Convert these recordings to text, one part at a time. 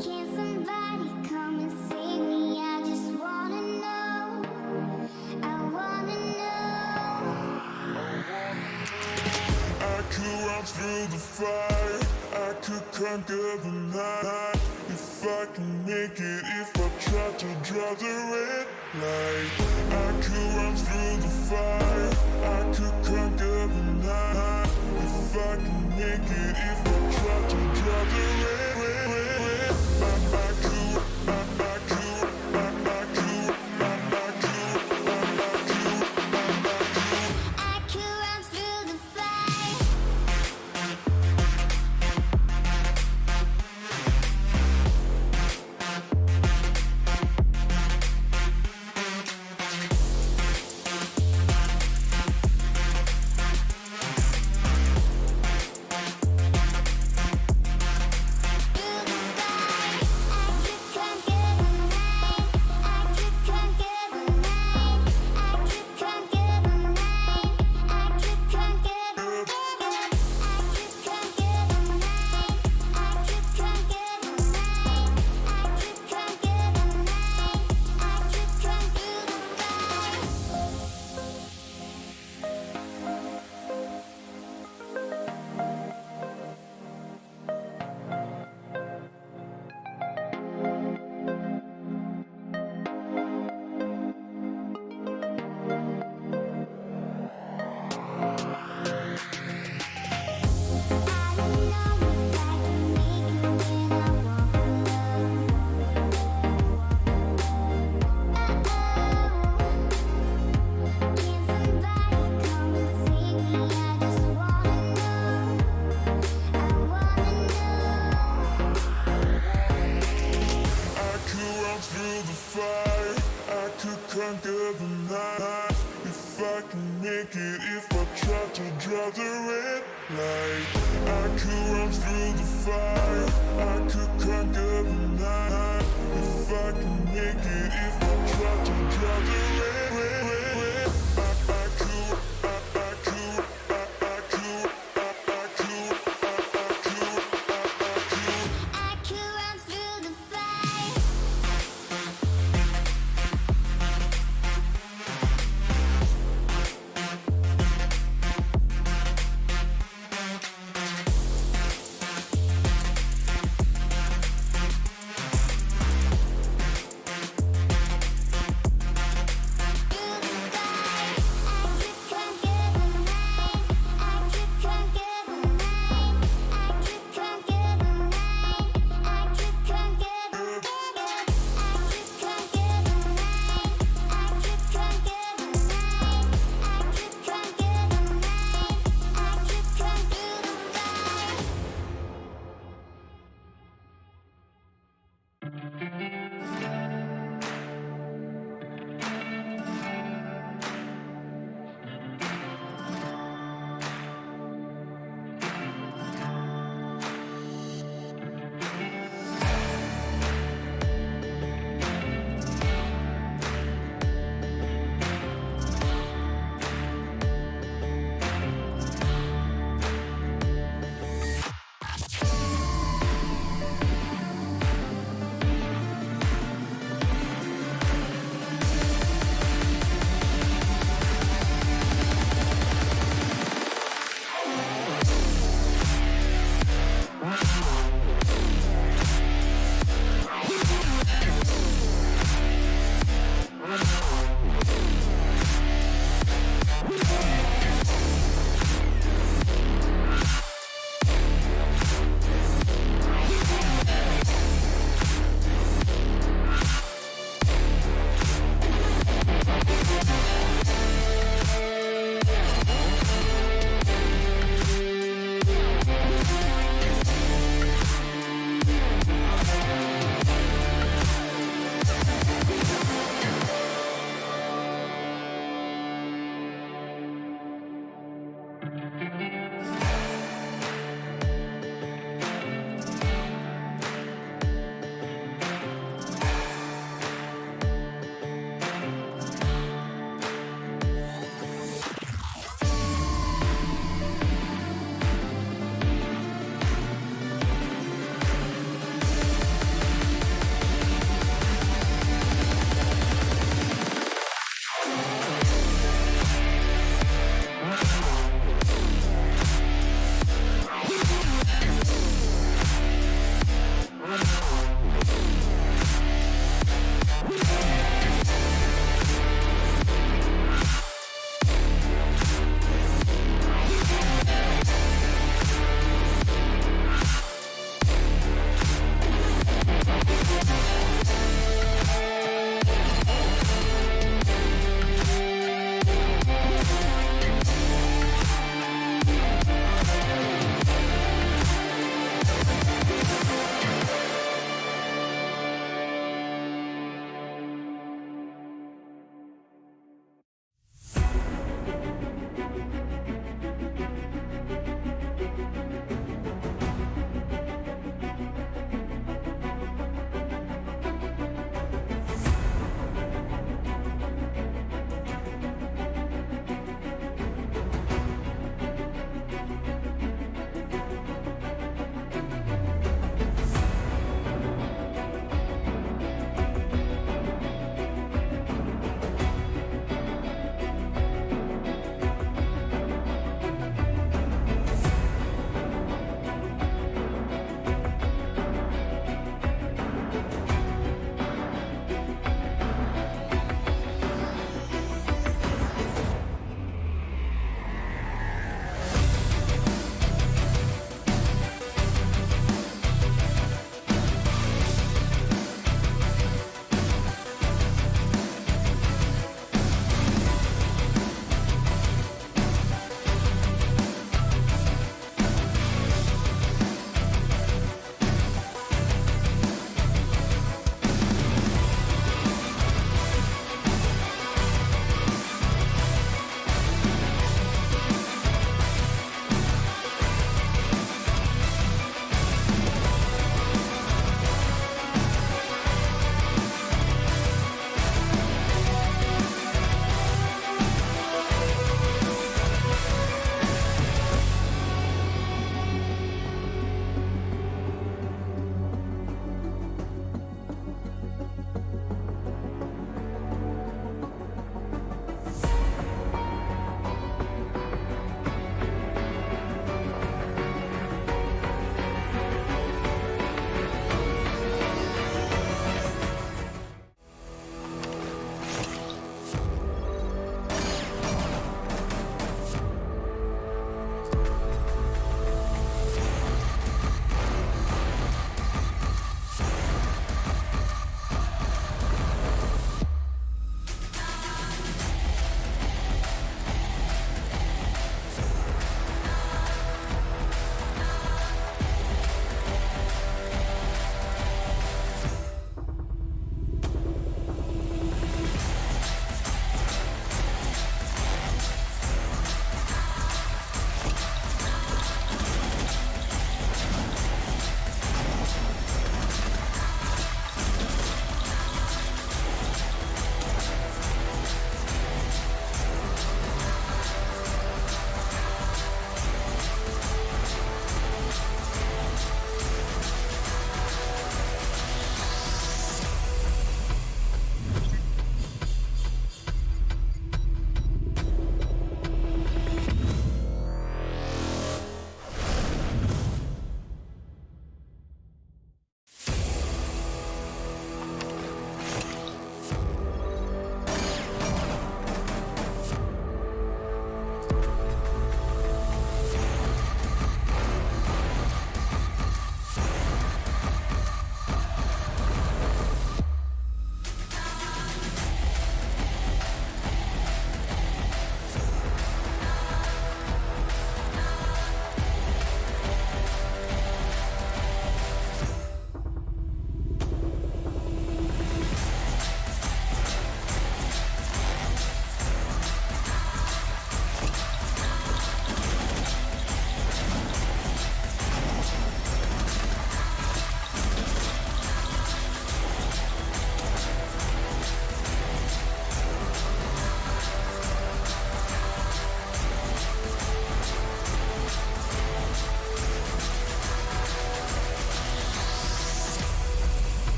Can somebody come and save me? I just wanna know. I wanna know. I could run through the fire, I could conquer the night. If I can make it, if I try to draw the red light. I could run through the fire, I could conquer the night. If I can make it, if I try to draw the red. I could run through the fire.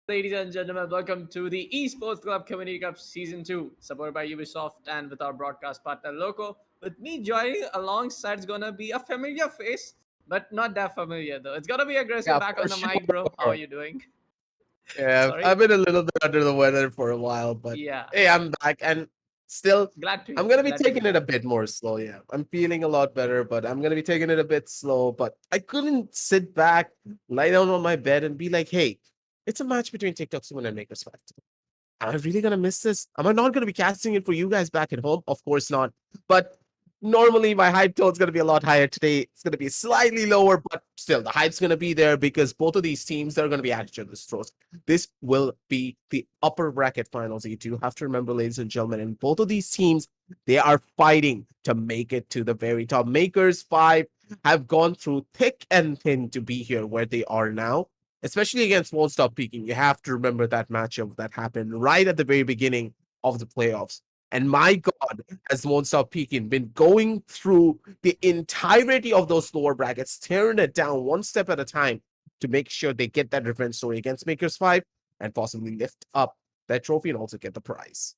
Ladies and gentlemen, welcome to the Esports Club Community Cup Season 2, supported by Ubisoft and with our broadcast partner Loco. With me joining alongside is gonna be a familiar face, but not that familiar though. It's gonna be aggressive Yeah, back on for the mic, bro. How are sure. you doing? Yeah, Sorry? I've been a little bit under the weather for a while, but Yeah. hey, I'm back and still Glad to I'm hear. gonna be Glad to hear taking it a that. bit more slow. Yeah, I'm feeling a lot better, but I'm gonna be taking it a bit slow. But I couldn't sit back, lie down on my bed, and be like, "Hey, it's a match between TikTok Summon and Makers Fight. Am I really gonna miss this? Am I not gonna be casting it for you guys back at home? Of course not. But normally my hype tone's gonna be a lot higher today. It's gonna be slightly lower, but still the hype's gonna be there because both of these teams are gonna be at each other's throats. This will be the upper bracket finals. You do have to remember, ladies and gentlemen, and both of these teams they are fighting to make it to the very top. Makers five have gone through thick and thin to be here where they are now, especially against WontStopPeeking. You have to remember that matchup that happened right at the very beginning of the playoffs. And my God, has WontStopPeeking been going through the entirety of those lower brackets, tearing it down one step at a time to make sure they get that revenge story against Makers 5 and possibly lift up that trophy and also get the prize.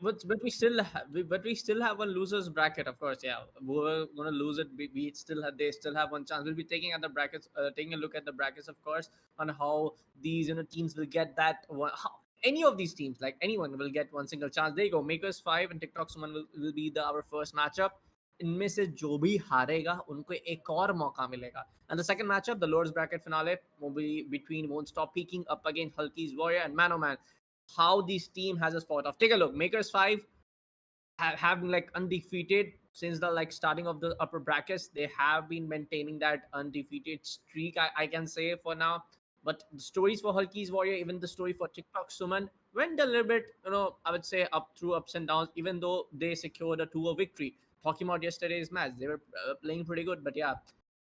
But we still have one losers bracket, of course. Yeah, we're gonna lose it. We still have they still have one chance. We'll be taking at the brackets, taking a look at the brackets, of course, on how these teams will get that one. How, any of these teams, like anyone, will get one single chance. There you go. Makers five and TikTok Suman will be the our first matchup. इनमें से जो भी हारेगा उनको एक और मौका मिलेगा. And the second matchup, the lowers bracket finale, will be between Won't Stop Peaking up against Hulky's Warrior and Man oh Man. How this team has a spot off. Take a look. Makers 5 have been like undefeated since the like starting of the upper brackets. They have been maintaining that undefeated streak, I can say for now. But the stories for Hulky's Warrior, even the story for TikTok Suman, went a little bit, I would say up through ups and downs, even though they secured a 2-0 victory. Talking about yesterday's match, they were playing pretty good, but yeah,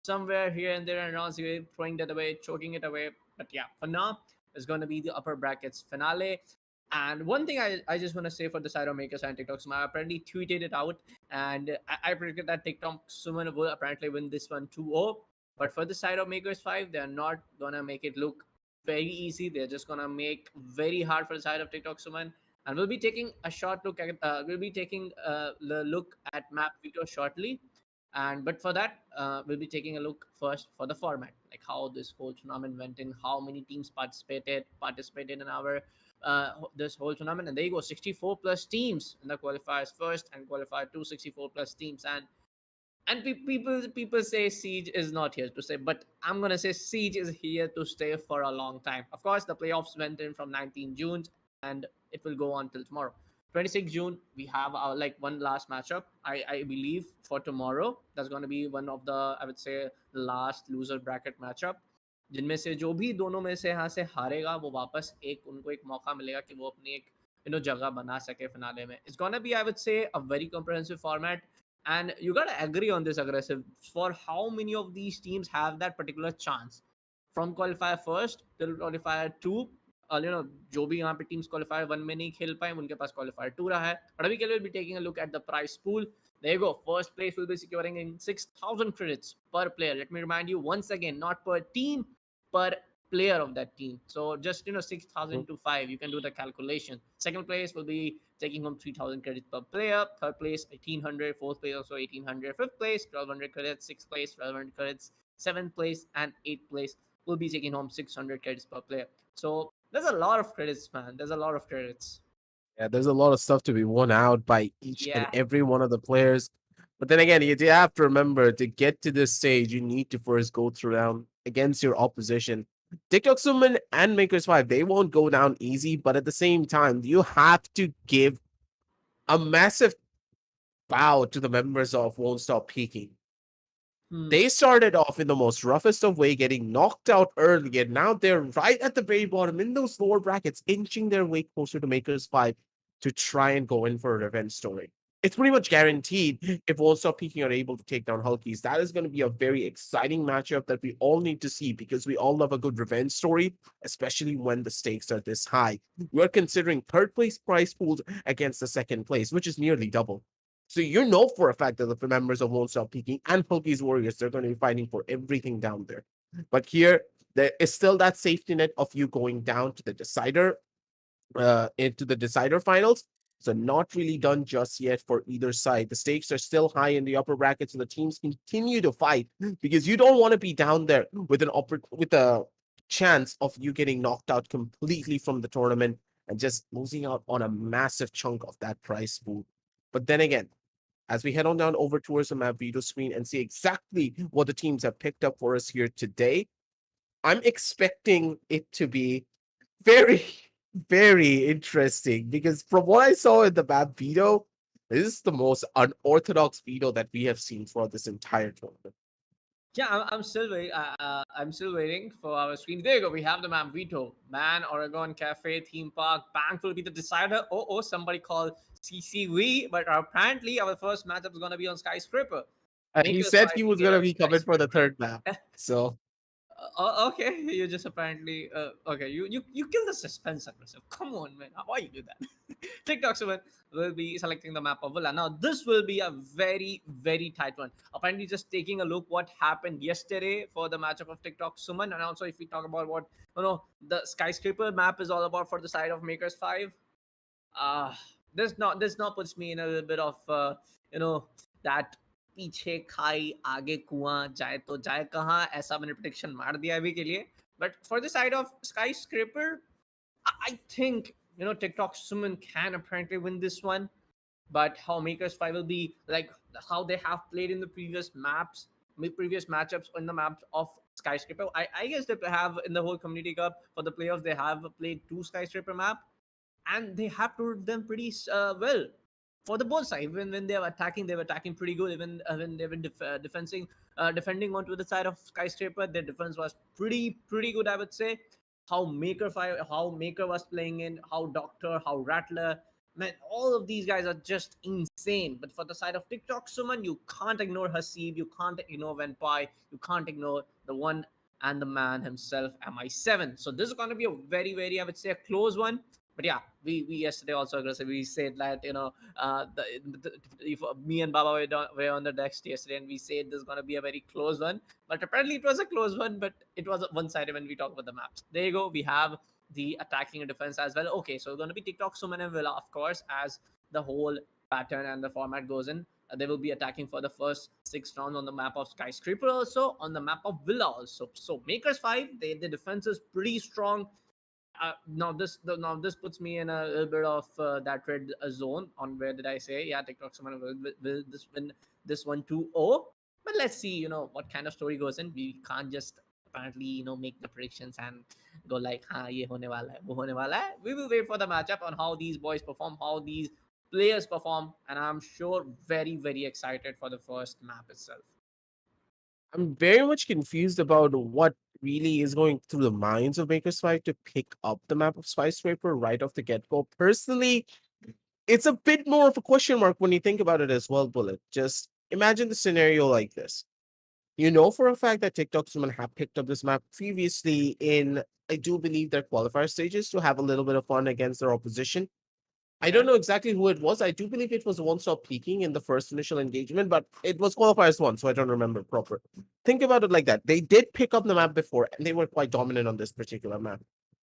somewhere here and there and around, throwing that away, choking it away. But yeah, for now, it's going to be the upper brackets finale. And one thing I just want to say for the side of Makers and TikTok Suman, I apparently tweeted it out, and I predicted that TikTok Suman will apparently win this one 2-0. But for the side of Makers 5, they're not gonna make it look very easy. They're just gonna make very hard for the side of TikTok Suman. And we'll be taking a short look at we'll be taking the look at map video shortly. And but for that, we'll be taking a look first for the format, like how this whole tournament went in, how many teams participated in our this whole tournament. And there you go, 64 plus teams in the qualifiers first and qualifier 264 plus teams. And people say Siege is not here to stay, but I'm gonna say Siege is here to stay for a long time. Of course, the playoffs went in from 19 June, and it will go on till tomorrow. 26 June, we have our like one last matchup. I believe for tomorrow. That's gonna be one of the, I would say, last loser bracket matchup. जिनमें से जो भी दोनों में से यहाँ से हारेगा वो वापस एक उनको एक मौका मिलेगा कि वो अपनी एक जगह बना सके फिनाले में. It's gonna be, I would say, a very comprehensive format, and you gotta agree on this aggressive for how many of these teams have that particular chance from qualifier first till qualifier two. जो भी यहाँ पे teams qualifier one में नहीं खेल पाए उनके पास qualifier two रहा है. But अभी के लिए be taking a look at the prize pool. There you go. First place will be securing in 6,000 credits per player. Let me remind you once again, not per team, per player of that team. So just 6,000 to 5. You can do the calculation. Second place will be taking home 3,000 credits per player. Third place 1,800. Fourth place also 1,800. Fifth place 1,200 credits. Sixth place 1,200 credits. Seventh place and eighth place will be taking home 600 credits per player. So there's a lot of credits, man. There's a lot of credits. Yeah, there's a lot of stuff to be won out by each and Yeah. every one of the players. But then again, you do have to remember to get to this stage, you need to first go through down against your opposition. TikTok Summon and Makers 5, they won't go down easy, but at the same time, you have to give a massive bow to the members of Won't Stop Peaking. Hmm. They started off in the most roughest of way, getting knocked out early, and now they're right at the very bottom in those lower brackets, inching their way closer to Makers 5 to try and go in for a revenge story. It's pretty much guaranteed if Won't Stop Peaking are able to take down Hulkies. That is going to be a very exciting matchup that we all need to see because we all love a good revenge story, especially when the stakes are this high. We're considering third place prize pools against the second place, which is nearly double. So you know for a fact that the members of Won't Stop Peaking and Hulky's Warriors, they're going to be fighting for everything down there. But here, There is still that safety net of you going down to the decider, into the decider finals. So not really done just yet for either side. The stakes are still high in the upper brackets, so the teams continue to fight because you don't want to be down there with with a chance of you getting knocked out completely from the tournament and just losing out on a massive chunk of that prize pool. But then again, as we head on down over towards the map video screen and see exactly what the teams have picked up for us here today, I'm expecting it to be very, very interesting because from what I saw in the map veto, this is the most unorthodox veto that we have seen for this entire tournament. Yeah, I'm still waiting. I'm still waiting for our screen. There you go. We have the map veto. Man, Oregon Cafe, theme park, bank will be the decider. Oh, somebody called CCV. But apparently, our first matchup is gonna be on Skyscraper. He Makers said he fight was going to be coming for the Skyscraper. third map. So Okay, you just apparently okay. You kill the suspense aggressive. Come on, man. Why you do that? TikTok will be selecting the map of Villa. Now this will be a very tight one. Apparently, just taking a look what happened yesterday for the matchup of TikTok Suman, and also if we talk about what the skyscraper map is all about for the side of Makers 5. uh this not puts me in a little bit of you know that पीछे खाई आगे कुआं जाए तो जाए कहाँ ऐसा मैंने prediction मार दिया अभी के लिए. But for the side of skyscraper, I think TikTok Summon can apparently win this one. But how Makers 5 will be like, how they have played in the previous maps, previous matchups on the maps of skyscraper. I guess they have in the whole community cup for the playoffs, they have played two skyscraper map, and they have proved them pretty well for the both side. Even when they were attacking pretty good. Even when they were defending onto the side of skyscraper, their defense was pretty good, I would say. How Maker was playing in, how Doctor, how Rattler, man, all of these guys are just insane. But for the side of TikTok Suman, you can't ignore Hasib, you can't ignore Venpai, you can't ignore the one and the man himself, MI7. So this is going to be a very, I would say, a close one. But yeah, we yesterday also aggressively said that if me and Baba were on the text yesterday, and we said this is gonna be a very close one. But apparently it was a close one, but it was one sided when we talk about the maps. There you go. We have the attacking and defense as well. Okay, so it's gonna be TikTok, Suman, and Villa, of course, as the whole pattern and the format goes in. They will be attacking for the first 6 rounds on the map of Skyscraper, also on the map of Villa also. So Makers 5, the defense is pretty strong. Now this puts me in a little bit of that red zone on where did I say, yeah, TikTok someone will this win this one 2-0. But let's see what kind of story goes in. We can't just apparently make the predictions and go like ha ye hone wala hai, wo hone wala hai. We will wait for the matchup on how these boys perform, how these players perform, and I'm sure very excited for the first map itself. I'm very much confused about what really is going through the minds of Maker's 5 to pick up the map of Skyscraper right off the get go. Personally, it's a bit more of a question mark when you think about it as well, Bullet. Just imagine the scenario like this. You know for a fact that TikTok someone have picked up this map previously in, I do believe, their qualifier stages to have a little bit of fun against their opposition. I don't Okay. know exactly who it was. I do believe it was WontStopPeeking in the first initial engagement, but it was qualifiers one, so I don't remember proper. Think about it like that. They did pick up the map before, and they were quite dominant on this particular map.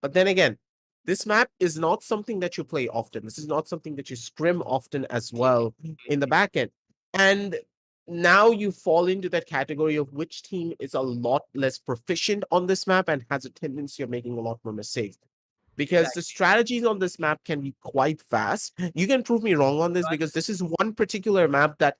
But then again, this map is not something that you play often. This is not something that you scrim often as well in the back end. And now you fall into that category of which team is a lot less proficient on this map and has a tendency of making a lot more mistakes because the Exactly. strategies on this map can be quite fast. You can prove me wrong on this But because this is one particular map that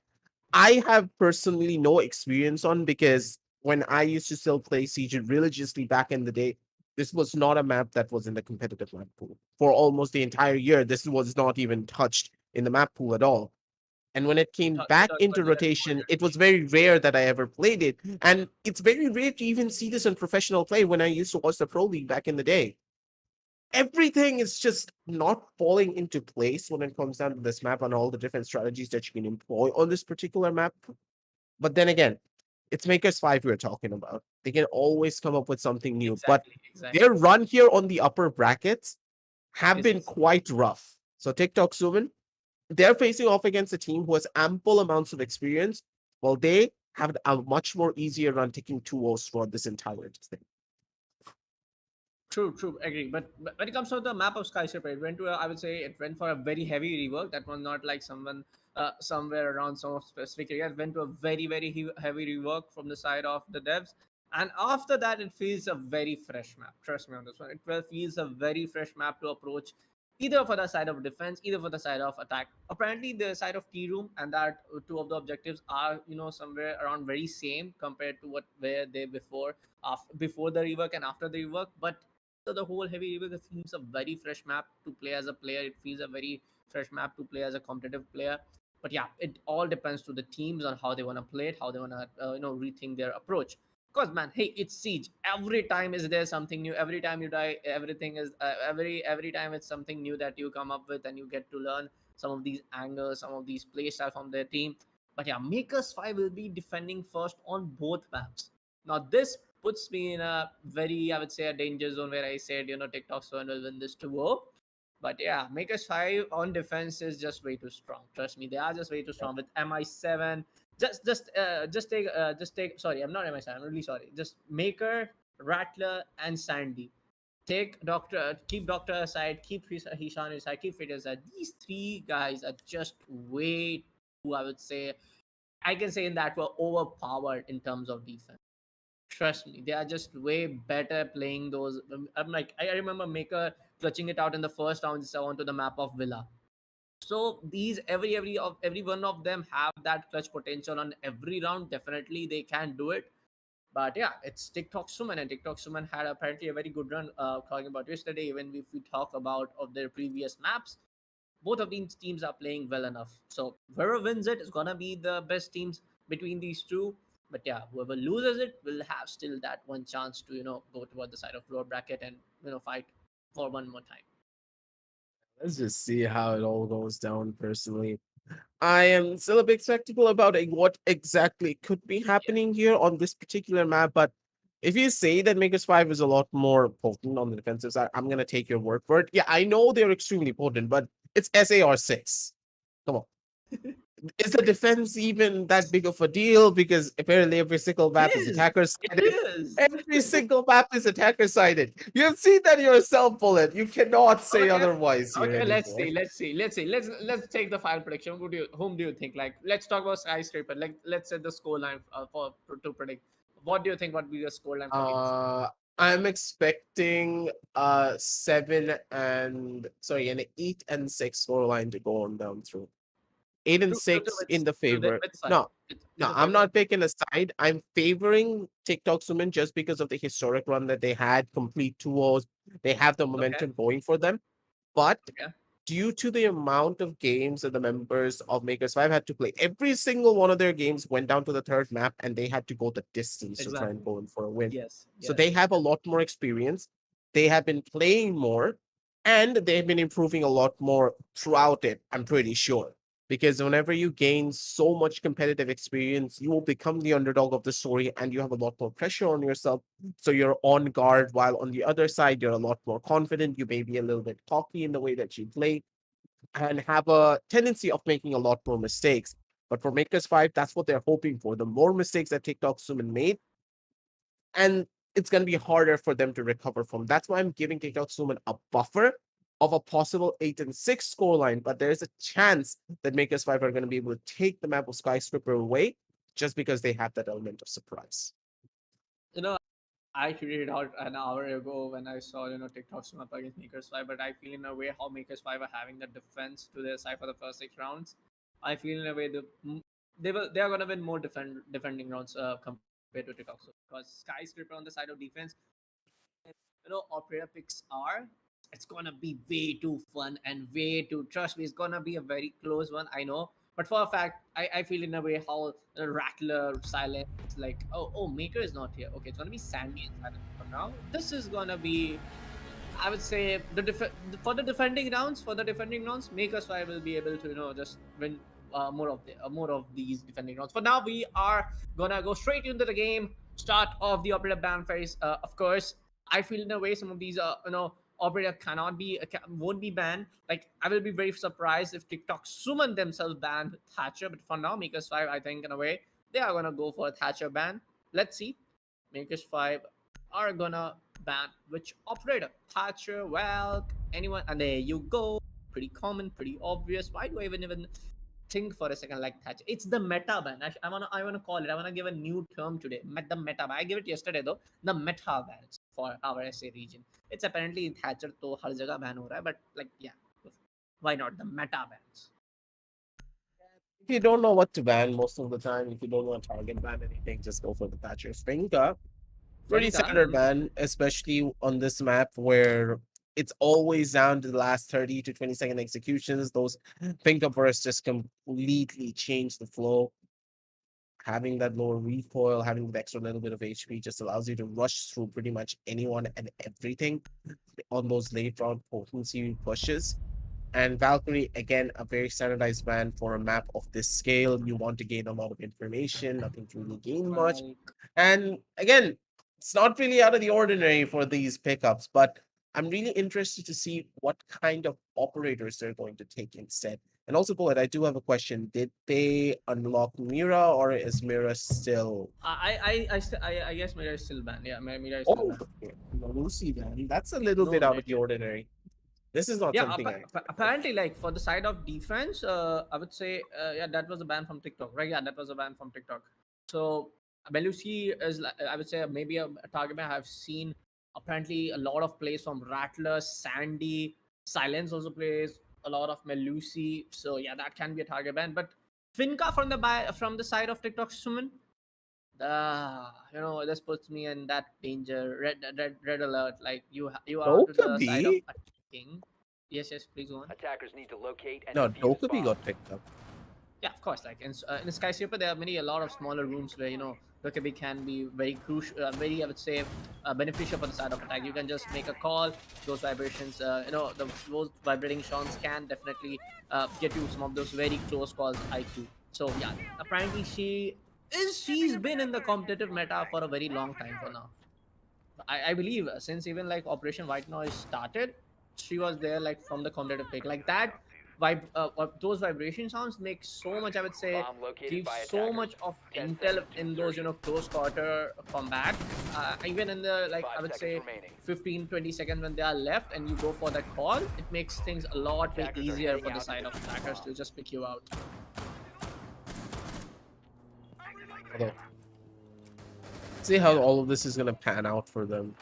I have personally no experience on because when I used to still play Siege religiously back in the day, this was not a map that was in the competitive map pool. For almost the entire year, this was not even touched in the map pool at all. And when it came you're back talking into about the rotation, exposure. it was very rare that I ever played it. And it's very rare to even see this in professional play when I used to watch the Pro League back in the day. Everything is just not falling into place when it comes down to this map and all the different strategies that you can employ on this particular map. But then again, it's Makers 5 we're talking about. They can always come up with something new. But Exactly. their run here on the upper brackets have This been is quite rough. So TikTok Suman, they're facing off against a team who has ample amounts of experience, while they have a much more easier run taking 2-0 for this entire thing. True, agree. But when it comes to the map of Skyscraper, it went to I would say it went for a very heavy rework. That was not like someone somewhere around some specific area. It went to a very heavy rework from the side of the devs. And after that, it feels a very fresh map. Trust me on this one. It feels a very fresh map to approach, either for the side of defense, either for the side of attack. Apparently, the side of Tea Room and that two of the objectives are somewhere around very same compared to what were they before, before the rework and after the rework. But so the whole heavy rework, it feels a very fresh map to play as a player. It feels a very fresh map to play as a competitive player. But yeah, it all depends to the teams on how they want to play it, how they want to rethink their approach. Because man, hey, it's siege. Every time is there something new. Every time you die, everything is every time it's something new that you come up with, and you get to learn some of these angles, some of these play style from their team. But yeah, Makers 5 will be defending first on both maps. Now this puts me in a very, I would say, a danger zone where I said, TikTok Swan will win this 2-0. But yeah, Makers 5 on defense is just way too strong. Trust me, they are just way too strong with MI7. Just take. Sorry, I'm not MI7. I'm really sorry. Just Maker, Rattler, and Sandy. Take Doctor, keep Doctor aside, keep Hishan aside, keep Fate aside. These three guys are just way too, I would say, I can say in that were overpowered in terms of defense. Trust me, they are just way better playing those. I'm like, I remember Maker clutching it out in the first round onto the map of Villa. So these every one of them have that clutch potential on every round. Definitely they can do it. But yeah, it's TikTok Suman, and TikTok Suman had apparently a very good run. Talking about yesterday, even if we talk about of their previous maps, both of these teams are playing well enough. So whoever wins it is gonna be the best teams between these two. But yeah, whoever loses it will have still that one chance to go toward the side of lower bracket and fight for one more time. Let's just see how it all goes down personally. I am still a bit skeptical about what exactly could be Yeah, happening here on this particular map, but if you say that Makers 5 is a lot more potent on the defensive side, I'm gonna take your word for it. Yeah, I know they're extremely potent, but it's SAR6. Come on. Is the defense even that big of a deal? Because apparently every single it map is is. attacker It sided. is. Every single map is attacker sided. You have seen that yourself, Bullet. You cannot say Okay. otherwise here Okay, let's anymore. see. Let's take the final prediction. Whom do you think? Like, let's talk about skyscraper. Like, let's set the score line for to predict. What do you think? What will be the score line for Makers? Uh, I'm expecting an 8-6 scoreline to go on down through. Eight and To six in the the favor. which side? No, In no, the I'm favor. not picking a side. I'm favoring TikTok Suman just because of the historic run that they had, complete 2-0s. They have the Okay. momentum going for them. But Okay. due to the amount of games that the members of Makers 5 had to play, every single one of their games went down to the third map and they had to go the distance to try and Exactly. go in for a win. Yes. So they Yes. have a lot more experience. They have been playing more and they've been improving a lot more throughout it, I'm pretty sure. Because whenever you gain so much competitive experience, you will become the underdog of the story and you have a lot more pressure on yourself. So you're on guard, while on the other side, you're a lot more confident. You may be a little bit cocky in the way that you play and have a tendency of making a lot more mistakes. But for Makers 5, that's what they're hoping for. The more mistakes that TikTok Suman made, and it's going to be harder for them to recover from. That's why I'm giving TikTok Suman a buffer of a possible 8-6 scoreline. But there's a chance that Makers 5 are going to be able to take the map of Skyscraper away just because they have that element of surprise. You know, I figured it out an hour ago when I saw TikTok swim up against Makers 5. But I feel in a way how Makers 5 are having the defense to their side for the first 6 rounds. I feel in a way they are gonna win more defending rounds compared to TikTok. So because skyscraper on the side of defense, operator picks are, it's gonna be way too fun and way too, trust me, it's gonna be a very close one, I know. But for a fact, I feel in a way how Rattler silence, like, oh, Maker is not here. Okay, it's gonna be Sandy and silence for now. This is gonna be, I would say, for the defending rounds, Makers 5 will be able to just win more of these defending rounds. For now, we are gonna go straight into the game. Start of the operator ban phase. Of course, I feel in a way some of these operator won't be banned. Like, I will be very surprised if TikTok Summon themselves ban Thatcher. But for now, Makers 5, I think in a way they are gonna go for a Thatcher ban. Let's see. Makers 5 are gonna ban which operator? Thatcher, Valk, anyone? And there you go. Pretty common, pretty obvious. Why do I even think for a second like Thatcher? It's the meta ban. I wanna call it. I wanna give a new term today. The meta ban. I gave it yesterday though. The meta bans for our SA region. It's apparently Thatcher to har jagah ban ho raha hai, but like yeah, why not the meta bans? If you don't know what to ban most of the time, if you don't want to target ban anything, just go for the Thatcher's Finger. Pretty Finka, standard ban, especially on this map where it's always down to the last 30 to 20-second executions. Those finger bursts just completely change the flow. Having that lower recoil, having the extra little bit of HP just allows you to rush through pretty much anyone and everything on those late round potency pushes. And Valkyrie, again, a very standardized ban for a map of this scale. You want to gain a lot of information, nothing to really gain much. like And again, it's not really out of the ordinary for these pickups, but I'm really interested to see what kind of operators they're going to take instead. And also, Bullet, I do have a question. Did they unlock Mira, or is Mira still? I guess Mira is still banned. Yeah, Mira is still Oh, banned. okay. We'll see then. That's a little No bit out of net the yet. ordinary. This is not Yeah, something I expected. apparently, like for the side of defense, I would say, yeah, that was a ban from TikTok, right? Yeah, that was a ban from TikTok. So Belushi is, I would say, maybe a target ban. I've seen apparently a lot of plays from Rattler, Sandy, Silence also plays a lot of Melusi. So yeah, that can be a target ban. But Finka from the side of TikTok, Suman, this puts me in that danger. Red alert. Like you are onto the side of Dokubi? attacking. Yes, please go on. Attackers need to locate and No, defuse Dokubi bomb. got picked up. Yeah, of course. Like in Skyscraper, there are a lot of smaller rooms where Rokeby can be very crucial, very I would say beneficial for the side of attack. You can just make a call. Those vibrations, those vibrating shots can definitely get you some of those very close calls IQ. So yeah, apparently she's been in the competitive meta for a very long time for now. I believe since even like Operation White Noise started, she was there like from the competitive pick. Like that those vibration sounds make so much, I would say, Bomb located give by so attackers. much of 10 intel seconds to in those insertion. close quarter combat. Even in the like 5 I would seconds say remaining. 15-20 seconds when they are left and you go for that call, it makes things a lot way Attackers are easier heading for the out side to of defuse attackers bomb. to just pick you out. Although, see how all of this is gonna pan out for them.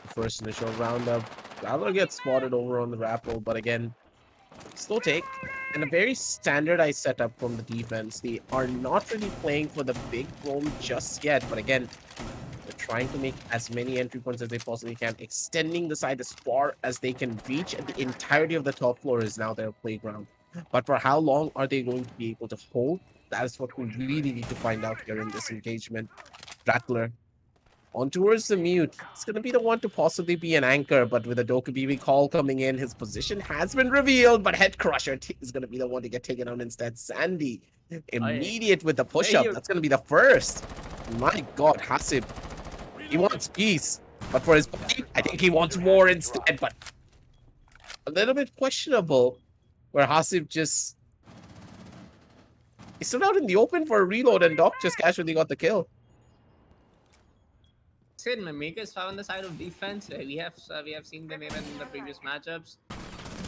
The first initial roundup. Valor gets spotted over on the rappel, but again, slow take and a very standardized setup from the defense. They are not really playing for the big roam just yet, but again, they're trying to make as many entry points as they possibly can, extending the side as far as they can reach, and the entirety of the top floor is now their playground. But for how long are they going to be able to hold? That is what we really need to find out here in this engagement. Rattler on towards the mute. He's going to be the one to possibly be an anchor, but with a Dokubibi call coming in, his position has been revealed, but Head Crusher is going to be the one to get taken out instead. Sandy, Aye. immediate with the There push-up. you That's going to be the first. My God, Hasib, he wants peace, but for his body, I think he wants war instead, but a little bit questionable where Hasib just... He stood out in the open for a reload, and Doc just casually got the kill. Said Mimikis are on the side of defense. We have seen them even in the previous matchups.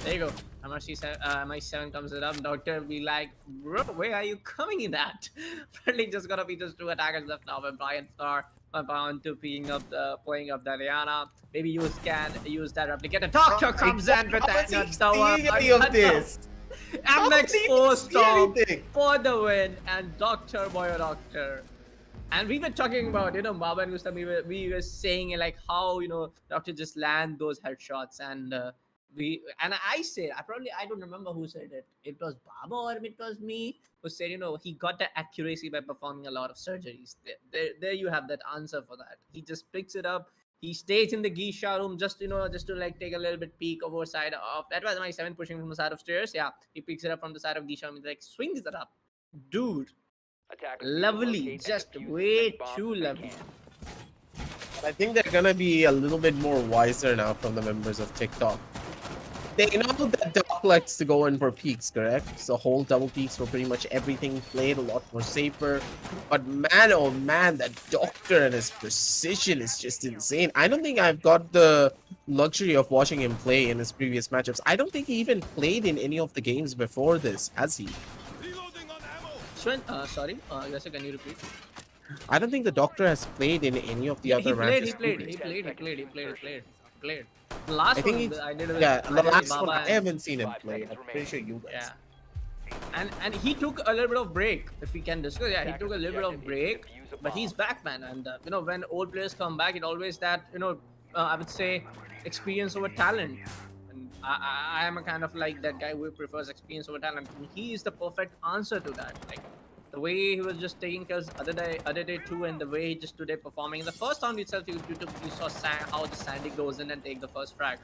There you go. MI7 comes it up. Doctor be like, bro, where are you coming in at? Apparently just gonna be just two attackers left now with Brian Star bound to playing up the Liana. Maybe you can use that replicator. Doctor comes in with How is that he tower. seeing any of this? How MX did he 4 see Storm anything? for the win, and Doctor Boy Doctor. And we were talking about, Baba and Gustav, we were saying like how, Doctor just land those headshots, and I don't remember who said it. It was Baba or it was me who said, he got the accuracy by performing a lot of surgeries. There you have that answer for that. He just picks it up. He stays in the Geisha room just to like take a little bit peek over side of that was my 7 pushing from the side of stairs. Yeah, he picks it up from the side of Geisha room. He's like swings it up, dude. Attackers need to Lovely, locate and just defuse as way many bombs too as they lovely. can. I think they're gonna be a little bit more wiser now from the members of TikTok. They know that Doc Doc likes to go in for peaks, correct? So whole double peaks for pretty much everything, played a lot more safer. But man, oh man, that Doctor and his precision is just insane. I don't think I've got the luxury of watching him play in his previous matchups. I don't think he even played in any of the games before this, has he? Swen, sorry, yes, can you repeat? I don't think the Doctor has played in any of the He other played, matches. played. The last I think one he's, I did with yeah, I the did with last one Baba I and- haven't seen him 5 play. seconds I'm pretty sure you guys. Yeah. And he took a little bit of break, if we can discuss. Yeah, he took a little bit of break, but he's back, man. And you know, when old players come back, it always that I would say experience over talent. And I am a kind of like that guy who prefers experience over talent. And he is the perfect answer to that. Like the way he was just taking kills other day too, and the way he just today performing in the first round itself, you saw how the Sandy goes in and take the first frag.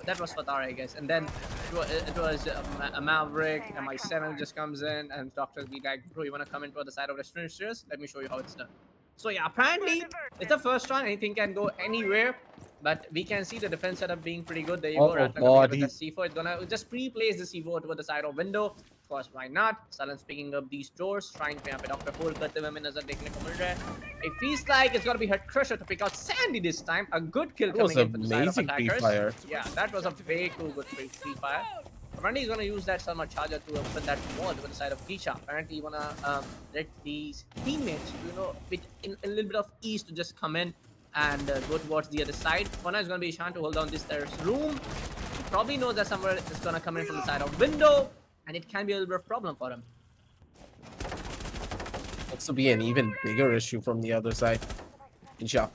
That was Fatara, I guess, and then it was a Maverick, MI7 just comes in, and Doctor be like, bro, you wanna come into the side of restaurant? Serious? Let me show you how it's done. So yeah, apparently it's the first round. Anything can go anywhere. But we can see the defense setup being pretty good. There you go. Rattler coming in with the C4. It's gonna just pre-place the C4 toward the side of window. Of course, why not? Silence picking up these doors, trying to पे Dr. Hole करते हुए हमें नजर देखने को मिल रहा है. It feels like it's gonna be Head Crusher to pick out Sandy this time. A good kill That was coming in for the side of amazing attackers. pre-fire. Yeah, that was a way too good pre-fire. Apparently, he's gonna use that Salma charger to open that wall to the side of Kisha. Apparently, he wanna let these teammates, with a little bit of ease to just come in and go towards the other side. For now, it's gonna be Ishan to hold down this terrace room. He probably knows that somewhere is gonna come in from the side of window, and it can be a little bit of problem for him. Looks to be an even bigger issue from the other side. Insha.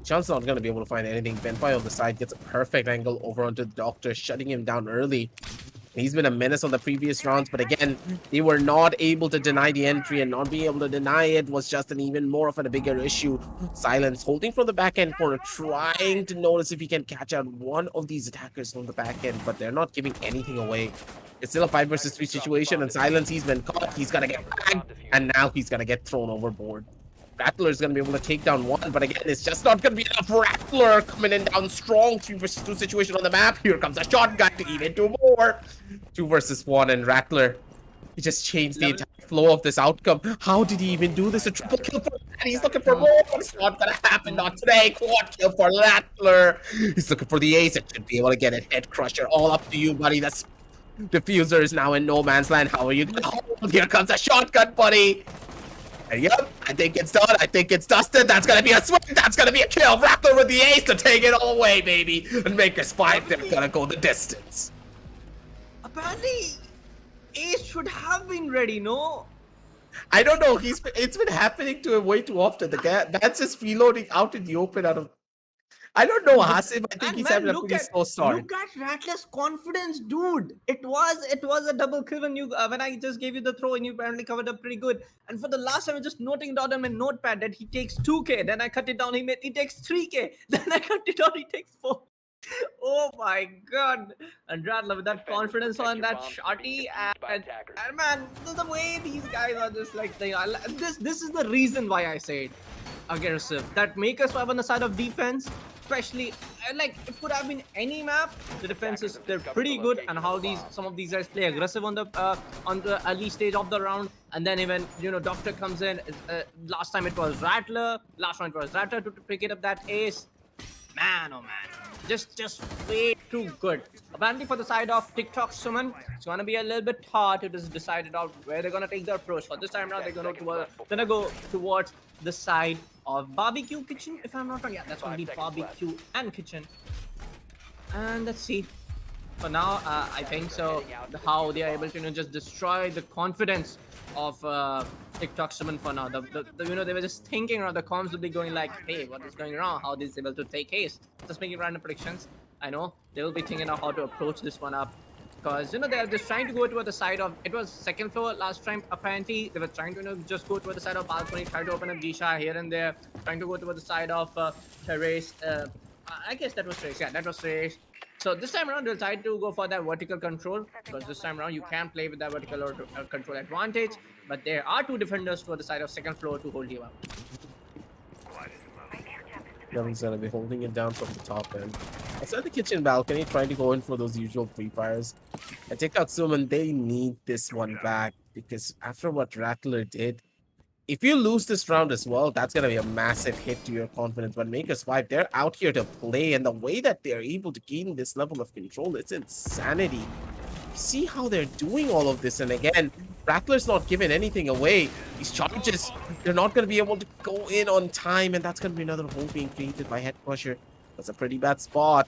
Ishan's not gonna be able to find anything. Benpai on the side gets a perfect angle over onto the Doctor, shutting him down early. He's been a menace on the previous rounds, but again, they were not able to deny the entry, and not being able to deny it was just an even more of a bigger issue. Silence holding from the back end corner, trying to notice if he can catch out one of these attackers from the back end, but they're not giving anything away. It's still a 5 versus 3 situation, and Silence, he's been caught, he's gonna get bagged, and now he's gonna get thrown overboard. Rattler is going to be able to take down one, but again, it's just not going to be enough. Rattler coming in down strong. 3 versus 2 situation on the map. Here comes a shotgun to even 2 more. 2 versus 1, and Rattler, he just changed the entire flow of this outcome. How did he even do this? A triple kill for that. He's looking for more. It's not going to happen. Not today. Quad kill for Rattler. He's looking for the ace. It should be able to get it. Head Crusher. All up to you, buddy. That's Diffuser is now in no man's land. How are you going to hold? Here comes a shotgun, buddy. And yep, I think it's done. I think it's dusted. That's gonna be a swing. That's gonna be a kill. Rattler with the ace to take it all away, baby, and make us fight. They're gonna go the distance. Apparently, Ace should have been ready, no? I don't know. It's been happening to him way too often. The guy that's just reloading out in the open out of. I don't know, Hasib. I think And he's man, having a pretty slow start. Look at Rattler's confidence, dude. It was a double kill when I just gave you the throw and you apparently covered up pretty good. And for the last time, I was just noting down on my notepad that he takes 2k. Then I cut it down. He takes 3k. Then I cut it down. He takes 4. Oh my god. And Rattler with that confidence on that shotty, and man, the way these guys are just like this is the reason why I say it. Aggressive. That make us five on the side of defense. Especially, like, it could have been any map. The defenses, they're pretty good, and how some of these guys play aggressive on the early stage of the round, and then even Doctor comes in. Last time it was Rattler. Last one it was Rattler to pick it up that ace. Man, oh man, just way too good. Apparently for the side of TikTok Sumon, it's gonna be a little bit hard to just decide it out where they're gonna take their approach. For this time around, they're gonna go towards the side of barbecue kitchen, if I'm not wrong. Yeah, that's gonna be barbecue and kitchen. And let's see. For now, I think so. How they are able to just destroy the confidence of TikTok Sumon for now. They were just thinking, or the comms will be going like, hey, what is going wrong? How this is able to take haste? Just making random predictions. I know they will be thinking of how to approach this one up, because they're just trying to go to the side of, it was second floor last time. Apparently they were trying to just go to the side of balcony, try to open up Gisha here and there, trying to go to the side of terrace. I guess that was terrace. Yeah, that was terrace. So this time around, they'll try to go for that vertical control, because this time around you can play with that vertical or control advantage. But there are 2 defenders to the side of second floor to hold you up. Nothing's gonna be holding it down from the top end. Outside the kitchen balcony, trying to go in for those usual free fires. And TikTok Sumon, they need this one back because after what Rattler did, if you lose this round as well, that's going to be a massive hit to your confidence. But Makers 5, they're out here to play, and the way that they're able to gain this level of control, it's insanity. See how they're doing all of this, and again, Rattler's not giving anything away. These charges, they're not going to be able to go in on time, and that's going to be another hole being created by Head Crusher. That's a pretty bad spot.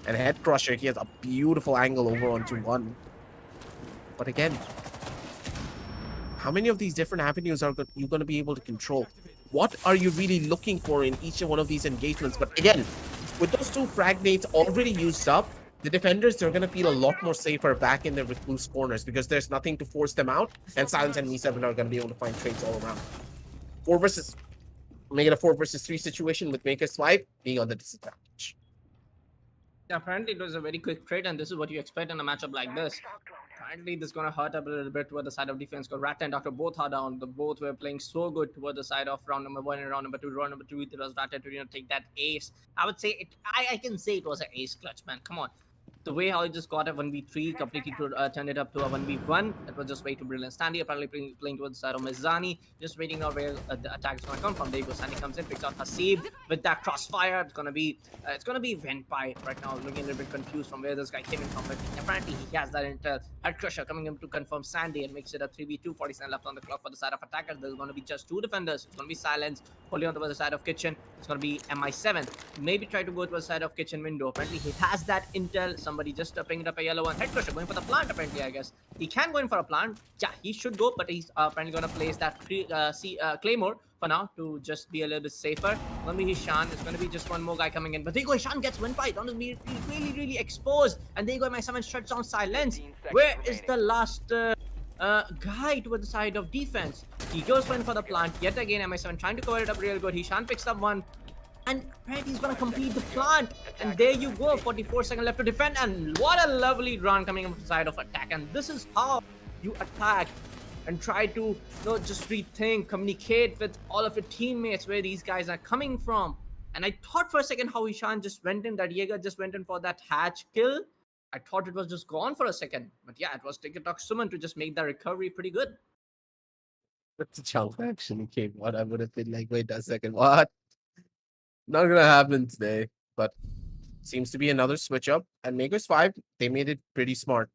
And Head Crusher, he has a beautiful angle over onto 1. But again, how many of these different avenues are you going to be able to control? What are you really looking for in each one of these engagements? But again, with those 2 frag nades already used up, the defenders, they're going to feel a lot more safer back in their recluse corners because there's nothing to force them out, and Silence and Me7 are going to be able to find trades all around. Make it a 4 versus 3 situation with Makers 5 being on the disadvantage. Yeah, apparently it was a very quick trade, and this is what you expect in a matchup like this. Apparently this is going to hurt up a little bit toward the side of defense because Rat and Doctor both are down. Both were playing so good toward the side of round number 1 and round number 2. Round number 2, it was Rat to take that ace. I would say I can say it was an ace clutch, man. Come on. The way how he just got a 1v3, completely turned it up to a 1v1, that was just way too brilliant. Sandy apparently playing towards the side of Mizani, just waiting out where the attack is going to come from. There you go, Sandy comes in, picks out Hasib with that crossfire. It's going to be Venpai right now, looking a little bit confused from where this guy came in from, but apparently he has that intel. Head Crusher coming in to confirm Sandy and makes it a 3v2, 47 left on the clock for the side of attackers. There's going to be just 2 defenders. It's going to be Silence, holding on to the side of Kitchen. It's going to be MI7. Maybe try to go to the side of Kitchen window. Apparently he has that intel. Somebody just picking up a yellow one. Head Crusher going for the plant, apparently, I guess. He can go in for a plant. Yeah, he should go, but he's apparently going to place that Claymore for now to just be a little bit safer. Gonna be Hishan. It's going to be just one more guy coming in. But there you go, Hishan gets win fight. Don't be really exposed. And there you go, MI7 shuts down Silence. Where is the last guy toward the side of defense? He goes for the plant. Yet again, MI7 trying to cover it up real good. Hishan picks up one. And he's gonna complete the plant, and there you go, 44 seconds left to defend, and what a lovely run coming from the side of attack. And this is how you attack and try to just rethink, communicate with all of your teammates where these guys are coming from. And I thought for a second how Ishan just went in, that Jaeger just went in for that hatch kill. I thought it was just gone for a second, but yeah, it was TikTok Sumon to just make that recovery pretty good. But the chunk actually came. What I would have been like, wait a second, what? Not gonna happen today, but seems to be another switch up. And Makers 5, they made it pretty smart,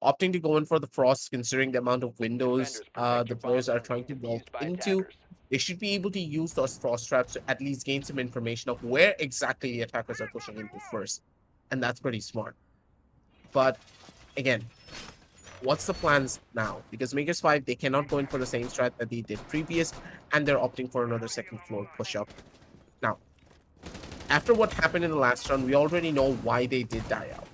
opting to go in for the frost, considering the amount of windows the players are trying to vault into. They should be able to use those frost traps to at least gain some information of where exactly the attackers are pushing into first, and that's pretty smart. But again, what's the plans now? Because Makers 5, they cannot go in for the same strat that they did previous, and they're opting for another second floor push up. Now, after what happened in the last round, we already know why they did die out.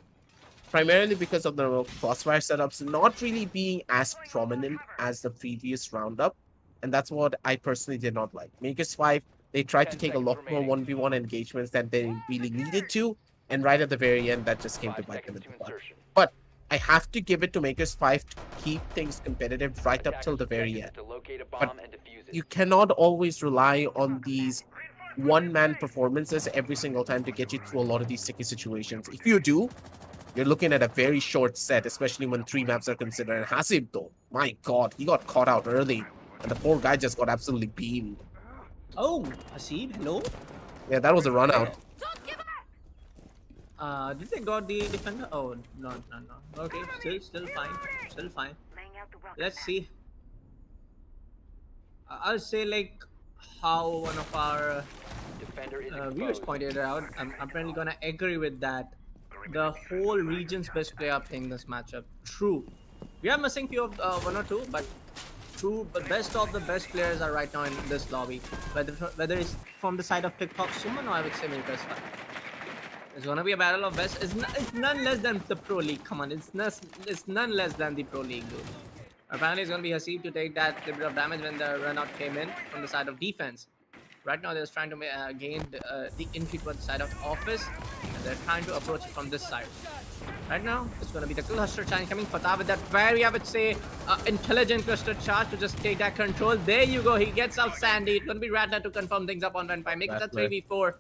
Primarily because of the crossfire setups not really being as prominent as the previous roundup. And that's what I personally did not like. Makers 5, they tried to take a lot more 1v1 engagements than they really needed to. And right at the very end, that just came to bite them in the butt. But I have to give it to Makers 5 to keep things competitive right up till the very end. But you cannot always rely on these one-man performances every single time to get you through a lot of these sticky situations. If you do, you're looking at a very short set, especially when 3 maps are considered. And Hasib, though, my god, he got caught out early. And the poor guy just got absolutely beamed. Oh, Hasib, hello? Yeah, that was a run out. Did they got the defender? Oh, no. Okay, still fine. Let's see. I'll say like how one of our viewers pointed out. I'm apparently gonna agree with that. The whole region's best player playing this matchup. True. We are missing few of 1 or 2, but true. But best of the best players are right now in this lobby. Whether it's from the side of TikTok Sumon or I would say Makers 5. It's gonna be a battle of best. It's none less than the Pro League. Come on, it's none less than the Pro League, dude. Apparently, it's gonna be Hasib to take that little bit of damage when the run out came in from the side of defense. Right now, they're trying to gain the entry to the side of office, and they're trying to approach it from this side. Right now, it's gonna be the cluster charge coming. Fatah with that very, I would say, intelligent cluster charge to just take that control. There you go. He gets out Sandy. It's gonna be Rattler to confirm things up on run 5. Make it a 3v4.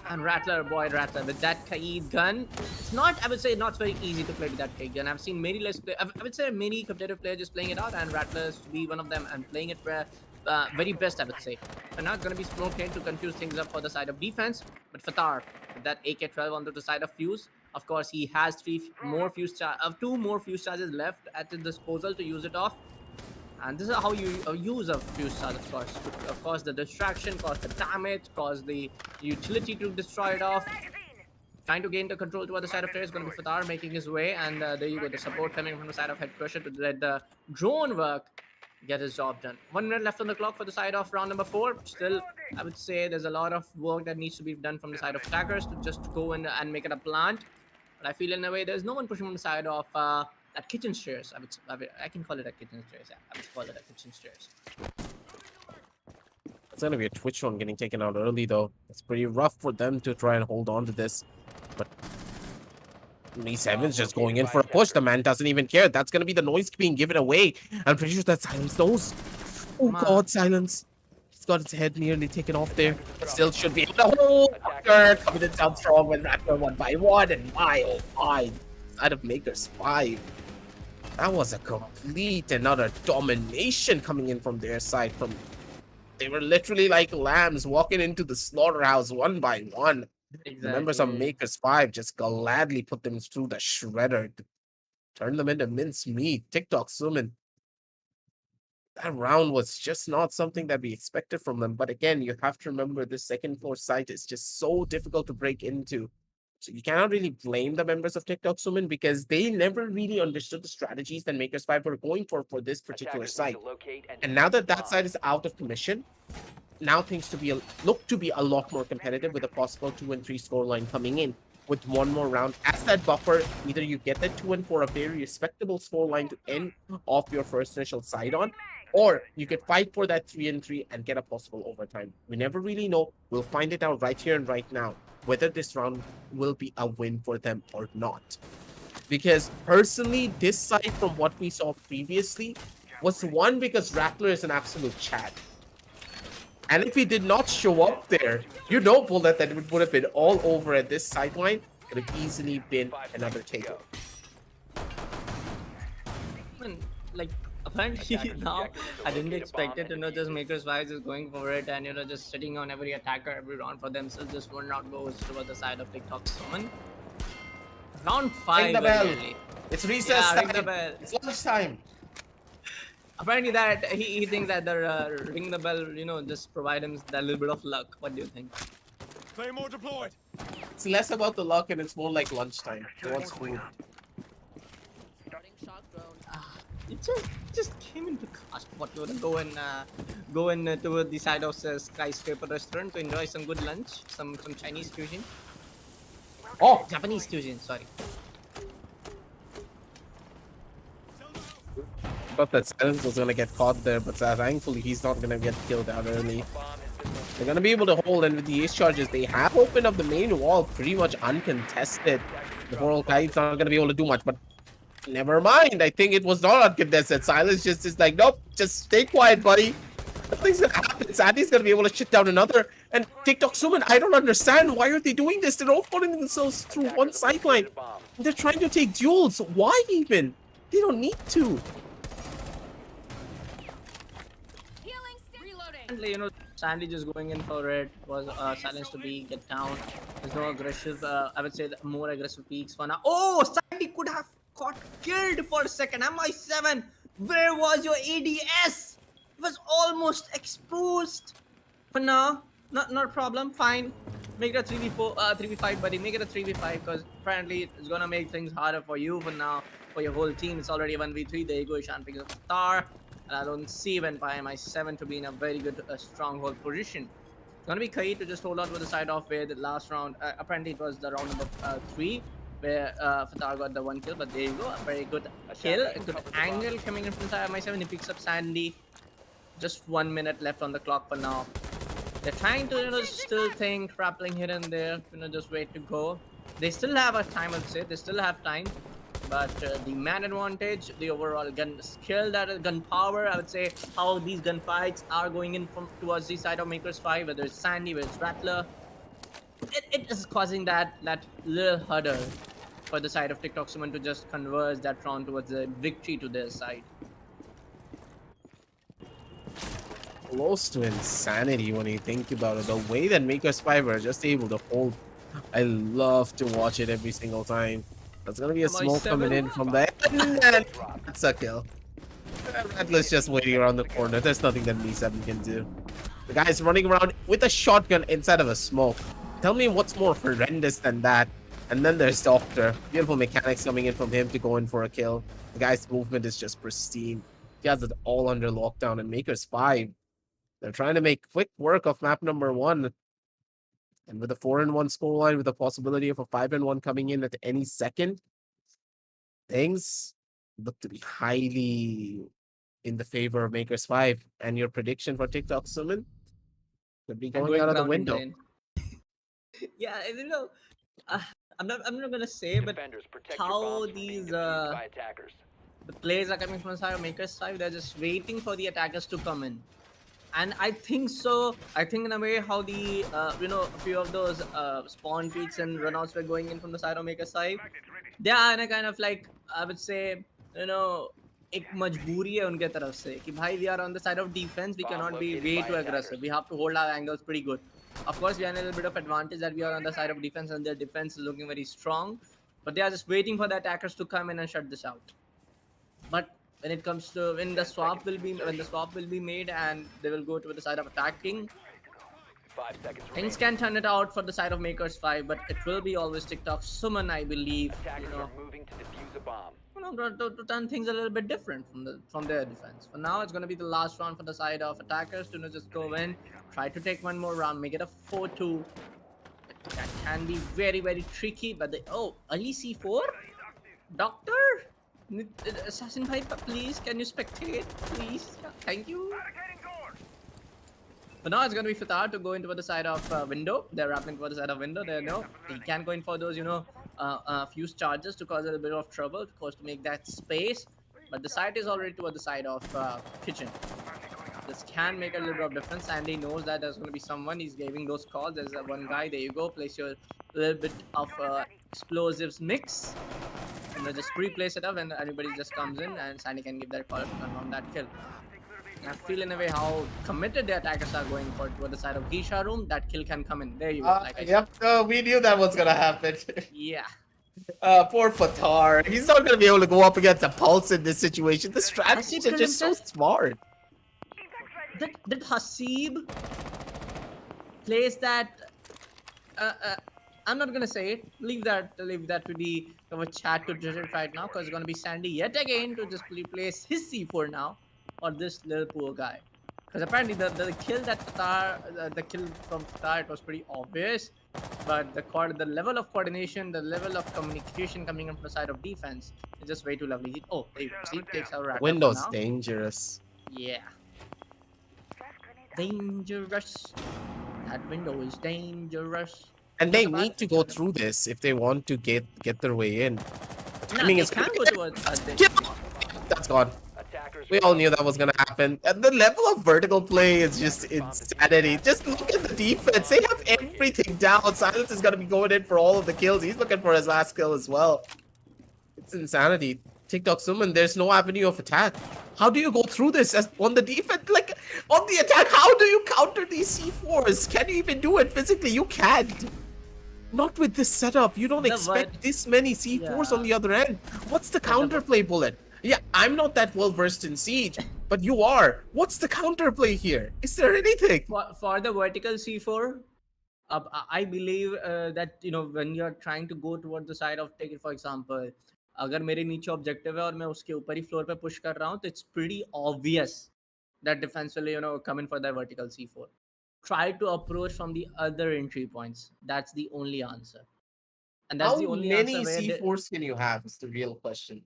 And Rattler, boy, Rattler, with that Kaid gun, it's not, I would say, not very easy to play with that Kaid gun. I've seen many less, I would say many competitive players just playing it out, and Rattler is to be one of them and playing it very best, I would say. And now it's going to be Smoke Train to confuse things up for the side of defense, but Fatar, with that AK-12 onto the side of Fuse, of course, he has two more Fuse charges left at his disposal to use it off. And this is how you use a fuse charge, of course. To cause the distraction, cause the damage, cause the utility to destroy it off. Trying to gain the control to the other side of player is going to be Fatar making his way. And there you go, the support coming from the side of Head Crusher to let the drone work get his job done. 1 minute left on the clock for the side of round number 4. Still, I would say there's a lot of work that needs to be done from the side of attackers to just go in and make it a plant. But I feel in a way there's no one pushing from the side of that kitchen stairs. I can call it a kitchen stairs. Yeah, I would call it a kitchen stairs. It's gonna be a Twitch one getting taken out early though. It's pretty rough for them to try and hold on to this. But Me7's just going in for a push. The man doesn't even care. That's gonna be the noise being given away. I'm pretty sure that Silence knows. Oh god, Silence. He's got his head nearly taken off there. But still should be able to hold. Coming in down strong with Raptor 1 by 1. And my oh my. Out of Makers 5. That was a complete and utter domination coming in from their side. They were literally like lambs walking into the slaughterhouse 1 by 1. Exactly. The members of Makers 5 just gladly put them through the shredder to turn them into mincemeat. TikTok Sumon. That round was just not something that we expected from them. But again, you have to remember the second floor site is just so difficult to break into. So you cannot really blame the members of TikTok Summon because they never really understood the strategies that Makers 5 were going for this particular site. And now that that site is out of commission, now things look to be a lot more competitive with a possible 2 and 3 scoreline coming in with one more round. As that buffer, either you get that 2 and 4, a very respectable scoreline to end off your first initial side on, or you could fight for that 3 and 3 and get a possible overtime. We never really know. We'll find it out right here and right now, whether this round will be a win for them or not. Because personally, this side from what we saw previously was one because Rattler is an absolute chat. And if he did not show up there, you know, Bullet, that it would have been all over at this sideline. It would have easily been another takeover. Like, apparently now, I didn't expect it, just Makers 5 is going for it and, just sitting on every attacker every round for themselves. Just one round goes to the side of TikTok Summon. Round 5. Ring the bell. Really. It's recess Yeah, time. ring the bell. It's lunchtime. Apparently that he thinks that the ring the bell, just provide him that little bit of luck. What do you think? Claymore deployed. It's less about the luck and it's more like lunchtime. He wants food. It just came into cast. What you wanna go in toward the side of the skyscraper restaurant to enjoy some good lunch, some Chinese cuisine. Oh, Japanese cuisine, sorry. I thought that Silence was gonna get caught there, but thankfully he's not gonna get killed out early. They're gonna be able to hold, and with the ace charges, they have opened up the main wall pretty much uncontested. The Coral Tide's not gonna be able to do much, but never mind. I think it was not uncontested. Silence just is like, nope, just stay quiet, buddy. Nothing's gonna happen. Sandy's gonna be able to shit down another. And TikTok Summon, I don't understand. Why are they doing this? They're all putting themselves through one sideline. They're trying to take duels. Why even? They don't need to. Reloading. Sandy just going in for it was Silence to be get down. There's no aggressive, I would say more aggressive peaks for now. Oh, Sandy could have got killed for a second. MI7, where was your ADS? It was almost exposed. For now, not a problem, fine. Make it a 3v4, 3v5, buddy. Make it a 3v5 because apparently it's gonna make things harder for you for now. For your whole team, it's already a 1v3. There you go, Ishan picks up the star. And I don't see Vampire MI7 to be in a very good stronghold position. It's gonna be Kai to just hold on to the side of where the last round, apparently it was the round number 3, where Fatar got the 1 kill, but there you go, a very good kill, a good angle coming in from Vampire MI7. He picks up Sandy. Just 1 minute left on the clock for now. They're trying to, still think, grappling here and there, just wait to go. They still have a time, I'd say, they still have time. But the man advantage, the overall gun skill, gun power, I would say how these gunfights are going in from towards the side of Makers 5, whether it's Sandy, whether it's Rattler. it is causing that little hurdle for the side of TikTok Summon to just converge that round towards a victory to their side. Close to insanity when you think about it. The way that Makers 5 are just able to hold. I love to watch it every single time. There's gonna be a Am I smoke coming 7? in from the end. And that's a kill. Redless just waiting around the corner. There's nothing that Me7 can do. The guy's running around with a shotgun inside of a smoke. Tell me what's more horrendous than that. And then there's Doctor. Beautiful mechanics coming in from him to go in for a kill. The guy's movement is just pristine. He has it all under lockdown. And Makers 5, they're trying to make quick work of map number 1. And with a 4-1 scoreline, with the possibility of a 5-1 coming in at any second, things look to be highly in the favor of Makers 5. And your prediction for TikTok Summon could be And going out of the ground into window. lane. Yeah, uh, I'm not gonna say, but Defenders, protect your how bombs from being these defused by attackers. the plays are coming from the side of Makers side, they're just waiting for the attackers to come in. And I think so. I think in a way how the a few of those spawn peaks and runouts were going in from the side of Maker side. They are in a kind of like, I would say, एक मजबूरी है उनके तरफ से कि भाई we are on the side of defense, we cannot be way too aggressive, we have to hold our angles pretty good. Of course we are in a little bit of advantage that we are on the side of defense and their defense is looking very strong, but they are just waiting for the attackers to come in and shut this out. But when it comes to when the swap will be made and they will go to the side of attacking, 5 seconds things remaining. can turn it out for the side of Makers 5, but it will be always TikTok Summon, I believe, Attackers are moving to defuse a bomb. to turn things a little bit different from their defense. For now, it's going to be the last round for the side of attackers to just go in, try to take one more round, make it a 4-2. That can be very, very tricky, but early C4? Doctor? Assassin Bhai, please, can you spectate? Please, yeah, thank you. But now it's going to be Fatar to go into the side of window. They're rapping for the side of window. They know he can go in for those, fuse charges to cause a little bit of trouble, of course, to make that space. But the side is already toward the side of kitchen. This can make a little bit of difference. Sandy knows that there's going to be someone. He's giving those calls. There's one guy. There you go. Place your little bit of explosives mix. And just pre-place it up and everybody just comes in and Sandy can give that call to confirm that kill. I feel in a way how committed the attackers are going for the side of Gisha room. That kill can come in. There you go. Like I Yep, we knew that was gonna happen. yeah. Poor Fatar. He's not gonna be able to go up against a Pulse in this situation. The strategies are just so smart. Did Hasib place that? I'm not gonna say it. Leave that to the chat to judge it right now, because it's gonna be Sandy yet again to just place his C4 now, or this little poor guy. Because apparently the kill that Fatar, the kill from Fatar, it was pretty obvious, but the level of coordination, the level of communication coming from the side of defense is just way too lovely. Oh, there you go. See, takes our Window's now. dangerous. Yeah. Dangerous. That window is dangerous. And they That's about need to go through this if they want to get their way in. Nah, Timing they is can go towards That's gone. Attackers We all knew that was gonna happen. And the level of vertical play is just insanity. Just look at the defense. They have everything down. Silence is gonna be going in for all of the kills. He's looking for his last kill as well. It's insanity. TikTok Summon, there's no avenue of attack. How do you go through this as on the defense? Like, on the attack, how do you counter these C4s? Can you even do it physically? You can't. Not with this setup. You don't The expect what- this many C4s Yeah. on the other end. What's the counterplay bullet? Yeah, I'm not that well versed in Siege, but you are. What's the counterplay here? Is there anything? for the vertical C4, I believe that when you're trying to go towards the side of, take it for example, अगर मेरे नीचे objective है और मैं उसके ऊपर ही floor पे push कर रहा हूँ, तो it's pretty obvious that defense will come in for that vertical C4. Try to approach from the other entry points. That's the only answer. And that's How the only many answer where C4s can you have is the real question.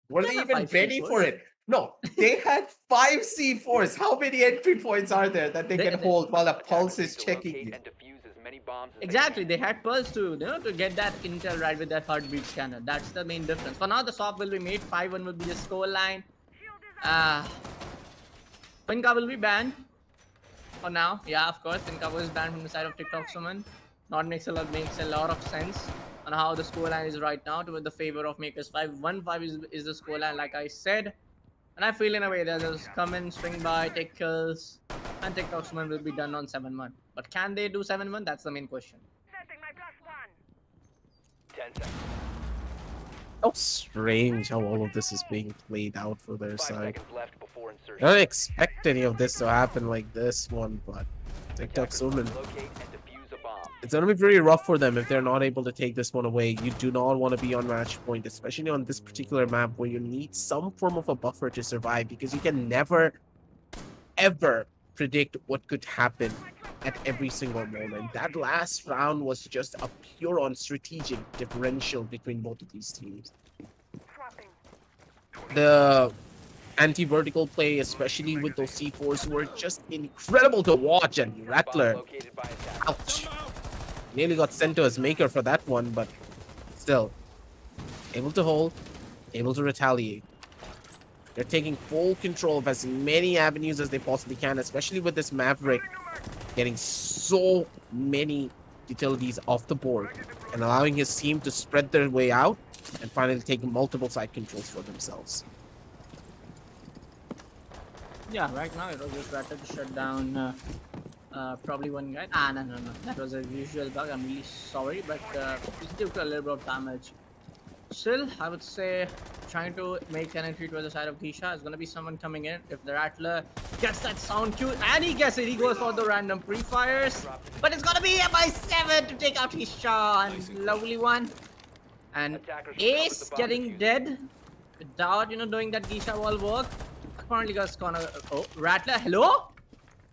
Were They they have even 5 ready C4s. for it? No, they had 5 C4s. How many entry points are there that they can hold while a Pulse is checking Locate you? and defuse as many bombs as Exactly, they they had Pulse to get that intel right with that heartbeat scanner. That's the main difference. For now, the swap will be made. 5-1 will be the score line. Pinka will be banned. For now, yeah, of course, Pinka was banned from the side of TikTok Summon. makes a lot of sense on how the scoreline is right now to the favor of Makers 5. 1-5 is the scoreline, like I said. And I feel in a way they'll just come in, swing by, take kills, and TikTok Sumon will be done on 7-1. But can they do 7-1? That's the main question. 10 seconds. How strange how all of this is being played out for their 5 side. seconds left before I insertion. don't expect any of this to happen like this one, but TikTok Attackers Sumon. must locate and defuse a bomb. It's going to be pretty rough for them if they're not able to take this one away. You do not want to be on match point, especially on this particular map where you need some form of a buffer to survive, because you can never, ever predict what could happen at every single moment. That last round was just a pure on strategic differential between both of these teams. The anti-vertical play, especially with those C4s, were just incredible to watch, and Bomb Rattler, located by attackers. ouch, nearly got sent to his maker for that one, but still, able to hold, able to retaliate. They're taking full control of as many avenues as they possibly can, especially with this Maverick getting so many utilities off the board and allowing his team to spread their way out and finally take multiple side controls for themselves. Yeah, right now it was just Rattler to shut down probably one guy. No. That was a usual bug. I'm really sorry, but it took a little bit of damage. Still, I would say trying to make an entry to the side of Disha is going to be someone coming in. If the Rattler gets that sound cue, and he gets it, he goes for the random pre-fires. But it's going to be MI7 to take out his shot. Lovely one. And Attackers recovered Ace the bomb getting diffuser. dead without, doing that Disha wall work. Apparently, guys, gonna. Oh, Rattler, hello?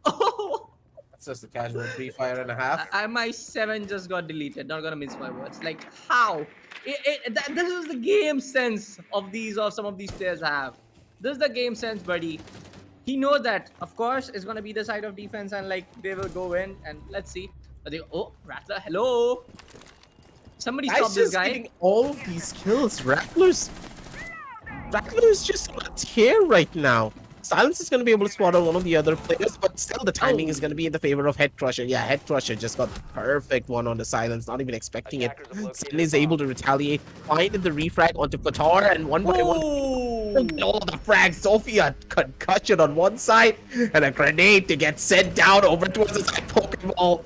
Oh! That's just a casual pre-fire and a half. MI7 just got deleted. Not gonna mince my words. Like, how? This is the game sense of some of these players have. This is the game sense, buddy. He knows that, of course, it's gonna be the side of defense, and like they will go in. And let's see. Oh, Rattler, hello. Somebody stop Guy's this just guy. getting all of these kills. Rattler's just on a tear right now. Silence is going to be able to spot on one of the other players, but still the timing is going to be in the favor of Head Crusher. Yeah, Head Crusher just got the perfect one on the Silence, not even expecting it. Attackers have located Silence is a bomb. able to retaliate, finding the refrag onto Qatar, and one by one, all the frags. Sophia concussion on one side, and a grenade to get sent down over towards the side Pokeball.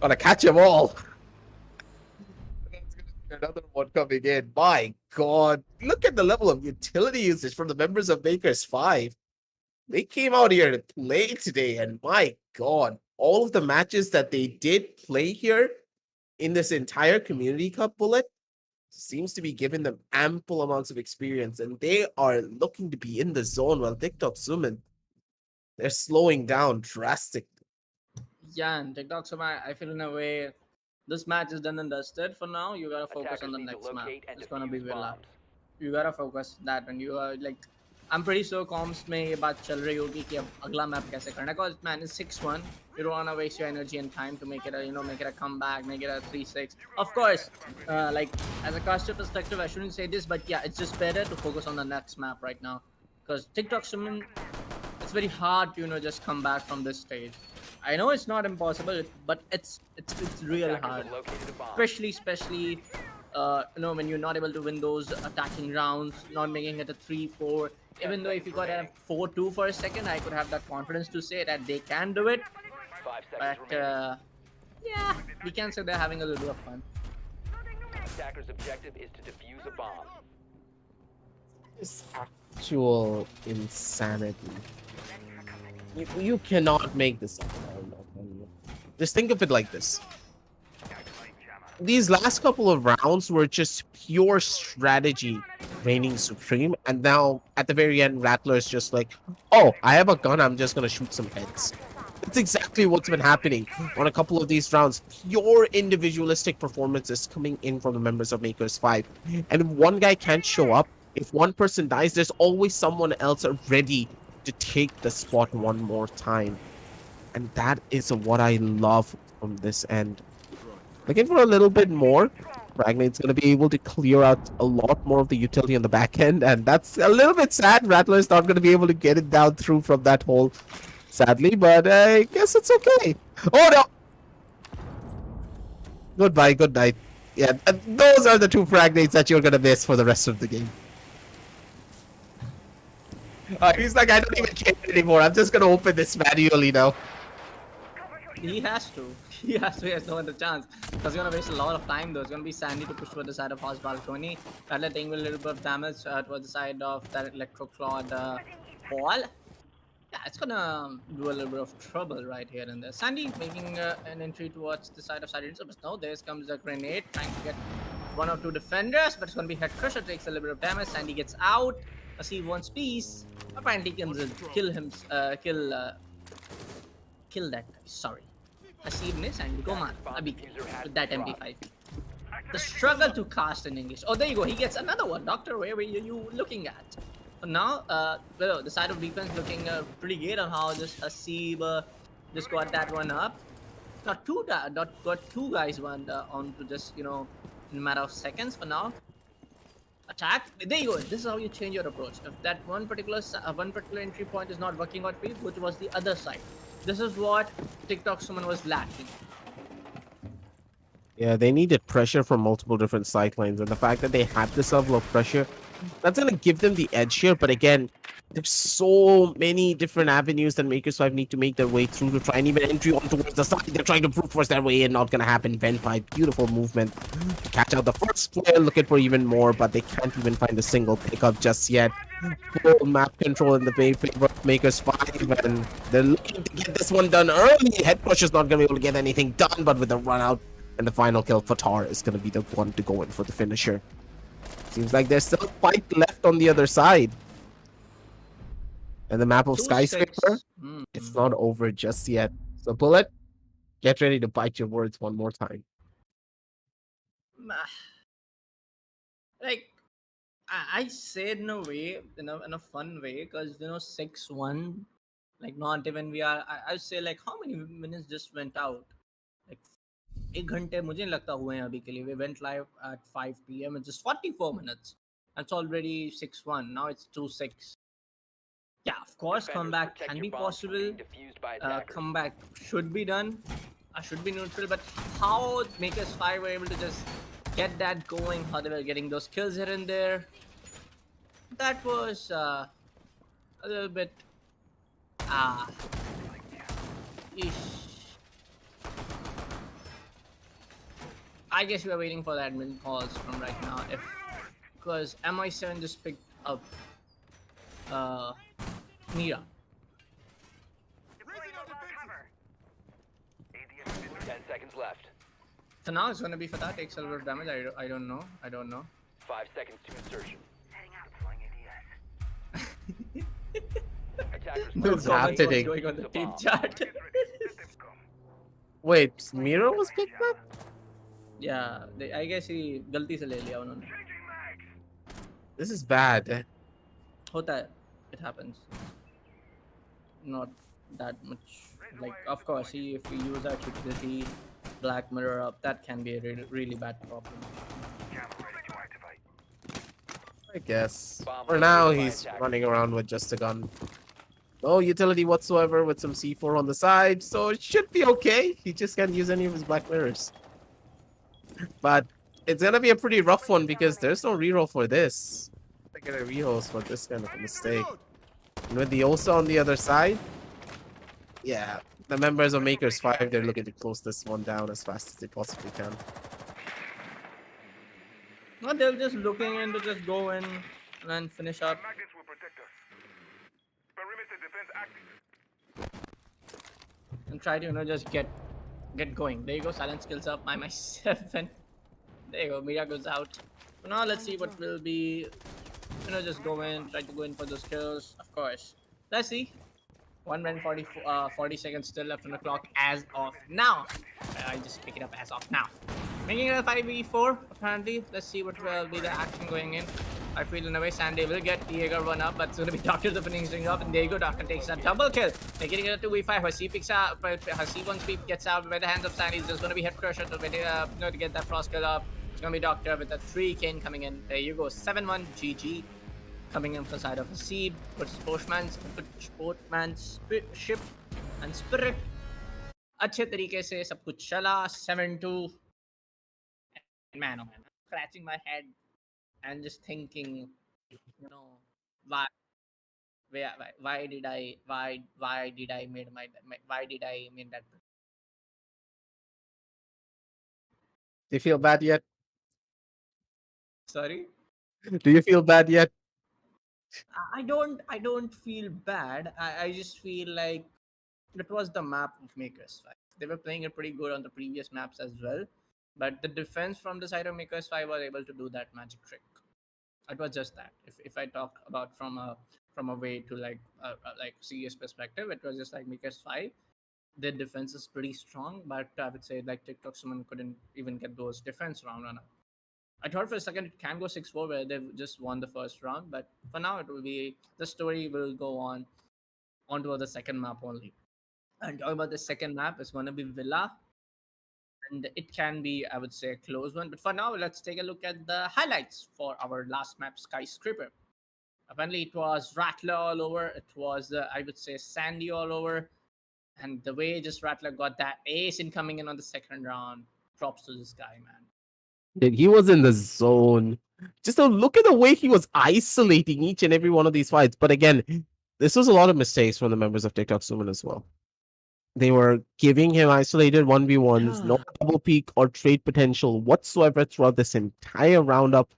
Gotta catch them all. Another one coming in. My God, look at the level of utility usage from the members of Makers 5. They came out here to play today, and my God, all of the matches that they did play here in this entire Community Cup bullet seems to be giving them ample amounts of experience, and they are looking to be in the zone while TikTok Sumon, they're slowing down drastically. Yeah, and TikTok Sumon, I feel in a way, this match is done and dusted for now. You gotta focus Attackers on the need to next map. locate and It's gonna be defuse Villa. bombs. You gotta focus that when you are like, I'm pretty sure comms में ये बात चल रही होगी कि अब अगला map कैसे करना है. Because man, it's 6-1. You don't wanna waste your energy and time to make it a comeback, make it a 3-6. Of course, like as a caster perspective, I shouldn't say this, but yeah, it's just better to focus on the next map right now. Because TikTok Sumon, it's very hard to just come back from this stage. I know it's not impossible, but it's real Attackers hard. have located a bomb. Especially when you're not able to win those attacking rounds, not making it a 3-4. Even though if you got a 4-2 for a second, I could have that confidence to say that they can do it. 5 seconds But remaining. yeah, we can say they're having a little bit of fun. Attacker's objective is to defuse a bomb. It's actual insanity. You cannot make this up. Just think of it like this. These last couple of rounds were just pure strategy reigning supreme, and now at the very end, Rattler's just like, oh, I have a gun, I'm just gonna shoot some heads. That's exactly what's been happening on a couple of these rounds. Pure individualistic performances coming in from the members of Makers 5. And if one guy can't show up, if one person dies, there's always someone else ready to take the spot one more time. And that is what I love from this end. Looking for a little bit more. Ragnade's going to be able to clear out a lot more of the utility on the back end, and that's a little bit sad. Rattler's not going to be able to get it down through from that hole, sadly, but I guess it's okay. Oh no! Goodbye, good night. Yeah, those are the two frag nades that you're gonna miss for the rest of the game. He's like, I don't even care anymore. I'm just gonna open this manually now. He has to. He has to. He has no other chance. Because he's gonna waste a lot of time though. It's gonna be Sandy to push toward the side of House Balcony. Rather taking a little bit of damage towards the side of that Electro Clawed wall. Yeah, it's gonna do a little bit of trouble right here and there. Sandy making an entry towards the side of Side but no, there comes a grenade trying to get one or two defenders, but it's gonna be Head Crusher, takes a little bit of damage. Sandy gets out. Asif wants peace. Apparently can kill him, kill that guy. Sorry. Asif ne Sandy ko maar abhi with that MP5. The struggle to cast in English. Oh, there you go. He gets another one. Doctor, where were you looking at? Now, well, the side of defense looking pretty good on how just Hasib just got that one up. Got two guys one onto just in a matter of seconds for now. Attack. There you go. This is how you change your approach. If that one particular entry point is not working out for you, go towards the other side. This is what TikTok Sumon was lacking. Yeah, they needed pressure from multiple different side lanes, and the fact that they had this level of pressure, that's gonna give them the edge here. But again, there's so many different avenues that Makers 5 need to make their way through to try and even entry on towards the side. They're trying to brute force their way in, not gonna happen. Vent by beautiful movement to catch out the first player, looking for even more, but they can't even find a single pickup just yet. Full map control in the favor of Makers 5, and they're looking to get this one done early. Head Crusher's not gonna be able to get anything done, but with the run out and the final kill, Fatar is going to be the one to go in for the finisher. Seems like there's still a fight left on the other side. And the map of 2-6. Skyscraper, it's not over just yet. So Bullet, get ready to bite your words one more time. Like, I said in a way, in a fun way, because 6-1, like not even we are. I say like how many minutes just went out? Like 1 घंटे मुझे नहीं लगता हुए हैं अभी के लिए. We went live at 5 p.m. It's just 44 minutes. That's already 6-1. Now it's 2-6. Yeah, of course, comeback can be possible. Comeback should be done. I should be neutral, but how Makers 5 were able to just get that going, how they were getting those kills here and there, that was a little bit ish. I guess we are waiting for the admin calls from right now. Because MI7 just picked up Mira. 10 seconds left. So now it's gonna be for that takes a little bit of damage. I don't know. 5 seconds to insertion. Attackers What's must happening? Going on the Use a team bomb. chat. Wait, Mira was picked up? Yeah, I guess he गलती से ले लिया उन्होंने. This is bad. होता है. It happens. Not that much. Like, of course, if we use our utility, Black Mirror up, that can be a really bad problem. I guess. Bomb For now, located by he's attackers. running around with just a gun. No utility whatsoever with some C4 on the side, so it should be okay. He just can't use any of his Black Mirrors. But it's gonna be a pretty rough one because there's no reroll for this. I get a reroll for this kind of a mistake. And with the Osa on the other side, yeah, the members of Makers 5, they're looking to close this one down as fast as they possibly can. No, they're just looking in to just go in and finish up. And try to just get going. There you go, silence skills up by my 7. There you go, Mira goes out. So now let's see what will be, just go in, try to go in for those kills, of course. Let's see. 1 minute 40 seconds still left on the clock as of now. I just pick it up as of now. Making it a 5v4 apparently. Let's see what will be the action going in. I feel in a way Sandy will get Jaeger one up, but it's gonna be Doctor the finishing up, and there you go, Doctor takes a double kill. Making it a 2v5. Hasib picks out, but Hasib once he gets out by the hands of Sandy. It's just gonna be Head Crusher to get that frost kill up. It's gonna be Doctor with a 3 kin coming in. There you go, 7-1 GG. Coming in from the side of Hasib, good sportsmanship and spirit. अच्छे तरीके से सब कुछ चला. 7-2 Man, oh man, I'm scratching my head and just thinking, you know, why, why did I, why did I made why did I made that? Do you feel bad yet? Sorry, Do you feel bad yet? I don't feel bad. I just feel like it was the map of Makers 5. They were playing it pretty good on the previous maps as well, but the defense from the side of Makers 5 was able to do that magic trick. It was just that. If I talk about from a way to like serious perspective, it was just like Makers 5. Their defense is pretty strong, but I would say like TikTok someone couldn't even get those defense round on. I thought for a second it can go 6-4 where they just won the first round, but for now it will be the story will go on onto the second map only. And talking about the second map, it's going to be Villa, and it can be, I would say, a close one. But for now, let's take a look at the highlights for our last map, Skyscraper. Apparently, it was Rattler all over. It was, I would say, Sandy all over. And the way just Rattler got that ace in coming in on the second round, props to this guy, man. Dude, he was in the zone. Just look at the way he was isolating each and every one of these fights. But again, this was a lot of mistakes from the members of TikTok Summon as well. They were giving him isolated 1v1s, no double peak or trade potential whatsoever throughout this entire roundup.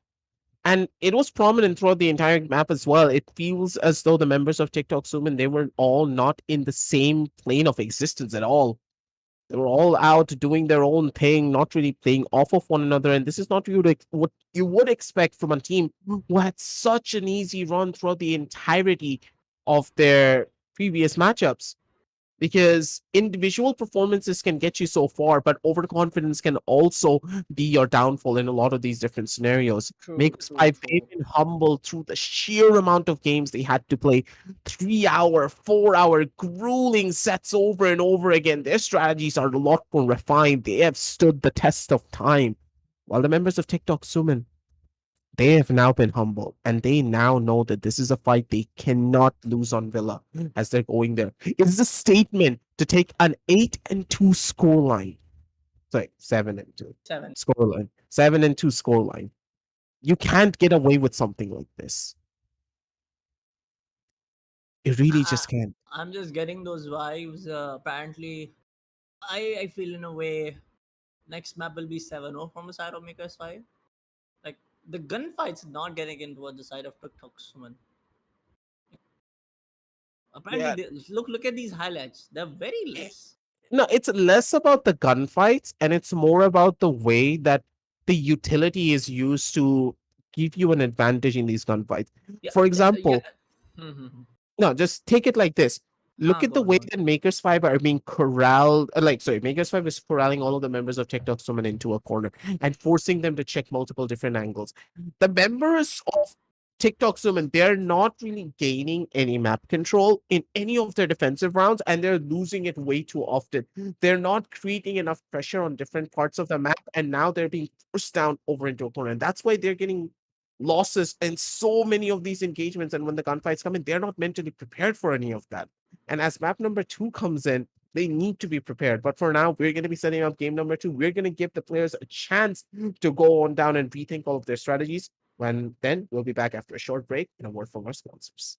And it was prominent throughout the entire map as well. It feels as though the members of TikTok Summon, they were all not in the same plane of existence at all. They were all out doing their own thing, not really playing off of one another. And this is not really what you would expect from a team who had such an easy run throughout the entirety of their previous matchups. Because individual performances can get you so far, but overconfidence can also be your downfall in a lot of these different scenarios. True, Makes true, I've true. been humble through the sheer amount of games they had to play 3 hour, 4 hour grueling sets over and over again. Their strategies are a lot more refined. They have stood the test of time. While the members of TikTok Summon, they have now been humble and they now know that this is a fight they cannot lose on Villa as they're going there. It is a statement to take an 8-2 scoreline. Sorry, 7-2 7. scoreline. 7-2 scoreline. You can't get away with something like this. You really I, just can't. I'm just getting those vibes. Apparently, I feel in a way next map will be 7-0 from the side of Makers 5. Like the gunfight's not getting in towards the side of TikTok Summon. Apparently, Yeah. look at these highlights. They're very less. No, it's less about the gunfights and it's more about the way that the utility is used to give you an advantage in these gunfights. Yeah, For yeah. example, Mm-hmm. no, just take it like this. Look at Go the on, way go on. that Makers 5 are being corralled. Makers 5 is corralling all of the members of TikTok Summon into a corner and forcing them to check multiple different angles. The members of TikTok Summon, they're not really gaining any map control in any of their defensive rounds, and they're losing it way too often. They're not creating enough pressure on different parts of the map, and now they're being forced down over into a corner. And that's why they're getting losses in so many of these engagements. And when the gunfights come in, they're not mentally prepared for any of that. And as map number 2 comes in, they need to be prepared. But for now, we're going to be setting up game number 2. We're going to give the players a chance to go on down and rethink all of their strategies. When then we'll be back after a short break and a word from our sponsors.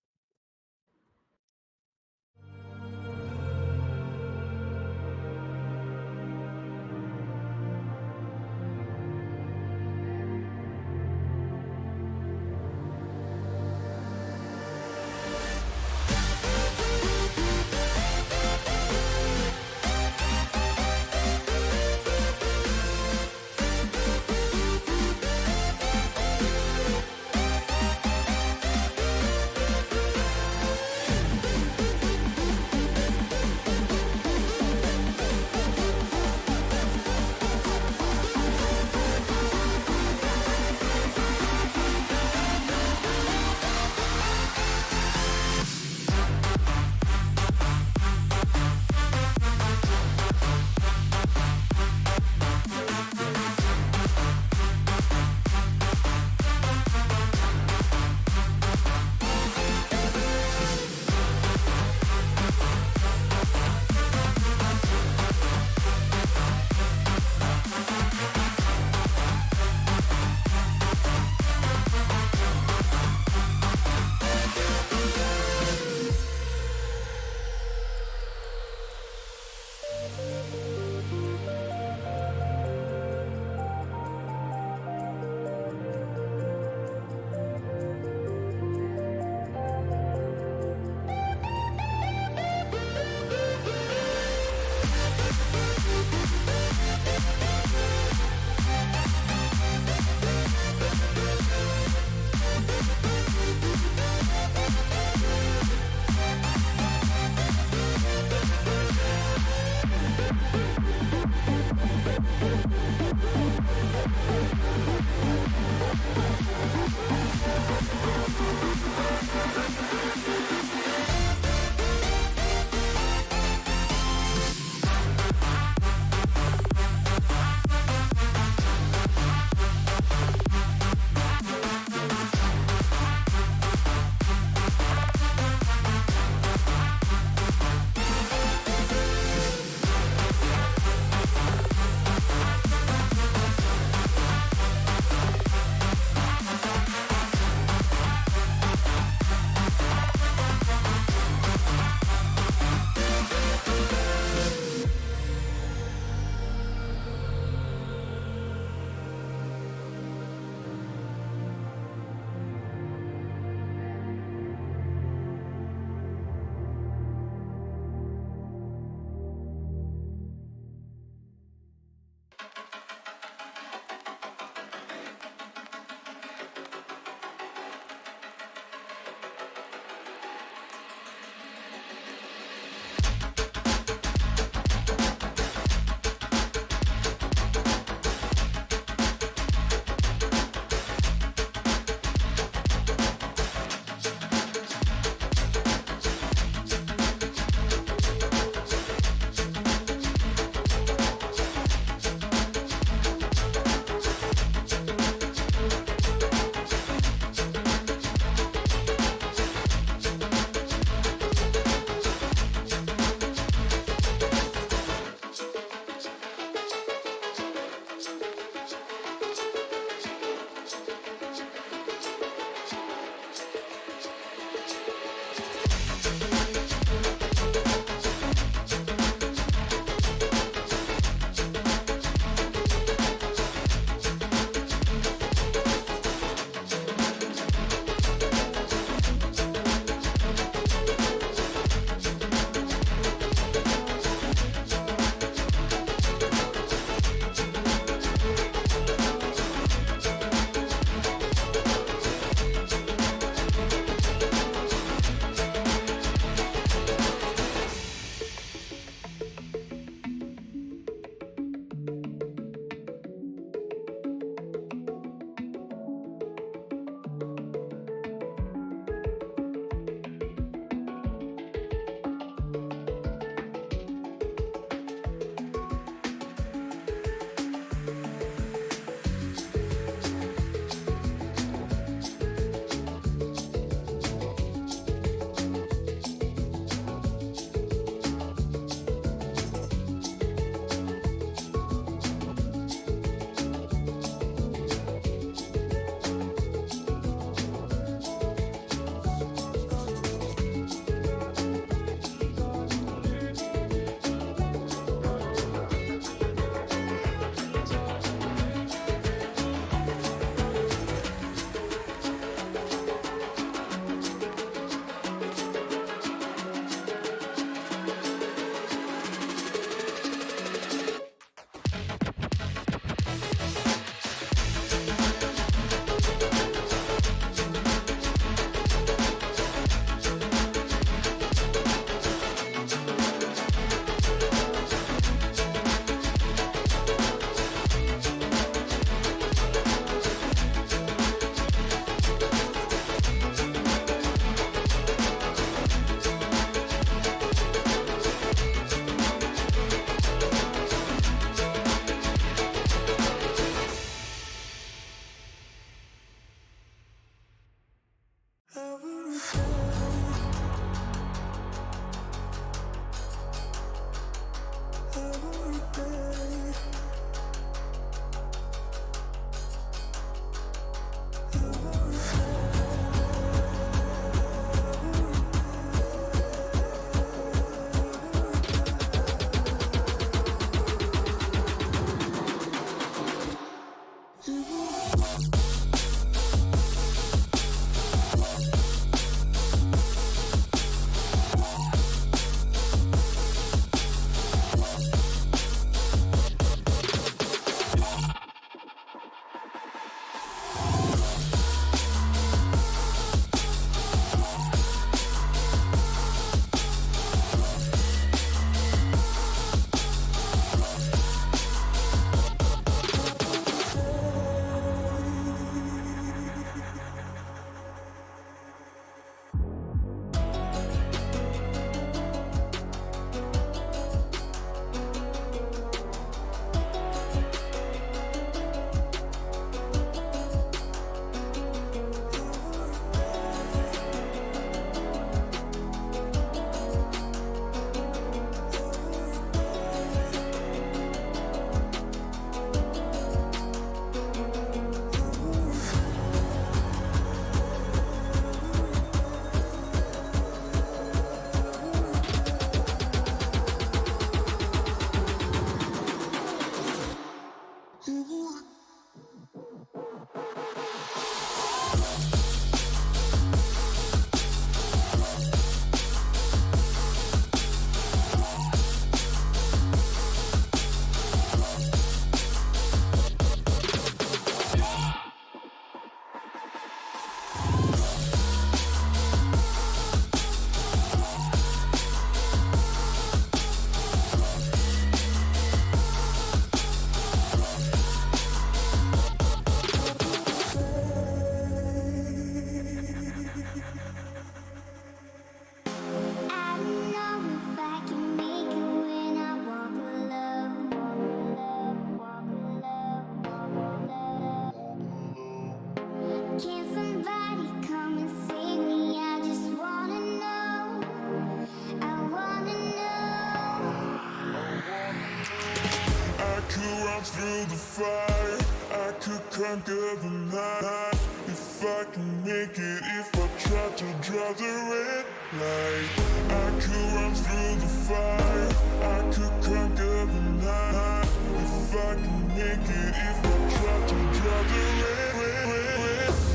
run through the fire, I could conquer the night. If I can make it, if I try to draw the red light. I could run through the fire, I could conquer the night. If I can make it, if I try to draw the red,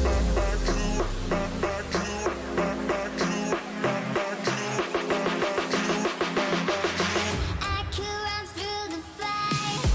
I could, I could, I could, I could, I could run through the fire.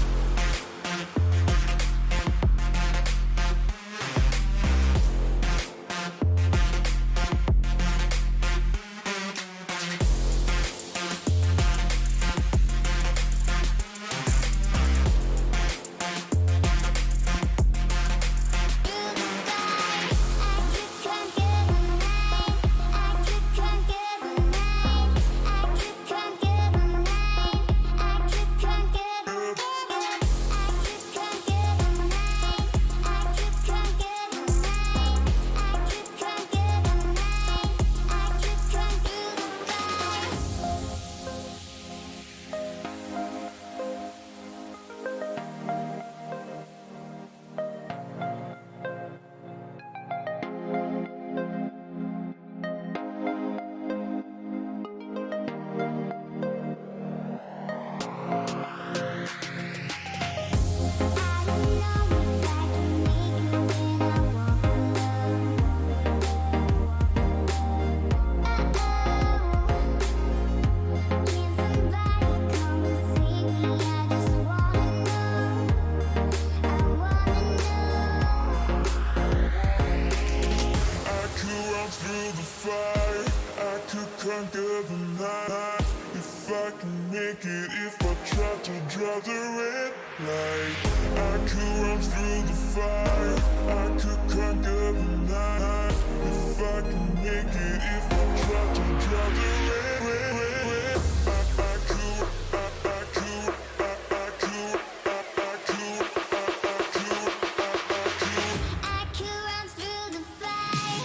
conquer the night. If I can make it, if I try to draw the red light, I could run through the fire, I could conquer the night. If I can make it, if I try to draw the red, I could, I could, I could, I could, I could run through the fire.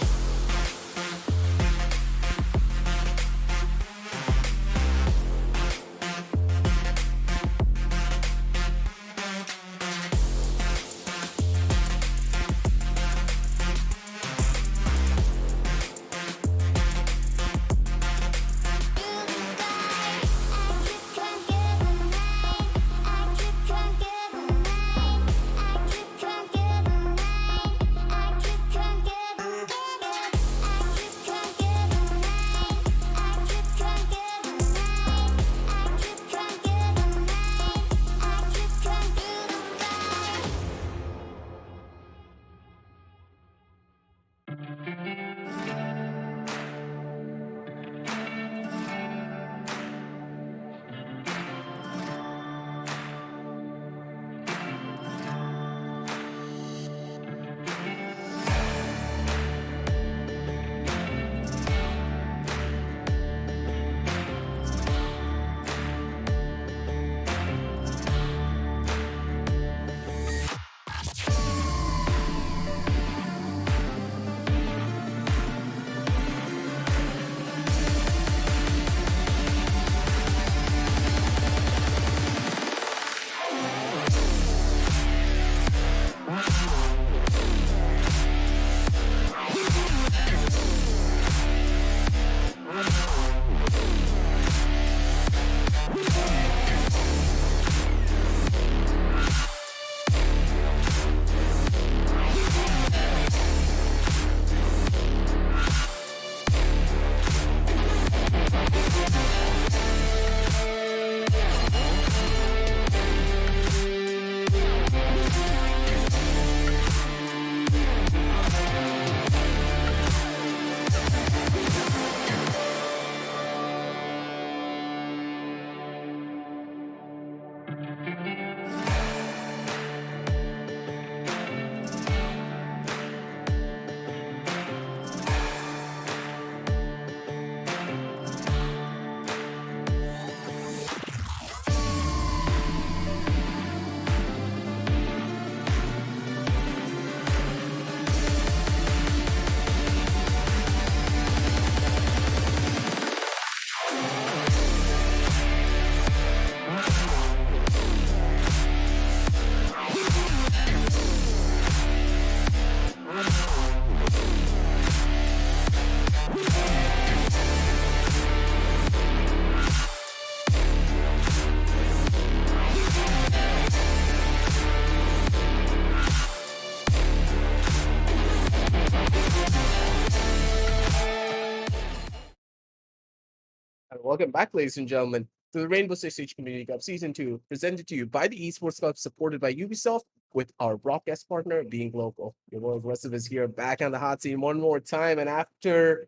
And welcome back, ladies and gentlemen, to the Rainbow Six Siege Community Cup Season 2, presented to you by the Esports Club, supported by Ubisoft, with our broadcast partner being local. Your boy Aggressive is here, back on the hot seat one more time, and after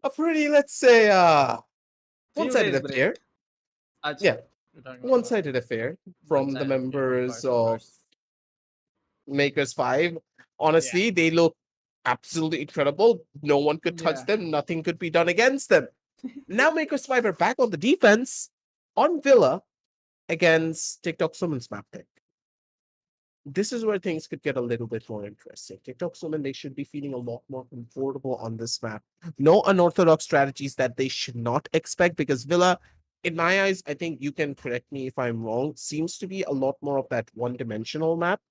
a pretty, let's say, Few one-sided days break. affair. Acha, Yeah, you're talking about what? one-sided affair from the One-sided affair, of members course, of of course. Makers 5. Yeah. Honestly, they look absolutely incredible. No one could touch Yeah. them, nothing could be done against them. Now Makers 5 are back on the defense on Villa against TikTok Summons map pick. This is where things could get a little bit more interesting. TikTok Summon, they should be feeling a lot more comfortable on this map. No unorthodox strategies that they should not expect because Villa, in my eyes, I think you can correct me if I'm wrong, seems to be a lot more of that one-dimensional map.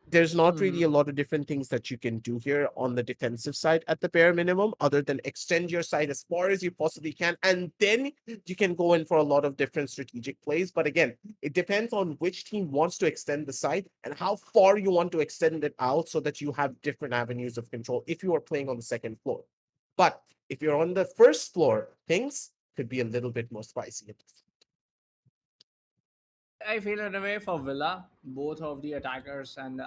There's not really a Hmm. lot of different things that you can do here on the defensive side at the bare minimum, other than extend your side as far as you possibly can. And then you can go in for a lot of different strategic plays. But again, it depends on which team wants to extend the side and how far you want to extend it out so that you have different avenues of control if you are playing on the second floor. But if you're on the first floor, things could be a little bit more spicy. I feel in a way for Villa, both of the attackers, and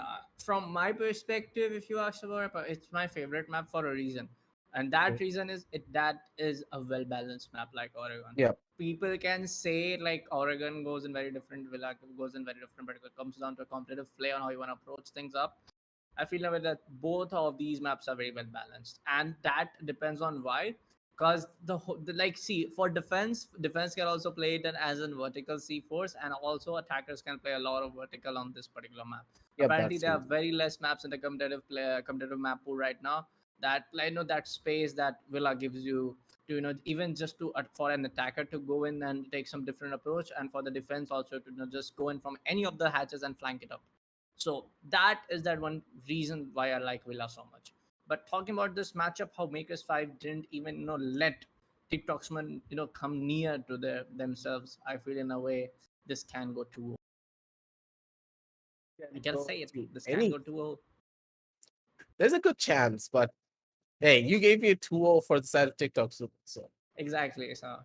from my perspective, if you ask about it, it's my favorite map for a reason, and that reason is that is a well balanced map like Oregon. Yeah, People can say like Oregon goes in very different, Villa goes in very different, but it comes down to a competitive play on how you want to approach things up. I feel like that both of these maps are very well balanced, and that depends on why. Because like see for defense can also play it as a vertical C force, and also attackers can play a lot of vertical on this particular map. yep, Apparently, that's there are true. very less maps in the competitive map pool right now. That like that space that Villa gives you to even just to for an attacker to go in and take some different approach, and for the defense also to just go in from any of the hatches and flank it up. So that is that one reason why I like Villa so much. But talking about this matchup, how Makers 5 didn't even let TikToksman come near to themselves. I feel in a way this can go 2-0. I Can can go say it. to This can any. go 2-0. There's a good chance, but hey, you gave me a 2-0 for the side of TikTok, so Exactly. So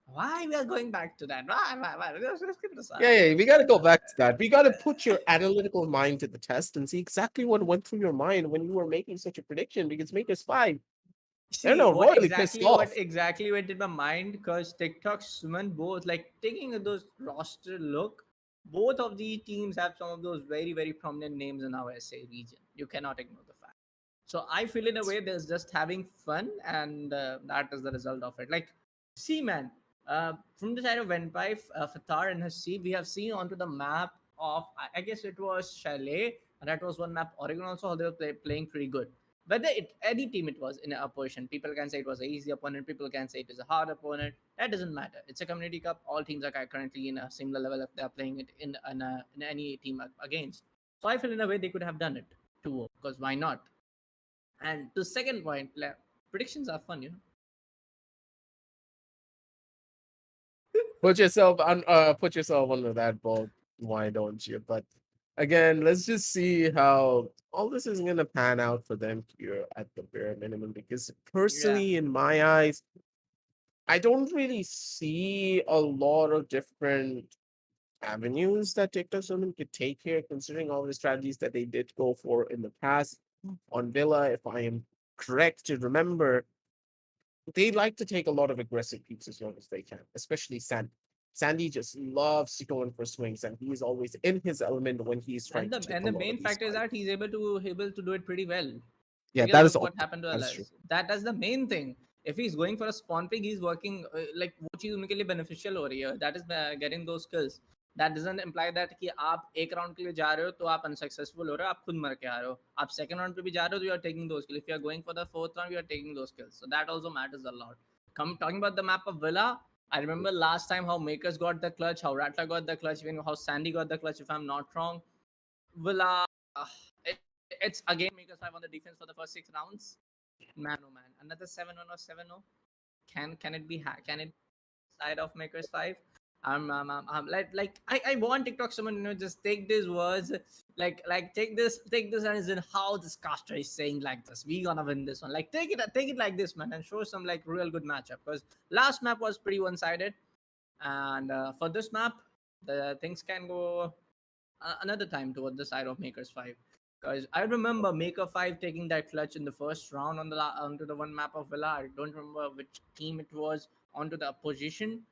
why we are going back to that? Why? Let's keep it yeah, aside. yeah, we got to go back to that. We got to put your analytical mind to the test and see exactly what went through your mind when you were making such a prediction. Because Makers 5, they're See not royally pissed what off. exactly went in my mind, because TikTok Suman both like taking those roster look, both of the teams have some of those very very prominent names in our SA region. You cannot ignore the fact. So I feel in a way there's just having fun, and that is the result of it. Like, see, man, from the side of Venpipe, Fatar and his seat, we have seen onto the map of I guess it was Chalet, and that was one map. Oregon also, how they were playing pretty good. Whether any team it was in a position, people can say it was an easy opponent, people can say it is a hard opponent. That doesn't matter. It's a community cup. All teams are currently in a similar level if they are playing it in any team against. So I feel in a way they could have done it too, because why not? And the second point, predictions are fun. Put yourself under that boat. Why don't you? But again, let's just see how all this is gonna pan out for them here at the bare minimum. Because Yeah. personally, in my eyes, I don't really see a lot of different avenues that TikTok Women could take here, considering all the strategies that they did go for in the past on Villa. If I am correct to remember, they like to take a lot of aggressive peaks as long as they can, especially Sandy. Sandy just loves to go in for swings, and he is always in his element when he's trying And to the take and a the lot of main these factor is fights. that he's able to do it pretty well. Yeah, Because that is look all. what happened to That's true. LS. That's the main thing. If he's going for a spawn pick, he's working like वो चीज उनके लिए beneficial हो रही है. That is getting those skills. That doesn't imply that कि आप एक राउंड के लिए जा रहे हो तो आप unsuccessful हो रहे हो, आप खुद मर के आ रहे हो. आप second round पे भी जा रहे हो तो you are taking those skills. If you are going for the fourth round, you are taking those skills. So that also matters a lot. Talking about the map of Villa, I remember last time how Makers got the clutch, how Rattler got the clutch, even how Sandy got the clutch, if I'm not wrong. Villa, it's again Makers 5 on the defense for the first 6 rounds. Man, oh man, another 7-1 or 7-0. Can it be can it side of Makers 5? I want TikTok someone just take these words take this and is in how this caster is saying like this. We gonna win this one. Like take it like this, man, and show some like real good matchup. Because last map was pretty one sided, and for this map, the things can go another time toward the side of Makers 5. Because I remember Maker 5 taking that clutch in the first round onto the one map of Villa. I don't remember which team it was onto the opposition.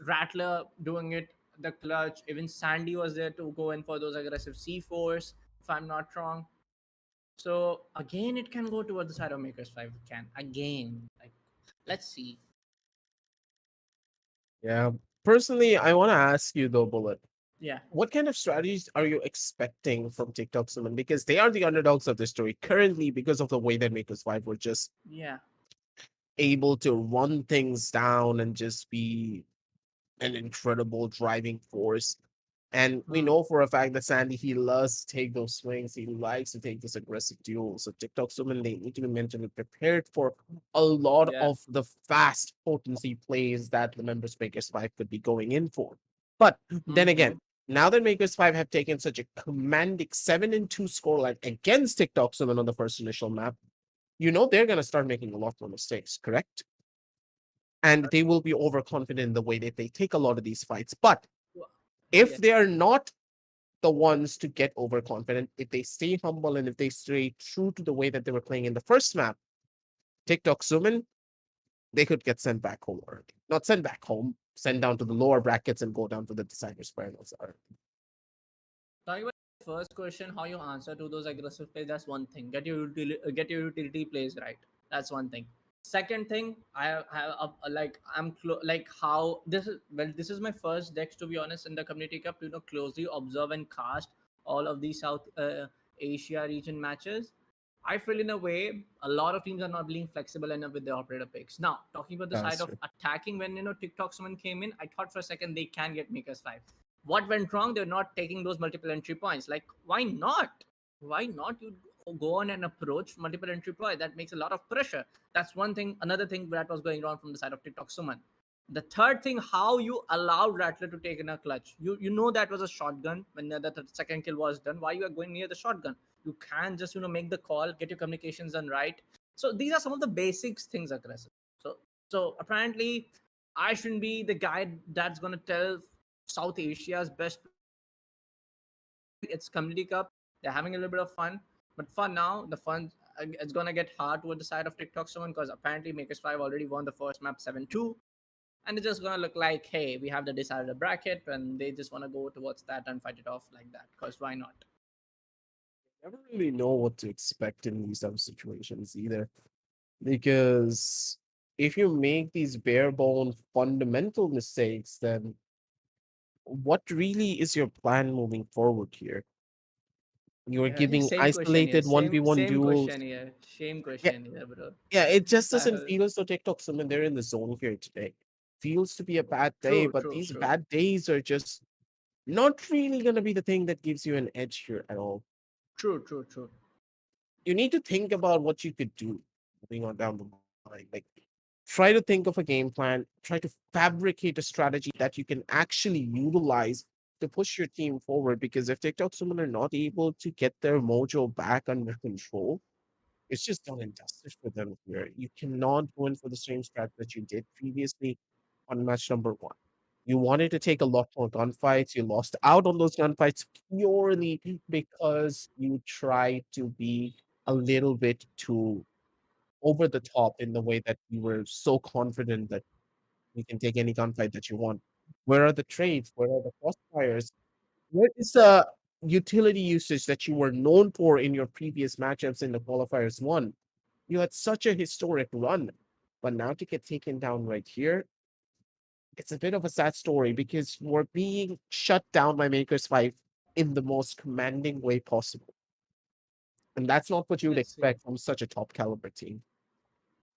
Rattler doing it, the clutch. Even Sandy was there to go in for those aggressive C4s, if I'm not wrong. So again, it can go towards the side of Makers 5. It can. Again. Like, let's see. Yeah. Personally, I want to ask you though, Bullet. Yeah. What kind of strategies are you expecting from TikTok Summon? Because they are the underdogs of the story currently because of the way that Makers 5 were just Yeah. able to run things down and just be an incredible driving force. And we Hmm. know for a fact that Sandy, he loves to take those swings. He likes to take this aggressive duel. So TikTok Summon, they need to be mentally prepared for a lot Yeah. of the fast potency plays that the members Makers 5 could be going in for. But then Hmm. again, now that Makers 5 have taken such a commanding 7-2 scoreline against TikTok Summon on the first initial map, they're going to start making a lot more mistakes, correct? And they will be overconfident in the way that they take a lot of these fights. But if Yes. they are not the ones to get overconfident, if they stay humble and if they stay true to the way that they were playing in the first map, TikTok Suman, they could get sent back home early. Not sent back home, sent down to the lower brackets and go down to the deciders finals early. Talking about the first question, how you answer to those aggressive plays, that's one thing. Get your utility plays right. That's one thing. Second thing, I have like like how this is this is my first decks, to be honest, in the community cup. Closely observe and cast all of these South Asia region matches. I feel in a way a lot of teams are not being flexible enough with the operator picks. Now, talking about the side That's of true. attacking, when TikTok someone came in, I thought for a second they can get Makers 5. What went wrong? They're not taking those multiple entry points. Like, why not? Why not? You go on and approach multiple entry points. That makes a lot of pressure. That's one thing. Another thing that was going wrong from the side of TikTok Suman. The third thing, how you allowed Rattler to take in a clutch. You know that was a shotgun when the second kill was done. Why you are going near the shotgun? You can just make the call, get your communications done right. So these are some of the basics things aggressive. So apparently, I shouldn't be the guy that's gonna tell South Asia's best player what to do. Apparently, it's Community Cup. They're having a little bit of fun, but for now, the fun it's gonna get hard toward the side of TikTok someone because apparently Makers 5 already won the first map 7-2, and it's just gonna look like, hey, we have the decided bracket, and they just wanna go towards that and fight it off like that. Because why not? Never really know what to expect in these type of situations either. Because if you make these bare bone fundamental mistakes, then what really is your plan moving forward here? You're Yeah, giving same question here. isolated Same 1v1 same duels. question here. Same Yeah, question here, bro. yeah, it just I doesn't will. feel as though TikTok someone they're in the zone here today. Feels to be a bad day, True, but true, these true, bad days are just not really gonna be the thing that gives you an edge here at all. true, true, true. You need to think about what you could do moving on down the line. Like try to think of a game plan, try to fabricate a strategy that you can actually utilize to push your team forward. Because if TikTok someone are not able to get their mojo back under control, it's just done and dusted for them here. You cannot go in for the same strat that you did previously on match number one. You wanted to take a lot more gunfights. You lost out on those gunfights purely because you tried to be a little bit too over the top in the way that you were so confident that you can take any gunfight that you want. Where are the trades? Where are the crossfires? What is the utility usage that you were known for in your previous matchups in the qualifiers one? You had such a historic run, but now to get taken down right here, it's a bit of a sad story because you are being shut down by Makers 5 in the most commanding way possible. And that's not what you would Let's see. expect from such a top caliber team.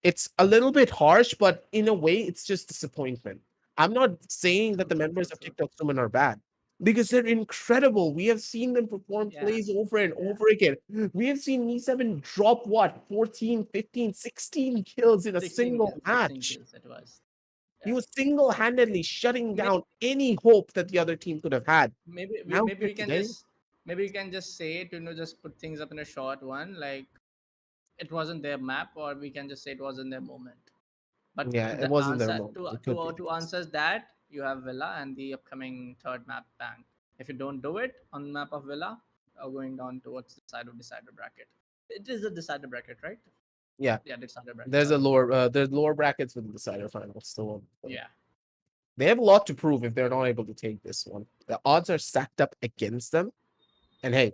It's a little bit harsh, but in a way, it's just disappointment. I'm not saying that True, the true, members true, of true. TikTok Summon are bad because they're incredible. We have seen them perform Yeah, plays over and yeah. over again. We have seen Me7 drop what, 14, 15, 16 kills in a 16 single kills, 16 match. kills it was. He Yeah. was single-handedly shutting May- down any hope that the other team could have had. Now maybe here we can today, just say to just put things up in a short one, like it wasn't their map, or we can just say it wasn't their moment. But yeah, it the wasn't their answer moment. to It could be the to case. answers that, you have Villa and the upcoming third map bank. If you don't do it on map of Villa, going down towards the side of decider bracket. It is a decider bracket, right? Yeah, Yeah, decider bracket. there's a Sorry. lower there's lower brackets with the decider finals. So Yeah. they have a lot to prove if they're not able to take this one. The odds are stacked up against them. And hey,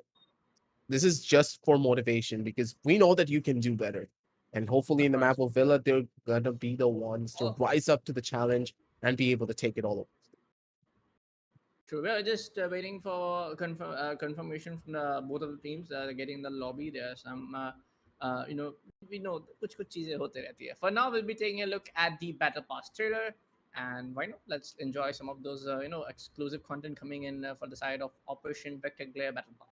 this is just for motivation because we know that you can do better. And hopefully Of in the course. map of Villa, they're gonna be the ones to Oh, rise up to the challenge and be able to take it all over. true. We are just waiting for confirmation from both of the teams. Getting the lobby. There are some, we know कुछ चीजें होते रहती है. For now, we'll be taking a look at the Battle Pass trailer, and why not? Let's enjoy some of those, exclusive content coming in for the side of Operation Vector Glare Battle Pass.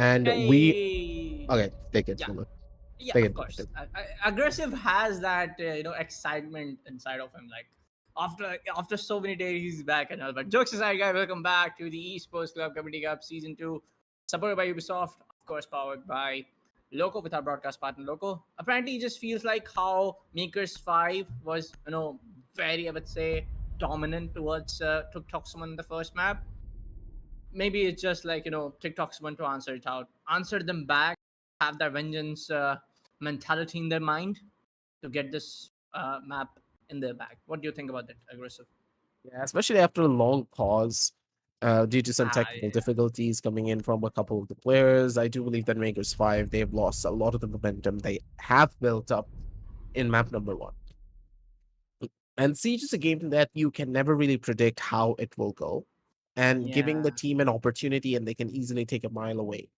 And we Hey, okay, take it, yeah, Sumon. yeah, Take of it, take course. it. Aggressive has that excitement inside of him. Like after so many days, he's back and all. But jokes aside, guys, welcome back to the Esports Club Community Cup Season 2, supported by Ubisoft, of course, powered by Loco with our broadcast partner Loco. Apparently, it just feels like how Makers 5 was, very, I would say, dominant towards TikTok Summon in the first map. Maybe it's just like TikTok's want to answer it out, answer them back, have their vengeance mentality in their mind to get this map in their back. What do you think about that? Aggressive. Yeah, especially after a long pause, due to some technical Yeah. difficulties coming in from a couple of the players. I do believe that Makers 5, they've lost a lot of the momentum they have built up in map number 1. And Siege is a game that you can never really predict how it will go. And giving the Yeah. team an opportunity and they can easily take a mile away.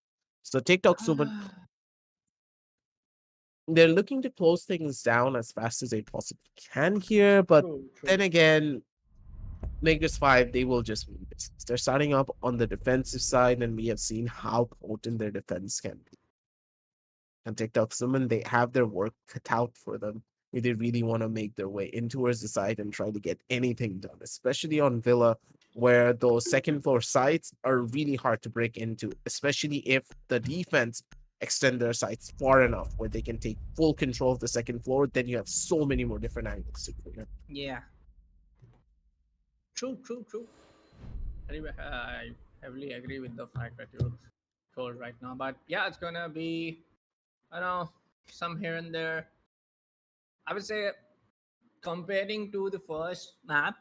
So TikTok Suman, they're looking to close things down as fast as they possibly can here. But True, then true. again, Lakers 5, they will just win this. They're starting up on the defensive side, and we have seen how potent their defense can be. And TikTok Summon, they have their work cut out for them if they really want to make their way in towards the side and try to get anything done, especially on Villa, where those second floor sites are really hard to break into, especially if the defense extend their sites far enough where they can take full control of the second floor. Then you have so many more different angles to clear. Yeah. True, true, true. I heavily agree with the fact that you told right now. But yeah, it's gonna be, I know, some here and there. I would say comparing to the first map,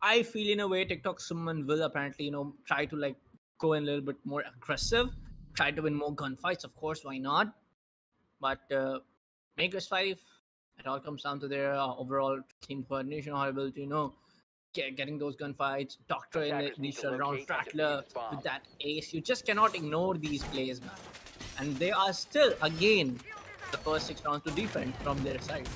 I feel in a way TikTok someone will apparently, try to like go in a little bit more aggressive, try to win more gunfights. Of course, why not? But Makers 5, it all comes down to their overall team coordination, how able to, getting those gunfights. Doctor in the Attackers need to initial round, locate and defuse Strattler its bomb. with that ace. You just cannot ignore these plays, man. And they are still, again, the first 6 rounds to defend from their side.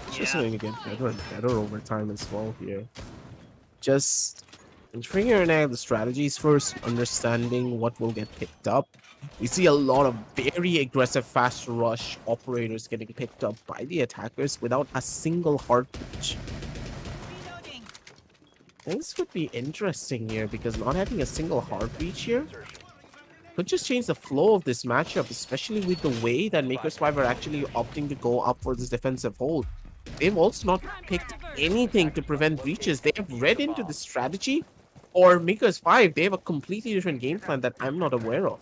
It's just Yeah. going to get better and better over time as well here. Just figuring out the strategies first, understanding what will get picked up. We see a lot of very aggressive fast rush operators getting picked up by the attackers without a single hard breach. Things would be interesting here because not having a single hard breach here could just change the flow of this matchup, especially with the way that Makers 5 are actually opting to go up for this defensive hold. They've also not picked anything to prevent breaches. They have read into the strategy, or Makers 5, they have a completely different game plan that I'm not aware of.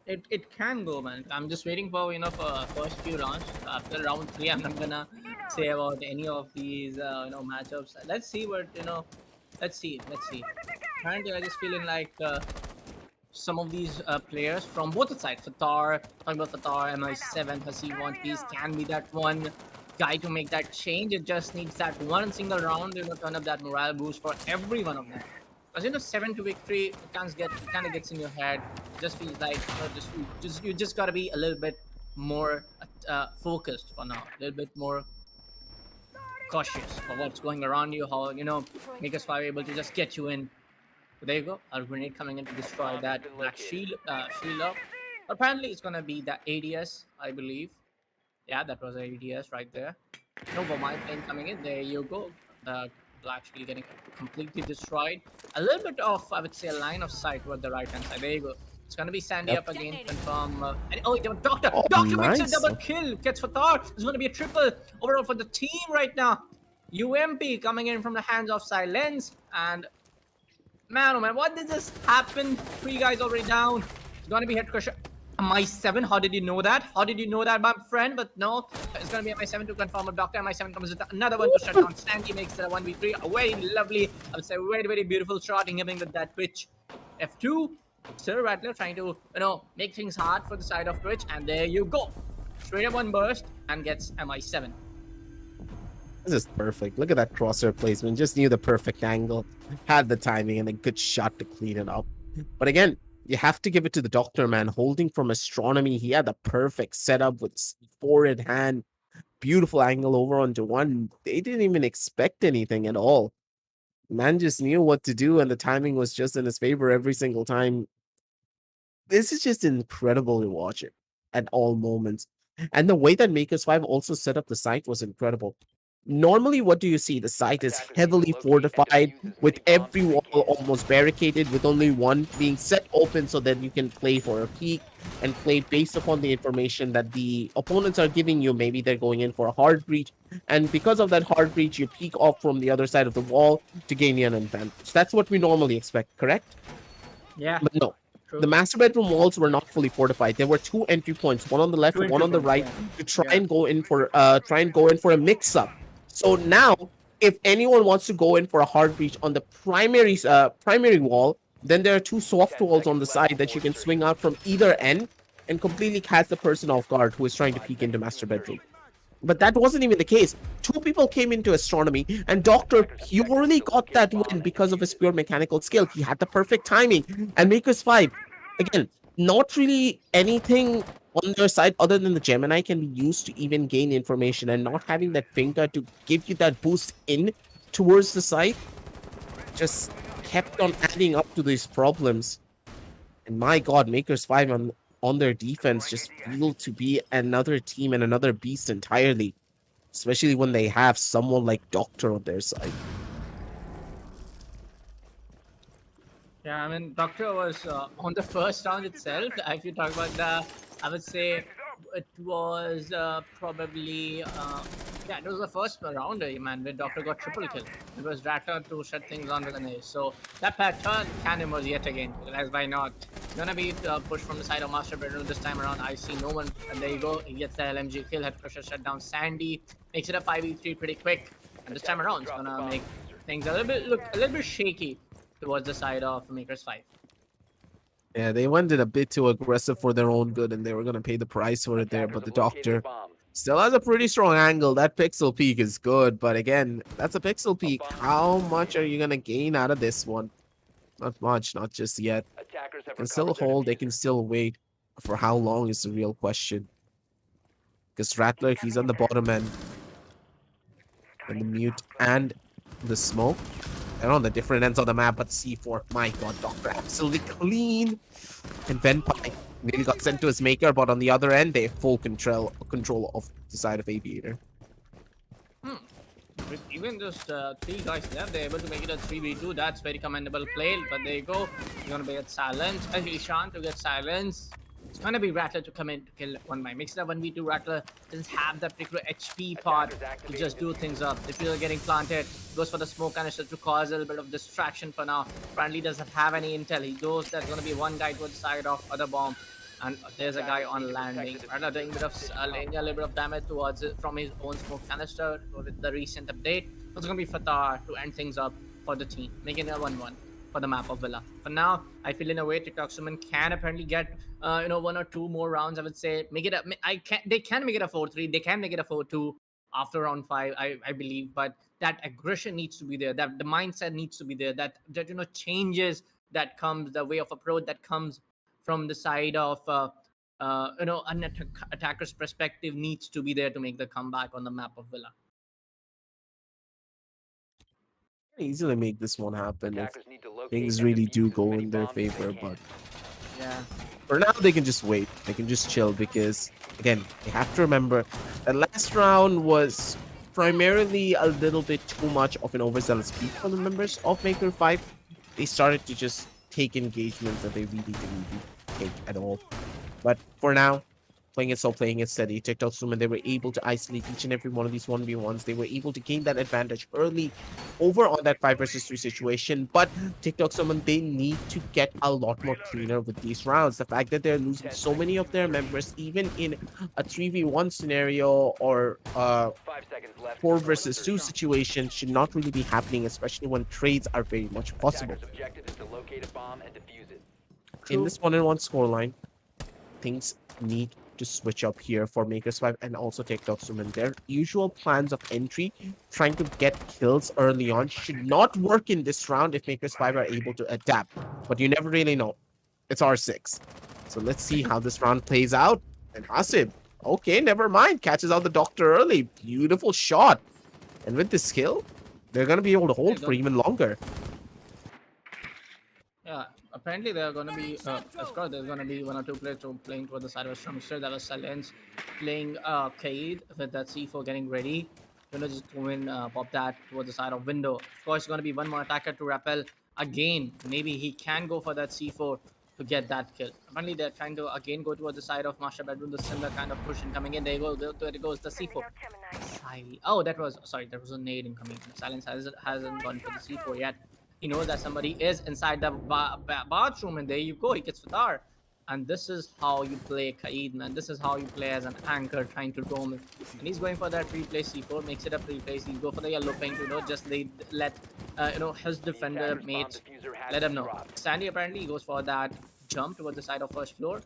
It can go, man. I'm just waiting for for first few rounds. After round 3, I'm not gonna say about any of these matchups. Let's see what let's see. Apparently, I just feeling like some of these players from both the sides, Fatar, talking about Fatar, MI7, Hasib wants these can be that one guy to make that change. It just needs that one single round, turn up that morale boost for every one of them. Because 7 to victory, it kind of gets in your head. Just feels like you just gotta be a little bit more focused for now, a little bit more cautious for what's going around you. How make us 5 able to just get you in. So there you go. A grenade coming in to destroy Bomb has that been black located. shield up. Apparently, it's gonna be the ADS, I believe. Yeah, that was ADS right there. No, my plane coming in. There you go. The black shield getting completely destroyed. A little bit of, I would say, a line of sight toward the right hand side. There you go. It's gonna be Sandy Yep. up again. Confirm. Oh, Doctor! Oh, Doctor makes a nice. double kill. Gets for Thor. It's gonna be a triple overall for the team right now. UMP coming in from the hands of Silence. And man, oh man, what did this happen? 3 guys already down. It's gonna be head crusher. MI7, how did you know that? How did you know that, my friend? But no, it's gonna be MI7 to confirm a Doctor. MI7 comes with another one to shut down. Sandy makes it a 1v3. A very lovely, I would say, very, very beautiful shot, him with that Twitch. F2. Sir Rattler trying to, make things hard for the side of Twitch. And there you go. Straight up one burst and gets MI7. This is perfect. Look at that crosshair placement. Just knew the perfect angle, had the timing, and a good shot to clean it up. But again, you have to give it to the doctor, man. Holding from astronomy, he had the perfect setup with four in hand, beautiful angle over onto one. They didn't even expect anything at all. Man just knew what to do, and the timing was just in his favor every single time. This is just incredible to watch it at all moments. And the way that Makers 5 also set up the site was incredible. Normally, what do you see? The site is Attackers need to heavily locate and fortified defuse as with many bombs every as they wall can. almost barricaded, with only one being set open so that you can play for a peek and play based upon the information that the opponents are giving you. Maybe they're going in for a hard breach, and because of that hard breach, you peek off from the other side of the wall to gain an advantage. That's what we normally expect, correct? Yeah, But no, true. the master bedroom walls were not fully fortified. There were two entry points, one on the left, Two one entry on the points, right, yeah. to try Yeah. and go in for a mix up. So now, if anyone wants to go in for a hard breach on the primary wall, then there are two soft 10 walls on seconds the left side that before you can insertion. swing out from either end and completely catch the person off guard who is trying to 5 peek into seconds to master bedroom. insertion. But that wasn't even the case. Two people came into astronomy, and Doctor Attackers objective is purely to got locate a that bomb win and because of his defuse it. pure mechanical skill. He had the perfect timing. And Makers 5, again, not really anything on their side other than the Gemini can be used to even gain information, and not having that finger to give you that boost in towards the side just kept on adding up to these problems. And my God, Makers 5 on their defense just feel to be another team and another beast entirely, especially when they have someone like Doctor on their side. Yeah, I mean, Doctor was on the first round itself. If you talk about the, I would say it was probably, yeah, it was the first round, man, where Doctor got triple kill. It was Rattler to shut things on with an ace. So that pattern can emerge yet again. As why not? Gonna be pushed from the side of Master Bedroom this time around. I see no one. And there you go. He gets the LMG kill. Head pressure shut down Sandy. Makes it a 5v3 pretty quick. And this time around, it's gonna make things a little bit shaky towards the side of Makers 5. Yeah, they went in a bit too aggressive for their own good, and they were going to pay the price for it there. Attackers But the have located a Doctor bomb. still has a pretty strong angle. That pixel peak is good, but again, that's a pixel peak. How much are you going to gain out of this one? Not much, not just yet. Attackers have They can still recovered their hold, they can diffuser. still wait. For how long is the real question. Because Rattler, he's on the bottom end. And the mute and the smoke. They're on the different ends of the map, but C4, my God, Doctor, absolutely clean. And Venpai nearly got sent to his maker, but on the other end, they have full control of the side of Aviator. With even just three guys left, they're able to make it a 3v2. That's very commendable play. But there you go. You're gonna get silence. Especially Shan to get silence. It's gonna be Rattler to come in to kill one by. Makes it a 1v2. Rattler doesn't have that particular HP part to just do things up. If you're getting planted, goes for the smoke canister to cause a little bit of distraction for now. Apparently doesn't have any intel. He goes, there's gonna be one guy towards the side of other bomb. And there's a guy on landing. Rattler doing a bit of laying a little bit of damage towards it from his own smoke canister with the recent update. It's gonna be Fatah to end things up for the team, making it a 1-1 for the map of Villa. For now, I feel in a way TikTok Sumon can apparently get one or two more rounds. I would say make it a. They can make it a 4-3. They can make it a 4-2 after round 5. I believe, but that aggression needs to be there. That the mindset needs to be there. That changes that comes, the way of approach that comes from the side of an attacker's perspective needs to be there to make the comeback on the map of Villa. Easily make this one happen if Attackers need to locate things and really defuse do as go many in their bombs as they favor, can. but Yeah. for now they can just wait. They can just chill, because again, you have to remember the last round was primarily a little bit too much of an overzealous peak for the members of Maker 5. They started to just take engagements that they really didn't take at all. But for now, playing it steady, TikTok Summon, they were able to isolate each and every one of these 1v1s. They were able to gain that advantage early over on that 5 versus 3 situation. But TikTok Summon, they need to get a lot more cleaner with these rounds. The fact that they're losing so many of their members, even in a 3v1 scenario or 5 seconds left. 4 versus 2 situation, should not really be happening, especially when trades are very much possible. Attackers' objective is to locate a bomb and defuse it. In this 1-1 scoreline, things need to switch up here for Makers 5 and also TikTok Summon. Their usual plans of entry, trying to get kills early on, should not work in this round if Makers 5 are able to adapt. But you never really know. It's R6. So let's see how this round plays out. And Hasib, okay, never mind. Catches out the Doctor early. Beautiful shot. And with this kill, they're gonna be able to hold for even longer. Yeah, apparently there are gonna be, of course, there's gonna be one or two players playing toward the side of Strumster. That was Silence playing Cade with that C4 getting ready. Just go in, pop that towards the side of Window. Of course, gonna be one more attacker to rappel again. Maybe he can go for that C4 to get that kill. Apparently, they're trying to again go towards the side of Master Bedroom. The similar kind of push incoming in. There you go. There it goes. The C4. Oh, that was sorry. That was a nade incoming. Silence hasn't gone for the C4 yet. He knows that somebody is inside the bathroom, and there you go. He gets Fatar. And this is how you play Kaid, man. This is how you play as an anchor trying to roam. And he's going for that replay C4, makes it a replay. He go for the yellow paint, just let his defender mates let him know. Sandy apparently goes for that jump towards the side of first floor.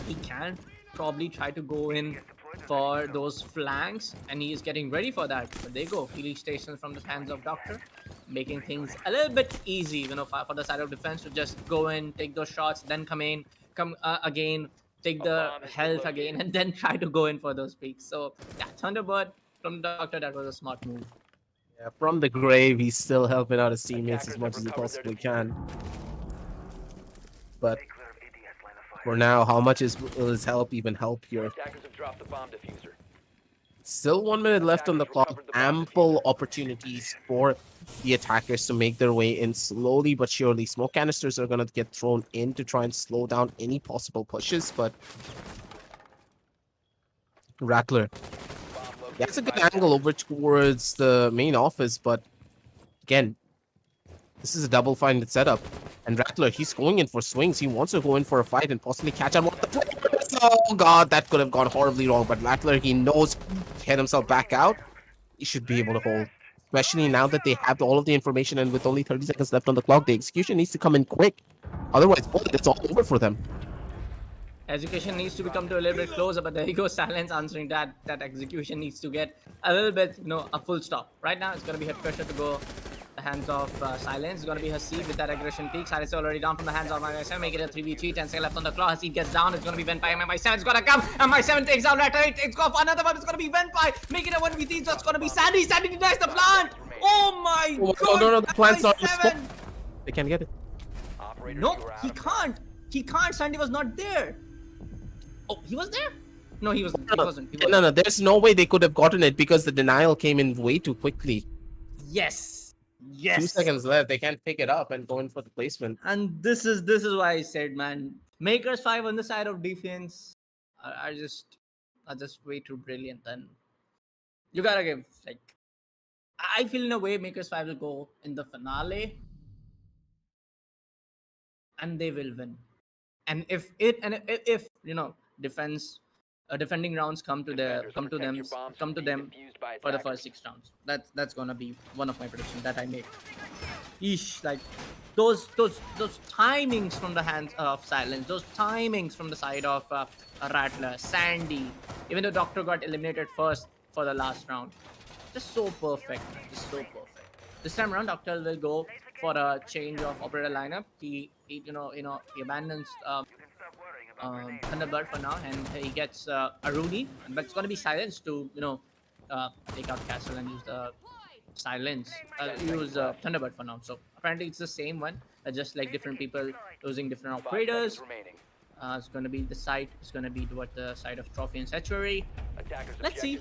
He can probably try to go in for those flanks, and he is getting ready for that. But there you go, healing stations from the hands of Doctor, making things a little bit easy, for the side of defense to just go in, take those shots, then come again, take the health again, and then try to go in for those peaks. So yeah, Thunderbird from Doctor, that was a smart move. Yeah, from the grave, he's still helping out his teammates as much as he possibly can. But for now, how much will his help even help here? Attackers have dropped the bomb diffuser. Still 1 minute left on the clock. Ample opportunities for the attackers to make their way in slowly but surely. Smoke canisters are going to get thrown in to try and slow down any possible pushes, but Rattler, that's a good angle over towards the main office, but again, this is a double-finded setup. And Rattler, he's going in for swings. He wants to go in for a fight and possibly catch on one of the players. Oh god, that could have gone horribly wrong. But Rattler, he knows to get himself back out. He should be able to hold. Especially now that they have all of the information, and with only 30 seconds left on the clock, the execution needs to come in quick. Otherwise, it's all over for them. Execution needs to become to a little bit closer, but there you go, Silence answering that. That execution needs to get a little bit, a full stop. Right now, it's going to be head pressure to go the hands of Silence. It's going to be Haseeb with that aggression peak. Silence is already down from the hands of MI7, make it a 3v3, 10 seconds left on the clock. Haseeb gets down, it's going to be Venpai. MI7 is going to come, MI7 takes out Rattler. It's got another one, it's going to be Venpai, make it a 1v3, so it's going to be Sandy. Sandy denies the plant. Oh my god! No, the plant's not responding. They can't get it. No, he can't. He can't. Sandy was not there. Oh, he was there? No, he wasn't. He wasn't. No, there's no way they could have gotten it because the denial came in way too quickly. Yes. 2 seconds left. They can't pick it up and go in for the placement. And this is why I said, man, Makers 5 on the side of defense are just way too brilliant. And you gotta give, I feel in a way Makers 5 will go in the finale and they will win. And if defending rounds come to them for the first 6 rounds, that's gonna be one of my predictions that I make. Those timings from the hands of Silence, those timings from the side of Rattler, Sandy, even though Doctor got eliminated first for the last round, just so perfect, just so perfect. This time around, Doctor will go for a change of operator lineup. He abandons Thunderbird for now, and he gets Aruni, but it's going to be Silence to take out Castle and use the Thunderbird for now. So apparently it's the same one, just like different people using different operators. It's going to be the site. It's going to be toward the side of Trophy and Sanctuary. Let's see.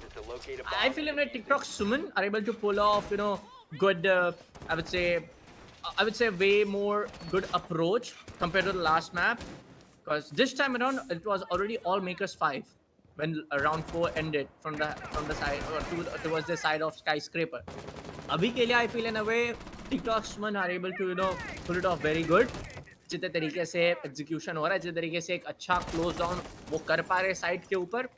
I feel like TikTok Sumon are able to pull off good. I would say way more good approach compared to the last map. Because this time around, it was already all Makers 5 when round 4 ended from the side or towards the side of Skyscraper. Abhi ke liye, I feel in a way, TikTok Sumon are able to pull it off very good. जितने तरीके से execution हो रहा है, जितने तरीके से एक अच्छा close down वो कर पा रहे side के ऊपर,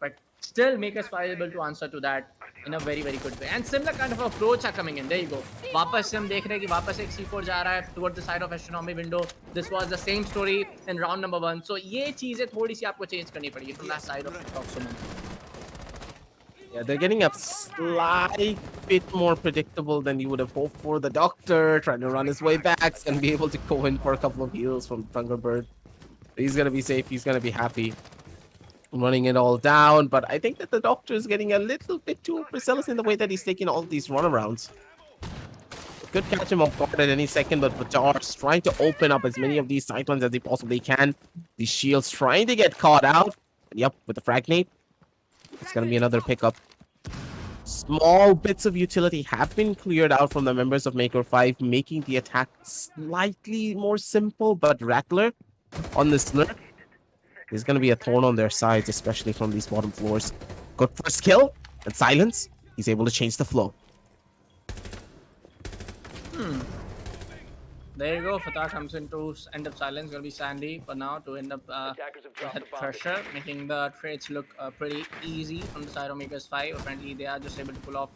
but still Makers 5 able to answer to that in a very very good way. And similar kind of approach are coming in. There you go. वापस से हम देख रहे हैं कि वापस एक C4 जा रहा है towards the side of astronomy window. This was the same story in round number 1. So ये चीजें थोड़ी सी आपको change करनी पड़ेगी from that side of TikTok Sumon. Yeah, they're getting a slight bit more predictable than you would have hoped for. The Doctor trying to run his way back and be able to go in for a couple of heals from Thunderbird. He's going to be safe. He's going to be happy. running it all down. But I think that the doctor is getting a little bit too overzealous in the way that he's taking all these runarounds. Could catch him off guard at any second, but Vajar's trying to open up as many of these cyclones as he possibly can. The shields trying to get caught out. Yep, with the fragnate. It's going to be another pickup. Small bits of utility have been cleared out from the members of Maker 5, making the attack slightly more simple, but Rattler on this lurk is going to be a thorn on their sides, especially from these bottom floors. Good first kill and silence. He's able to change the flow. There you go. Fatah comes into end of silence. Gonna be Sandy for now to end up Attackers have dropped head the bomb. pressure, making the trades look pretty easy from the side of Makers 5. Apparently, they are just able to pull off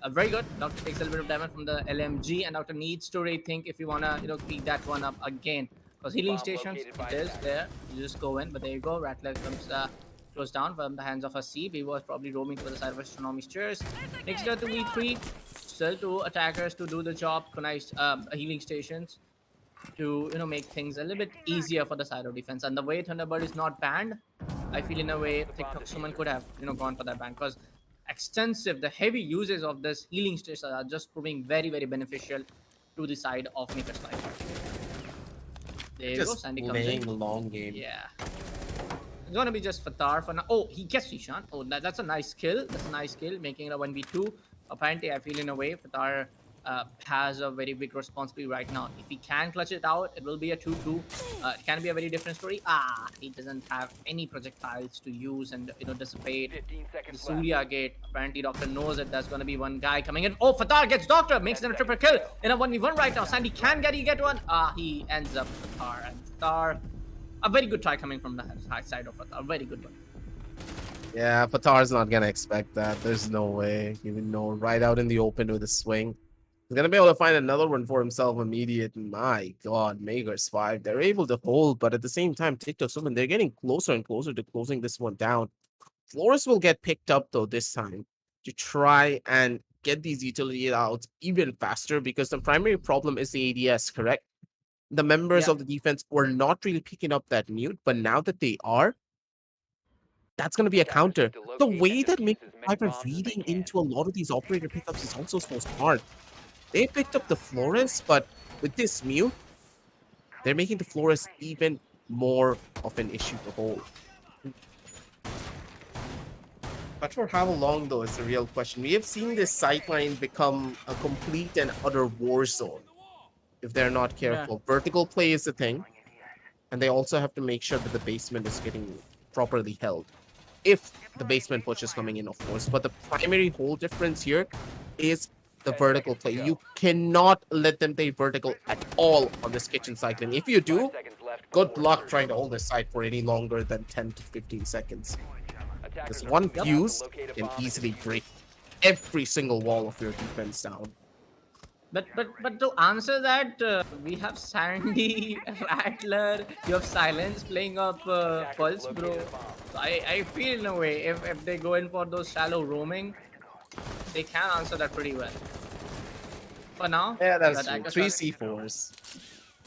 very good. Doctor takes a little bit of damage from the LMG, and Doctor needs to rethink if you wanna pick that one up again. Because healing Bomb stations, located by it is attack. there. You just go in, but there you go. Rattler comes close down from the hands of a Sieve. He was probably roaming to the side of Astronomy Stairs. Next to V3, still two attackers to do the job. Nice healing stations to make things a little bit easier for the side of defense. And the way Thunderbird is not banned, I feel in a way TikTok Sumon could have gone for that ban, because the heavy uses of this healing stations are just proving very, very beneficial to the side of Maker's Fight. There you go, Just Sandy comes playing in. the long game. Yeah. It's gonna be just Fatar for now. Oh, he gets Rishant. Oh, that's a nice kill. That's a nice kill, making it a 1v2. Apparently, I feel in a way Fatar has a very big responsibility right now. If he can clutch it out, it will be a 2-2. It can be a very different story. He doesn't have any projectiles to use and dissipate 15 the seconds left. Surya gate. Apparently, Doctor knows that there's gonna be one guy coming in. Oh, Fatar gets Doctor, makes them a triple kill in a 1v1 right now. Sandy can get one. He ends up Fatar, and Fatar, a very good try coming from the side of Fatar. A very good one. Yeah, Fatar's not going to expect that. There's no way. Even know right out in the open with a swing. He's going to be able to find another one for himself immediate. My God, Makers 5. They're able to hold, but at the same time, TikTok Summon, they're getting closer and closer to closing this one down. Flores will get picked up, though, this time to try and get these utility out even faster, because the primary problem is the ADS, correct? The members Yeah. of the defense were not really picking up that mute, but now that they are, that's going to be a counter. The way that Maker 5 are reading into a lot of these operator pickups is also so smart. They picked up the Flores, but with this mute, they're making the Flores even more of an issue to hold. But for how long, though, is the real question. We have seen this sideline become a complete and utter war zone if they're not careful. Vertical play is the thing, and they also have to make sure that the basement is getting properly held. If the basement push is coming in, of course. But the primary whole difference here is the vertical play. You cannot let them play vertical at all on this kitchen cycling. If you do, good luck trying to hold this side for any longer than 10 to 15 seconds. This one fuse can easily break every single wall of your defense down. But to answer that, we have Sandy, Rattler, you have Silence playing up Pulse, bro. So I feel in a way, if they go in for those shallow roaming, they can answer that pretty well. For now, Yeah, that's the true. attackers 3 are- C4s.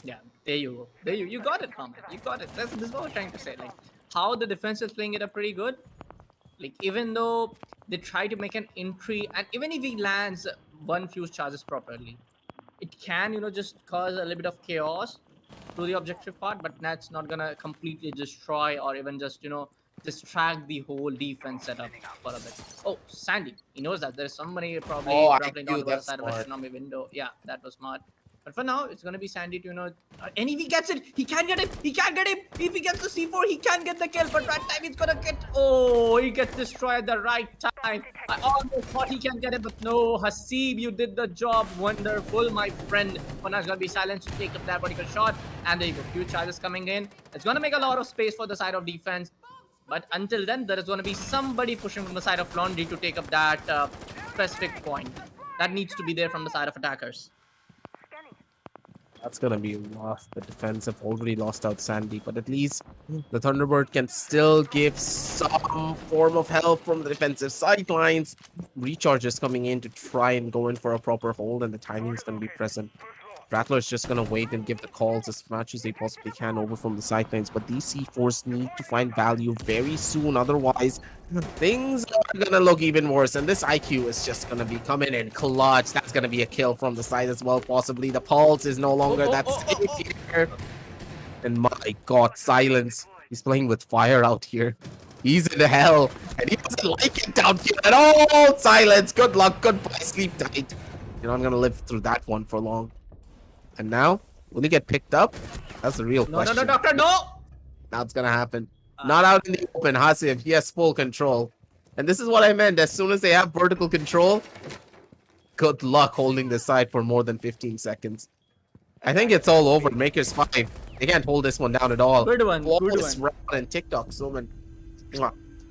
Yeah, there you go. You got it, Ahmed. You got it. This is what I'm trying to say. Like, how the defense is playing it up pretty good. Like, even though they try to make an entry, and even if he lands one fuse charges properly, it can, just cause a little bit of chaos to the objective part, but that's not gonna completely destroy or even just, distract the whole defense setup for a bit. Oh, Sandy. He knows that there's somebody probably Oh, I rumbling knew down the that's side of smart. a tsunami window. Yeah, that was smart. But for now, it's gonna be Sandy to, and if he gets it, he can get him. He can get him. If he gets the C4, he can get the kill. But right time, he's gonna get. Oh, he gets destroyed at the right time. I almost thought he can get it, but no. Hasib, you did the job. Wonderful, my friend. Funak's gonna be silenced to take up that particular shot. And there you go. Few charges coming in. It's gonna make a lot of space for the side of defense. But until then, there is going to be somebody pushing from the side of Laundry to take up that specific point. That needs to be there from the side of attackers. That's gonna be rough. The defense have already lost out Sandy, but at least the Thunderbird can still give some form of help from the defensive sidelines. Recharges coming in to try and go in for a proper hold, and the timing is gonna be present. Rattler's just gonna wait and give the calls as much as they possibly can over from the sidelines. But these C4s need to find value very soon, otherwise things are gonna look even worse. And this IQ is just gonna be coming in clutch. That's gonna be a kill from the side as well, possibly. The pulse is no longer that safe here. And my god, silence. He's playing with fire out here. He's in hell, and he doesn't like it down here at all. Silence. Good luck. Goodbye. Sleep tight. You know, I'm gonna live through that one for long. And now, will he get picked up? That's the real No, question. no, no, doctor, no! Now it's gonna happen. Not out in the open. Hasif, he has full control. And this is what I meant. As soon as they have vertical control, good luck holding this side for more than 15 seconds. I think it's all over. Maker's 5. They can't hold this one down at all. Good one, good Flawless one. round and TikTok, Sumon.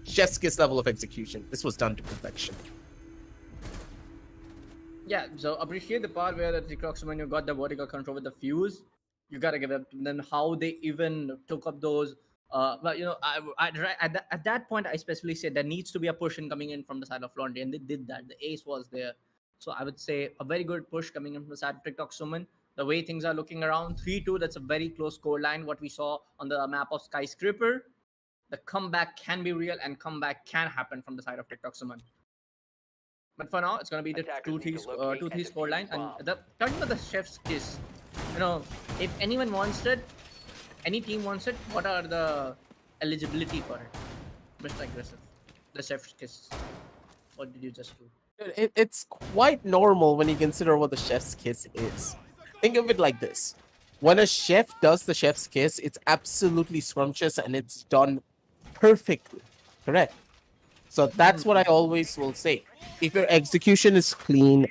Chef's kiss level of execution. This was done to perfection. Yeah, so appreciate the part where the TikToks when you got the vertical control with the fuse, you gotta give it. Then how they even took up those. But you know, at that point, I specifically said there needs to be a push in coming in from the side of Laundry, and they did that. The ace was there, so I would say a very good push coming in from the side of TikTok Suman. The way things are looking around 3-2, that's a very close score line. What we saw on the map of Skyscraper, the comeback can be real, and comeback can happen from the side of TikTok Suman. But for now, it's going to be the Attackers need to 2-3 locate and score line. defuse bomb. And talking about the chef's kiss, you know, if anyone wants it, any team wants it, what are the eligibility for it? Mr. Aggressive, the chef's kiss. What did you just do? It's quite normal when you consider what the chef's kiss is. Think of it like this. When a chef does the chef's kiss, it's absolutely scrumptious and it's done perfectly. Correct? So that's what I always will say. If your execution is clean,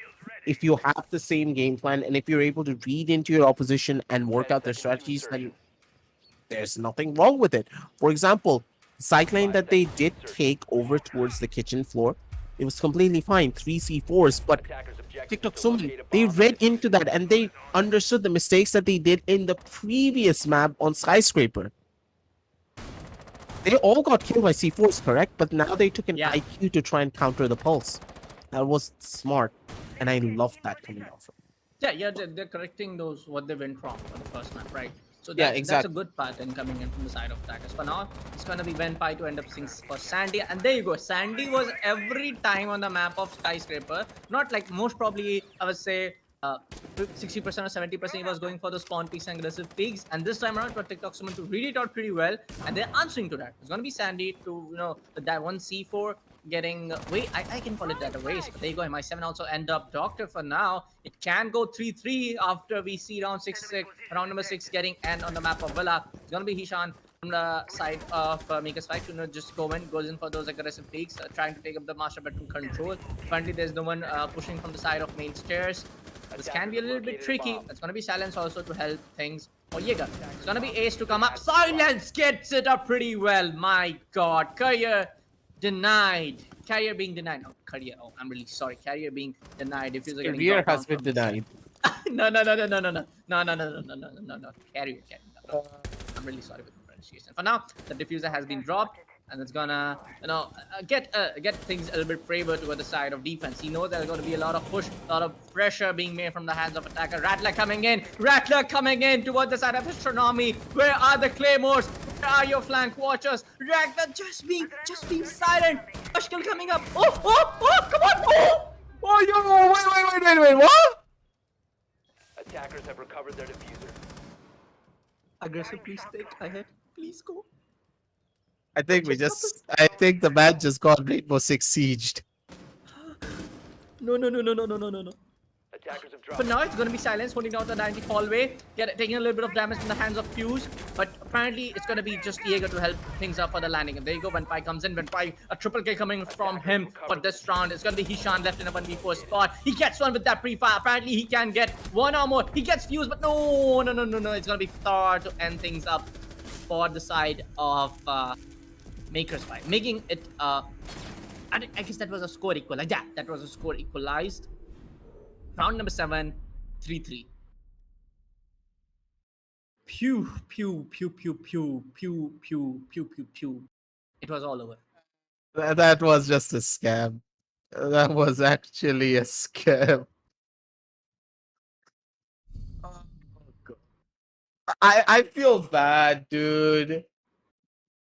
if you have the same game plan, and if you're able to read into your opposition and work out their strategies, then there's nothing wrong with it. For example, the side lane that they did take over towards the kitchen floor, it was completely fine. 3 C4s, but Attackers objective TikTok is to Sumon, locate a they bomb. read into that and they understood the mistakes that they did in the previous map on Skyscraper. They all got killed by C4s, correct? But now they took an Yeah. IQ to try and counter the pulse. That was smart, and I love that coming off from. Yeah, they're correcting those what they went wrong for the first map, right? So Yeah, that's a exactly. good pattern coming in from the side of attackers. For now, it's gonna be Venpai to end up seeing for Sandy, and there you go. Sandy was every time on the map of Skyscraper. Not like most probably, I would say 60% or 70% he was going for the spawn piece and aggressive pigs, and this time around for TikTok someone to read it out pretty well, and they're answering to that. It's gonna be Sandy to that one C4 getting I can call it that a waste, but there you go. MI7 also end up Doctor for now. It can go 3-3 after we see round round number 6 getting end on the map of Villa. It's gonna be Hishan from the side of Mika's fight to just goes in for those aggressive peaks, trying to take up the master bedroom control. Currently there's no one pushing from the side of main stairs. This can be a little bit tricky. It's gonna be Silence also to help things. Oh, Jaeger. It's gonna be Ace to come up. Silence gets it up pretty well. My god. Career denied. Carrier being denied. Oh, Career. Oh, I'm really sorry. Carrier being denied. If you're getting Career dropped has down been from- denied. No. Carrier. I'm really sorry with the pronunciation. For now, the diffuser has been dropped, and it's gonna, get things a little bit favor to the side of defense. He knows there's going to be a lot of push, a lot of pressure being made from the hands of attacker. Rattler coming in towards the side of Astronomy. Where are the claymores? Where are your flank watchers? Rattler just being silent. Mushkill coming up. Oh, come on. Oh, wait, what? Attackers have recovered their diffuser. Aggressive, please take ahead. Please go. I think the man just got Rainbow Six sieged. No. Attackers have But dropped. now it's going to be Silence holding down the 90 hallway, taking a little bit of damage from the hands of Fuse. But apparently it's going to be just Jaeger to help things up for the landing. And there you go, Venpai comes in. Venpai, a triple kill coming from him for this round. It's going to be Hishan left in a 1v4 spot. He gets one with that pre-fire. Apparently he can get one or more. He gets Fuse, but no. It's going to be Thor to end things up for the side of Maker's fight. Making it, I guess that was a score equalized. Yeah, that was a score equalized. Round number 7, 3-3. Pew. It was all over. That was just a scam. That was actually a scam. I feel bad, dude.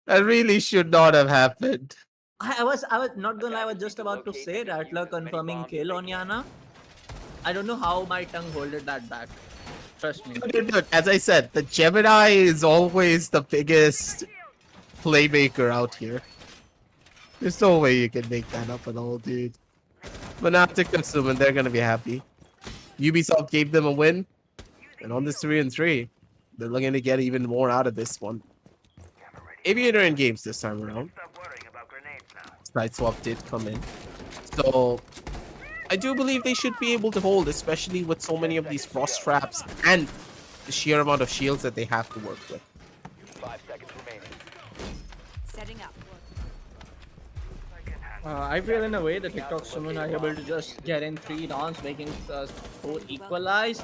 That really should not have happened. I was not gonna lie, I was Attackers just need to about to locate say and defuse Rattler as many confirming bombs as kill they on can. Yana. I don't know how my tongue holded that back. Trust me. Dude, as I said, the Gemini is always the biggest playmaker out here. There's no way you can make that up at all, dude. But now to consume and they're gonna be happy. Ubisoft gave them a win, and on this 3-3, they're looking to get even more out of this one. Aviator in games this time around. Side swap did come in. So I do believe they should be able to hold, especially with so many of these frost traps and the sheer amount of shields that they have to work with. 5 seconds remaining. Setting up. I feel in a way the TikTok Sumon are able to just get in 3 rounds, making us 4 equalized.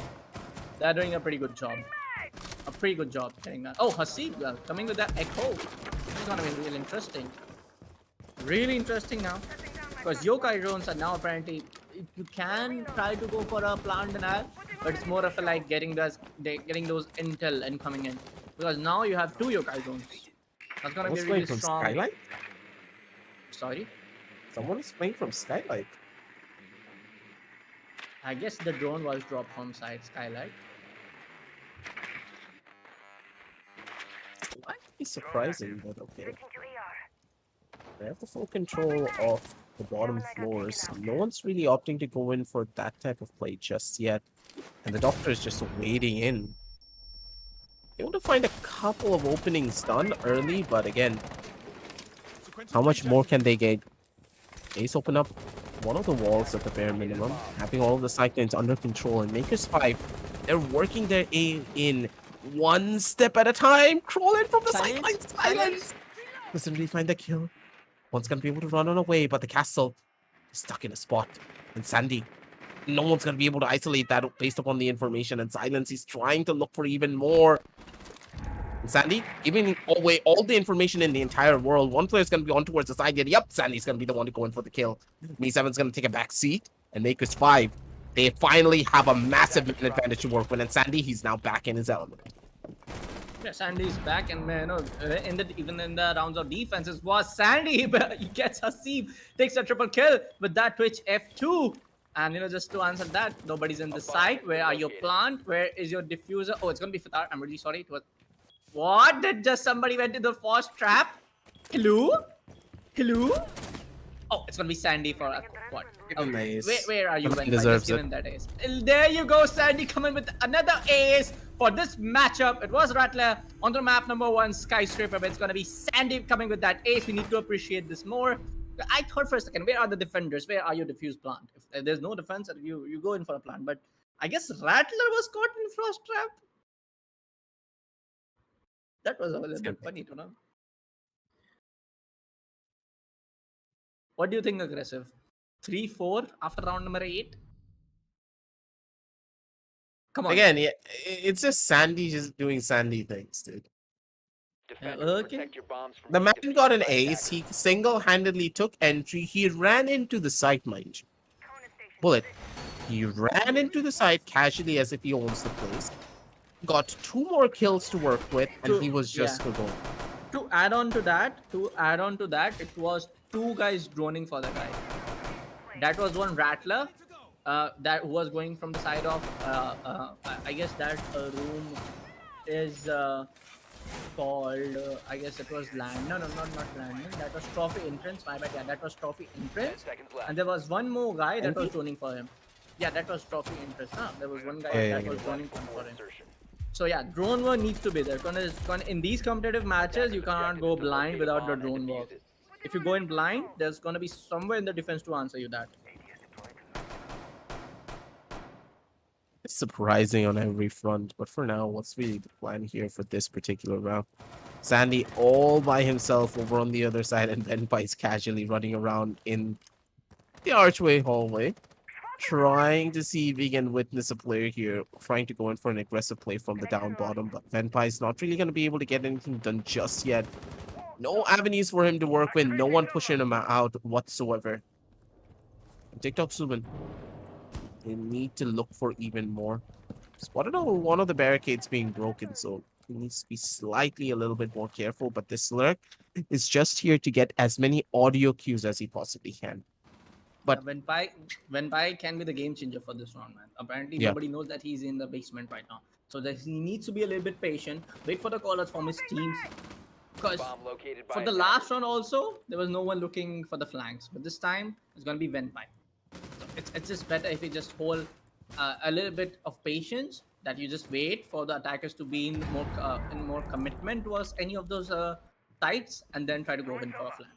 They're doing a pretty good job. A pretty good job getting that. Oh, Hasib coming with that echo. This is gonna be really interesting. Really interesting now. Because yokai drones are now apparently you can try to go for a plant and all, but it's more of a like getting those intel and coming in. Because now you have 2 yokai drones. That's gonna be Someone's really playing from strong. Skylight? Sorry. Someone is playing from Skylight. I guess the drone was dropped from side skylight. Might be surprising, but okay. They have the full control of the bottom floors. No one's really opting to go in for that type of play just yet. And the doctor is just waiting in. They want to find a couple of openings done early, but again, how much more can they get? Ace open up one of the walls at the bare minimum, having all of the cyclones under control, and Makers 5, they're working their aim in one step at a time, crawling from the Silence, sidelines. Silence! Doesn't really find the kill. One's gonna be able to run on away, but the castle is stuck in a spot. And Sandy, no one's gonna be able to isolate that based upon the information. And Silence, he's trying to look for even more. And Sandy, giving away all the information in the entire world. One player's gonna be on towards the side. Yep, Sandy's gonna be the one to go in for the kill. Me7's gonna take a back seat, and Makers 5, they finally have a massive advantage to work with. And Sandy, he's now back in his element. Yeah, Sandy's back, and man, even in the rounds of defenses was Sandy, but he gets Hasib, takes a triple kill with that Twitch F2. And just to answer that, nobody's in the site. Where are your plant? Where is your diffuser? Oh, it's gonna be Fatar. I'm really sorry. It was what? Did just somebody went into the frost trap? Hello? Hello? Oh, it's gonna be Sandy for what? Nice. Where are you? Someone When deserves just given that ace. There you go, Sandy coming with another ace for this matchup. It was Rattler on the map number 1, Skyscraper, but it's gonna be Sandy coming with that ace. We need to appreciate this more. I thought for a second, where are the defenders? Where are your diffuse plant? If there's no defense, you go in for a plant. But I guess Rattler was caught in frost trap. That was a little bit funny to know. What do you think, Aggressive? 3-4 after round number 8? Come on. Again, yeah, it's just Sandy just doing Sandy things, dude. Defenders, okay. protect your bombs from The being man defused got an by ace. attackers. He single-handedly took entry. He ran into the site, mind you. Bullet. He ran into the site casually as if he owns the place. Got 2 more kills to work with, and he was just going. To add on to that, it was 2 guys droning for the guy. That was one Rattler, that was going from the side of, I guess that room is called, I guess it was land. No, not landing. That was trophy entrance. My bad. Yeah, that was trophy 10 entrance. seconds left. And there was one more guy that was droning for him. Yeah, that was trophy entrance. Huh? There was one guy that was droning for him. Insertion. So yeah, drone work needs to be there. In these competitive matches, you cannot go blind without the drone work. If you go in blind, there's gonna be somewhere in the defense to answer you that. It's surprising on every front, but for now, what's really the plan here for this particular round? Sandy all by himself over on the other side, and Venpai's casually running around in the archway hallway, trying to see if he can witness a player here, trying to go in for an aggressive play from the down bottom, but Venpai's not really going to be able to get anything done just yet. No avenues for him to work with, no one pushing him out whatsoever. TikTok Sumon, they need to look for even more. Spotted one of the barricades being broken, so He needs to be slightly a little bit more careful, but this lurk is just here to get as many audio cues as he possibly can. But When Pai can be the game changer for this round, man. Apparently, yeah, nobody knows that he's in the basement right now, so that he needs to be a little bit patient, wait for the callers from his teams, because Bomb located for by the attackers. last round also there was no one looking for the flanks, but this time it's gonna be Venpai. So it's just better if you just hold a little bit of patience, that you just wait for the attackers to be in more commitment towards any of those tights, and then try to go in for a flank.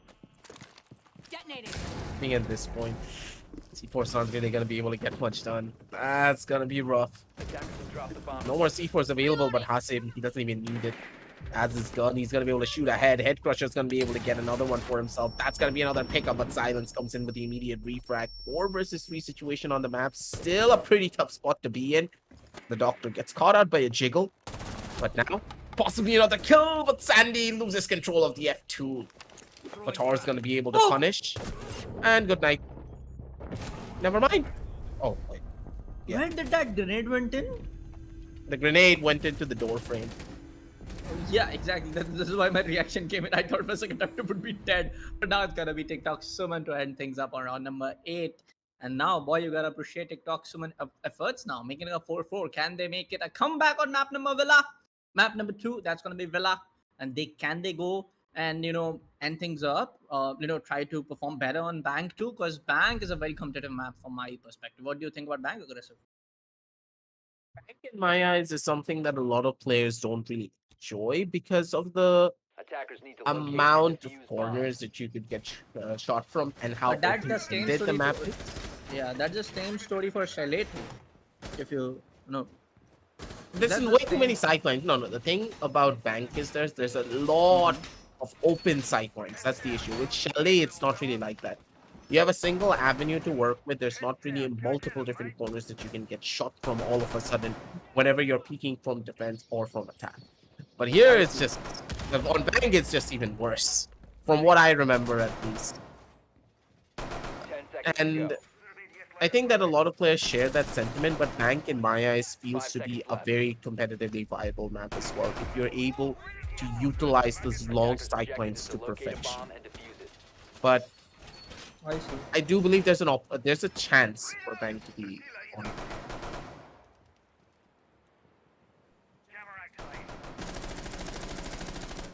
Detonating. I think at this point, C4's not really going to be able to get much done. That's going to be rough. Attackers have dropped the bomb. No more C4s available, but Hasib, he doesn't even need it. As his gun, he's going to be able to shoot ahead. Head Crusher's going to be able to get another one for himself. That's going to be another pickup, but Silence comes in with the immediate refrag. 4 versus 3 situation on the map. Still a pretty tough spot to be in. The Doctor gets caught out by a jiggle. But now, possibly another kill, but Sandy loses control of the F2. Fatar's going to be able to punish. And good night. Never mind. Oh, wait. Yeah. Where did that grenade went in? The grenade went into the door frame. Yeah, exactly. This is why my reaction came in. I thought for a second Doctor would be dead, but now it's gonna be TikTok Sumon to end things up on round number 8. And now, boy, you gotta appreciate TikTok Sumon efforts now, making it a 4-4. Can they make it a comeback on map number Villa? Map number 2, that's gonna be Villa. And they go and end things up, try to perform better on Bank too, because Bank is a very competitive map from my perspective. What do you think about Bank, Aggressive? In my eyes, is something that a lot of players don't really enjoy because of the Attackers need to locate and amount of defuse corners bombs. that you could get shot from and how But that's the same open-ended the story. map is. Yeah, that's the same story for Shailet. If you know, This that's is the way too same. many sidelines. No, the thing about Bank is there's a lot of open sidelines. That's the issue. With Chalet, it's not really like that. You have a single avenue to work with. There's not really multiple different corners that you can get shot from all of a sudden whenever you're peeking from defense or from attack. But here it's just on Bang, it's just even worse, from what I remember at least. 10 seconds to And go. I think that a lot of players share that sentiment, but Bank, in my eyes, feels 5 to be seconds a left. very competitively viable map as well. If you're able to utilize those long Attackers' sight objective lines is to locate a perfection. bomb and defuse it. But I see. I do believe there's there's a chance for Bank to be on.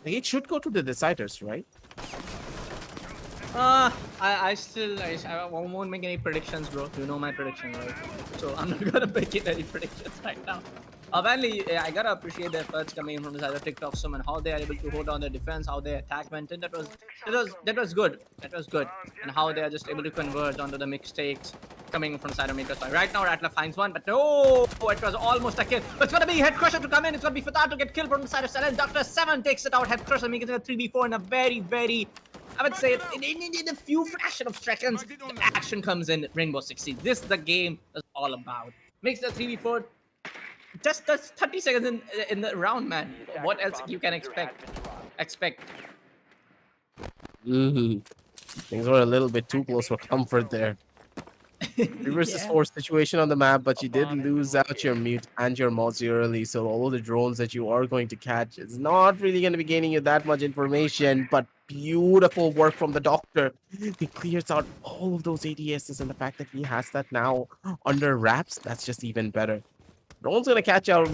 It should go to the deciders, right? I won't make any predictions, bro. You know my prediction, right? So I'm not gonna make any predictions right now. Apparently, I gotta appreciate the efforts coming in from the side of TikTok and how they are able to hold on their defense, how their attack went in. That was good. That was good, and how they are just able to converge onto the mistakes coming from the side of Maker's Fight. Right now, Rattler finds one, but no, it was almost a kill. But it's gonna be Head Crusher to come in. It's gonna be Fatar to get killed from the side of Silence. Dr. 7 takes it out. Head Crusher making it a 3v4 in a very, I would say in a few fraction of seconds, the action comes in Rainbow Six Siege. This the game is all about. Makes the 3v4 just 30 seconds in the round, man. The What attacker's else bomb you can diffuser has been dropped. expect? Things were a little bit too close for comfort there. 3 versus Yeah. 4 situation on the map, but you A did bomb has been lose out your located. mute and your Mozzie early, so all the drones that you are going to catch is not really going to be gaining you that much information, but beautiful work from the Doctor. He clears out all of those ADSs, and the fact that he has that now under wraps, that's just even better. Drone's going to catch out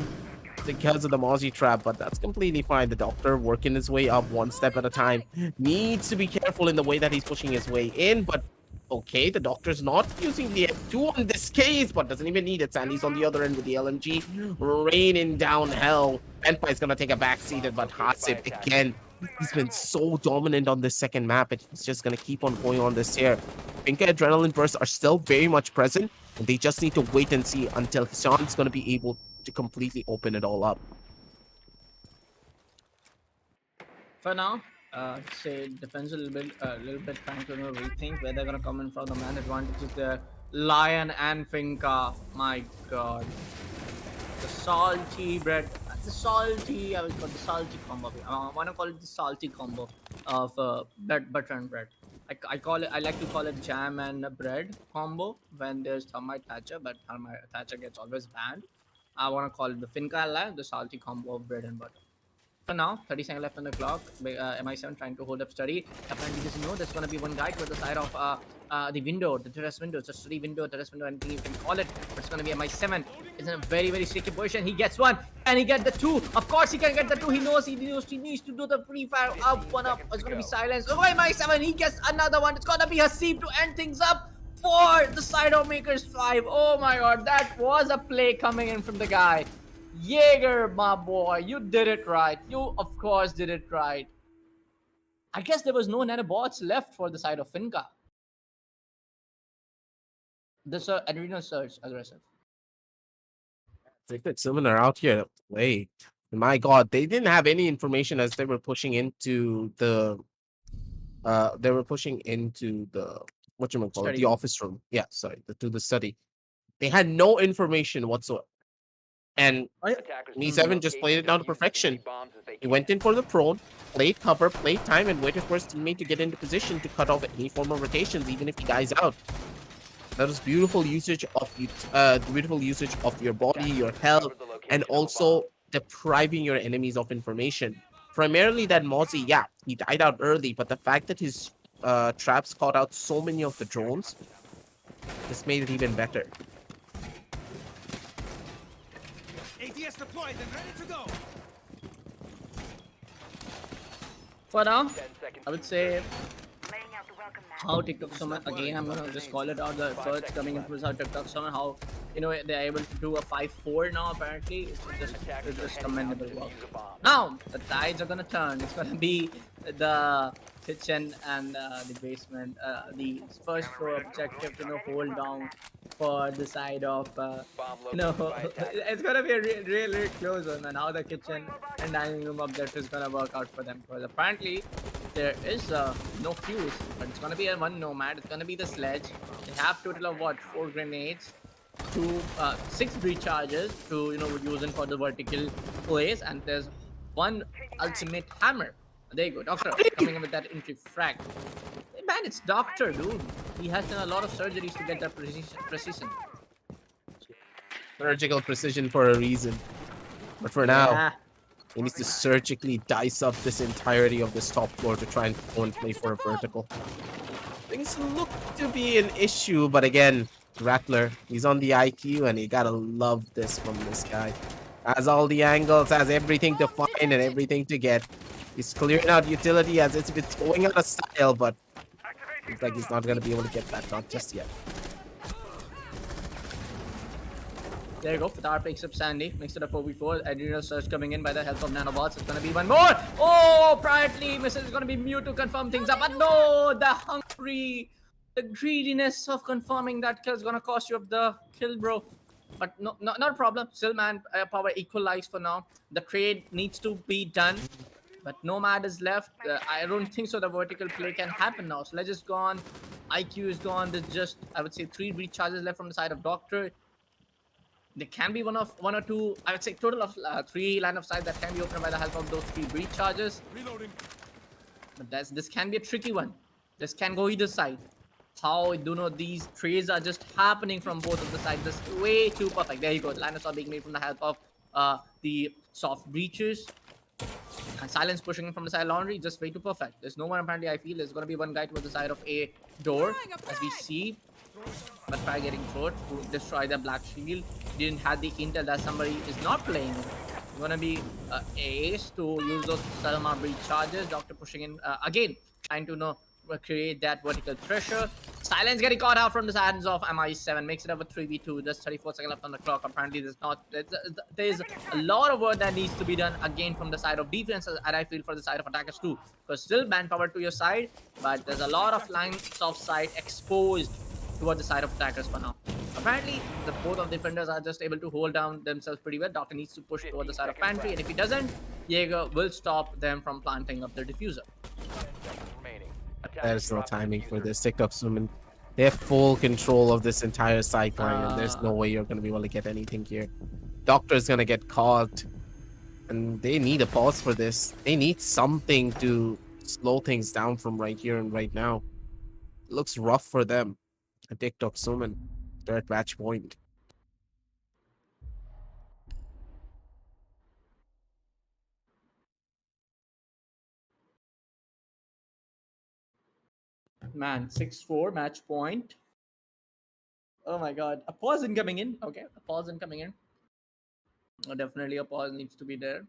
because of the Mozzie trap, but that's completely fine. The Doctor working his way up one step at a time. Needs to be careful in the way that he's pushing his way in, but okay, the Doctor's not using the F2 on this case, but doesn't even need it. Sandy's on the other end with the LMG, raining down hell. Benpai's gonna take a backseat, but Hasib, again, he's been so dominant on this second map, and he's just gonna keep on going on this here. Pinka Adrenaline Bursts are still very much present, and they just need to wait and see until Sean's gonna be able to completely open it all up. For now, say defense a little bit trying to rethink where they're gonna come in from. The man advantage is there. Lion and Finca, my god, the salty bread, I would call the salty combo. I want to call it the salty combo of butter and bread. I like to call it jam and bread combo when there's Thermite Thatcher, but Thermite Thatcher gets always banned. I want to call it the Finca Live, the salty combo of bread and butter. For now, 30 seconds left on the clock. MI7 trying to hold up study. Apparently, he doesn't know there's going to be one guy to the side of the window, the terrace window. It's a study window, terrace window, anything you can call it. But it's going to be MI7. It's in a very, very sticky position. He gets one and he gets the two. Of course, he can get the two. He knows he needs to do the free fire up, one up. It's going to be silence. Oh, MI7. He gets another one. It's going to be Hasib to end things up for the side of Makers 5. Oh my god, that was a play coming in from the guy. Jaeger, my boy, you did it right. You, of course, did it right. I guess there was no nanobots left for the side of Finca. This adrenal surge aggressive. TikTok Sumon are out here. Wait, my God, they didn't have any information as they were pushing into the. They were pushing into the whatchamacallit, Study. the office room. Yeah, sorry, to the study. They had no information whatsoever. And Attackers Me7 just played it down to perfection. He went in for the prone, played cover, played time, and waited for his teammate to get into position to cut off any form of rotations, even if he dies out. That was beautiful usage of your body, your health, and also depriving your enemies of information. Primarily that Mozzie, yeah, he died out early, but the fact that his traps caught out so many of the drones just made it even better. ATS deployed and ready to go. For now, 10 seconds. I would say how TikTok Summon, again, I'm gonna just call it out, the efforts coming in from TikTok Summon, how, you know, they're able to do a 5-4 now, apparently. It's just commendable work. Now, the tides are gonna turn. It's gonna be the kitchen and the basement. The first floor objective to, you know, hold down for the side of, you know, it's gonna be a really close one, and how the kitchen and dining room objective is gonna work out for them. Because apparently, there is no fuse, but it's gonna be a one nomad. It's gonna be the sledge. They have total of what, 4 grenades, 6 breach charges to, you know, using for the vertical plays, and there's one ultimate hammer. There you go, Doctor coming in with that entry frag. Man, it's Doctor, dude. He has done a lot of surgeries to get that precision. Surgical precision for a reason. But for now, Yeah. he needs to surgically dice up this entirety of this top floor to try and go and play for a vertical. Things look to be an issue, but again, Rattler, he's on the IQ, and you gotta love this from this guy. Has all the angles, has everything to find and everything to get. He's clearing out utility as it's been going out of style, but looks like he's not gonna be able to get that done just yet. There you go. Fatar picks up Sandy. Makes it a 4v4. Adrenal surge coming in by the help of nanobots. It's gonna be one more. Oh, privately, Mrs. is gonna be mute to confirm things up. But no, the greediness of confirming that kill is gonna cost you up the kill, bro. But no, not a problem. Still, man, power equalized for now. The trade needs to be done. But Nomad is left. I don't think so. The vertical play can happen now. Sledge is gone. IQ is gone. There's just, I would say, 3 recharges left from the side of Doctor. There can be one or two, I would say, total of 3 line of sight that can be opened by the help of those 3 recharges. Reloading. But this can be a tricky one. This can go either side. How, you know, these trades are just happening from both of the sides. Just way too perfect. There you go. The line of sight being made from the help of the soft breaches. And Silence pushing in from the side of Laundry, just way too perfect. There's no one, apparently, I feel. There's going to be one guy towards the side of a door, as we see. But try getting short to destroy the black shield. Didn't have the intel that somebody is not playing. It's going to be Ace to use those Salma breach charges. Doctor pushing in again, trying to, you know, create that vertical pressure. Silence getting caught out from the hands of MI7, makes it up a 3v2. There's 34 seconds left on the clock. Apparently, there's a lot of work that needs to be done again from the side of defense, and I feel for the side of attackers too. Because still manpower to your side, but there's a lot of lines of sight exposed towards the side of attackers for now. Apparently, the both of the defenders are just able to hold down themselves pretty well. Doctor needs to push toward the side of pantry, and if he doesn't, Jaeger will stop them from planting up their diffuser. There's no timing for this. TikTok Summon, they have full control of this entire cycling, and there's no way you're going to be able to get anything here. Doctor's going to get caught, and they need a pause for this. They need something to slow things down from right here and right now. It looks rough for them. And TikTok Summon, they're at match point. Man, 6-4 match point. Oh my god. A pause incoming in. Okay, a pause incoming in. Definitely a pause needs to be there.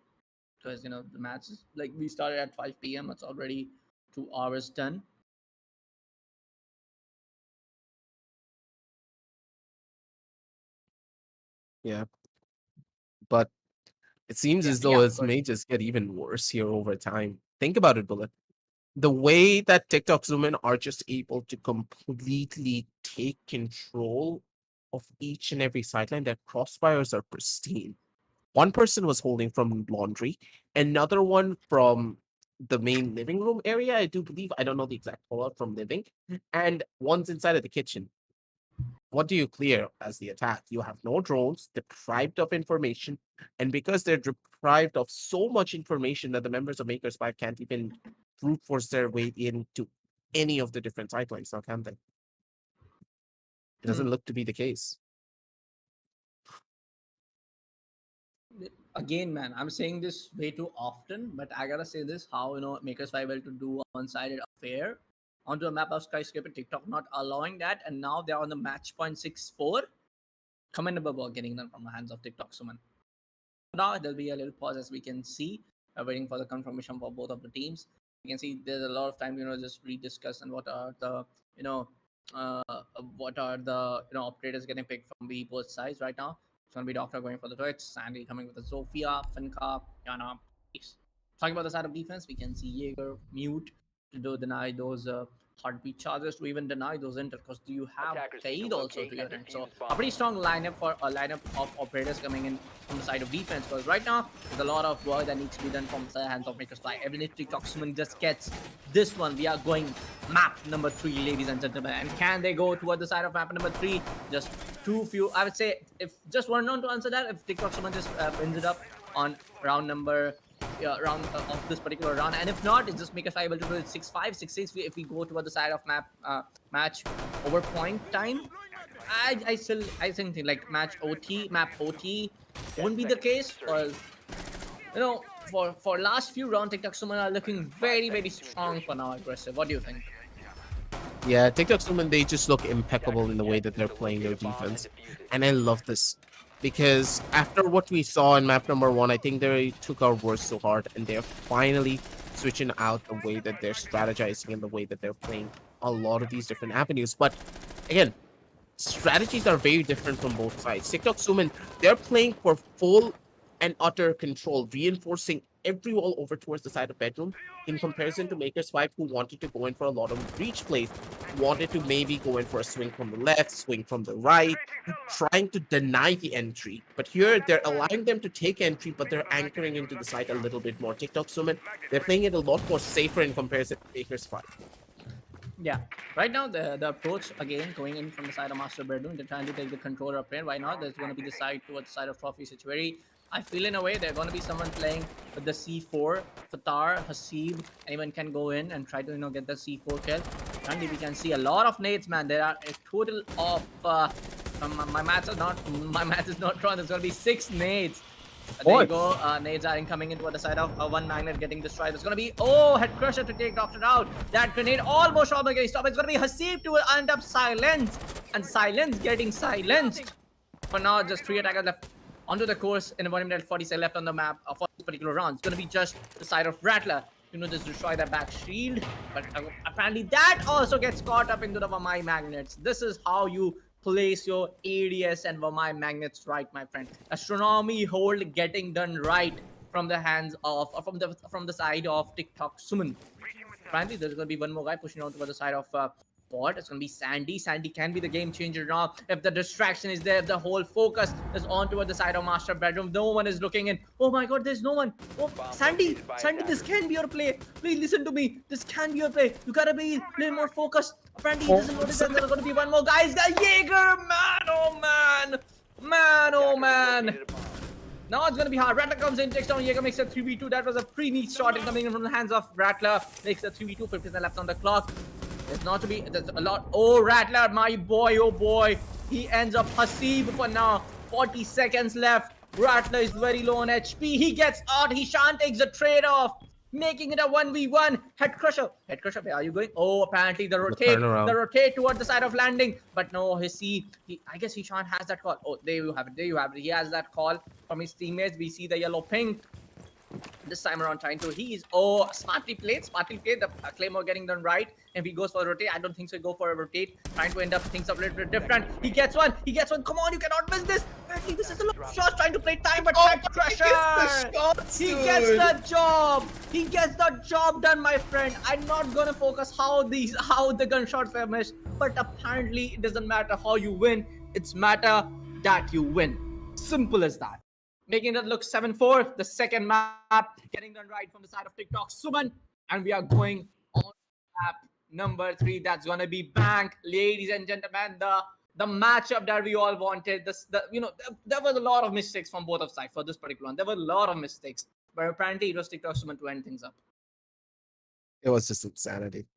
Because, the match is like we started at 5 p.m. It's already 2 hours done. Yeah, but it seems Yeah, as though yeah, of it course. may just get even worse here over time. Think about it, Bullet. The way that TikTok Zoom are just able to completely take control of each and every sideline, their crossfires are pristine. One person was holding from laundry, another one from the main living room area, I do believe. I don't know the exact fallout from living, and one's inside of the kitchen. What do you clear as the attack? You have no drones, deprived of information, and because they're deprived of so much information that the members of Makers 5 can't even brute force their way into any of the different sidelines, now can they? It Hmm. doesn't look to be the case. Again, man, I'm saying this way too often, but I gotta say this: how Makers 5 able to do a one-sided affair onto a map of skyscraper. TikTok not allowing that, and now they're on the match point 6-4. Commendable work getting done from the hands of TikTok Suman. Now there'll be a little pause as we can see, waiting for the confirmation for both of the teams. You can see there's a lot of time, just rediscuss and what are the, you know, what are the operators getting picked from the both sides right now. It's gonna be Doctor going for the Twitch, Sandy coming with the Sophia, Finka, Yana. Talking about the side of defense, we can see Jaeger mute to deny those heartbeat charges, to even deny those enter, because do you have Attackers need to Fade also locate to your and end. So defuse a pretty bombs. strong lineup for a lineup of operators coming in from the side of defense, because right now there's a lot of work that needs to be done from the hands of Makers Fly. Even if TikTok Summon just gets this one, we are going map number 3, ladies and gentlemen. And can they go toward the side of map number 3? Just too few. I would say if just one round to answer that, if TikTok Summon just wins it up on round number round of this particular round, and if not, it just make us able to do it 6-5, 6-6. If we go toward the side of match over point time, I think like map OT won't 10 be the seconds to case, insertion. because for last few round TikTok Summon are looking 5 very seconds to strong insertion. for now, aggressive. What do you think? Yeah, TikTok Summon, they just look impeccable Attacker's in the way that objective is they're to playing locate their a bomb and defense. defuse it. And I love this because after what we saw in map number 1, I think they took our words so hard and they're finally switching out the way that they're strategizing and the way that they're playing a lot of these different avenues. But again, strategies are very different from both sides. TikTok Suman, they're playing for full and utter control, reinforcing every wall over towards the side of bedroom, in comparison to Makers 5, who wanted to go in for a lot of breach plays, wanted to maybe go in for a swing from the left, swing from the right, trying to deny the entry. But here, they're allowing them to take entry, but they're anchoring into the side a little bit more. TikTok Suman, they're playing it a lot more safer in comparison to Makers 5. Yeah, right now the approach again going in from the side of master bedroom, they're trying to take the controller up here. Right now there's going to be the side towards the side of trophy situary. I feel in a way they're going to be someone playing with the C4. Fatar, Hasib, anyone can go in and try to get the C4 kill. Currently we can see a lot of nades, man. There are a total of my maths is not wrong. There's going to be 6 nades. There you go. Nades are incoming into the side of one magnet getting destroyed. It's going to be, head crusher to take Doctor out. That grenade almost getting stopped. It's going to be Hasib to end up silenced. And silence getting silenced. For now, just 3 attackers left onto the course in 1 minute 40 seconds left on the map for this particular round. It's going to be just the side of Rattler. Just destroy that back shield. But apparently that also gets caught up into the Vamai magnets. This is how you place your ADS and Vamai magnets right, my friend. Astronomy hold getting done right from the hands of, from the side of TikTok Suman. Apparently, there's going to be one more guy pushing out to the side of bot. It's going to be Sandy. Sandy can be the game changer now. If the distraction is there, if the whole focus is on toward the side of master bedroom, no one is looking in. Oh my god, there's no one. Oh, Sandy, Sandy, this can be your play. Please listen to me. This can be your play. You gotta be a little more focused. Apparently, he doesn't notice that there's going to be one more guy. Jaeger, man, oh man. Man, oh man. Now it's going to be hard. Rattler comes in, takes down Jaeger, makes a 3v2. That was a pretty neat shot coming in from the hands of Rattler. Makes a 3v2, 50% left on the clock. There's not to be, there's a lot. Oh, Rattler, my boy, oh boy. He ends up Hasib for now. 40 seconds left. Rattler is very low on HP. He gets out. He shan't take the trade-off. making it a 1v1. Head crusher. Head crusher, where are you going? Oh, apparently the rotate. turnaround. The rotate toward the side of landing. But no, I guess Hishan has that call. Oh, there you have it. There you have it. He has that call from his teammates. We see the yellow ping. This time around trying to, smartly played, the Claymore getting done right, and he goes for a rotate. I don't think so, go for a rotate, trying to end up things a little bit different. He gets one, come on, you cannot miss this. Apparently this is a lot of shots, trying to play time, but Head Crusher, he gets the job done, my friend. I'm not gonna focus how the gunshots were missed, but apparently it doesn't matter how you win, it's matter that you win. Simple as that. Making it look 7-4, the second map getting done right from the side of TikTok Sumon, and we are going on map number 3. That's gonna be Bank, ladies and gentlemen. The matchup that we all wanted. There was a lot of mistakes from both of sides for this particular one. There were a lot of mistakes, but apparently it was TikTok Sumon to end things up. It was just insanity.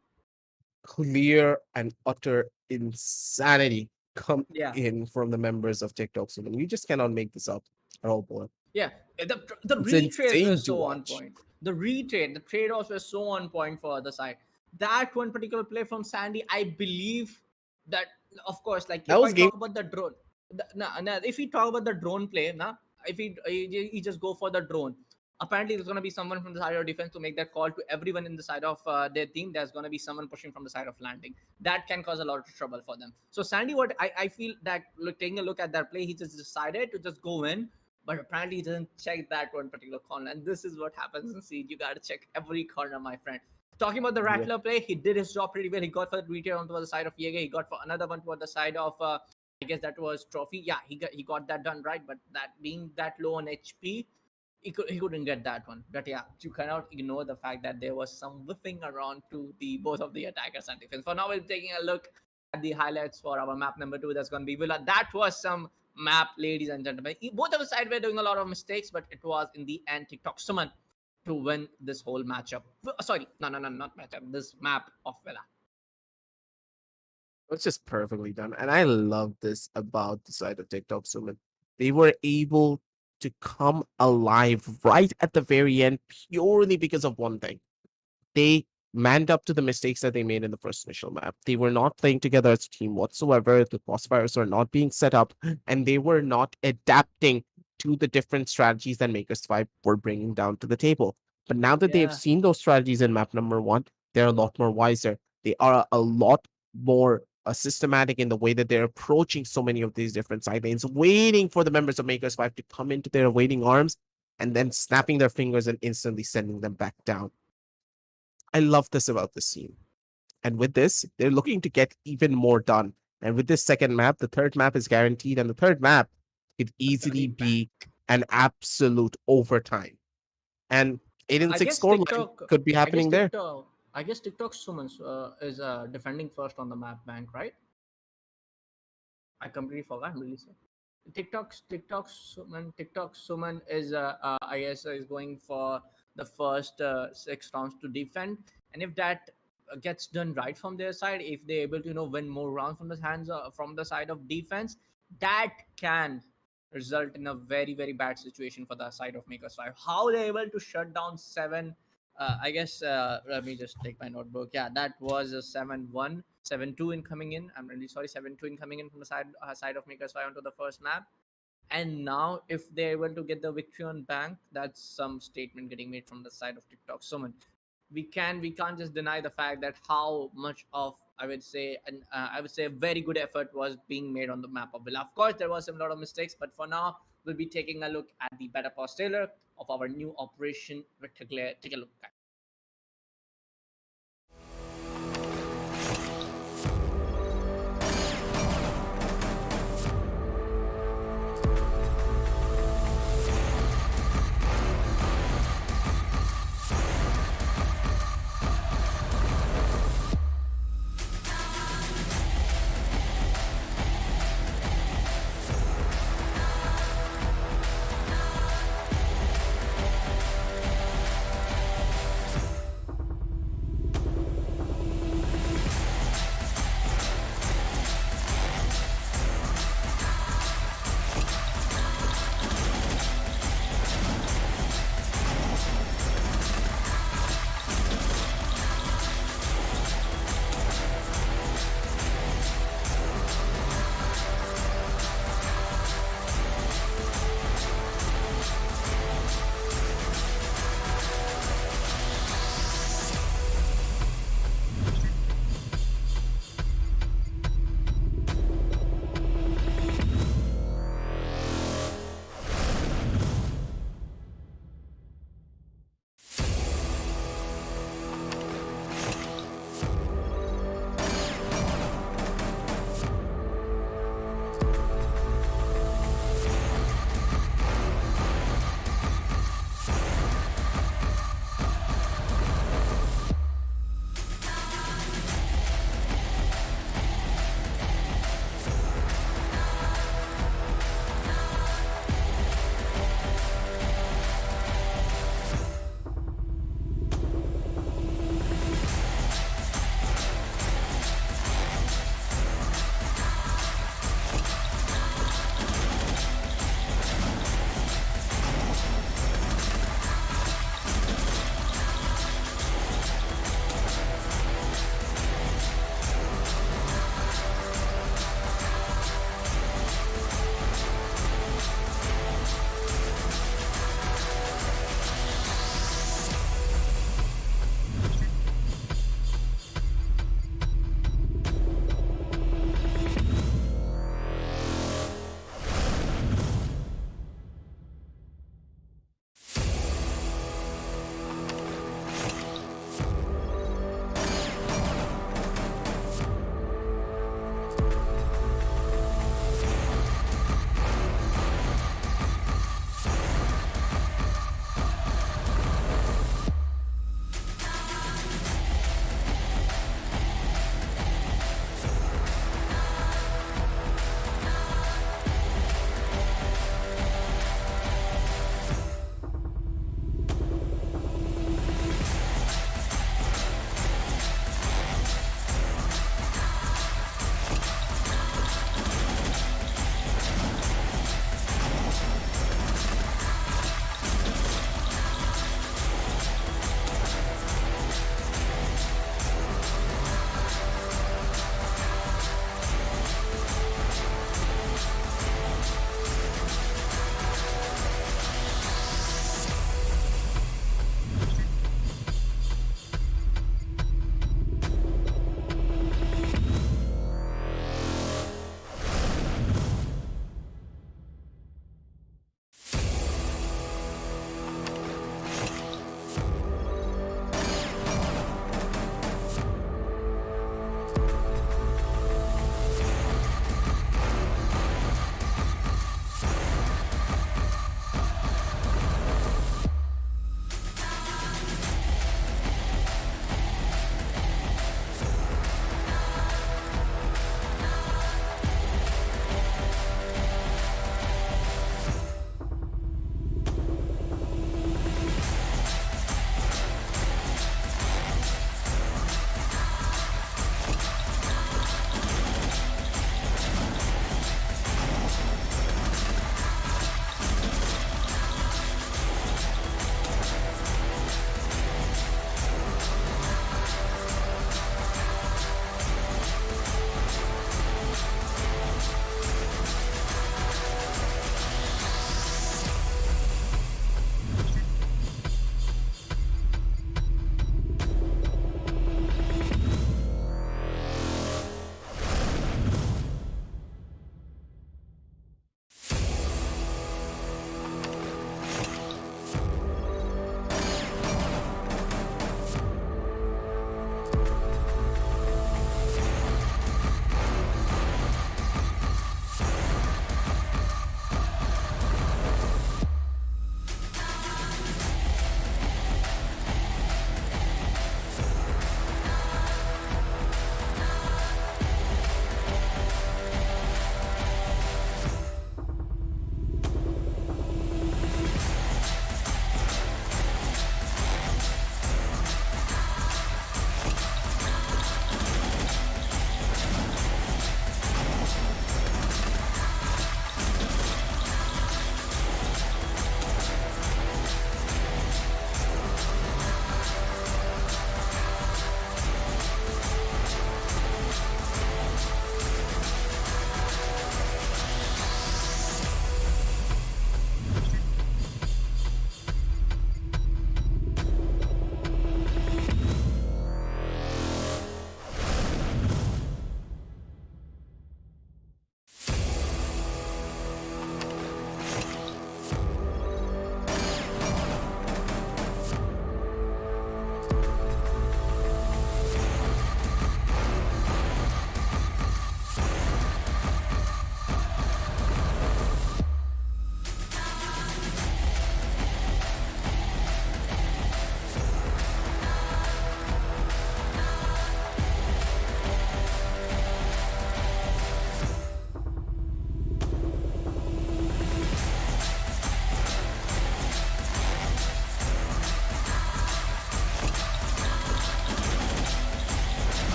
Clear and utter insanity come in from the members of TikTok. So we just cannot make this up. Oh boy. Yeah, the It's retrades insane were to so on watch. point. The trade-offs were so on point for other side. That one particular play from Sandy, I believe that, of course, like That if was I game. talk about the drone, if we talk about the drone play, if he just go for the drone, apparently there's gonna be someone from the side of defense to make that call to everyone in the side of their team. There's gonna be someone pushing from the side of landing. That can cause a lot of trouble for them. So Sandy, what I feel that taking a look at that play, he just decided to just go in. But apparently he doesn't check that one particular corner. And this is what happens in Siege. You got to check every corner, my friend. Talking about the Rattler play, he did his job pretty well. He got for the retail onto the side of Jaeger. He got for another one toward the side of, I guess that was Trophy. Yeah, he got that done right. But that being that low on HP, he couldn't get that one. But yeah, you cannot ignore the fact that there was some whiffing around to the both of the attackers and defense. For now, we're taking a look at the highlights for our map number 2. That's going to be Villa. That was some map, ladies and gentlemen. Both of the side were doing a lot of mistakes, but it was in the end TikTok Sumon to win this whole matchup. Sorry, no, not matchup. This map of Villa. It's just perfectly done. And I love this about the side of TikTok Summon. They were able to come alive right at the very end purely because of one thing. They manned up to the mistakes that they made in the first initial map. They were not playing together as a team whatsoever. The crossfires were not being set up, and they were not adapting to the different strategies that Makers 5 were bringing down to the table. But now that they've seen those strategies in map number 1, they're a lot more wiser. They are a lot more systematic in the way that they're approaching so many of these different side lanes, waiting for the members of Makers 5 to come into their waiting arms, and then snapping their fingers and instantly sending them back down. I love this about this team. And with this, they're looking to get even more done. And with this second map, the third map is guaranteed. And the third map could easily be an absolute overtime. And 8-6 scoreline could be happening there. I guess TikTok Sumon is defending first on the map, Bank, right? I completely forgot. I'm really sorry. TikTok Sumon is I guess is going for the first 6 rounds to defend, and if that gets done right from their side, if they're able to win more rounds from the hands from the side of defense, that can result in a very very bad situation for the side of Makers 5. How they're able to shut down 7, I guess let me just take my notebook. Yeah, that was a 7-1, 7-2 in coming in. I'm really sorry, 7-2 in coming in from the side of Makers 5 onto the first map. And now, if they're able to get the victory on Bank, that's some statement getting made from the side of TikTok Sumon. We can't just deny the fact that how much of I would say a very good effort was being made on the map of Villa. Of course, there was a lot of mistakes, but for now, we'll be taking a look at the better pause trailer of our new operation. Take a look at.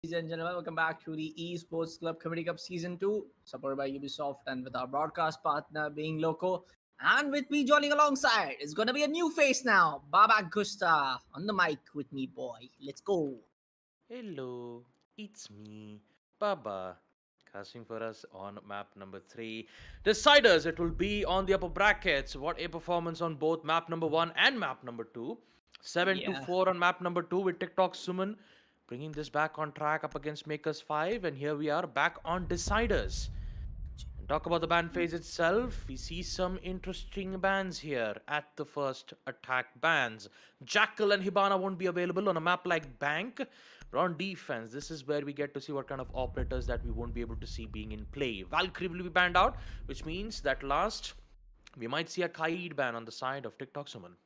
Ladies and gentlemen, welcome back to the Esports Club Comedy Cup Season 2, supported by Ubisoft and with our broadcast partner being Loco. And with me joining alongside is going to be a new face now, Baba Gusta on the mic with me, boy. Let's go. Hello, it's me, Baba, casting for us on map number 3. Deciders, it will be on the upper brackets. What a performance on both map number 1 and map number 2. 7 to Yeah. 4 on map number 2 with TikTok Sumon bringing this back on track up against Makers 5. And here we are back on Deciders. And talk about the ban phase itself. We see some interesting bans here at the first attack bans. Jackal and Hibana won't be available on a map like Bank. But on defense, this is where we get to see what kind of operators that we won't be able to see being in play. Valkyrie will be banned out, which means that last we might see a Kaid ban on the side of TikTok Summon.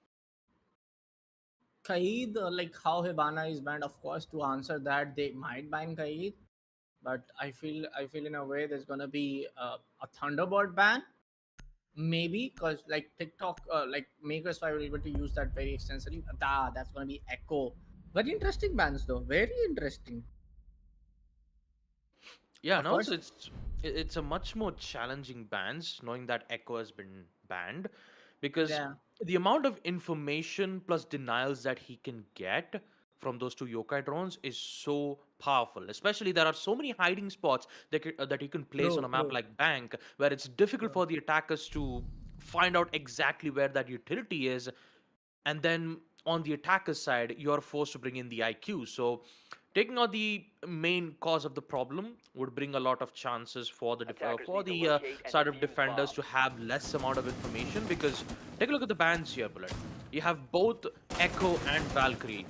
Kaid, like how Hibana is banned, of course, to answer that, they might ban Kaid. But I feel in a way there's gonna be a Thunderbird ban, maybe because like TikTok, like Makers 5 will be able to use that very extensively. That's gonna be Echo. Very interesting bans though. Very interesting. Yeah, Of and course, also it's a much more challenging bans knowing that Echo has been banned because yeah, the amount of information plus denials that he can get from those two yokai drones is so powerful. Especially there are so many hiding spots that you can place on true, a map true. like Bank where it's difficult True. for the attackers to find out exactly where that utility is, and then on the attacker side you're forced to bring in the IQ. So taking out the main cause of the problem would bring a lot of chances for the Attackers for need to the locate and side of defuse defenders bombs. to have less amount of information. Because take a look at the bans here, Bullet. You have both Echo and Valkyrie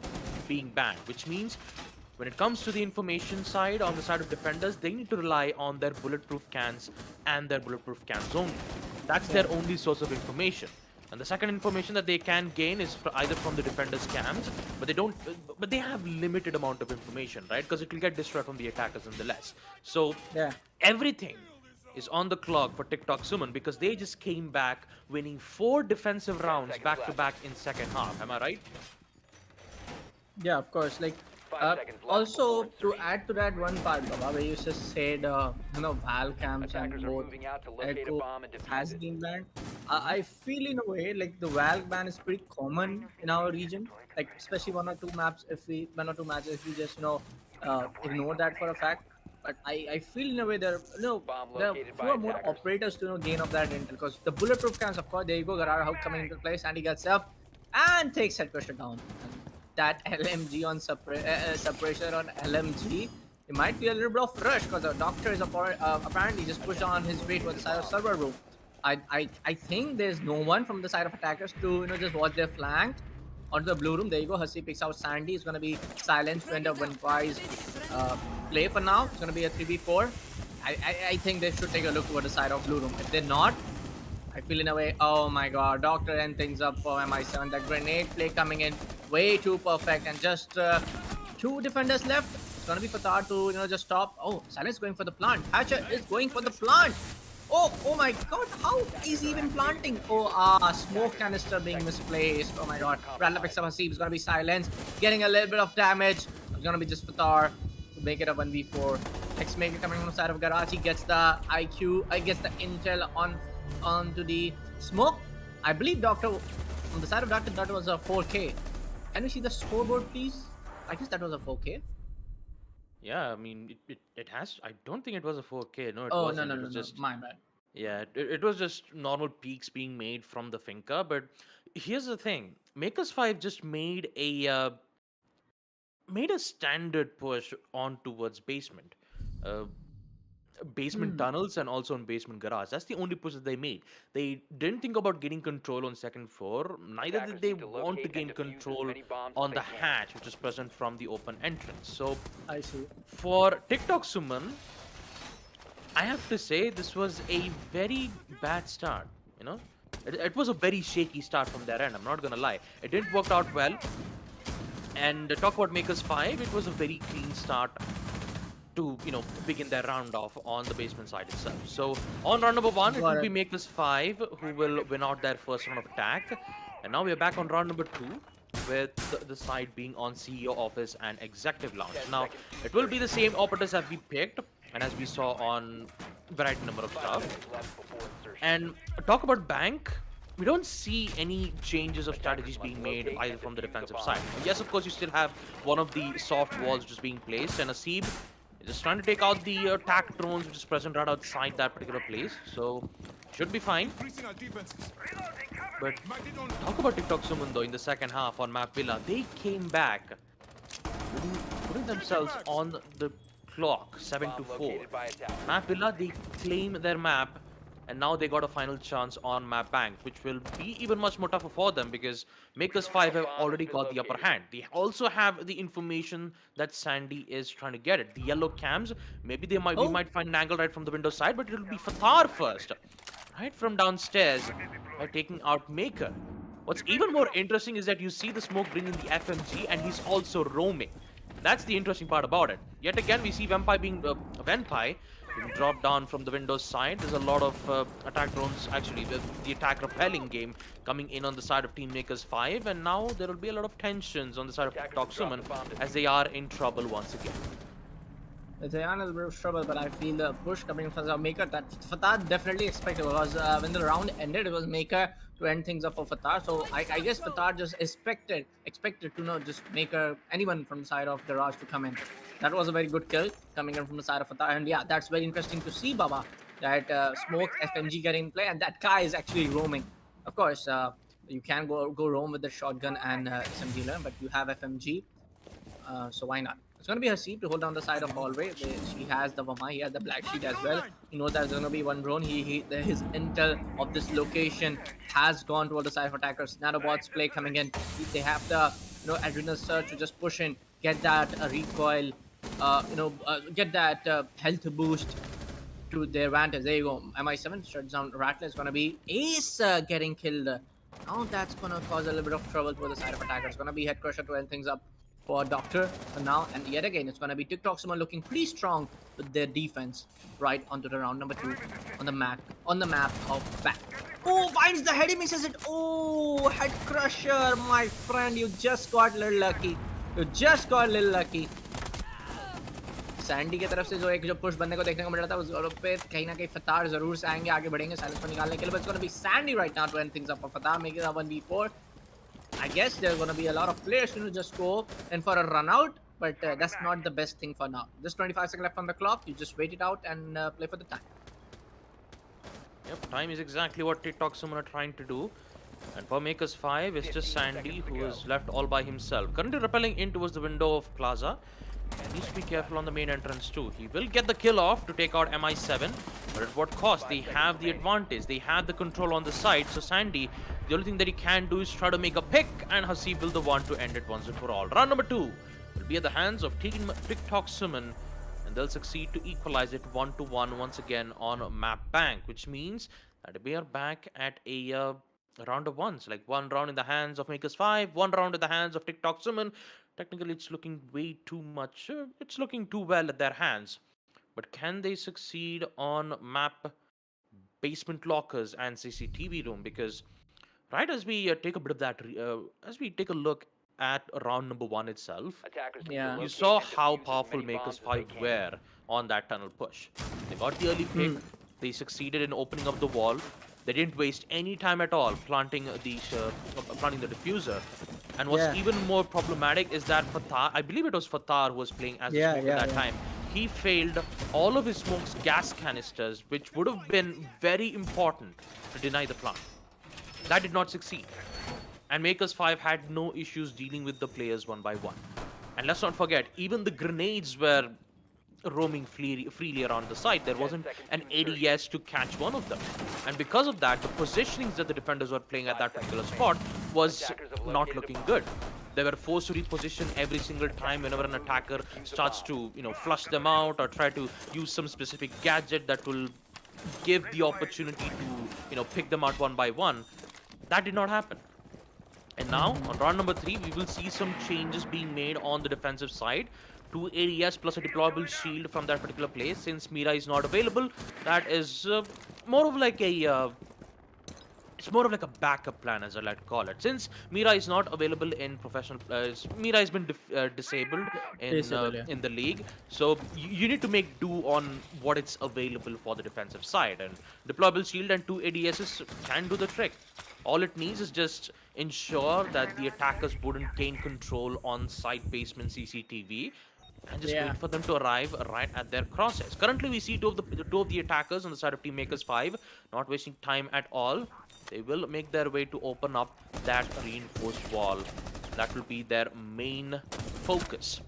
being banned, which means when it comes to the information side on the side of defenders, they need to rely on their bulletproof cans and their bulletproof cans only. That's Yeah. their only source of information. And the second information that they can gain is either from the defenders' cams, but they don't. But they have limited amount of information, right? Because it will get destroyed from the attackers nonetheless. So Yeah. everything is on the clock for TikTok Summon because they just came back winning 4 defensive rounds seconds back to left. back in second half. Am I right? Yeah, of course. Like, 5 seconds left also before to insertion. add to that one part, Baba, where you just said, Val cams and Attackers are both moving out to locate a Echo bomb and defuse has it. been banned. I feel in a way like the Valk ban is pretty common in our region. Like, especially one or two maps, if we one or two matches, if we just ignore that for a fact. But I feel in a way Bomb there are located by fewer more attackers. operators to gain of that intel because the bulletproof cams, of course, there you go, Garara Hulk coming into place and he gets up and takes head pressure down. That LMG on suppressor on LMG, it might be a little bit of rush because the doctor is apparently just pushed on his way to the side of server room. I think there's no one from the side of attackers to just watch their flank onto the blue room. There you go. Hussey picks out Sandy. It's gonna be silenced to end up one prize play for now. It's gonna be a 3v4. I think they should take a look over the side of blue room. If they're not, I feel in a way, oh my god, Doctor end things up for MI7. That grenade play coming in way too perfect, and just 2 defenders left. It's gonna be Fatar to just stop. Oh, Silence going for the plant. Hatcher is going for the plant. Oh my god, how is he even planting? Oh, smoke canister being misplaced. Oh my god. Radla picks up Hasib. It's gonna be Silence, getting a little bit of damage. It's gonna be just Fatar to make it a 1v4. X Maker coming on the side of Garachi gets the IQ, I guess the intel onto the smoke. I believe Doctor on the side of Doctor that was a 4K. Can we see the scoreboard, please? I guess that was a 4K. Yeah, I mean it has. I don't think it was a 4K. No, it Oh no wasn't. no It no was no, just my bad. yeah. It was just normal peaks being made from the Finca. But here's the thing: Makers 5 just made a standard push on towards basement. Uh, Basement Hmm. tunnels and also on basement garage. That's the only push that they made. They didn't think about getting control on second floor. Neither did Attackers they need to want to locate and gain defuse as control many bombs as on they the can. hatch, which is present from the open entrance. So I see. for TikTok Suman, I have to say this was a very bad start. You know, it was a very shaky start from their end. I'm not gonna lie. It didn't work out well. And talk about Makers 5, it was a very clean start to begin their round off on the basement side itself. So on round number 1, it Got will be it. Makers 5 who will win out their first round of attack. And now we are back on round number 2, with the side being on CEO office and executive lounge. Now, it will be the same operators that we picked and as we saw on variety number of stuff. Left before insertion. And talk about bank, we don't see any changes of strategies being made either from the defensive side. Yes, of course, you still have one of the soft walls just being placed, and Aseeb is just trying to take out the attack drones which is present right outside that particular place. So, should be fine. Increasing our defenses. But Might need on talk about TikTok Suman though in the second half on Map Villa. They came back, putting themselves on the clock, 7 to Bomb 4. located by attack. Map Villa, they claim their map, and now they got a final chance on Map Bank, which will be even much more tougher for them because Makers 5 have already got the upper hand. They also have the information that Sandy is trying to get it. The yellow cams, maybe we might find an angle right from the window side, but it'll be Fatar first, right from downstairs, by taking out Maker. What's even more interesting is that you see the smoke bring in the FMG, and he's also roaming. That's the interesting part about it. Yet again, we see Venpai being dropped down from the Windows side. There's a lot of attack drones, actually, the attack repelling game coming in on the side of Team Makers 5, and now there will be a lot of tensions on the side of TikTok Suman as they are in trouble once again. They are in a bit of trouble, but I feel the push coming from the Maker that Fatar definitely expected because when the round ended, it was Maker to end things up for Fatar. So I guess Fatar just expected to know just Maker, anyone from the side of Garage to come in. That was a very good kill coming in from the side of Fatar, and yeah, that's very interesting to see, Baba. That smoke FMG getting in play, and that guy is actually roaming. Of course, you can go roam with the shotgun and SMG learn, but you have FMG, so why not? It's going to be Haseeb to hold down the side of hallway. She has the Vama, he has the black sheet as well. He knows there's going to be one drone. His intel of this location has gone toward the side of attackers. Nanobots play coming in. They have the adrenal surge to just push in, get that recoil, get that health boost to their advantage. There you go. MI7 shuts down Rattler. It's going to be Ace getting killed. Now that's going to cause a little bit of trouble for the side of attackers. It's going to be Head Crusher to end things up for Doctor now, and yet again it's going to be TikTok Suman looking pretty strong with their defense right onto the round number 2 on the map of back. Oh, finds the head, he misses it. Oh, Head Crusher, my friend, you just got a little lucky. Sandy की तरफ से जो एक push बनने को देखने को मिल रहा था उस पे कहीं ना कहीं फतार जरूर से आएंगे, आगे बढ़ेंगे साइलेंस को निकालने के लिए. But it's going to be Sandy right now to end things up for Fatar, making it a 1v4. I guess there are going to be a lot of players to just go in for a run out, but that's not the best thing for now. Just 25 seconds left on the clock. You just wait it out and play for the time. Yep, time is exactly what TikTok Suman are trying to do. And for Makers 5, it's just Sandy who is left all by himself. Currently rappelling in towards the window of Plaza. He needs to be careful on the main entrance too. He will get the kill off to take out MI7, but at what cost? They have the advantage. They have the control on the side. So Sandy, the only thing that he can do is try to make a pick, and Haseeb will the one to end it once and for all. Round number 2 will be at the hands of TikTok Suman, and they'll succeed to equalize it 1-1 once again on Map Bank, which means that we are back at a round of ones, like one round in the hands of Makers 5, one round in the hands of TikTok Suman. Technically, it's looking way too much. It's looking too well at their hands. But can they succeed on map, basement lockers, and CCTV room? Because right as we take a bit of that, as we take a look at round number 1 itself, Attackers can Yeah. locate you saw and how defuse as powerful many Makers bombs as 5 they can. were on that tunnel push. They got the early pick. They succeeded in opening up the wall. They didn't waste any time at all planting the diffuser. And what's even more problematic is that Fatar, I believe it was Fatar who was playing as a smoke at that time. He failed all of his smoke's gas canisters, which would have been very important to deny the plant. That did not succeed. And Makers 5 had no issues dealing with the players one by one. And let's not forget, even the grenades were roaming freely around the site. There wasn't an ADS to catch one of them. And because of that, the positionings that the defenders were playing at that particular spot was not looking good. They were forced to reposition every single time whenever an attacker starts to, flush them out or try to use some specific gadget that will give the opportunity to, pick them out one by one. That did not happen. And now, on round number 3, we will see some changes being made on the defensive side. 2 ADS plus a deployable shield from that particular place. Since Mira is not available, that is more of like a it's more of like a backup plan, as I like to call it. Since Mira is not available in professional, Mira has been disabled Disabled, yeah. in the league, so you need to make do on what it's available for the defensive side. And deployable shield and 2 ADSs can do the trick. All it needs is just ensure that the attackers wouldn't gain control on side basement CCTV, and just Yeah. wait for them to arrive right at their crosshairs. Currently, we see two of the attackers on the side of Team Makers 5, not wasting time at all. They will make their way to open up that reinforced wall. That will be their main focus.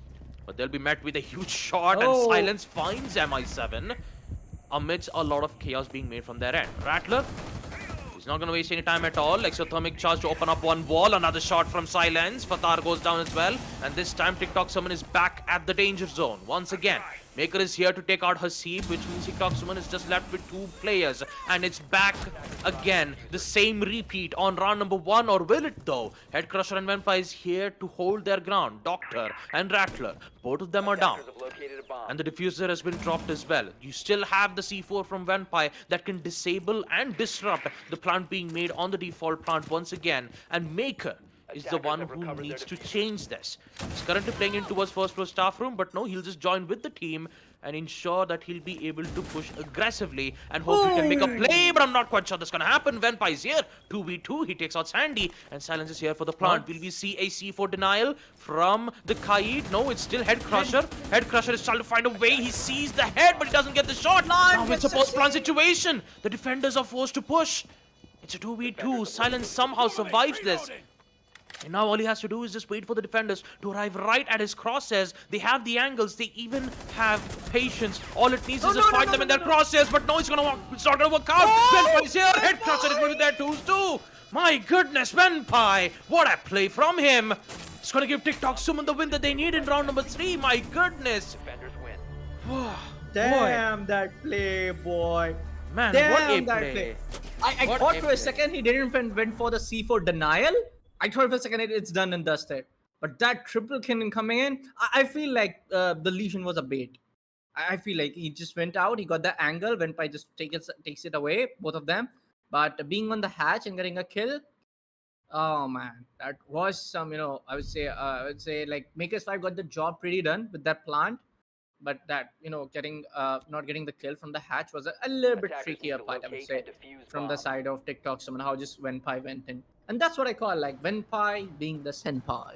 But they'll be met with a huge shot, and Oh. Silence finds MI7 amidst a lot of chaos being made from their end. Rattler, he's not going to waste any time at all. Exothermic charge to open up one wall. Another shot from Silence. Fatar goes down as well. And this time, TikTok Summon is back at the danger zone once again. Maker is here to take out Hasib, which means TikTok Summon is just left with 2 players. And it's back again. The same repeat on round number 1, or will it though? Head Crusher and Vampire is here to hold their ground. Doctor and Rattler, both of them are down. Attackers have located a bomb. And the diffuser has been dropped as well. You still have the C4 from Vampire that can disable and disrupt the plant being made on the default plant once again. And Maker is the one who needs to change this. He's currently playing in towards first floor staff room, but no, he'll just join with the team and ensure that he'll be able to push aggressively and hope he can make a play, but I'm not quite sure that's gonna happen. Vampire is here, 2v2, he takes out Sandy, and Silence is here for the plant. Will we see a C4 denial from the Kaid? No, it's still Head Crusher. Head Crusher is trying to find a way, he sees the head, but he doesn't get the shot. Now it's a post-plant situation. The defenders are forced to push. It's a 2v2, Silence somehow survives this. And now all he has to do is just wait for the defenders to arrive right at his crosshairs. They have the angles, they even have patience. All it needs is just find them in their crosshairs, but no, it's not gonna work out. Venpai is here, Head Crusher is going to be there too. My goodness, Venpai, what a play from him. It's gonna give TikTok Summon the win that they need in round number 3, my goodness. Defenders win. Damn that play, boy. Man, Damn what a that play. I What thought a for play. a second he didn't went for the C4 denial. I thought for a second it's done and dusted. But that triple cannon coming in, I feel like the Legion was a bait. I feel like he just went out, he got the angle, went by just takes it away, both of them. But being on the hatch and getting a kill, oh man, that was some, I would say like Makers 5 got the job pretty done with that plant. But that, getting not getting the kill from the hatch was a little bit Attackers need trickier to part, I would locate say, and defuse from the bombs. side of TikTok. Somehow just Venpai went in. And that's what I call like Venpai being the senpai.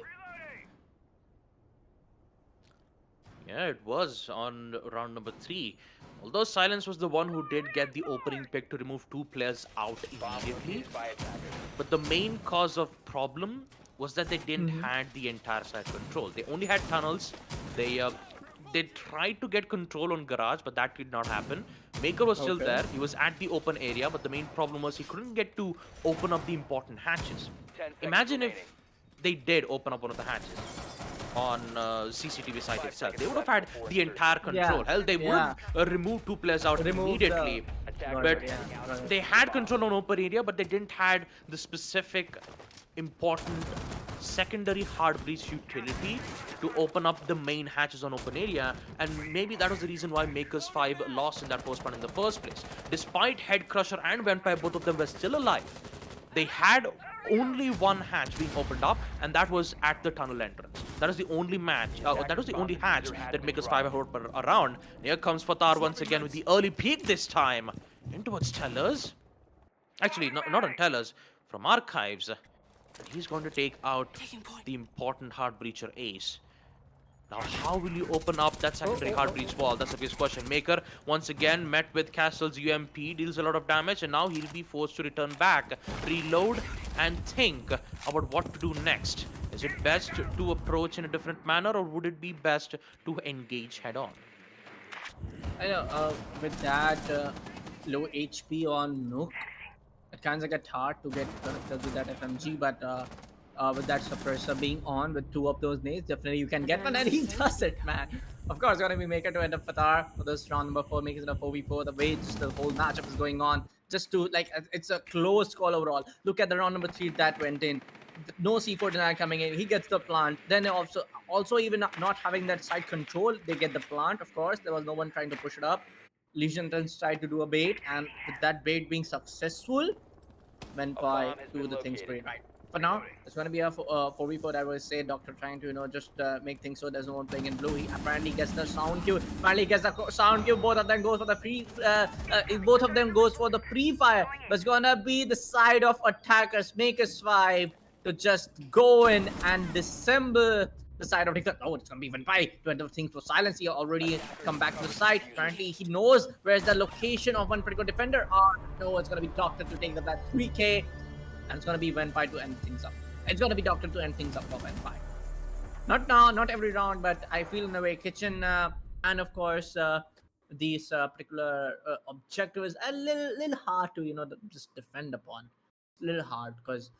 Yeah, it was on round number 3. Although Silence was the one who did get the opening pick to remove 2 players out Bomb immediately. defused by attackers. But the main cause of problem was that they didn't had the entire side control. They only had tunnels. They tried to get control on garage, but that did not happen. Maker was still Okay. there. He was at the open area, but the main problem was he couldn't get to open up the important hatches. 10 seconds Imagine remaining. if they did open up one of the hatches on CCTV site 5 itself. They seconds would have left had before the entire control. Hell, they would yeah. have removed 2 players out Remove the- immediately. Attackers But are taking out right. they had control on open area, but they didn't had the specific important secondary hard breach utility to open up the main hatches on open area, and maybe that was the reason why Makers 5 lost in that first one in the first place. Despite Head Crusher and Vampire, both of them were still alive. They had only one hatch being opened up, and that was at the tunnel entrance. That is the only that was the only hatch that Makers 5 had opened around. Here comes Fatar once again with the early peek this time in towards Tellers. Actually, not on Tellers, from Archives. But he's going to take out the important hard breacher ace. Now, how will you open up that secondary hard breach wall? That's the biggest question. Maker, once again, met with Castle's UMP, deals a lot of damage, and now he'll be forced to return back, reload, and think about what to do next. Is it best to approach in a different manner, or would it be best to engage head-on? I know, with that low HP on Nook, it kind of gets hard to get connected with that FMG, but with that suppressor being on with 2 of those nades, definitely you can get one, and he does it, man. Of course, gonna be Maker to end up Fatar for this round number 4, making it a 4v4. The way just the whole matchup is going on, just to like, it's a close call overall. Look at the round number 3 that went in. No C4 denial coming in. He gets the plant. Then also even not having that side control, they get the plant. Of course, there was no one trying to push it up. Legion tried to do a bait, and with that bait being successful, went A by bomb has do been the things located. pretty right. For now, it's going to be a 4v4. I will say Doctor trying to just make things so there's no one playing in blue. He apparently gets the sound cue. Apparently gets the sound cue. Both of them goes for the both of them goes for the pre-fire. But it's gonna be the side of attackers. Makers 5 to just go in and dissemble the side of defense. Oh, it's gonna be Venpai to enter things for silence. He already come back to the side. Apparently, he knows where's the location of one particular defender. Oh no, it's gonna be Doctor to take that 3k. And it's gonna be Venpai to end things up. It's gonna be Doctor to end things up for Venpai. Not now, not every round, but I feel in a way Kitchen and of course these particular objective is a little hard to just defend upon. A little hard because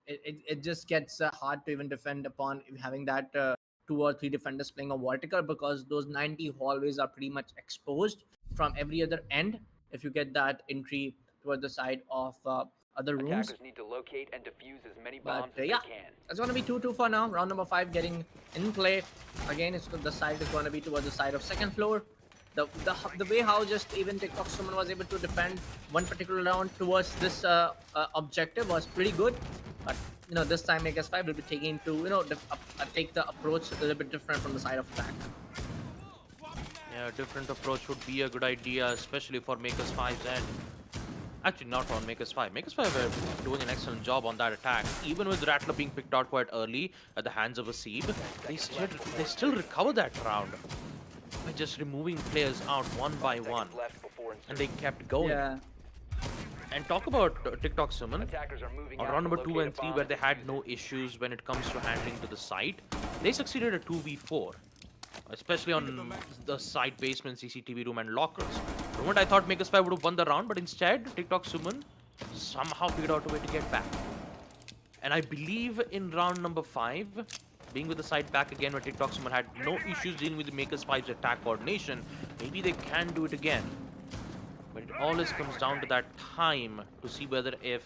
it just gets hard to even defend upon having that 2 or 3 defenders playing a vertical because those 90 hallways are pretty much exposed from every other end. If you get that entry towards the side of other rooms. Attackers need to locate and defuse as many But bombs as yeah, they can. it's going to be 2-2 for now. Round number 5 getting in play. Again, the side is going to be towards the side of second floor. The way how just even TikTok Sumon was able to defend one particular round towards this objective was pretty good. But this time Makers 5 will be taking to take the approach a little bit different from the side of attack. Yeah, a different approach would be a good idea, especially for Makers 5's end. Actually, not on Makers 5. Makers 5 were doing an excellent job on that attack. Even with Rattler being picked out quite early at the hands of Asib, they still recover that round by just removing players out one by one. Left before And they kept going. Yeah. And talk about TikTok Summon. Attackers are moving On out round to number 2 locate and a 3, bomb. where they had no issues when it comes to handling to the site, they succeeded at 2v4. Especially on the side basement, CCTV room, and lockers. For a moment, I thought Makers 5 would have won the round, but instead, TikTok Summon somehow figured out a way to get back. And I believe in round number 5, being with the side back again, where TikTok Summon had no issues dealing with the Makers 5's attack coordination, maybe they can do it again. But it always comes down to that time to see whether if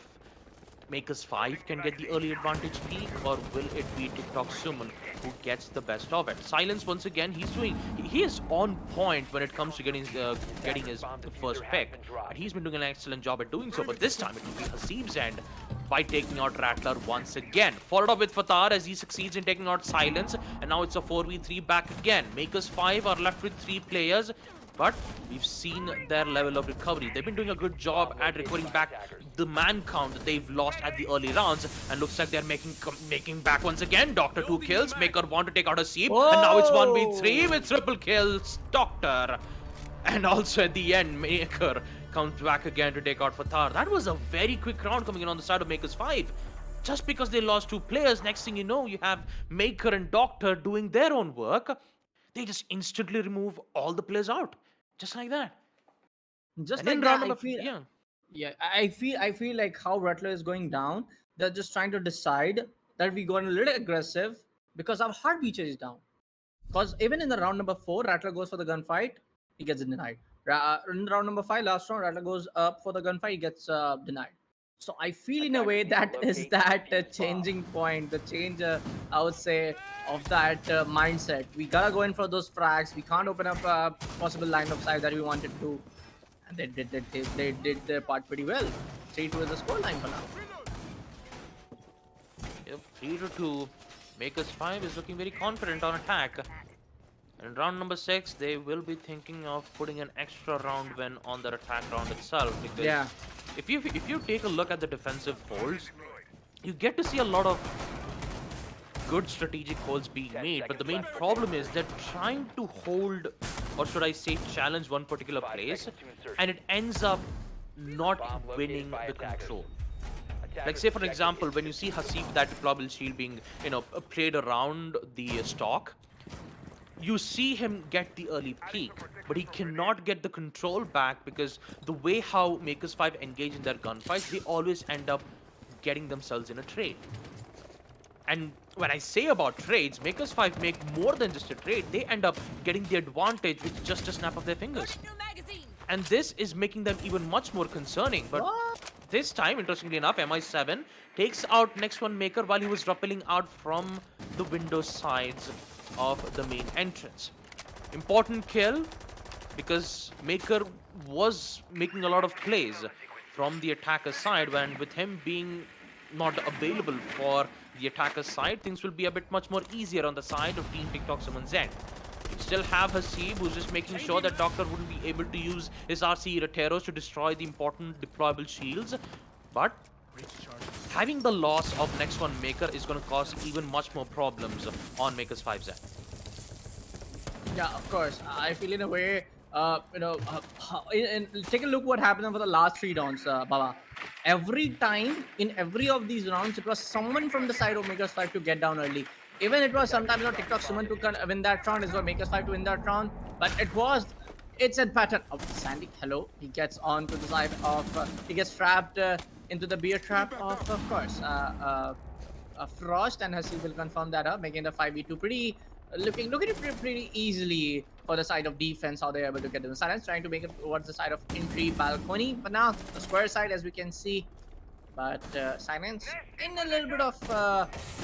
Makers 5 can get the early advantage peak, or will it be TikTok Summon who gets the best of it? Silence, once again, he is on point when it comes to getting his first pick, and he's been doing an excellent job at doing so. But this time it will be Hasib's end by taking out Rattler once again. Followed up with Fatar as he succeeds in taking out Silence, and now it's a 4v3 back again. Makers 5 are left with 3 players. But we've seen their level of recovery. They've been doing a good job at recovering back the man count that they've lost at the early rounds. And looks like they're making back once again. Doctor 2 kills. Maker want to take out a Seep. And now it's 1v3 with triple kills. Doctor. And also at the end, Maker comes back again to take out Fatar. That was a very quick round coming in on the side of Makers 5. Just because they lost 2 players, next thing you know, you have Maker and Doctor doing their own work. They just instantly remove all the players out. Just like that. Just And like in that, round I number feel, yeah. yeah, I feel like how Rattler is going down. They're just trying to decide that we go a little aggressive because our heartbeat is down. Because even in the round number 4, Rattler goes for the gunfight, he gets denied. In round number 5, last round, Rattler goes up for the gunfight, he gets denied. So I feel in a way that is that changing point, the change, I would say, of that mindset. We gotta go in for those frags. We can't open up a possible line of sight that we wanted to. And they did their part pretty well. 3-2 is the scoreline for now. Yep, 3-2. Makers 5 is looking very confident on attack. In round number 6, they will be thinking of putting an extra round win on their attack round itself. Because Yeah. if you take a look at the defensive holds, you get to see a lot of good strategic holds being made. But the main problem is they're trying to hold, or should I say challenge, one particular place, and it ends up not winning the control. Like say for example, when you see Hasib, that deployable shield being played around the stock, you see him get the early peak, but he cannot get the control back because the way how Makers 5 engage in their gunfights, they always end up getting themselves in a trade. And when I say about trades, Makers 5 make more than just a trade. They end up getting the advantage with just a snap of their fingers. New magazine. And this is making them even much more concerning. But this time, interestingly enough, MI7 takes out next one Maker while he was rappelling out from the window sides of the main entrance. Important kill because Maker was making a lot of plays from the attacker side, and with him being not available for the attacker side, things will be a bit much more easier on the side of Team TikTok Sumon's end. You still have Hasib, who's just making sure that Doctor wouldn't be able to use his RC Roteros to destroy the important deployable shields. But having the loss of next one Maker is going to cause even much more problems on Maker's 5Z. Yeah, of course. I feel in a way, take a look what happened over the last 3 rounds, Baba. Every time in every of these rounds, it was someone from the side of Makers 5 to get down early. Even it was sometimes TikTok someone to win that round, as well Makers 5 to win that round. But it's a pattern. Oh, Sandy, hello. He gets on to the side of, he gets trapped into the beer trap of course, Frost, and Hasib will confirm that up, making the 5v2 looking pretty easily for the side of defense, how they're able to get in the silence, trying to make it towards the side of entry balcony. But now the square side, as we can see, but silence in a little bit of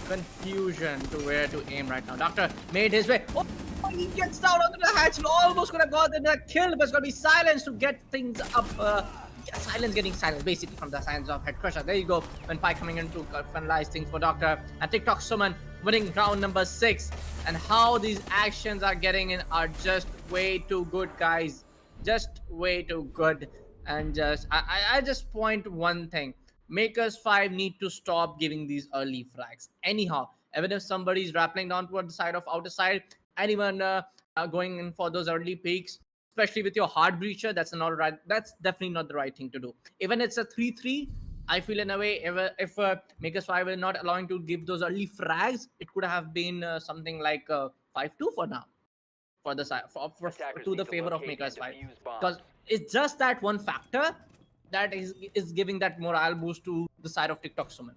confusion to where to aim right now. Doctor made his way. Oh, he gets down onto the hatch. Almost could have gotten a kill, but it's gonna be silence to get things up. Silence getting silence basically from the silence of Head Crusher. There you go. When Pi coming in to finalize things for Doctor, and TikTok Summon winning round number 6. And how these actions are getting in are just way too good, guys. Just way too good. And I just point one thing. Makers 5 need to stop giving these early frags. Anyhow, even if somebody's rappelling down toward the side of outer side, anyone going in for those early peaks, especially with your hard breacher, that's definitely not the right thing to do. Even it's a 3-3, I feel in a way, if Makers 5 were not allowing to give those early frags, it could have been something like 5-2 for now, for the side to the favor of Makers 5, because it's just that one factor that is giving that morale boost to the side of TikTok Summon.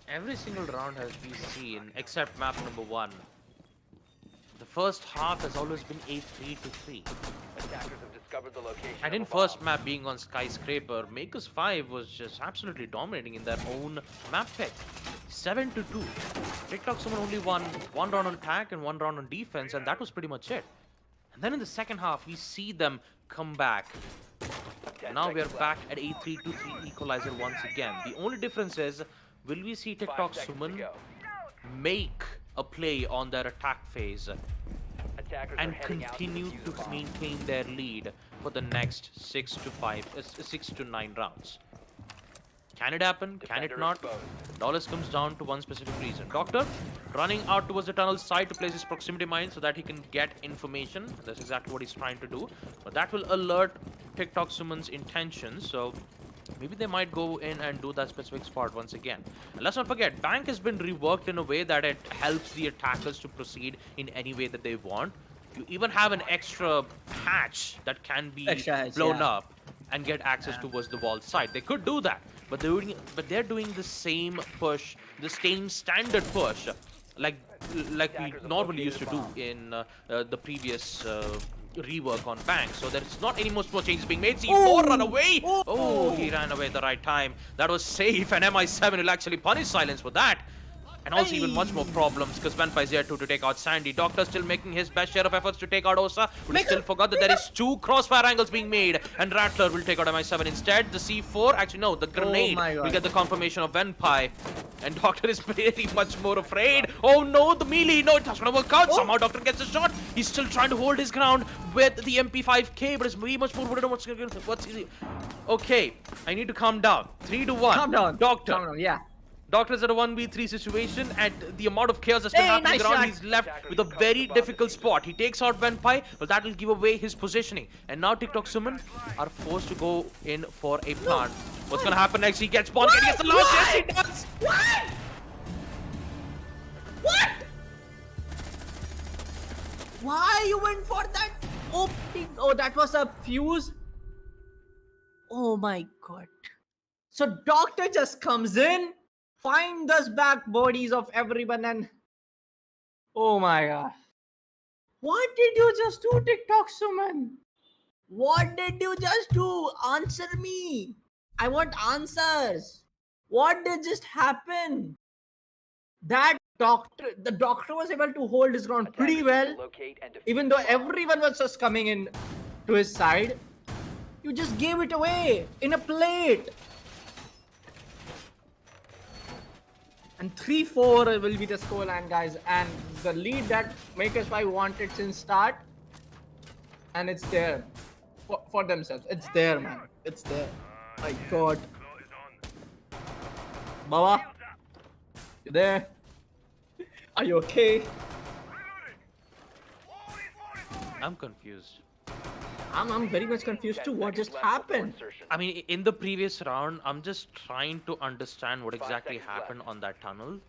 Every single round has been seen, except map number 1. The first half has always been 8-3 to 3. Attackers have discovered the location. And in first map being on Skyscraper, Makers 5 was just absolutely dominating in their own map pick. 7-2. TikTok Summon only won 1 round on attack and 1 round on defense, and that was pretty much it. And then in the second half, we see them come back. And now we are back at 8-3 to 3 equalizer once again. The only difference is, will we see TikTok Summon make a play on their attack phase and continue to maintain their lead for the next 6 to 9 rounds? Can it happen? Can it not? It always comes down to one specific reason. Doctor running out towards the tunnel side to place his proximity mine so that he can get information. That's exactly what he's trying to do. But that will alert TikTok Summon's intentions. So maybe they might go in and do that specific spot once again. And let's not forget, Bank has been reworked in a way that it helps the attackers to proceed in any way that they want. You even have an extra hatch that can be blown up and get access towards the wall side. They could do that, but they're doing the same push, the same standard push, like we normally used to do in the previous rework on Bank. So there's not any more changes being made. C4 run away. Oh, he ran away at the right time. That was safe, and MI7 will actually punish Silence for that. And also even much more problems because Venpa is here too to take out Sandy. Doctor still making his best share of efforts to take out Osa. But still forgot that there is 2 crossfire angles being made. And Rattler will take out MI7 instead. The C4, actually no, the grenade will get the confirmation of Venpai. And Doctor is very much more afraid. Oh no, the melee. No, it's not going to work out. Somehow Doctor gets a shot. He's still trying to hold his ground with the MP5K. But it's very much more worried on what's easy. Okay, I need to calm down. 3-1. Calm down. Doctor. Calm down, yeah. Doctor is at a 1v3 situation, and the amount of chaos that's been happening around, he's left with a very difficult spot. He takes out Venpai, but that will give away his positioning. And now TikTok Summon are forced to go in for a plant. What's gonna happen next? He gets spawned, and he gets the last. Yes, he does! What? What? Why you went for that opening? Oh, that was a fuse? Oh my god. So Doctor just comes in, find those back bodies of everyone, and oh my god. What did you just do, TikTok Suman? What did you just do? Answer me. I want answers. What did just happen? The doctor was able to hold his ground pretty well, even though everyone was just coming in to his side. You just gave it away in a plate. And 3-4 will be the scoreline, guys. And the lead that Makers 5 wanted since start. And it's there. For themselves. It's there, man. It's there. My god. Baba. You there? Are you okay? I'm confused. I'm very much confused 10 too. What seconds just left before happened? insertion. I mean, in the previous round, I'm just trying to understand what 5 exactly seconds left. happened on that tunnel.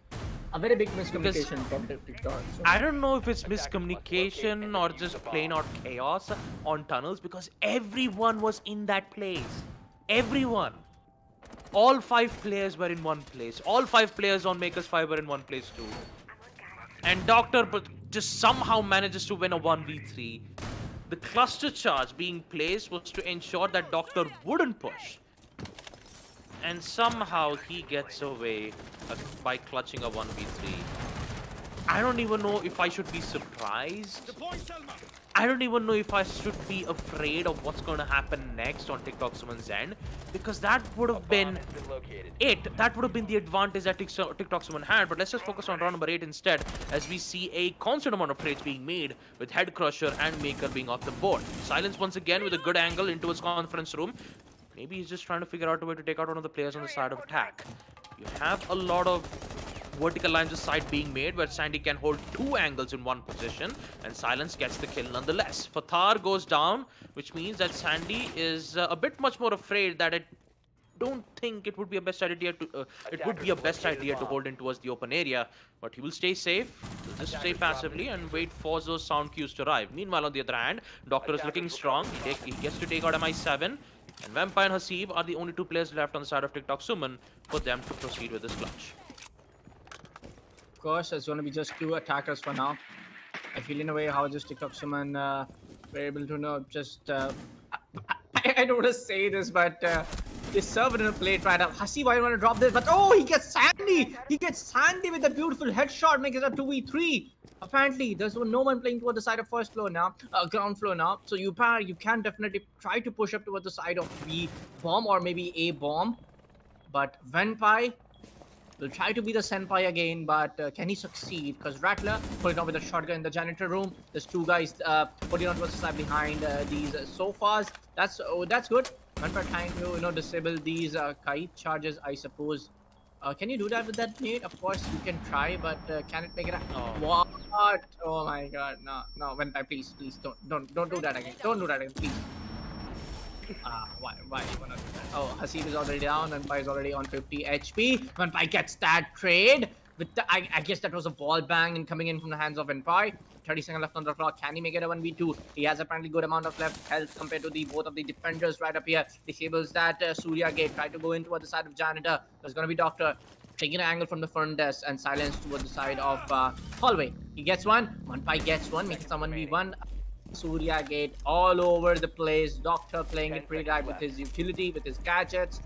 A very big miscommunication from TikTok. So I don't know if it's Attackers must locate miscommunication and or defuse just the bomb. plain out chaos on tunnels because everyone was in that place. Everyone. All 5 players were in one place. All 5 players on Makers 5 were in one place too. And Doctor just somehow manages to win a 1v3. The cluster charge being placed was to ensure that Doctor wouldn't push. And somehow he gets away by clutching a 1v3. I don't even know if I should be surprised. Deploy Selma. I don't even know if I should be afraid of what's going to happen next on TikTok Sumon's end. Because that would have been Bomb has been located. it. That would have been the advantage that TikTok Summon had. But let's just focus on round number 8 instead, as we see a constant amount of trades being made with Head Crusher and Maker being off the board. Silence once again with a good angle into his conference room. Maybe he's just trying to figure out a way to take out one of the players on the side of attack. You have a lot of vertical lines of sight being made where Sandy can hold 2 angles in one position, and Silence gets the kill nonetheless. Fatar goes down, which means that Sandy is a bit much more afraid that it don't think it would be a best idea to hold in towards the open area, but he will stay safe. He'll just stay passively and wait for those sound cues to arrive. Meanwhile, on the other hand, Doctor is looking strong. He gets to take out MI7, and Vampire and Hasib are the only 2 players left on the side of TikTok Summon for them to proceed with this clutch. of course, it's going to be just 2 attackers for now. I feel in a way how just TikTok Summon were able to just. I don't want to say this, but they serve it in a plate right up. Hasib, I want to drop this, but oh, he gets Sandy! He gets Sandy with a beautiful headshot, making it a 2v3. Apparently, there's no one playing toward the side of first floor now, ground floor now. So you can definitely try to push up towards the side of B bomb or maybe A bomb. But Venpai will try to be the senpai again, but can he succeed? Because Rattler putting on with a shotgun in the janitor room. There's 2 guys putting on towards the side behind these sofas. That's good. Venpai trying to disable these kite charges, I suppose. Can you do that with that nade? Of course you can try, but can it make it? What? Oh my God! No, Venpai, please, don't do that again. Don't do that again, please. Why you wanna do that? Oh, Hasib is already down, Venpai is already on 50 HP. Venpai gets that trade. With the, I guess that was a wall bang and coming in from the hands of Venpai. 30 seconds left on the clock. Can he make it a 1v2? He has apparently good amount of left health compared to both of the defenders right up here. Disables that Surya gate. Try to go in towards the side of Janitor. There's gonna be Doctor taking an angle from the front desk and Silence towards the side of hallway. He gets one. Venpai gets one, making some 1v1. Surya gate all over the place. Doctor playing it pretty right with his utility, with his gadgets.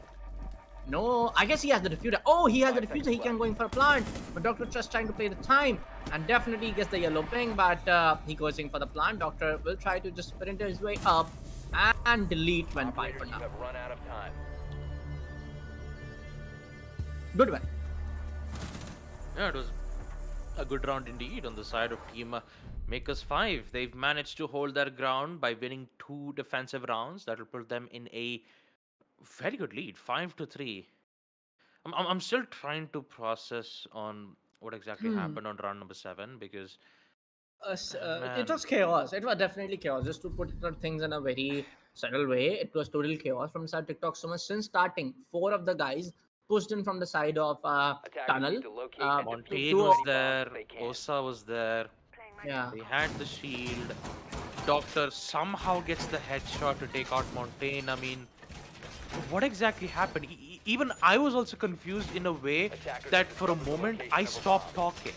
No, I guess he has the diffuser. Oh, he has the diffuser. He can go in for a plant. But Doctor just trying to play the time. And definitely he gets the yellow ping, but he goes in for the plant. Doctor will try to just sprint his way up and delete Venpai for You now. have run out of time. Good one. Yeah, it was a good round indeed on the side of Team Makers 5. They've managed to hold their ground by winning 2 defensive rounds. That will put them in a very good lead, 5-3. I'm still trying to process on what exactly happened on round number 7 because It was chaos. It was definitely chaos. Just to put things in a very subtle way, it was total chaos from side TikTok. So much since starting, 4 of the guys pushed in from the side of Attackers tunnel. need to locate and Montaigne defuse was any bombs there, they can. Osa was there. Yeah. They had the shield. Doctor somehow gets the headshot to take out Montaigne. I mean, what exactly happened? Even I was also confused in a way that for a moment I stopped talking.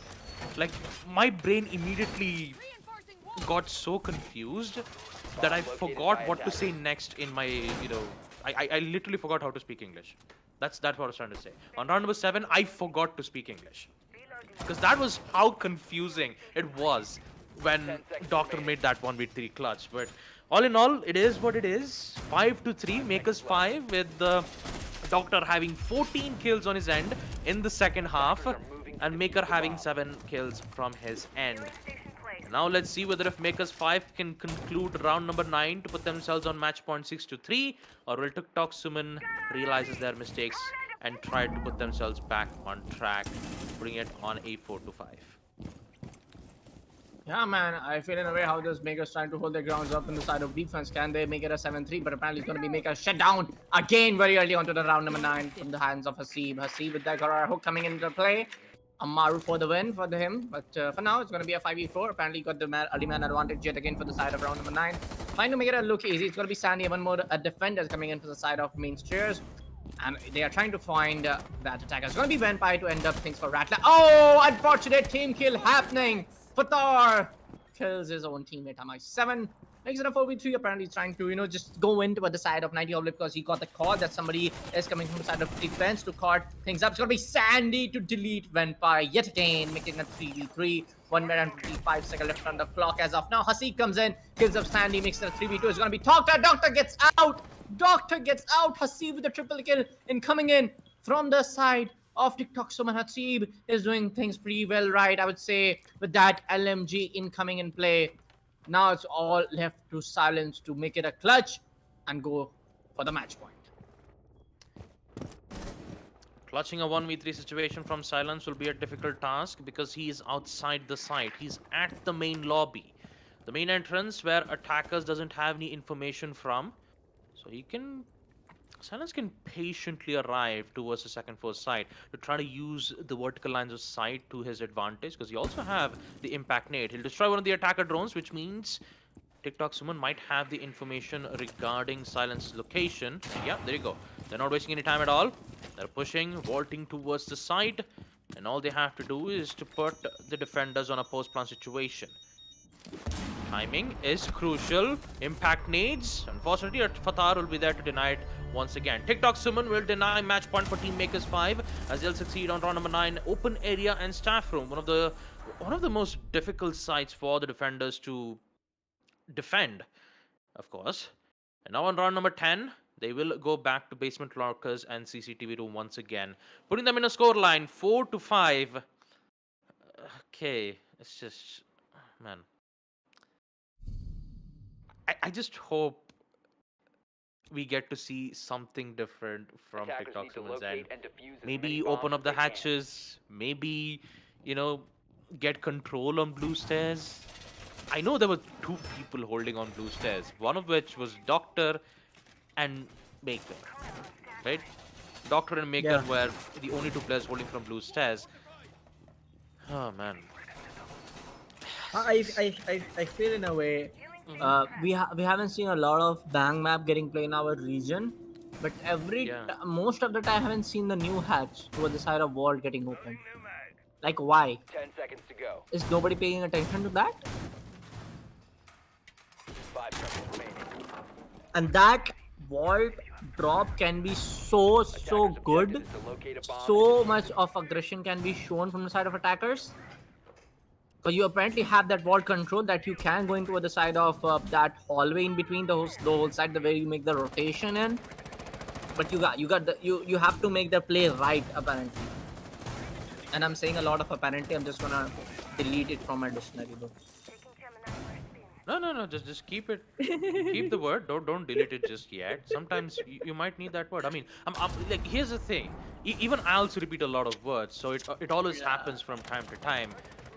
Like, my brain immediately got so confused that I forgot what to say next in my, I literally forgot how to speak English. That's what I was trying to say. On round number 7, I forgot to speak English. Because that was how confusing it was. when Doctor made that 1v3 clutch. But all in all, it is what it is. 5-3, Makers 5 with the Doctor having 14 kills on his end in the second half, and Maker having 7 kills from his end. Now let's see whether if Makers 5 can conclude round number 9 to put themselves on match point 6-3, or will TikTok Suman realizes their mistakes and try to put themselves back on track, putting it on a 4-5. Yeah, man, I feel in a way how this Maker's trying to hold their grounds up in the side of defense. Can they make it a 7-3? But apparently it's going to be Maker shut down again very early onto the round number 9 from the hands of Hasib. Hasib with that Garara hook coming into play. Amaru for the win for him. But for now, it's going to be a 5v4. Apparently got the early man advantage yet again for the side of round number 9. Trying to make it look easy. It's going to be Sandy. One more defenders coming in for the side of main stairs. And they are trying to find that attacker. It's going to be Vampire to end up things for Rattler. Oh, unfortunate team kill happening. Fatar kills his own teammate. MI7 makes it a 4v3. Apparently he's trying to, just go into the side of 90 Oblit because he got the call that somebody is coming from the side of defense to card things up. It's going to be Sandy to delete Vampire yet again, making a 3v3. 1 minute and 55 seconds left on the clock as of now. Hasib comes in, kills up Sandy, makes it a 3v2. It's going to be Doctor. Doctor gets out. Doctor gets out. Hasib with the triple kill in coming in from the side of TikTok Suman. Hasib is doing things pretty well, right? I would say with that LMG incoming in play. Now it's all left to Silence to make it a clutch and go for the match point. Clutching a 1v3 situation from Silence will be a difficult task because he is outside the site. He's at the main lobby, the main entrance where attackers doesn't have any information from. So Silence can patiently arrive towards the second floor site to try to use the vertical lines of sight to his advantage, because he also have the impact nade. He'll destroy one of the attacker drones, which means TikTok Suman might have the information regarding Silence's location. Yeah, there you go. They're not wasting any time at all. They're pushing, vaulting towards the site, and all they have to do is to put the defenders on a post-plant situation. Timing is crucial. Impact nades. Unfortunately, Fatar will be there to deny it once again. TikTok Suman will deny match point for Team Makers 5 as they'll succeed on round number 9. Open area and staff room. One of the most difficult sites for the defenders to defend, of course. And now on round number 10, they will go back to basement lockers and CCTV room once again, putting them in a scoreline 4-5. Okay, it's just, man. I just hope we get to see something different from TikTok Suman's end. Maybe open up the hatches. Maybe, get control on blue stairs. I know there were 2 people holding on blue stairs, one of which was Doctor and Maker, right? Doctor and Maker were the only 2 players holding from blue stairs. Oh man. I feel in a way we haven't seen a lot of bang map getting played in our region, but most of the time I haven't seen the new hatch toward the side of vault getting open. Like why? 10 seconds to go. Is nobody paying attention to that? 5 seconds remaining. And that vault drop can be so Attacker's good. objective is to locate a bomb So and much of aggression can be shown from the side of attackers. Because you apparently have that vault control that you can go into the side of that hallway in between the whole side, the way you make the rotation in. But you have to make the play right apparently. And I'm saying a lot of apparently. I'm just gonna delete it from my dictionary though. No, just keep it. Keep the word. Don't delete it just yet. Sometimes you might need that word. I mean, I'm like, here's the thing. Even I also repeat a lot of words, so it always happens from time to time,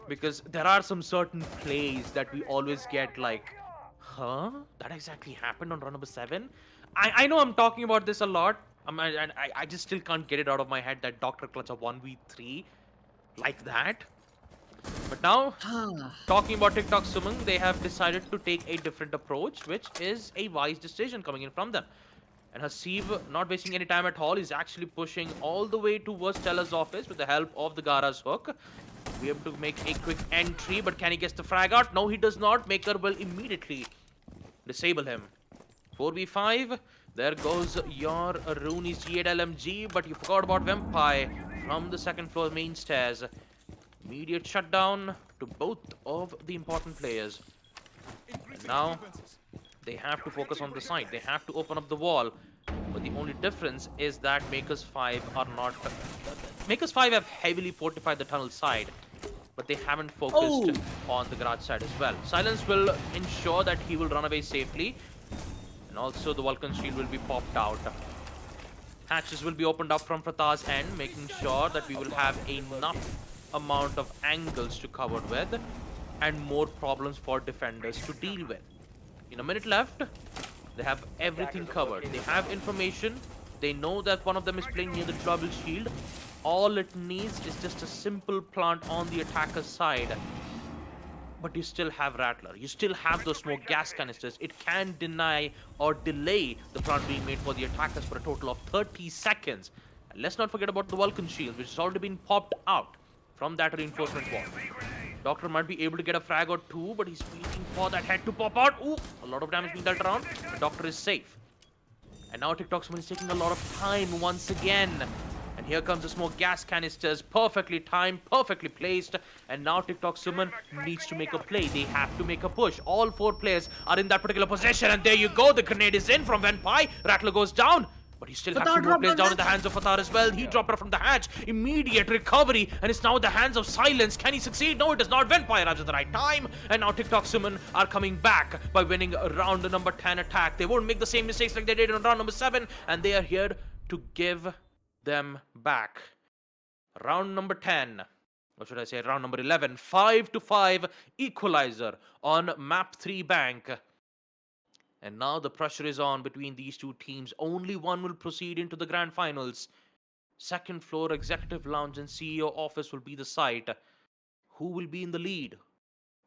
because there are some certain plays that we always get like, huh? That exactly happened on round number 7. I know I'm talking about this a lot. I just still can't get it out of my head that Doctor clutch a 1v3 like that. But now, talking about TikTok Suman, they have decided to take a different approach, which is a wise decision coming in from them. And Hasib, not wasting any time at all, is actually pushing all the way towards Stella's office with the help of the Gara's hook. Be able to make a quick entry, but can he get the frag out? No, he does not. Maker will immediately disable him. 4v5. There goes your Rooney's G8 LMG, but you forgot about Vampire from the second floor main stairs. Immediate shutdown to both of the important players. And now they have to focus on the side. They have to open up the wall. But the only difference is that Makers 5 are not... Makers 5 have heavily fortified the tunnel side, but they haven't focused on the garage side as well. Silence will ensure that he will run away safely. And also the Vulcan shield will be popped out. Hatches will be opened up from Fatah's end, making sure that we will have enough amount of angles to cover with and more problems for defenders to deal with. In a minute left, they have everything covered. They have information. They know that one of them is playing near the double shield. All it needs is just a simple plant on the attacker's side. But you still have Rattler. You still have those smoke gas canisters. It can deny or delay the plant being made for the attackers for a total of 30 seconds. And let's not forget about the Vulcan shield, which has already been popped out from that reinforcement wall. Doctor might be able to get a frag or two, but he's waiting for that head to pop out. Ooh, a lot of damage being dealt around. The Doctor is safe. And now TikTok Sumon is taking a lot of time once again. And here comes the smoke gas canisters, perfectly timed, perfectly placed. And now TikTok Sumon needs to make a play. They have to make a push. All 4 players are in that particular position. And there you go. The grenade is in from Venpai. Rattler goes down. But you still have 2 more players down in the hands of Fatar as well. He dropped her from the hatch. Immediate recovery. And it's now in the hands of Silence. Can he succeed? No, it does not. Venpai arrives at the right time. And now TikTok Sumon are coming back by winning round number 10 attack. They won't make the same mistakes like they did in round number 7. And they are here to give them back. Round number 10. What should I say? Round number 11. 5-5 equalizer on map 3 bank. And now the pressure is on between these 2 teams. Only one will proceed into the grand finals. Second floor executive lounge and CEO office will be the site. Who will be in the lead?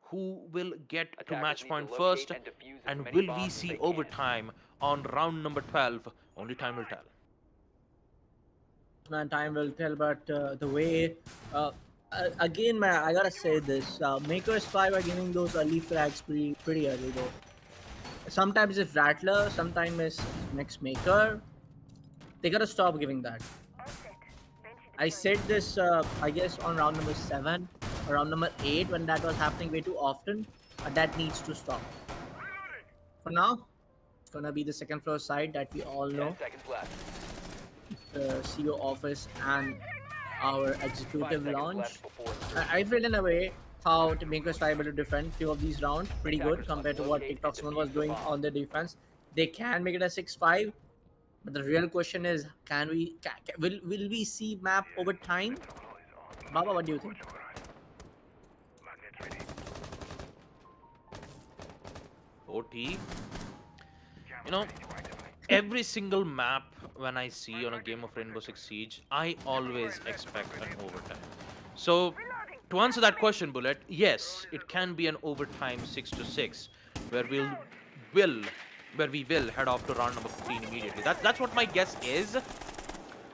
Who will get to match point first? And will we see overtime on round number 12? Only time will tell. Man, time will tell, but the way again, man, I gotta say this: Makers 5 are giving those early frags pretty early though. Sometimes it's Rattler, sometimes it's next Maker. They gotta stop giving that. I said this, I guess, on round number 7 or round number 8 when that was happening way too often. That needs to stop. For now, it's gonna be the second floor side that we all know. 10 seconds left. The CEO office and our 5 executive seconds lounge. left before insertion. I feel in a way how the Makers were able to defend few of these rounds pretty good compared to what TikTok Sumon was doing on their defense. They can make it a 6-5, but the real question is, will we see map over time? Baba, what do you think? OT. You know, every single map when I see on a game of Rainbow Six Siege, I always expect an overtime. So, to answer that question, Bullet, yes, it can be an overtime 6-6, where we will head off to round number 15 immediately. That's what my guess is,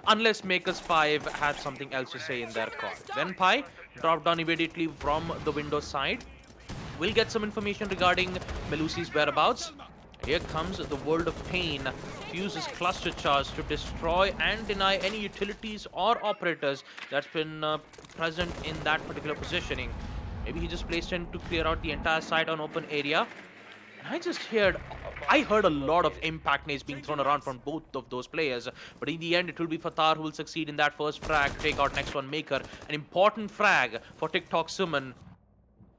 unless Makers 5 have something else to say in their call. Venpai dropped down immediately from the window side. We'll get some information regarding Melusi's whereabouts. Here comes the World of Pain. Uses cluster charge to destroy and deny any utilities or operators that's been present in that particular positioning. Maybe he just placed in to clear out the entire site on open area. And I heard a lot of impact nades being thrown around from both of those players. But in the end, it will be Fatar who will succeed in that first frag to take out next one Maker. An important frag for TikTok Sumon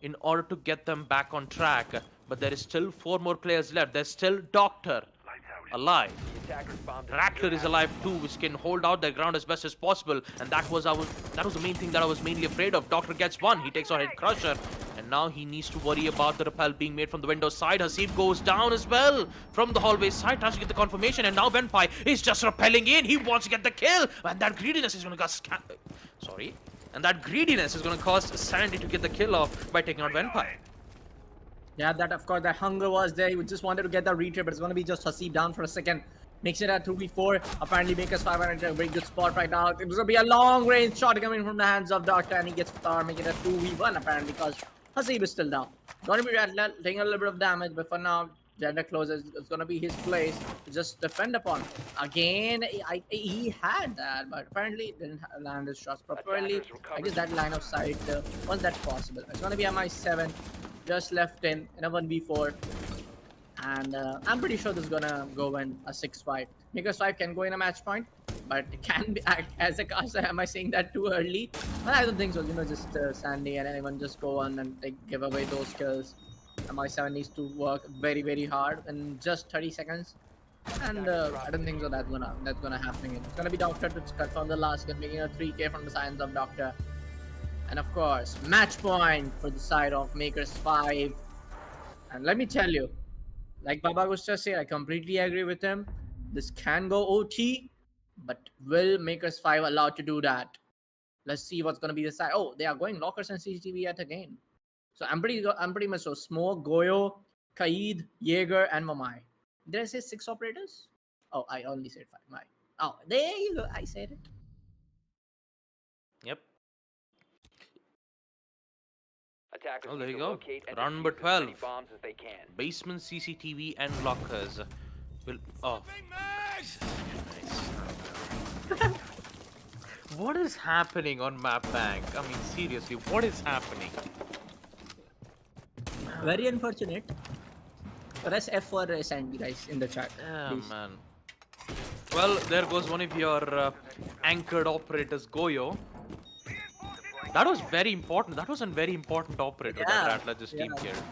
in order to get them back on track. But there is still 4 more players left. There's still Doctor alive. Rattler is alive too, which can hold out their ground as best as possible. And that was the main thing that I was mainly afraid of. Doctor gets one. He takes out Head Crusher. And now he needs to worry about the rappel being made from the window side. Hasib goes down as well from the hallway side. Tries to get the confirmation. And now Venpai is just rappelling in. He wants to get the kill. And that greediness is going to cause... And that greediness is going to cause Sandy to get the kill off by taking out Venpai. Yeah, that of course, that hunger was there. He just wanted to get that retreat, but it's going to be just Hasib down for a second. Makes it a 2v4. Apparently, Makers 5 are in a very good spot right now. It's going to be a long range shot coming from the hands of Doctor, and he gets Fatar, making it a 2v1 apparently because Hasib is still down. Going to be taking a little bit of damage, but for now, Gender closes. It's gonna be his place to just defend upon. Again, he had that, but apparently didn't land his shots properly. Attackers I recovered guess that line of sight was that possible. It's gonna be MI7 just left in a 1v4, and I'm pretty sure this is gonna go in a 6-5. Makers 5 can go in a match point, but it can be as a caster. Am I saying that too early? But I don't think so. Just Sandy and anyone just go on and give away those kills. MI7 needs to work very very hard in just 30 seconds, and I don't think so. That's gonna happen. It's gonna be Doctor to cut from the last gun, making a 3K from the signs of Doctor, and of course match point for the side of Makers 5. And let me tell you, like Baba was just saying, I completely agree with him. This can go OT, but will Makers 5 allowed to do that? Let's see what's gonna be the side. Oh, they are going lockers and CCTV yet again. So I'm pretty much so. Smoke, Goyo, Kaid, Jaeger, and Mamai. Did I say 6 operators? Oh, I only said 5. My. Oh, there you go. I said it. Yep. Attackers Oh, there need you to go. locate and Round number defuse as many 12. bombs as they can. Basement CCTV and lockers. Will oh. What is happening on Map Bank? I mean, seriously, what is happening? Very unfortunate. Press F for Sandy, guys, in the chat. Oh Please. man. Well, there goes one of your anchored operators, Goyo. That was very important. That was a very important operator that Yeah, Rattler just team yeah. killed.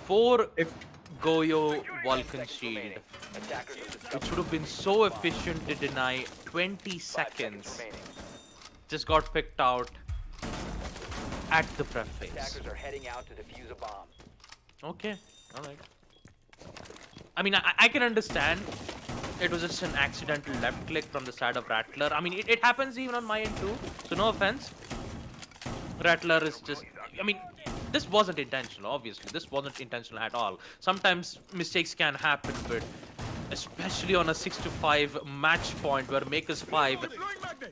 4 If Goyo Vulcan Seconds Shield. remaining. Attackers have It discovered should have been so efficient to deny 20 5 seconds seconds. remaining. Just got picked out at the prep phase. Attackers are heading out to defuse a bomb. Okay, alright. I mean, I can understand. It was just an accidental left click from the side of Rattler. I mean, it happens even on my end too. So no offense. Rattler is just... I mean, this wasn't intentional, obviously. This wasn't intentional at all. Sometimes mistakes can happen, but especially on a 6-5 match point where Makers 5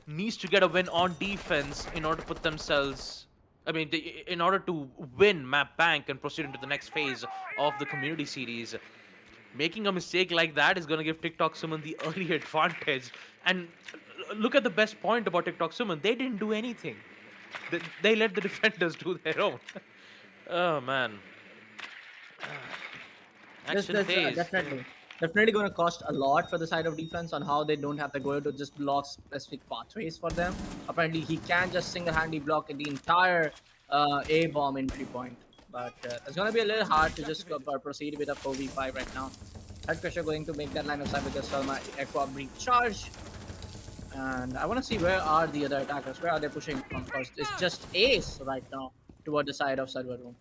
needs to get a win on defense in order to put themselves... I mean, in order to win Map Bank and proceed into the next phase of the community series, making a mistake like that is going to give TikTok Summon the early advantage. And look at the best point about TikTok Summon. They didn't do anything. They let the defenders do their own. Oh, man. Action That's phase. definitely going to cost a lot for the side of defense on how they don't have to go to just block specific pathways for them. Apparently, he can just single-handedly block the entire A bomb entry point, but it's going to be a little hard to just proceed with a 4v5 right now. Head pressure going to make that line of sight with the Selma Echo breach charge. And I want to see where are the other attackers. Where are they pushing from? Because it's just Ace right now toward the side of server room.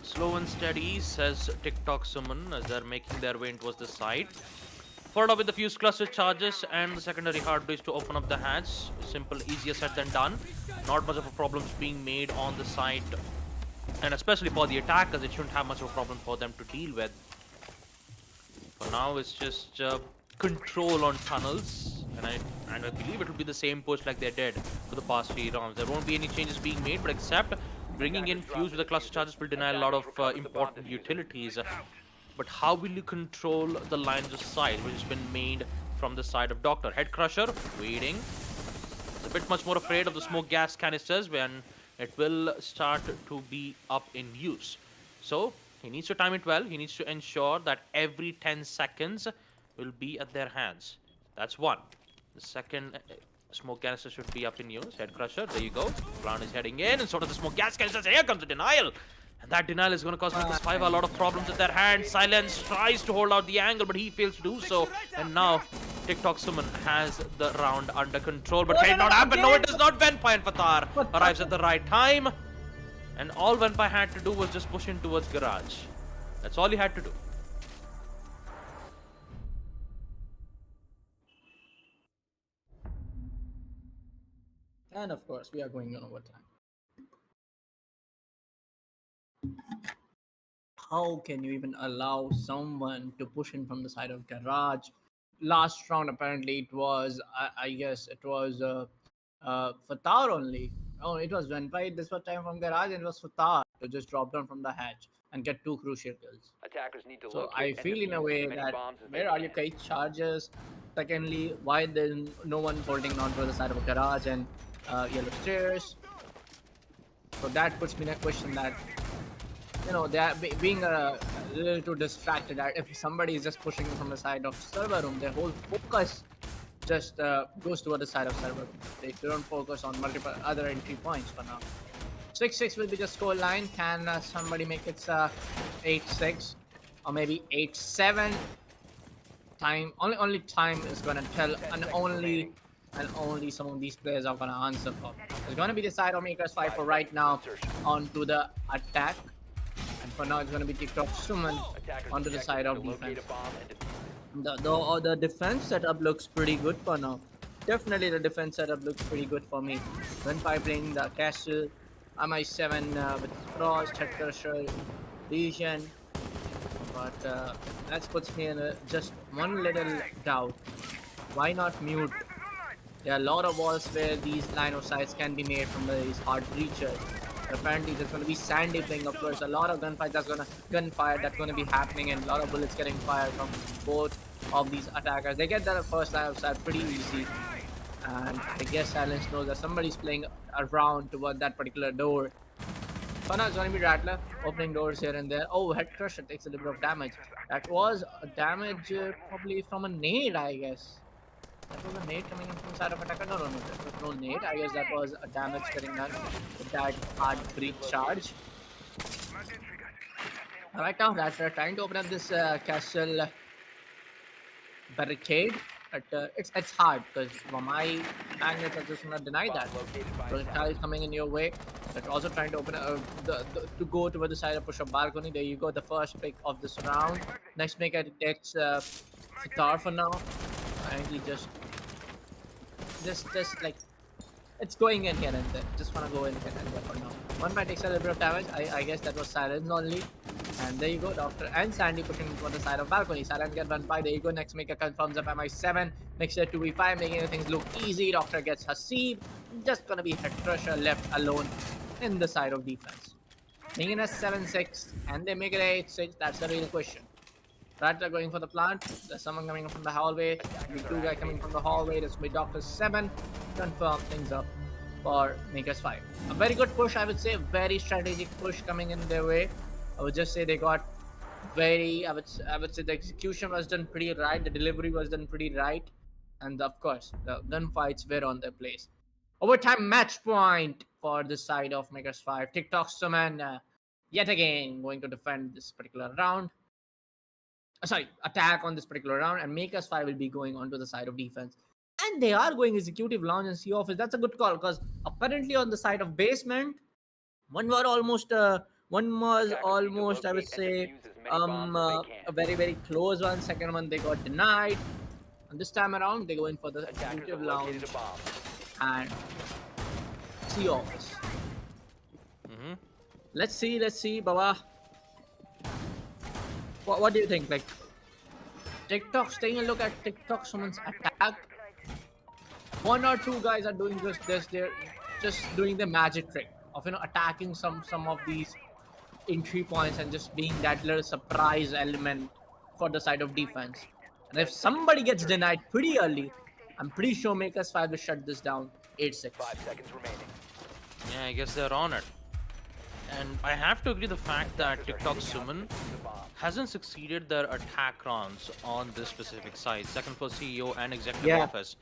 Slow and steady, says TikTok Summon, as they're making their way towards the site. Followed up with the fuse cluster charges and the secondary hard breach to open up the hatch. Simple, easier said than done. Not much of a problem being made on the site. And especially for the attackers, it shouldn't have much of a problem for them to deal with. For now, it's just control on tunnels. And I believe it will be the same push like they did for the past 3 rounds. There won't be any changes being made, but except bringing in fuse with the cluster charges will deny a lot of important utilities. But how will you control the lines of sight which has been made from the side of Doctor? Head Crusher, waiting. He's a bit much more afraid of the smoke gas canisters when it will start to be up in use. So, he needs to time it well. He needs to ensure that every 10 seconds will be at their hands. That's one. The second smoke canister should be up in use. Head Crusher, there you go. Clown is heading in, and so does the smoke gas canisters. Here comes the denial. And that denial is going to cause Makers 5 a lot of problems at their hands. Silence tries to hold out the angle, but he fails to do so. And now, TikTok Summon has the round under control. But can not happen. No, it does not. Venpai and Fatar arrives at the right time. And all Venpai had to do was just push in towards Garage. That's all he had to do. And of course, we are going on overtime. How can you even allow someone to push in from the side of Garage? Last round, apparently, it was, I guess, it was Fatar only Oh, it was Venpai this was time from garage, and it was Futar to just drop down from the hatch and get 2 crucial kills. Attackers need to So I locate and feel in a defuse way as many that bombs as they where are your can. kite charges? Secondly, why then no one holding on to the side of a garage and yellow stairs? So that puts me in a question that they are being a little too distracted. That if somebody is just pushing from the side of server room, their whole focus just goes to the side of server room. They don't focus on multiple other entry points for now. 6-6 will be the score line. Can somebody make it 8-6 or maybe 8-7? Time only time is gonna tell, and only some of these players are gonna answer for. It's gonna be the side of Makers 5 for right now onto the attack, and for now it's gonna be TikTok Sumon Attackers onto the objective side is of to locate defense. a bomb and defuse. The defense setup looks pretty good for now. Definitely the defense setup looks pretty good for me. Gunfire playing the castle, MI7 with Frost, Head Crusher, Legion. But that puts me in just one little doubt. Why not mute? There are a lot of walls where these line of sights can be made from these hard breachers. Apparently there's going to be Sandy playing, of course, a lot of gunfire that's going to be happening, and a lot of bullets getting fired from both of these attackers. They get that first line of sight pretty easy, and I guess Silence knows that somebody's playing around toward that particular door. For now, it's going to be Rattler opening doors here and there. Oh, Head Crusher takes a little bit of damage. That was a damage probably from a nade, I guess. That was a nade coming in from side of attacker. No, that was no nade. I guess that was a damage getting done with that hard breach charge. Right now, Rattler trying to open up this castle barricade. But it's hard because from my magnets are just gonna deny that. Projectile is coming in your way. They're also trying to open to go toward the side of push-up balcony. There you go, the first pick of this round. Next pick it takes Sitar for now, and he just like it's going in here and there. Just wanna go in here and there for now. One fight takes a little bit of damage. I guess that was Silence only. And there you go, Doctor and Sandy pushing for the side of balcony. Silent get run by. There you go. Next maker confirms up MI7. Makes it 2v5, making things look easy. Doctor gets Hasib. Just gonna be Head Crusher left alone in the side of defense. Making a 7-6, and they make it 8-6. That's the real question. Rattler going for the plant. There's someone coming from the hallway. The 2 guy coming from the hallway. This will be Doctor 7. Confirm things up for Makers 5. A very good push, I would say. Very strategic push coming in their way. I would just say they got I would say the execution was done pretty right, the delivery was done pretty right, and of course the gunfights were on their place. Overtime match point for the side of Makers 5. TikTok Suman yet again going to defend this particular round. Attack on this particular round, and Makers 5 will be going on to the side of defense. And they are going executive lounge and sea office. That's a good call because apparently on the side of basement, one was almost I would say a very close one. Second one they got denied, and this time around they go in for the executive lounge and sea office. Let's see, Baba. What do you think? Like TikTok, taking a look at TikTok, someone's attack. 1 or 2 guys are doing just this. They're just doing the magic trick of attacking some of these entry points and just being that little surprise element for the side of defense. And if somebody gets denied pretty early, I'm pretty sure Makers 5 will shut this down 8-6. 5 seconds remaining. Yeah, I guess they're on it. And I have to agree the fact that TikTok Suman hasn't succeeded their attack rounds on this specific site. Second floor CEO and executive office.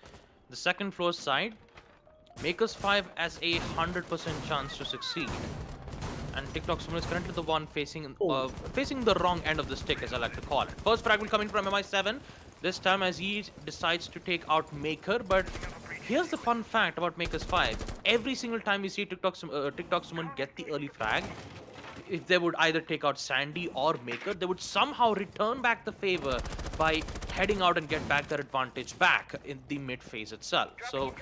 The second floor side, Makers 5 has a 100% chance to succeed. And TikTok Suman is currently the one facing the wrong end of the stick, as I like to call it. First frag will come in from MI7. This time as he decides to take out Maker, but here's the fun fact about Makers 5. Every single time we see TikTok Suman get the early frag, if they would either take out Sandy or Maker, they would somehow return back the favor by heading out and get back their advantage back in the mid phase itself. So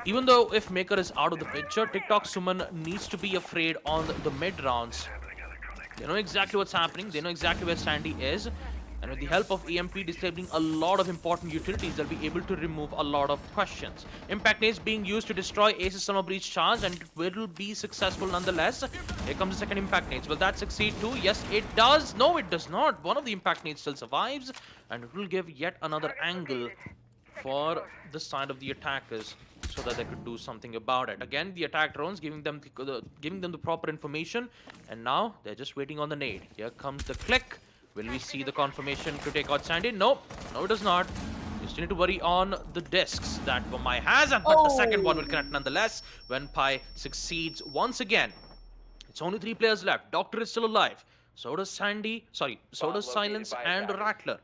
even though if Maker is out of the picture, TikTok Suman needs to be afraid on the mid rounds. They know exactly what's happening. They know exactly where Sandy is. And with the help of EMP disabling a lot of important utilities, they'll be able to remove a lot of questions. Impact nades being used to destroy Ace's summer breach charge, and it will be successful nonetheless. Here comes the second impact nades. Will that succeed too? Yes, it does. No, it does not. One of the impact nades still survives, and it will give yet another angle for the side of the attackers so that they could do something about it. Again, the attack drones giving them the proper information, and now they're just waiting on the nade. Here comes the click. Will we see the confirmation to take out Sandy? No, no, it does not. You still need to worry on the discs that Vamai has, but the second one will connect nonetheless when Pai succeeds once again. It's only 3 players left. Doctor is still alive. So does Sandy. Sorry, so does Silence and Rattler.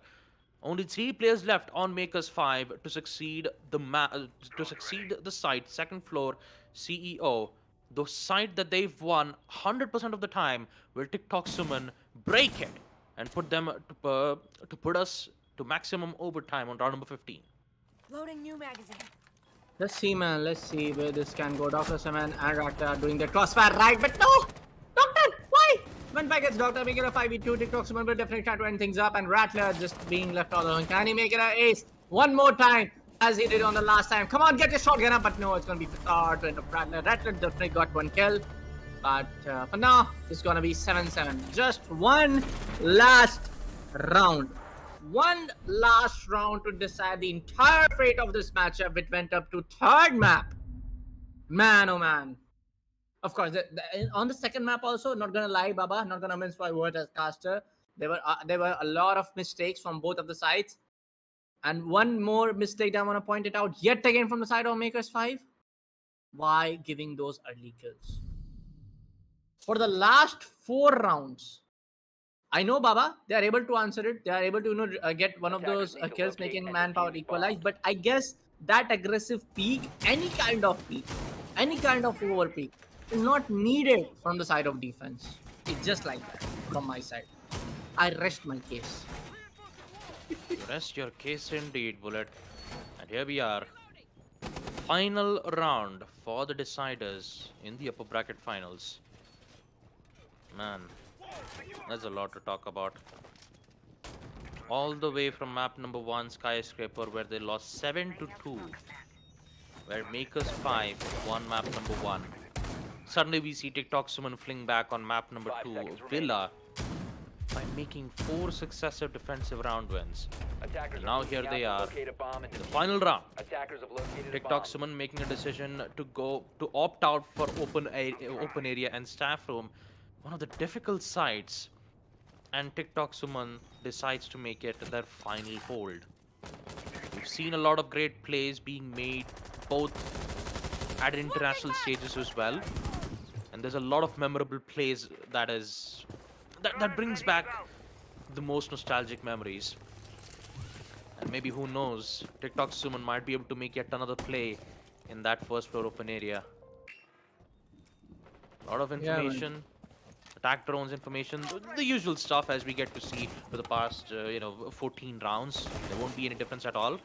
Only 3 players left on Makers 5 to succeed the site, second floor CEO. The site that they've won 100% of the time will TikTok Summon break it and put them to put us to maximum overtime on round number 15. Loading new magazine. Let's see, man. Let's see where this can go. Dr. Sumon and Rattler are doing the crossfire right, but no! Doctor, why? When back gets Doctor, make it a 5v2. TikTok Sumon will definitely try to end things up, and Rattler just being left all alone. Can he make it an ace one more time as he did on the last time? Come on, get your shotgun up, but no, it's gonna be Fatar to end up Rattler. Rattler definitely got 1 kill. But for now, it's gonna be 7-7. Just one last round. One last round to decide the entire fate of this matchup. It went up to 3rd map. Man, oh man. Of course, on the second map also, not gonna lie, Baba, not gonna mince my word as caster. There were a lot of mistakes from both of the sides. And one more mistake I want to point it out yet again from the side of Makers 5. Why giving those early kills? For the last 4 rounds, I know, Baba, they are able to answer it. They are able to get one of those kills, making manpower equalize. But I guess that aggressive peak, any kind of over peak, is not needed from the side of defense. It's just like that from my side. I rest my case. You rest your case indeed, Bullet. And here we are. Final round for the deciders in the upper bracket finals. Man, there's a lot to talk about. All the way from map number 1, Skyscraper, where they lost 7-2. Where Makers 5 won map number 1. Suddenly we see TikTok Summon fling back on map number 2, Villa, by making 4 successive defensive round wins. And now here they are, in the final round. TikTok Summon making a decision to opt out for open area and staff room, one of the difficult sites, and TikTok Summon decides to make it their final hold. We've seen a lot of great plays being made both at international stages as well, and there's a lot of memorable plays that brings back the most nostalgic memories. And maybe, who knows, TikTok Summon might be able to make yet another play in that first floor open area. A lot of information, attack drones information, the usual stuff as we get to see for the past 14 rounds. There won't be any difference at all.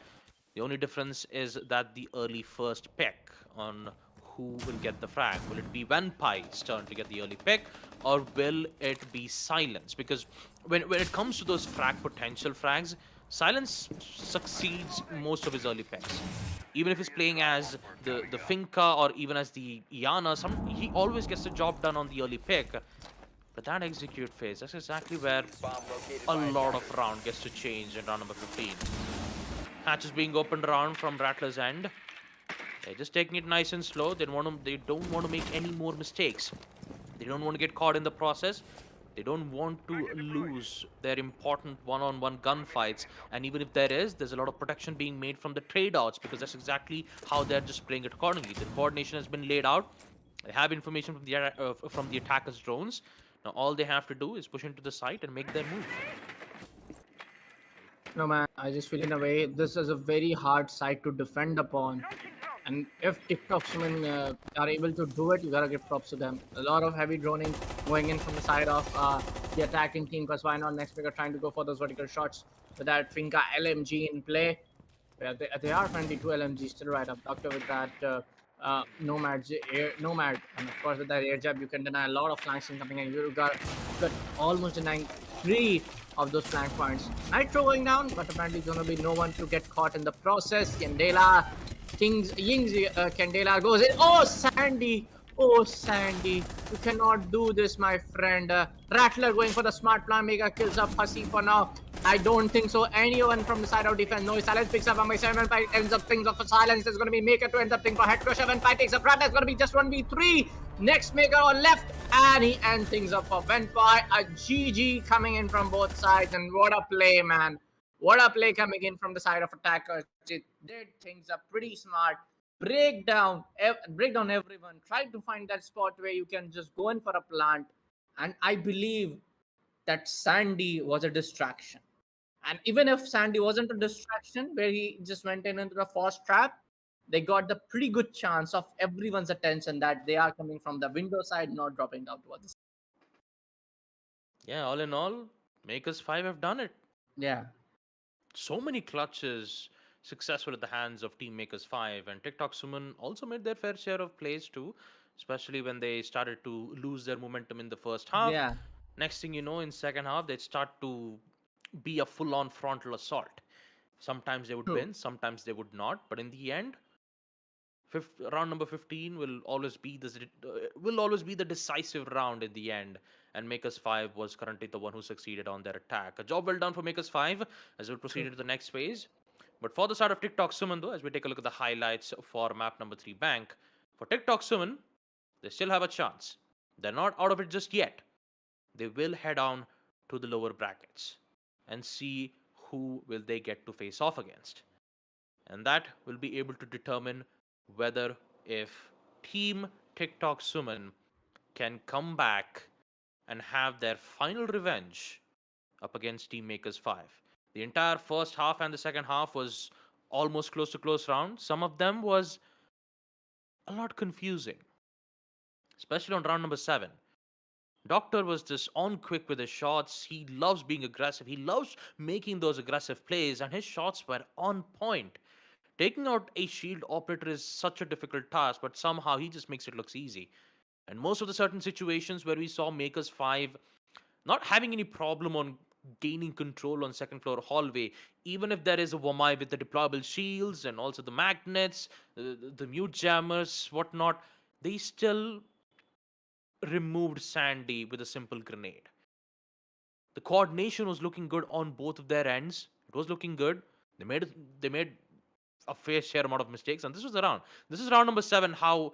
The only difference is that the early first pick on who will get the frag. Will it be Vanpai's turn to get the early pick, or will it be Silence? Because when it comes to those potential frags, Silence succeeds most of his early picks. Even if he's playing as the Finka or even as the Iana, he always gets the job done on the early pick. But that execute phase, that's exactly where a lot of round gets to change in round number 15. Hatches being opened around from Rattler's end. They're just taking it nice and slow. They don't want to make any more mistakes. They don't want to get caught in the process. They don't want to lose their important one-on-one gunfights. And even if there's a lot of protection being made from the trade-outs, because that's exactly how they're just playing it accordingly. The coordination has been laid out. They have information from the attackers' drones. Now all they have to do is push into the site and make their move. No, man, I just feel in a way this is a very hard site to defend upon. And if TikTok Summon are able to do it, you gotta give props to them. A lot of heavy droning going in from the side of the attacking team, because why not? Next pick are trying to go for those vertical shots with that Finka LMG in play. Yeah, they are friendly to LMG still right up. Doctor with that Nomad, and of course with that air jab, you can deny a lot of flanks incoming, and you got almost denying 3 of those flank points. Nitro going down, but apparently gonna be no one to get caught in the process. Candela, Candela goes in. Oh, Sandy! Oh, Sandy, you cannot do this, my friend. Rattler going for the smart plan. Mega kills up Hussey for now. I don't think so. Anyone from the side of defense. No, Silence picks up on my 7 5 ends up things of Silence. Is going to be Maker to end up thing for Head Crusher. When 5 takes up Rattler, it's going to be just 1v3. Next Maker on left, and he ends things up for Venpai. A GG coming in from both sides, and what a play, man. What a play coming in from the side of attackers. It did things up pretty smart. Break down everyone. Try to find that spot where you can just go in for a plant. And I believe that Sandy was a distraction. And even if Sandy wasn't a distraction, where he just went in into the first trap, they got the pretty good chance of everyone's attention that they are coming from the window side, not dropping down towards the side. Yeah, all in all, Makers 5 have done it. Yeah. So many clutches successful at the hands of Team Makers 5, and TikTok Summon also made their fair share of plays too, especially when they started to lose their momentum in the first half. Yeah. Next thing you know, in second half, they'd start to be a full-on frontal assault. Sometimes they would True. win, sometimes they would not, but in the end, round number 15 will always be the decisive round in the end, and Makers 5 was currently the one who succeeded on their attack. A job well done for Makers 5 as we proceed to the next phase. But for the start of TikTok Summon, though, as we take a look at the highlights for map number 3 Bank, for TikTok Summon, they still have a chance. They're not out of it just yet. They will head on to the lower brackets and see who will they get to face off against. And that will be able to determine whether if Team TikTok Summon can come back and have their final revenge up against Team Makers 5. The entire first half and the second half was almost close to close round. Some of them was a lot confusing, especially on round number 7. Doctor was just on quick with his shots. He loves being aggressive. He loves making those aggressive plays, and his shots were on point. Taking out a shield operator is such a difficult task, but somehow he just makes it look easy. And most of the certain situations where we saw Makers 5 not having any problem on gaining control on second floor hallway, even if there is a Wamai with the deployable shields and also the magnets, the mute jammers, whatnot, they still removed Sandy with a simple grenade. The coordination was looking good on both of their ends. It was looking good. They made a fair share amount of mistakes, and this was the round. This is round number 7. How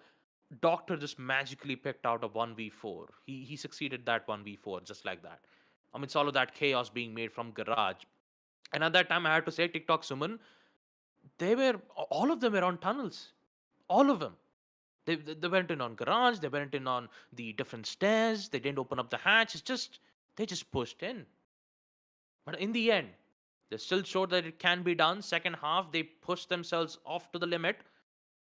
Doctor just magically picked out a 1v4. He succeeded that 1v4 just like that. Amidst all of that chaos being made from Garage. And at that time, I had to say, TikTok Summon, all of them were on tunnels. All of them. They went in on Garage, they went in on the different stairs, they didn't open up the hatch. They just pushed in. But in the end, they still showed that it can be done. Second half, they pushed themselves off to the limit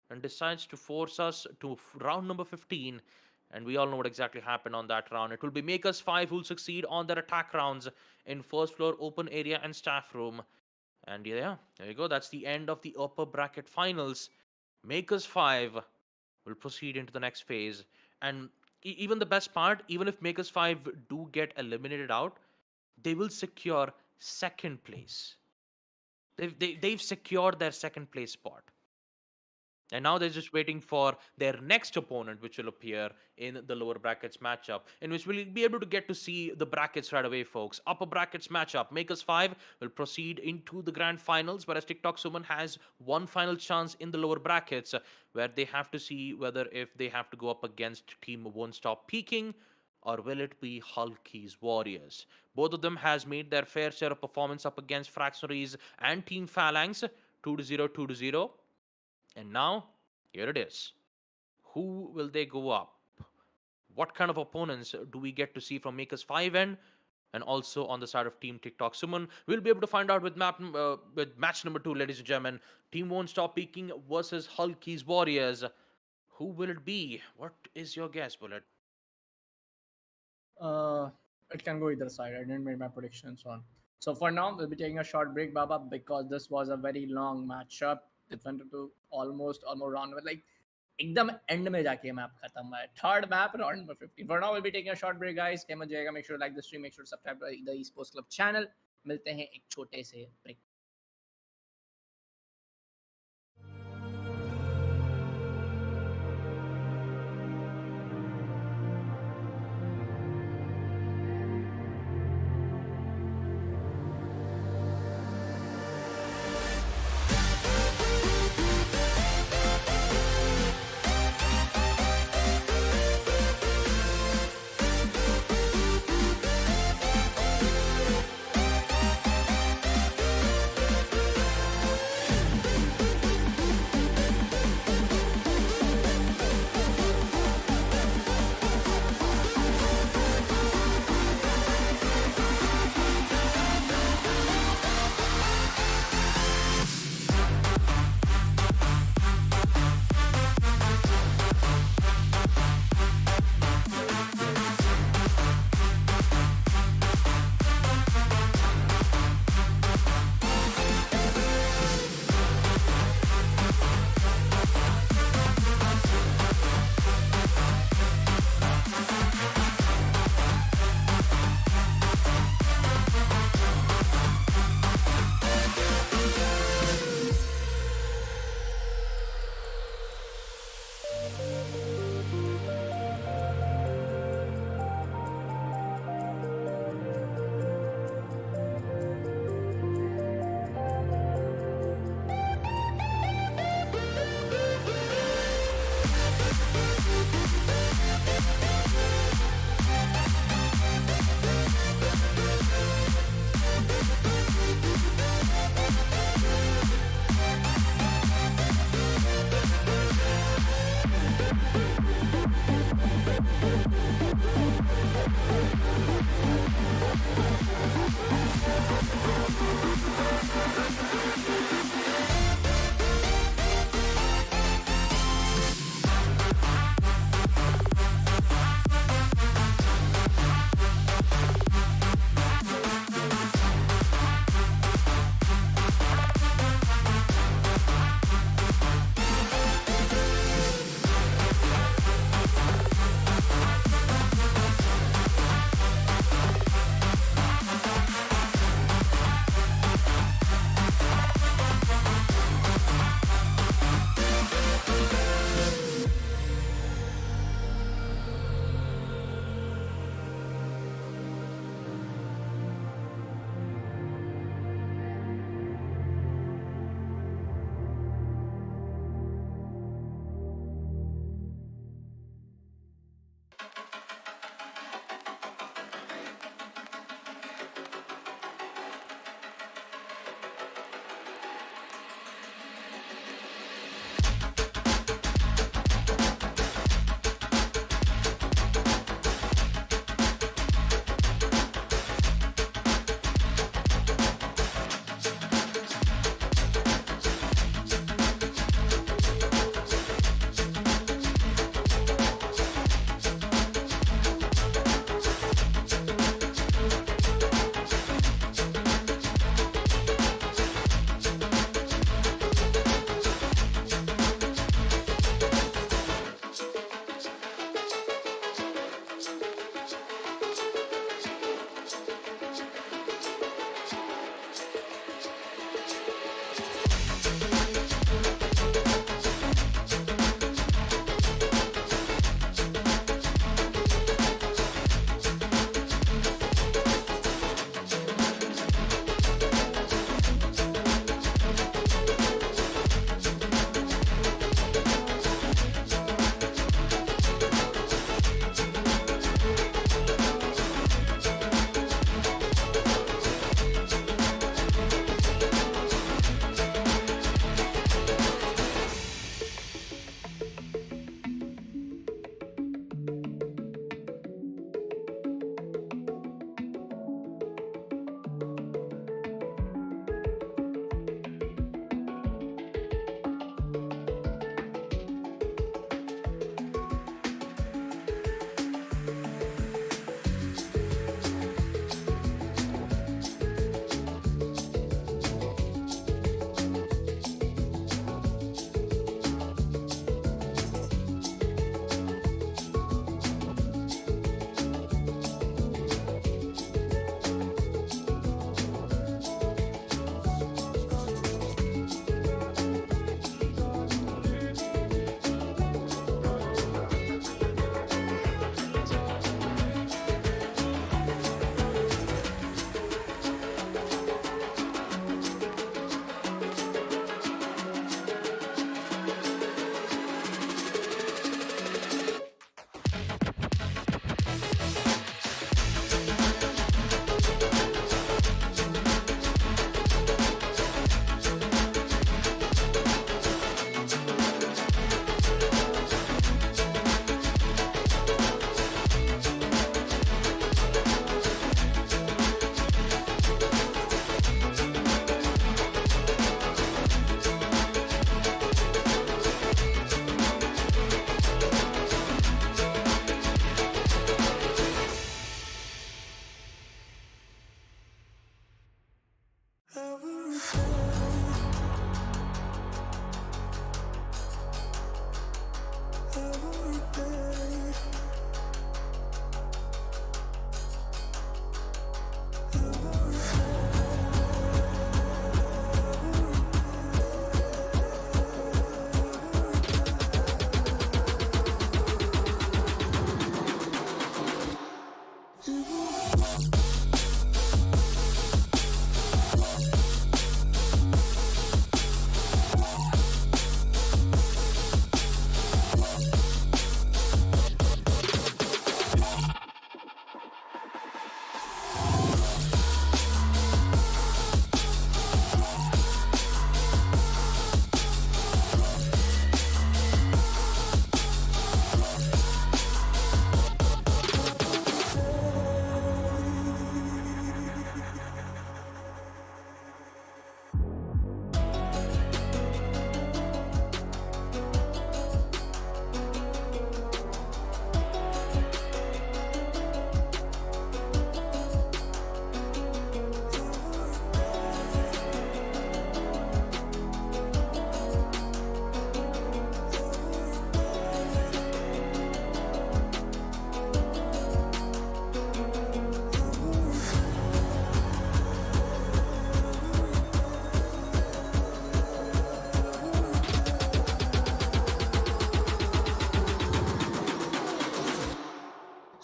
and decides to force us to round number 15. And we all know what exactly happened on that round. It will be Makers 5 who will succeed on their attack rounds in first floor, open area, and staff room. And yeah, there you go. That's the end of the upper bracket finals. Makers 5 will proceed into the next phase. And even the best part, even if Makers 5 do get eliminated out, they will secure second place. They've secured their second place spot. And now they're just waiting for their next opponent, which will appear in the lower brackets matchup, in which we'll be able to get to see the brackets right away, folks. Upper brackets matchup, Makers 5 will proceed into the grand finals, whereas TikTok Summon has one final chance in the lower brackets, where they have to see whether if they have to go up against Team WontStopPeeking, or will it be Hulky's Warriors? Both of them has made their fair share of performance up against Fractionaries and Team Phalanx, 2-0, 2-0. And now, here it is. Who will they go up? What kind of opponents do we get to see from Makers 5 end? And also on the side of Team TikTok Summon, we'll be able to find out with match number 2, ladies and gentlemen. Team WontStopPeeking versus Hulky's Warriors. Who will it be? What is your guess, Bullet? It can go either side. I didn't make my predictions on. So for now, we'll be taking a short break, Baba, because this was a very long matchup. It went into almost round. Like एकदम end में जाके map खत्म हुआ है, third map round number 15. For now will be taking a short break guys. क्या मजा आएगा. Make sure like the stream, make sure subscribe to the esports club channel. मिलते हैं एक छोटे से break.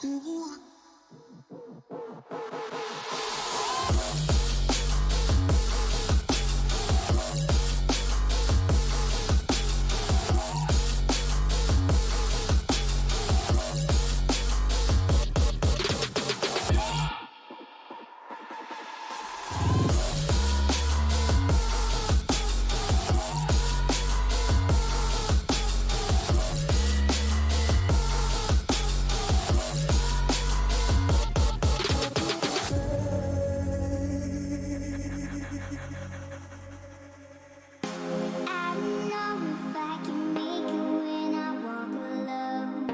I don't know if I can make it when I walk alone.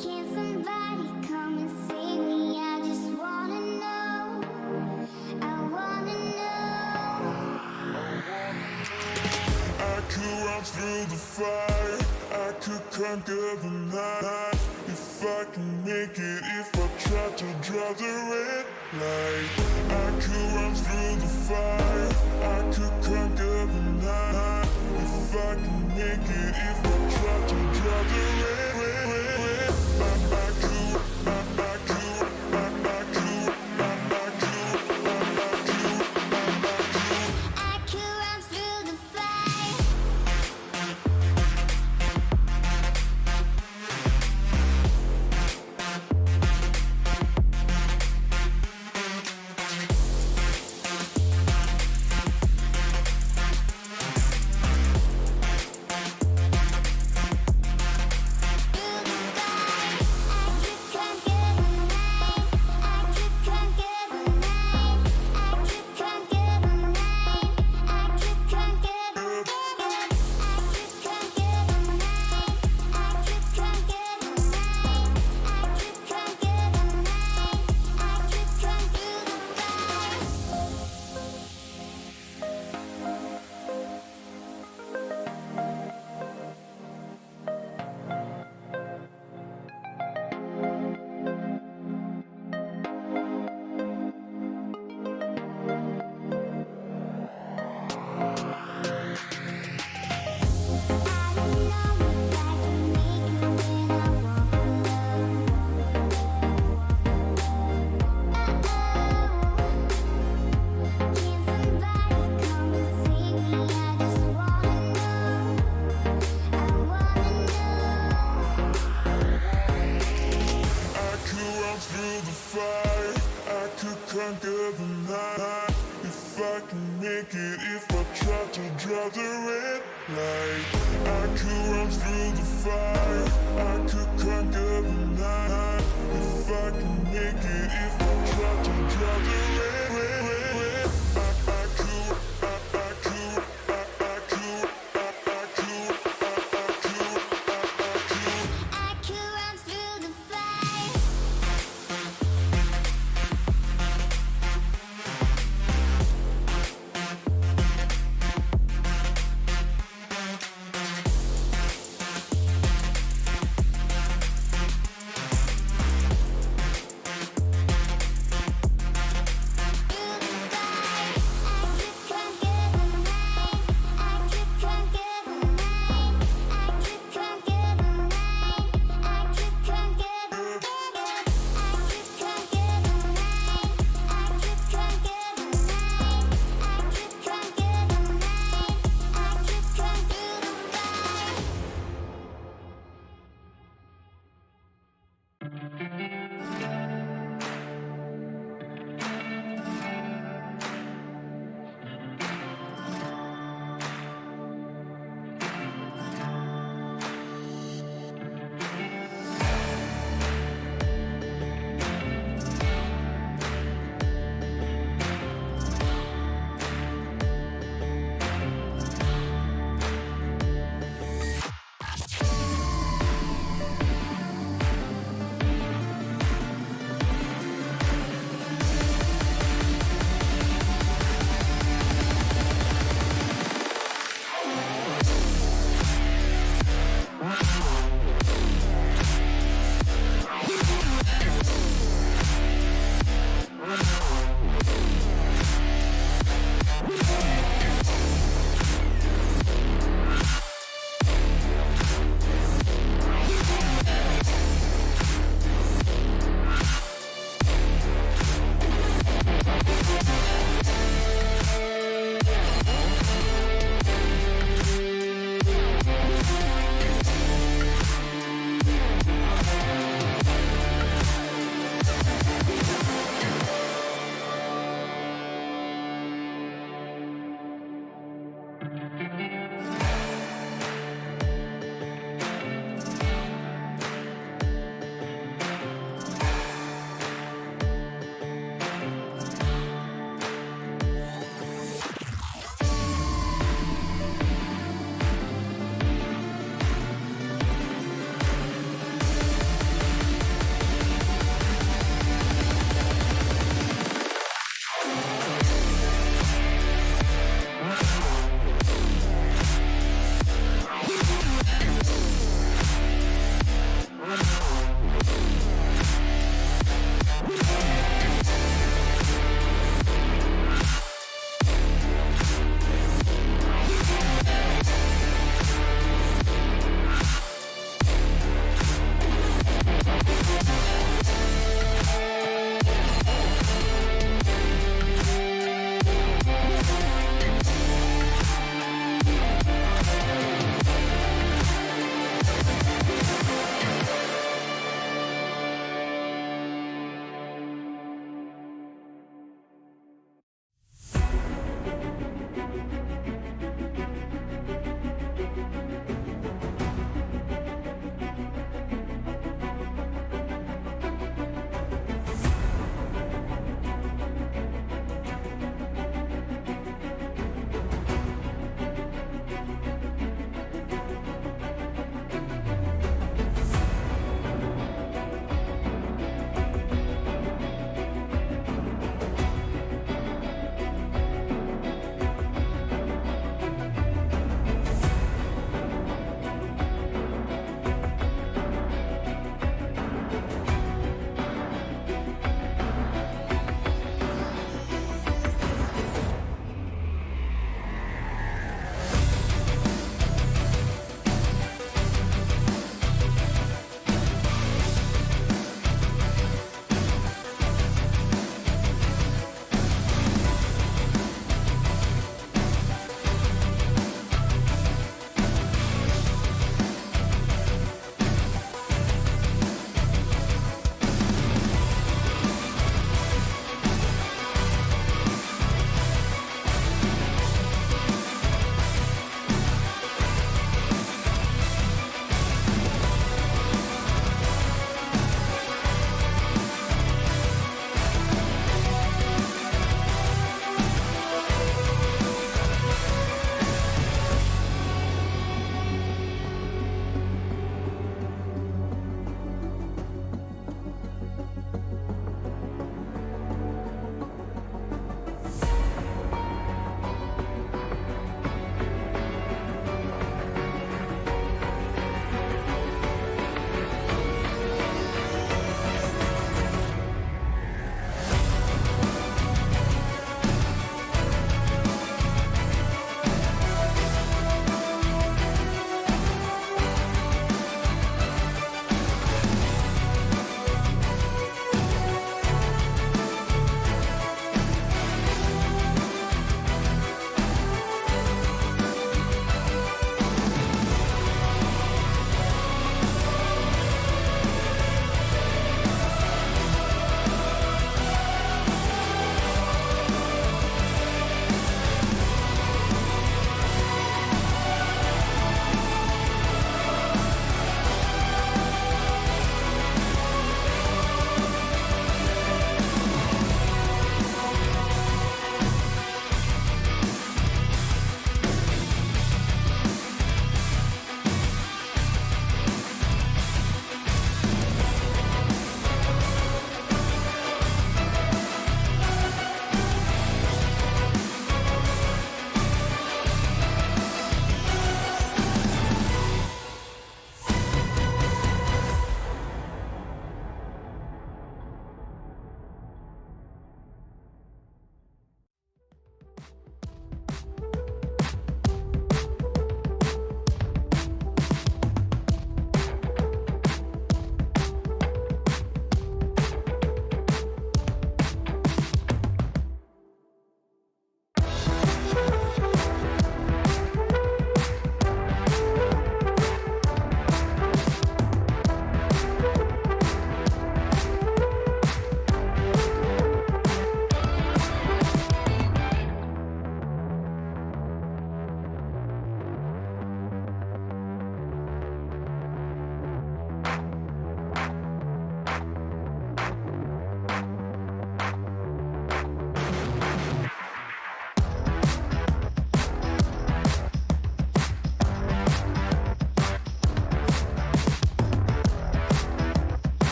Can somebody come and save me? I just wanna know. I wanna know. I could run through the fire, I could conquer the night. If I can make it, if I try to draw the red light. I could run through the fire, I could conquer the night. If I can make it, if I try to draw the red. I could run through the fire.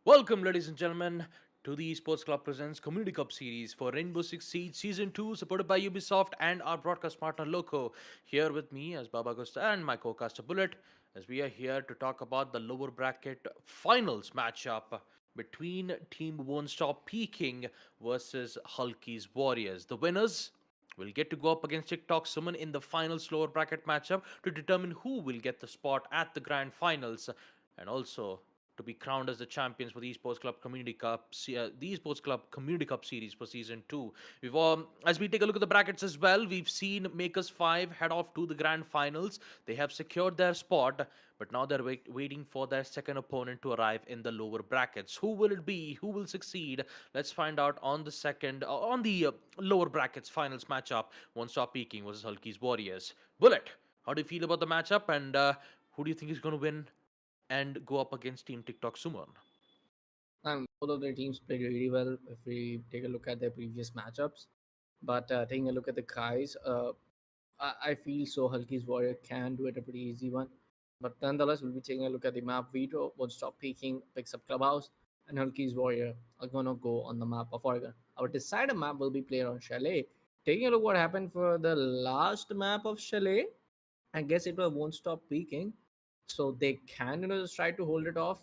Welcome, ladies and gentlemen, to the Esports Club Presents Community Cup Series for Rainbow Six Siege Season 2, supported by Ubisoft and our broadcast partner Loco. Here with me as Baba Gusta and my co-caster Bullet, as we are here to talk about the lower bracket finals matchup between Team Won't Stop Peaking versus Hulky's Warriors. The winners will get to go up against TikTok Sumon in the finals lower bracket matchup to determine who will get the spot at the grand finals, and also to be crowned as the champions for the Esports Club Community Cup, the Esports Club Community Cup Series for Season 2. As we take a look at the brackets as well, we've seen Makers 5 head off to the grand finals. They have secured their spot, but now they're waiting for their second opponent to arrive in the lower brackets. Who will it be? Who will succeed? Let's find out on the lower brackets finals matchup. Stop Peeking versus Hulky's Warriors. Bullet, how do you feel about the matchup, and who do you think is going to win and go up against Team TikTok Sumon? Both of their teams played really well if we take a look at their previous matchups. But taking a look at the guys, I feel so Hulky's Warrior can do it a pretty easy one. But nonetheless, we'll be taking a look at the map Vito. Won't Stop Peaking picks up Clubhouse, and Hulky's Warrior are gonna go on the map of Oregon. Our decider map will be played on Chalet. Taking a look what happened for the last map of Chalet, I guess it won't stop peaking. So they can just try to hold it off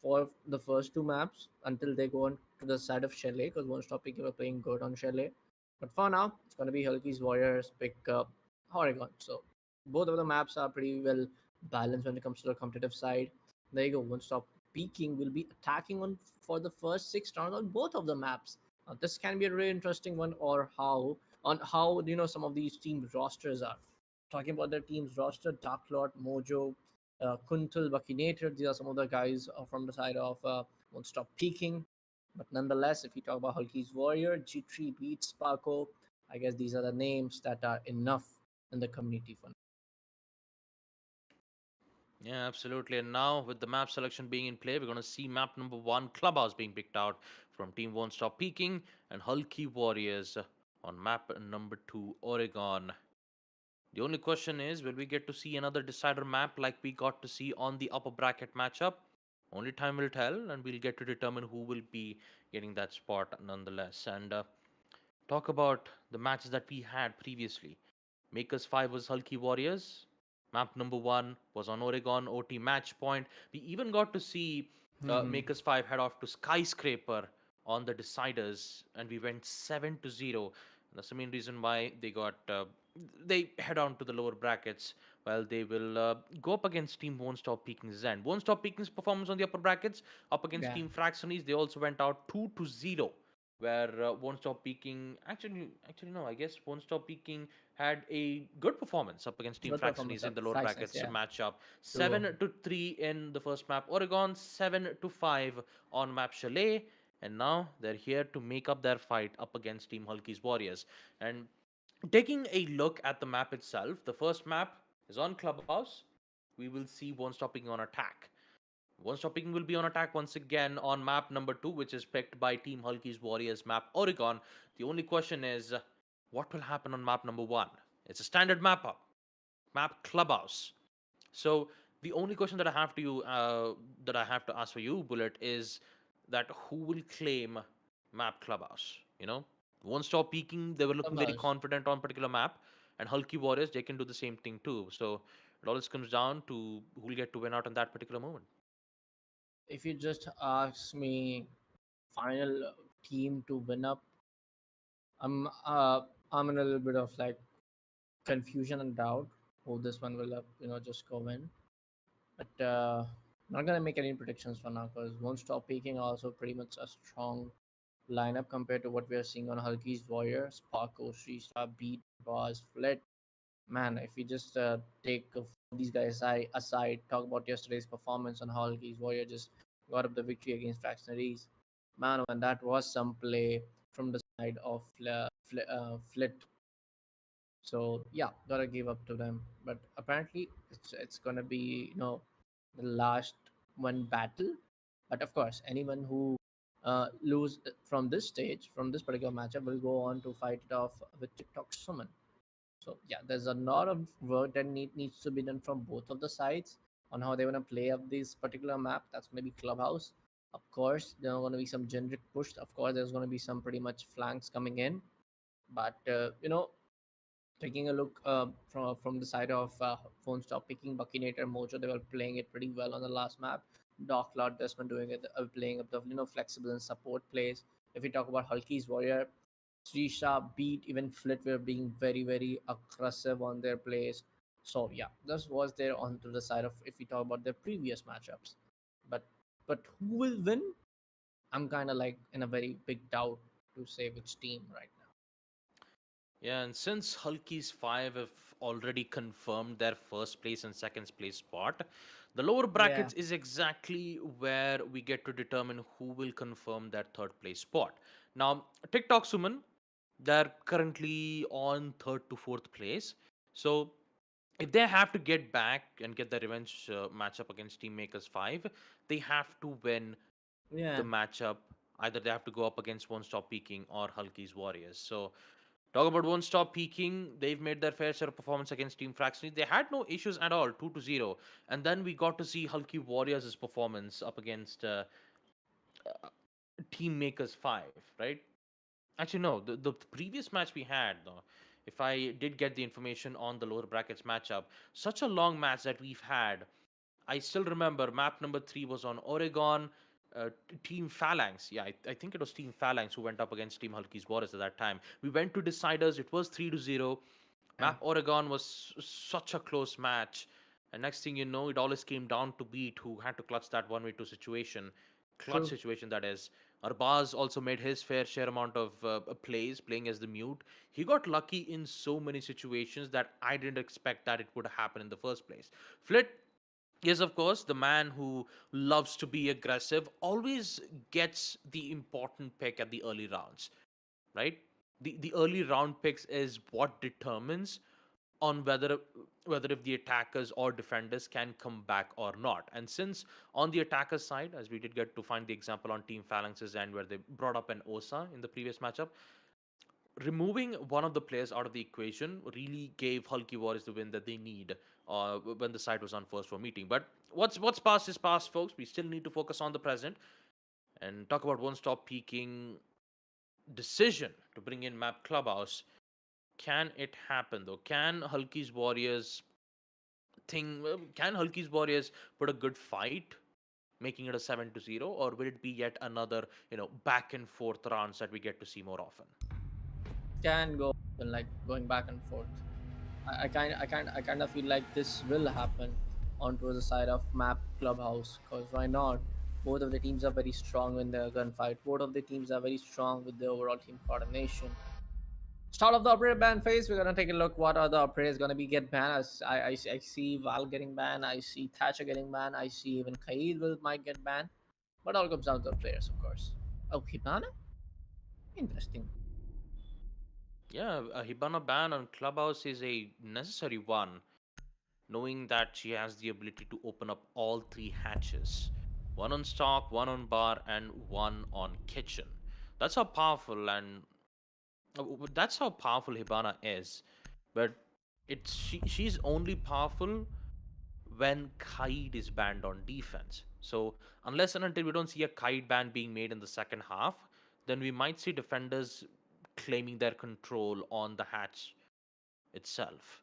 for the first two maps until they go on to the side of Chalet, because won't stop peaking were playing good on Chalet. But for now, it's gonna be Hulky's Warriors pick up Oregon. So both of the maps are pretty well balanced when it comes to the competitive side. There you go. Won't stop peaking will be attacking on for the first six rounds on both of the maps. This can be a really interesting one, or how some of these team rosters are. Talking about their team's roster, Dark Lord, Mojo, Kuntal, Bakinator, these are some of the guys from the side of Won't Stop Peaking. But nonetheless, if you talk about Hulky's Warrior, G3, Beat, Sparko, I guess these are the names that are enough in the community for now. Yeah, absolutely. And now, with the map selection being in play, we're going to see map number 1, Clubhouse, being picked out from Team Won't Stop Peaking and Hulky Warriors on map number 2, Oregon. The only question is, will we get to see another decider map like we got to see on the upper bracket matchup? Only time will tell, and we'll get to determine who will be getting that spot nonetheless. And talk about the matches that we had previously. Makers 5 was Hulky Warriors. Map number 1 was on Oregon OT match point. We even got to see Makers 5 head off to Skyscraper on the deciders, and we went 7-0. That's the main reason why they head on to the lower brackets, while they will go up against Team Won't Stop Peaking's end. Won't Stop Peaking's performance on the upper brackets up against Yeah, Team Fraxonies, they also went out 2-0, where Won't Stop Peaking actually no, I guess Won't Stop Peaking had a good performance up against Team good performance Fraxonies in of the lower Fractions, brackets yeah. matchup. True. 7-3 in the first map Oregon, 7-5 on map Chalet, and now they're here to make up their fight up against Team Hulky's Warriors. And taking a look at the map itself, the first map is on Clubhouse. We will see One Stopping on attack. One Stopping will be on attack once again on map number 2, which is picked by Team Hulky's Warriors map Oregon. The only question is, what will happen on map number 1? It's a standard map up, map Clubhouse. So the only question that I have to ask for you, Bullet, is that who will claim map Clubhouse? Won't Stop Peaking. They were looking very Clubhouse. confident on particular map, and Hulky Warriors, they can do the same thing too. So it always comes down to who will get to win out in that particular moment. If you just ask me, final team to win up, I'm in a little bit of like confusion and doubt who this one will just go in. But not gonna make any predictions for now, because Won't Stop Peaking also pretty much a strong lineup compared to what we are seeing on Hulky's Warrior, Sparko, Star, Beat, Boss, Flit. Man, if we just take these guys aside, talk about yesterday's performance on Hulky's Warrior just got up the victory against Fractionaries. Man, when that was some play from the side of Flit. So yeah, gotta give up to them. But apparently, it's gonna be the last one battle. But of course, anyone who lose from this stage, from this particular matchup, will go on to fight it off with TikTok Summon. So yeah, there's a lot of work that needs to be done from both of the sides on how they want to play up this particular map. That's going to be Clubhouse. Of course, there are going to be some generic push. Of course, there's going to be some pretty much flanks coming in. But taking a look from the side of Phone Stop Picking, Buckinator, Mojo, they were playing it pretty well on the last map. Doc Lord Desmond doing it, playing up the flexible and support plays. If we talk about Hulky's Warrior, Srisha, Beat, even Flit were being very, very aggressive on their plays. So yeah, this was there onto the side of if we talk about their previous matchups. But who will win? I'm kind of like in a very big doubt to say which team right now. Yeah, and since Hulky's 5 have already confirmed their first place and second place spot, the lower Yeah, brackets is exactly where we get to determine who will confirm their third place spot. Now, TikTok Suman, they're currently on third to fourth place. So, if they have to get back and get the revenge matchup against Team Makers 5, they have to win yeah, the matchup. Either they have to go up against One Stop Peaking or Hulky's Warriors. So, talk about Won't Stop Peaking. They've made their fair share of performance against Team Fraxley. They had no issues at all, 2-0. And then we got to see Hulky Warriors' performance up against Team Makers 5, right? Actually, no, the previous match we had, though, if I did get the information on the lower brackets matchup, such a long match that we've had. I still remember map number 3 was on Oregon. Team Phalanx. Yeah, I think it was Team Phalanx who went up against Team Hulky's Warriors at that time. We went to deciders. It was 3-0. yeah. Map Oregon was such a close match. And next thing you know, it always came down to Beat, who had to clutch that 1v2 situation. Clutch True. situation, that is. Arbaz also made his fair share amount of plays, playing as the mute. He got lucky in so many situations that I didn't expect that it would happen in the first place. Flit, yes, of course, the man who loves to be aggressive always gets the important pick at the early rounds, right? The early round picks is what determines on whether if the attackers or defenders can come back or not. And since on the attacker side, as we did get to find the example on Team Phalanx's end where they brought up an Osa in the previous matchup, removing one of the players out of the equation really gave Hulky Warriors the win that they need when the side was on first for meeting. But what's past is past, folks. We still need to focus on the present and talk about One Stop Peaking decision to bring in Map Clubhouse. Can it happen though? Can Hulky's Warriors put a good fight, making it a 7-0, or will it be yet another back and forth rounds that we get to see more often? Can go and like going back and forth. I kind of feel like this will happen onto the side of map clubhouse because why not? Both of the teams are very strong in their gunfight. Both of the teams are very strong with the overall team coordination. Start of the operator ban phase. We're gonna take a look what are the operators gonna be get banned. I see Val getting banned. I see Thatcher getting banned. I see even Kaid will might get banned. But all comes down to the players, of course. Oh, Hibana? Interesting. Yeah, a Hibana ban on Clubhouse is a necessary one, knowing that she has the ability to open up all three hatches, one on stock, one on bar, and one on kitchen. That's how powerful and that's how powerful Hibana is. But she's only powerful when Kaid is banned on defense. So unless and until we don't see a Kaid ban being made in the second half, then we might see defenders claiming their control on the hatch itself.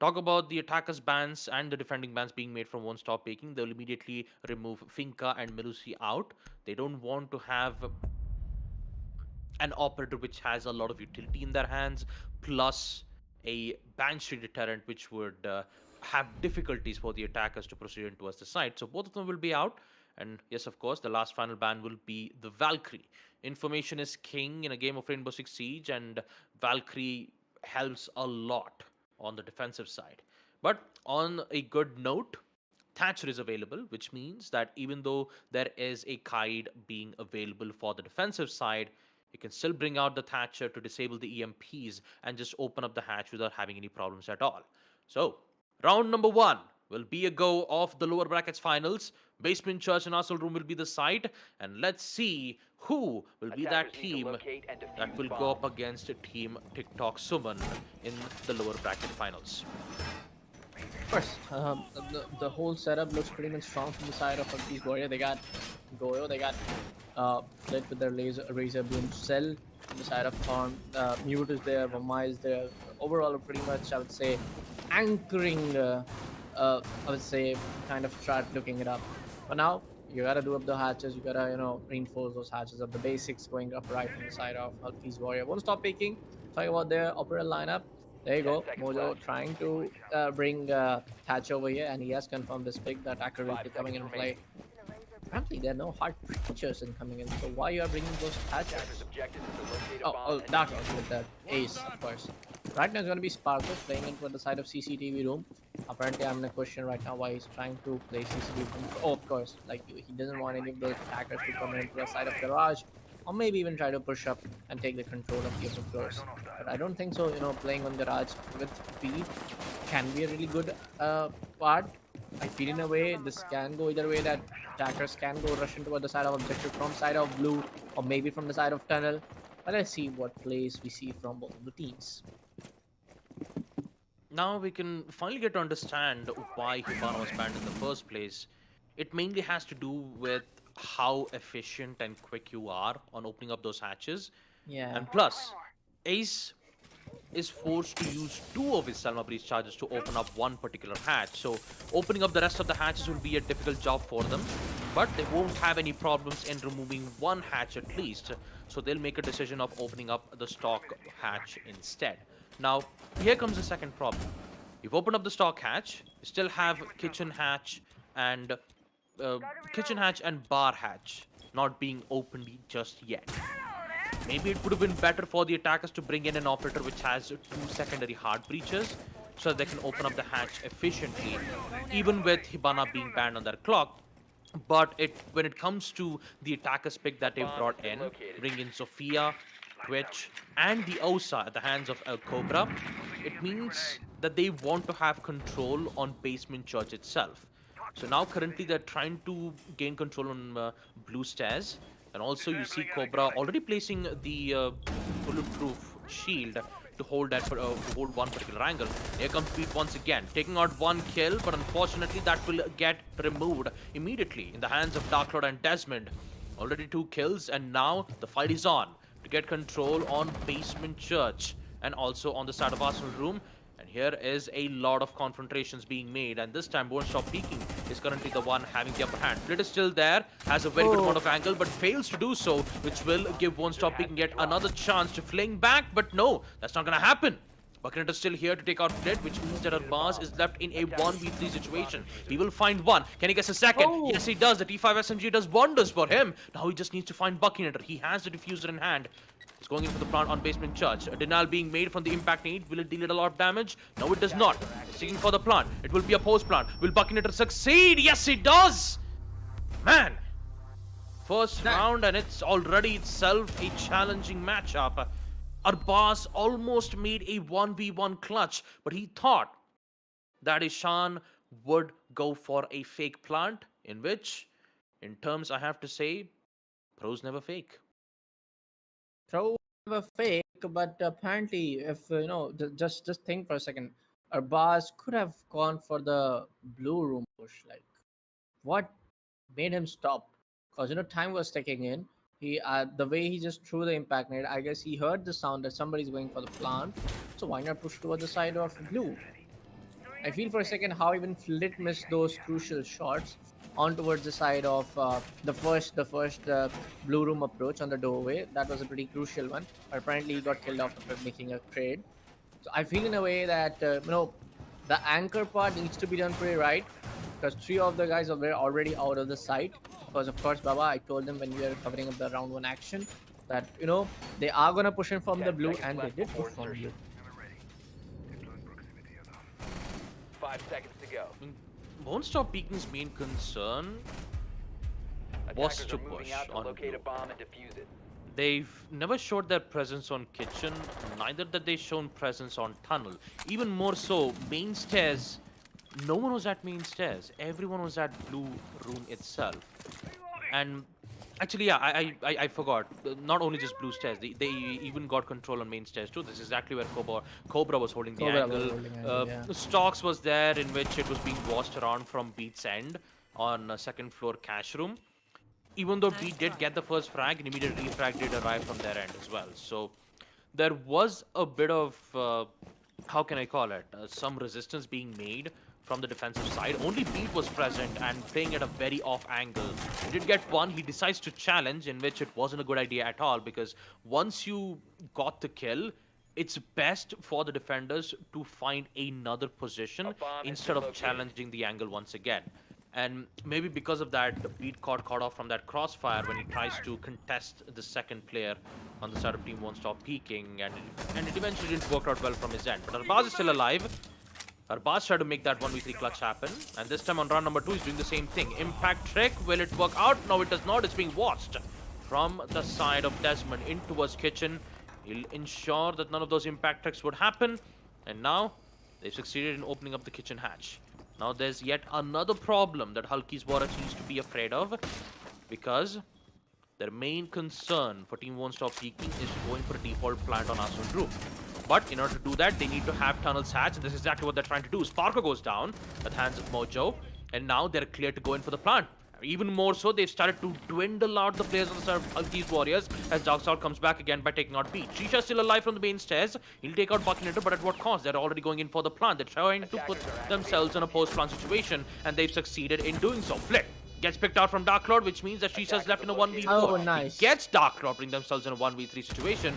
Talk about the attackers bans and the defending bans being made from One Stop Peeking. They'll immediately remove Finka and Melusi out. They don't want to have an operator which has a lot of utility in their hands, plus a banshee deterrent which would have difficulties for the attackers to proceed into us the site. So both of them will be out. And yes, of course, the last final ban will be the Valkyrie. Information is king in a game of Rainbow Six Siege, and Valkyrie helps a lot on the defensive side. But on a good note, Thatcher is available, which means that even though there is a Kaid being available for the defensive side, he can still bring out the Thatcher to disable the EMPs and just open up the hatch without having any problems at all. So, round number 1 will be a go of the lower brackets finals. Basement Church and Arsenal Room will be the site, and let's see who will be that Attackers need to team locate and that defuse will bomb. go up against Team TikTok Summon in the lower bracket finals. First, the whole setup looks pretty much strong from the side of Hulky's Warrior. They got Goyo, they got Lit with their razor boom cell on the side of Thorn. Mute is there, Vamai is there. Overall, pretty much, I would say, anchoring, I would say, kind of start looking it up. But now, you gotta do up the hatches, you gotta, reinforce those hatches of the basics going up right from the side of Hulky's Warrior. Won't stop peeking. Talking about their opera lineup. There you 10 go. seconds Mojo left. trying to bring Thatch over here, and he has confirmed this pick that Acker will 5 be coming in seconds play. Apparently, there are no hard creatures in coming in, so why you are bringing those Attackers' Thatchers? objective is to locate a bomb. Oh, and Dark defuse Horse with the ace, of course. Right now, it's going to be Sparkle playing in for the side of CCTV room. Apparently, I'm in a question right now why he's trying to play CCTV room. Oh, of course, like he doesn't want any of those attackers to come into the side of garage, or maybe even try to push up and take the control of the upper floors. But I don't think so. Playing on garage with speed can be a really good part. I feel in a way this can go either way, that attackers can go rush into the side of objective from side of blue or maybe from the side of tunnel. But let's see what plays we see from both of the teams. Now we can finally get to understand why Hibana was banned in the first place. It mainly has to do with how efficient and quick you are on opening up those hatches. Yeah. And plus, Ace is forced to use 2 of his Selma Breeze charges to open up one particular hatch. So opening up the rest of the hatches will be a difficult job for them. But they won't have any problems in removing one hatch at least. So they'll make a decision of opening up the stock hatch instead. Now, here comes the second problem. You've opened up the stock hatch, you still have kitchen hatch and bar hatch not being opened just yet. Maybe it would have been better for the attackers to bring in an operator which has 2 secondary hard breaches so that they can open up the hatch efficiently, even with Hibana being banned on their clock. But when it comes to the attackers pick that they've brought in, bring in Sophia, Twitch, and the Osa at the hands of El Cobra, it means that they want to have control on Basement Church itself. So now currently they're trying to gain control on Blue Stairs. And also you see Cobra already placing the bulletproof shield to hold hold one particular angle. Here comes Pete once again, taking out 1 kill, but unfortunately that will get removed immediately in the hands of Dark Lord and Desmond. Already 2 kills, and now the fight is on to get control on Basement Church and also on the side of Arsenal Room. And here is a lot of confrontations being made, and this time WontStopPeeking is currently the one having the upper hand. Flit is still there, has a very good amount of angle, but fails to do so, which will give WontStopPeeking yet another chance to fling back, but no, that's not gonna happen. Buccaneer is still here to take out Flit, which means that Arbaz is left in a 1v3 situation. He will find one. Can he get a second? Yes, he does. The T5 SMG does wonders for him. Now he just needs to find Buccaneer. He has the diffuser in hand. He's going in for the plant on Basement Church. A denial being made from the impact nade. Will it deal it a lot of damage? No, it does not. He's seeking for the plant. It will be a post plant. Will Buccaneer succeed? Yes, it does! Man! First round, and it's already itself a challenging matchup. Arbaz almost made a 1v1 clutch, but he thought that Ishan would go for a fake plant, in which, in terms I have to say, pros never fake. Throw a fake, but apparently, if just think for a second, Arbaz could have gone for the blue room push. Like, what made him stop? Because time was ticking in. He the way he just threw the impact nade, I guess he heard the sound that somebody's going for the plant. So why not push toward the side of blue? I feel for a second how even Flit missed those crucial shots on towards the side of the first blue room approach on the doorway. That was a pretty crucial one. But apparently he got killed off after making a trade. So I feel in a way that the anchor part needs to be done pretty right, because 3 of the guys were already out of the site. Because of course, Baba, I told them when we were covering up the round 1 action that they are gonna push in from the blue, and they did push from blue. 5 seconds to go. WontStopPeeking's main concern was Attackers to are moving push out to on locate a blue. bomb and defuse it. They've never showed their presence on kitchen, neither that they shown presence on tunnel. Even more so, main stairs. No one was at main stairs. Everyone was at blue room itself. And actually, yeah, I forgot. Not only just blue stairs, they even got control on main stairs too. This is exactly where Cobra was holding the Cobra was angle. holding angle, yeah. Stocks was there in which it was being watched around from Beat's end on second floor cash room. Even though Beat did get the first frag, an immediate refrag did arrive from their end as well. So there was a bit of, how can I call it, some resistance being made from the defensive side. Only Beat was present and playing at a very off angle. He did get one, he decides to challenge, in which it wasn't a good idea at all, because once you got the kill, it's best for the defenders to find another position instead of challenging the angle once again. And maybe because of that, the Beat got caught off from that crossfire when he tries to contest the second player on the side of team WontStopPeeking, and it eventually didn't work out well from his end. But Arbaz is still alive. Arbaz tried to make that 1v3 clutch happen, and this time on round number 2, he's doing the same thing. Impact trick, will it work out? No, it does not. It's being watched from the side of Desmond in towards kitchen. He'll ensure that none of those impact tricks would happen, and now they've succeeded in opening up the kitchen hatch. Now there's yet another problem that Hulky's Warriors needs to be afraid of, because their main concern for Team WontStopPeeking is going for a default plant on Arsenal roof. But in order to do that, they need to have tunnels hatched, and this is exactly what they're trying to do. Sparker goes down at the hands of Mojo, and now they're clear to go in for the plant. Even more so, they've started to dwindle out the players on the side of Hulky's Warriors as Darkstar comes back again by taking out Beat. Shisha's still alive from the main stairs. He'll take out Buckinator, but at what cost? They're already going in for the plant. They're trying to put themselves in a post-plant situation, and they've succeeded in doing so. Flit gets picked out from Dark Lord, which means that Shisha's left in a 1v4. Oh, nice. He gets Dark Lord, putting themselves in a 1v3 situation.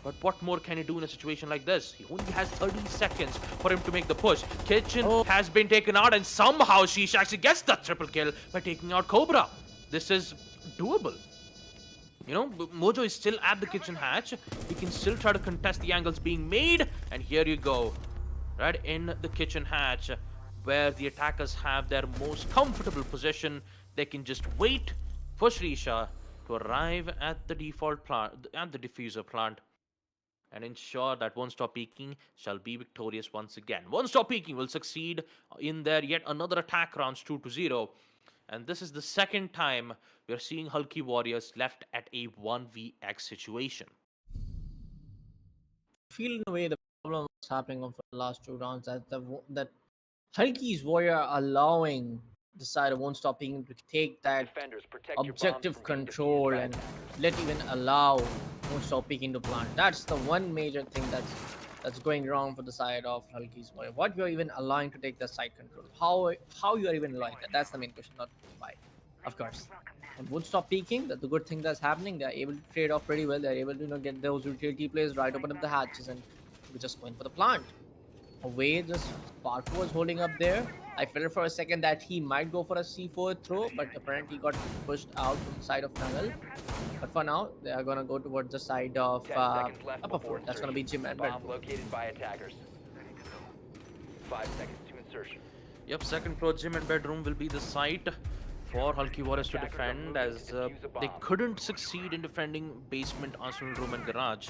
But what more can he do in a situation like this? He only has 30 seconds for him to make the push. Kitchen has been taken out, and somehow Shisha actually gets the triple kill by taking out Cobra. This is doable. You know, Mojo is still at the kitchen hatch. He can still try to contest the angles being made. And here you go. Right in the kitchen hatch, where the attackers have their most comfortable position. They can just wait for Srisha to arrive at the default plant, at the diffuser plant, and ensure that WontStopPeeking shall be victorious once again. WontStopPeeking will succeed in their yet another attack rounds 2-0. And this is the second time we are seeing Hulky Warriors left at a 1vx situation. I feel in a way the problem was happening for the last 2 rounds, that Hulky's Warrior are allowing the side of WontStopPeeking to take that Defenders, protect your bombs objective from being control defused by and attackers. let even allow WontStopPeeking to plant. That's the one major thing that's going wrong for the side of Hulky's Warrior. What you're even allowing to take the side control? How you are even allowing that? That's the main question, not why. Of course. And WontStopPeeking, the good thing that's happening, they're able to trade off pretty well. They're able to get those utility players right, open up the hatches, and we're just going for the plant. Away the Sparker was holding up there. I felt for a second that he might go for a C4 throw, but apparently he got pushed out from the side of tunnel. But for now, they are gonna go towards the side of 10 seconds left upper before floor. That's gonna be insertion. Jim and Bomb Red. located by attackers. 5 seconds to insertion. Yep, second floor gym and bedroom will be the site for Hulky Warriors to Attackers are defend, moving as to defuse a they bomb. couldn't succeed in defending basement, arsenal room, and garage.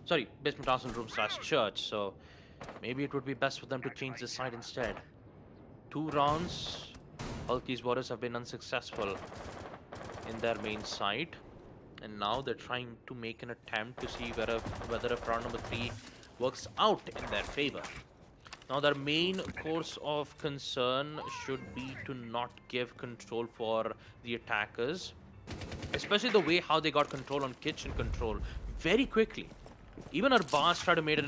Sorry, basement, arsenal room / church. So maybe it would be best for them to change the side instead. 2 rounds, Hulky's Warriors have been unsuccessful in their main site, and now they're trying to make an attempt to see whether if round number 3 works out in their favor. Now their main course of concern should be to not give control for the attackers, especially the way how they got control on kitchen control very quickly. Even Arbaz tried to make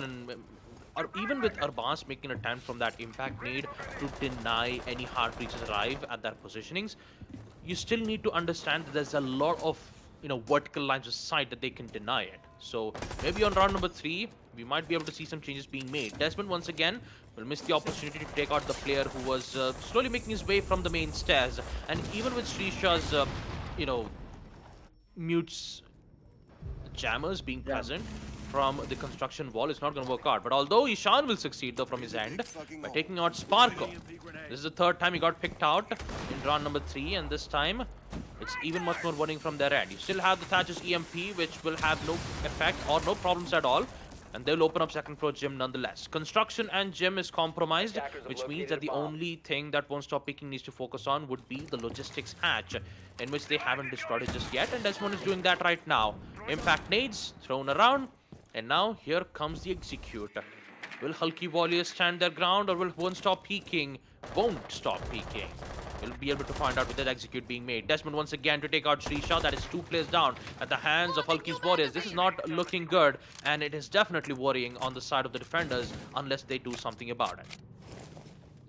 or even with Arbaz making an attempt from that impact nade to deny any hard breaches arrive at their positionings, you still need to understand that there's a lot of vertical lines of sight that they can deny it. So maybe on round number 3 we might be able to see some changes being made. Desmond once again will miss the opportunity to take out the player who was slowly making his way from the main stairs, and even with Srisha's mutes jammers being present from the construction wall, it's not going to work out. But although Ishan will succeed though from his end by taking out Sparko. This is the 3rd time he got picked out in round number 3, and this time it's even much more worrying from their end. You still have the Thatcher's EMP, which will have no effect or no problems at all. And they'll open up second floor gym nonetheless. Construction and gym is compromised, Attackers have which means located that a the bomb. only thing that WontStopPeeking needs to focus on would be the logistics hatch, in which they haven't destroyed it just yet, and Desmond is doing that right now. Impact nades thrown around, and now here comes the execute. Will Hulky Warriors stand their ground, or will WontStopPeeking won't stop peeking? We'll be able to find out with that execute being made. Desmond once again to take out Shrisha. That is 2 players down at the hands of Hulky's Warriors. This is not looking good, and it is definitely worrying on the side of the defenders unless they do something about it.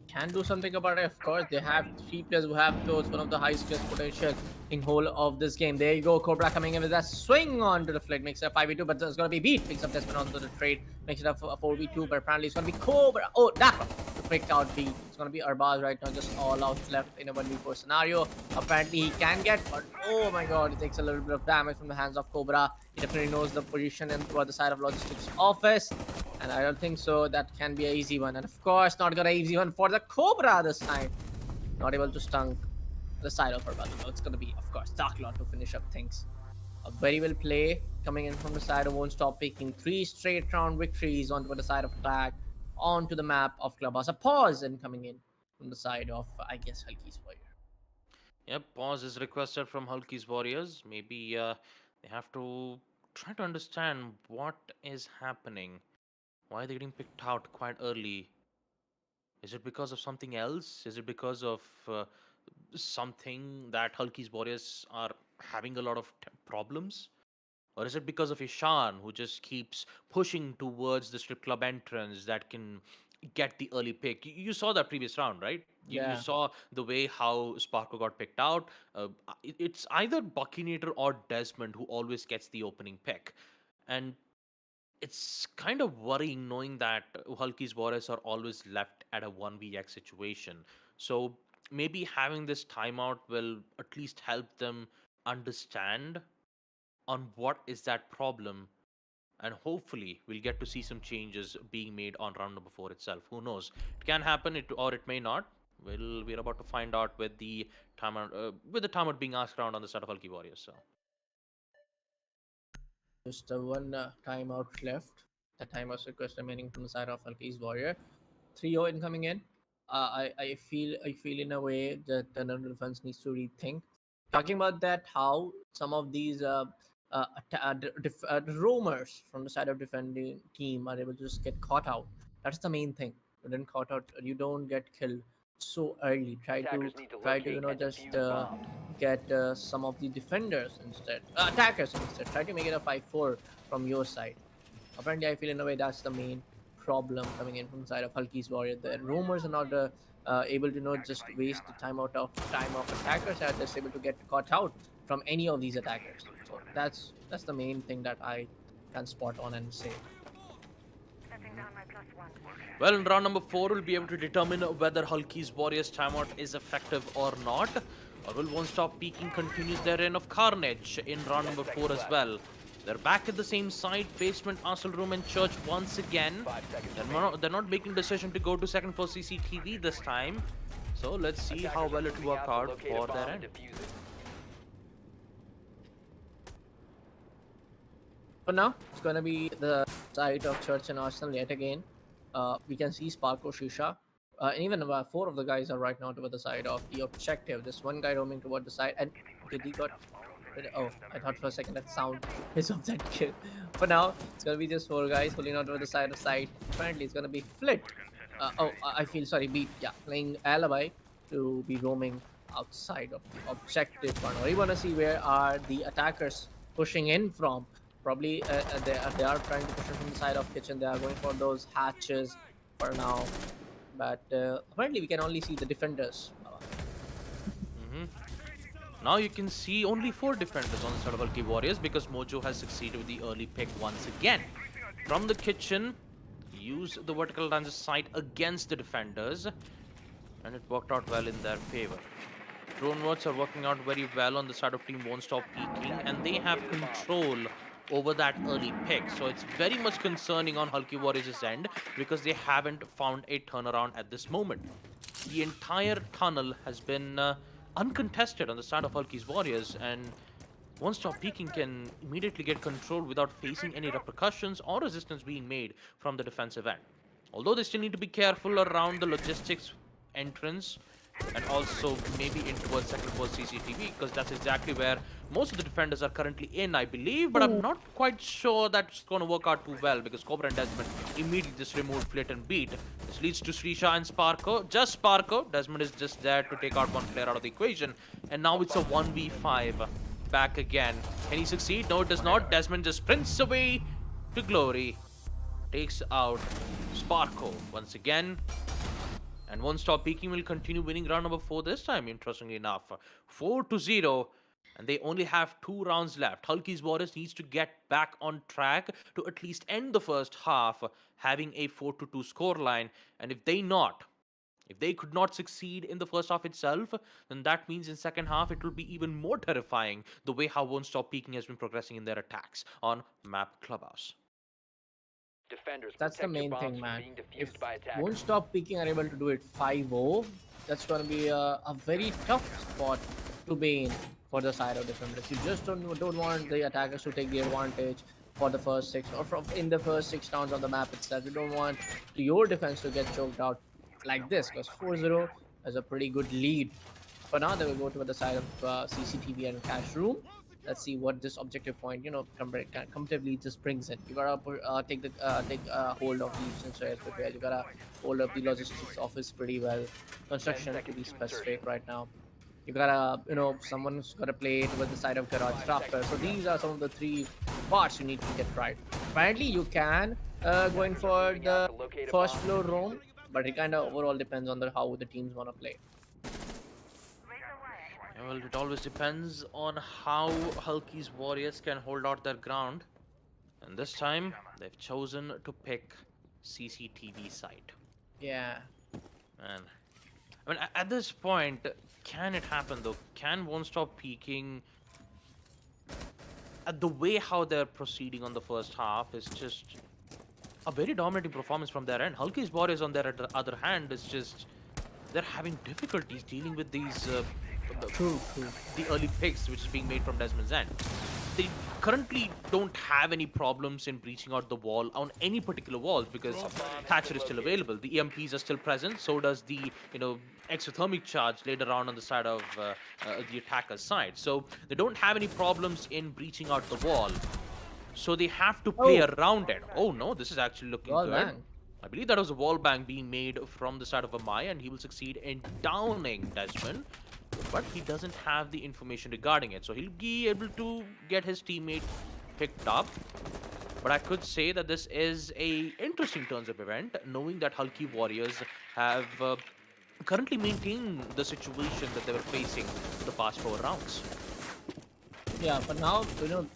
Can do something about it. Of course, they have 3 players who have those one of the highest stress potential in whole of this game. There you go, Cobra coming in with that swing onto the flick, makes it a 5v2, but it's gonna be beat. Picks up Desmond onto the trade, makes it a 4v2, but apparently it's gonna be Cobra. Oh, that one to pick out B. It's gonna be Arbaz right now, just all out left in a 1v4 scenario. Apparently he can get, but oh my god, it takes a little bit of damage from the hands of Cobra. He definitely knows the position and toward the side of logistics office. And I don't think so. That can be an easy one. And of course, not gonna easy one for the Cobra this time. Not able to stunk the side of her, but it's gonna be, of course, Dark Lord to finish up things. A very well play coming in from the side of WontStopPeeking. 3 straight round victories onto the side of attack, onto the map of Clubhouse. A pause and coming in from the side of, I guess, Hulky's Warrior. Yep, pause is requested from Hulky's Warriors. Maybe they have to try to understand what is happening. Why are they getting picked out quite early? Is it because of something else? Is it because of something that Hulky's Warriors are having a lot of problems? Or is it because of Ishan, who just keeps pushing towards the strip club entrance that can get the early pick? You saw that previous round, right? You Yeah. saw the way how Sparko got picked out. It's either Buckinator or Desmond who always gets the opening pick. And it's kind of worrying knowing that Hulky's Warriors are always left at a 1vx situation. So maybe having this timeout will at least help them understand on what is that problem, and hopefully we'll get to see some changes being made on round number 4 itself. Who knows, it can happen, or it may not. We're about to find out with the timeout being asked around on the side of Hulky Warriors. So Just one timeout left. The timeout request remaining from the side of Hulky's Warrior. 3-0 incoming in. I feel in a way that the London defense needs to rethink. Talking about that, how some of these roamers from the side of defending team are able to just get caught out. That's the main thing. You didn't caught out. You don't get killed so early. Attackers need to Try to locate and just defuse bombs. get some of the defenders instead, attackers instead. Try to make it a 5-4 from your side. Apparently, I feel in a way that's the main problem coming in from the side of Hulky's Warrior. The roamers are not able to just waste the time of attackers. Are just able to get caught out from any of these attackers. So that's the main thing that I can spot on and say. well, in round number 4 we'll be able to determine whether Hulky's Warriors timeout is effective or not, or will WontStopPeeking continues their reign of carnage in round number 4 as well. They're back at the same site, basement, Arsenal room, and church once again. 5 seconds They're not making decision to go to second floor CCTV this time. So let's see how well it work out for their end. Defuse it. For now, it's going to be the side of Church and Arsenal yet again. We can see Sparko, Shisha, and even 4 of the guys are right now toward the side of the objective. This one guy roaming toward the side, and did he got? Oh, I thought for a second that sound is of that kill. For now, it's gonna be just 4 guys holding on to the side of side. Apparently, it's gonna be Flit. I feel sorry, Beat. Yeah, playing Alibi to be roaming outside of the objective corner. We wanna see where are the attackers pushing in from. Probably they are trying to push in from the side of kitchen. They are going for those hatches for now. But apparently we can only see the defenders. Now you can see only 4 defenders on the side of Hulky Warriors because Mojo has succeeded with the early pick once again. From the kitchen, use the vertical transit site against the defenders, and it worked out well in their favor. Drone works are working out very well on the side of team WontStopPeeking, and they have control over that early pick. So it's very much concerning on Hulky Warriors' end because they haven't found a turnaround at this moment. The entire tunnel has been uncontested on the side of Hulky's Warriors, and WontStopPeeking can immediately get control without facing any repercussions or resistance being made from the defensive end. Although they still need to be careful around the logistics entrance and also maybe in towards second towards CCTV, because that's exactly where most of the defenders are currently in, I believe. But I'm not quite sure that's going to work out too well, because Cobra and Desmond immediately just removed Flit and Beat. This leads to Srisha and Sparko. Just Sparko. Desmond is just there to take out one player out of the equation. And now it's a 1v5. Back again. Can he succeed? No, it does not. Desmond just sprints away to glory. Takes out Sparko once again. And WontStopPeeking will continue winning round number 4 this time, interestingly enough. 4-0. And they only have 2 rounds left. Hulky's Warriors needs to get back on track to at least end the first half, having a 4-2 scoreline. And if they could not succeed in the first half itself, then that means in second half it will be even more terrifying the way how WontStopPeeking has been progressing in their attacks on map Clubhouse. Defenders, That's the protect your main thing, bombs from man. being If defused by attackers. WontStopPeeking are able to do it 5-0, that's going to be a very tough spot to be in for the side of defenders. You just don't want the attackers to take the advantage for the first 6 or in the first 6 rounds of the map itself. You don't want your defense to get choked out like this, because 4-0 is a pretty good lead. But now they will go to the side of CCTV and cash room. Let's see what this objective point, comfortably just brings in. You gotta take hold of the sensors pretty well. You gotta hold up the logistics office pretty well. Construction to be specific right now. You gotta, someone's gotta play it with the side of garage drafter. So these are some of the 3 parts you need to get right. Apparently, you can go in for the first floor roam, but it kind of overall depends on how the teams wanna play. Well, it always depends on how Hulky's Warriors can hold out their ground. And this time, they've chosen to pick CCTV site. Yeah. And I mean, at this point, can it happen though? Can WontStopPeeking, the way how they're proceeding on the first half is just a very dominating performance from their end. Hulky's Warriors, on their other hand, is just they're having difficulties dealing with these the early picks which is being made from Desmond's end. They currently don't have any problems in breaching out the wall on any particular walls, because Thatcher is still available. The EMPs are still present, so does the exothermic charge laid around on the side of the attacker's side. So they don't have any problems in breaching out the wall. So they have to play around it. Oh no, this is actually looking Wall good. bang. I believe that was a wall bang being made from the side of Amaya, and he will succeed in downing Desmond. But he doesn't have the information regarding it, so he'll be able to get his teammate picked up. But I could say that this is a interesting turns of event, knowing that Hulky Warriors have currently maintained the situation that they were facing for the past 4 rounds. Yeah, but now,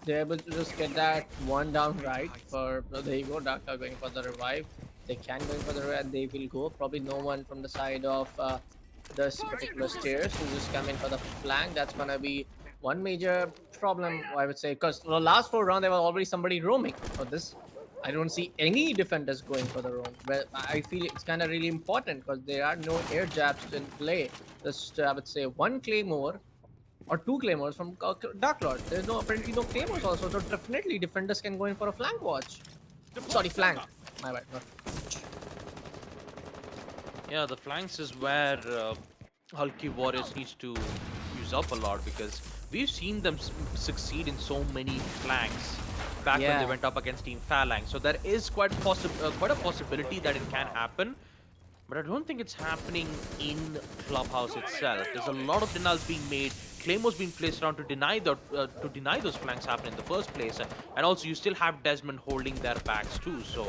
they're able to just get that one down right. There you go, Daka going for the revive. They can go for the revive, they will go. Probably no one from the side of this particular stairs to just come in for the flank. That's gonna be one major problem, I would say, because the last 4 rounds there was already somebody roaming. For this, I don't see any defenders going for the roam. Well, I feel it's kind of really important because there are no air jabs in play. Just I would say 1 claymore or 2 claymores from Dark Lord. There's apparently no claymores also, so definitely defenders can go in for a flank watch. Sorry, flank. My bad. Not. Yeah, the flanks is where Hulky Warriors needs to use up a lot, because we've seen them succeed in so many flanks back when they went up against Team Phalanx. So there is quite a possibility that it can happen. But I don't think it's happening in Clubhouse itself. There's a lot of denials being made. Claymores being placed around to deny those flanks happen in the first place, and also you still have Desmond holding their backs too. So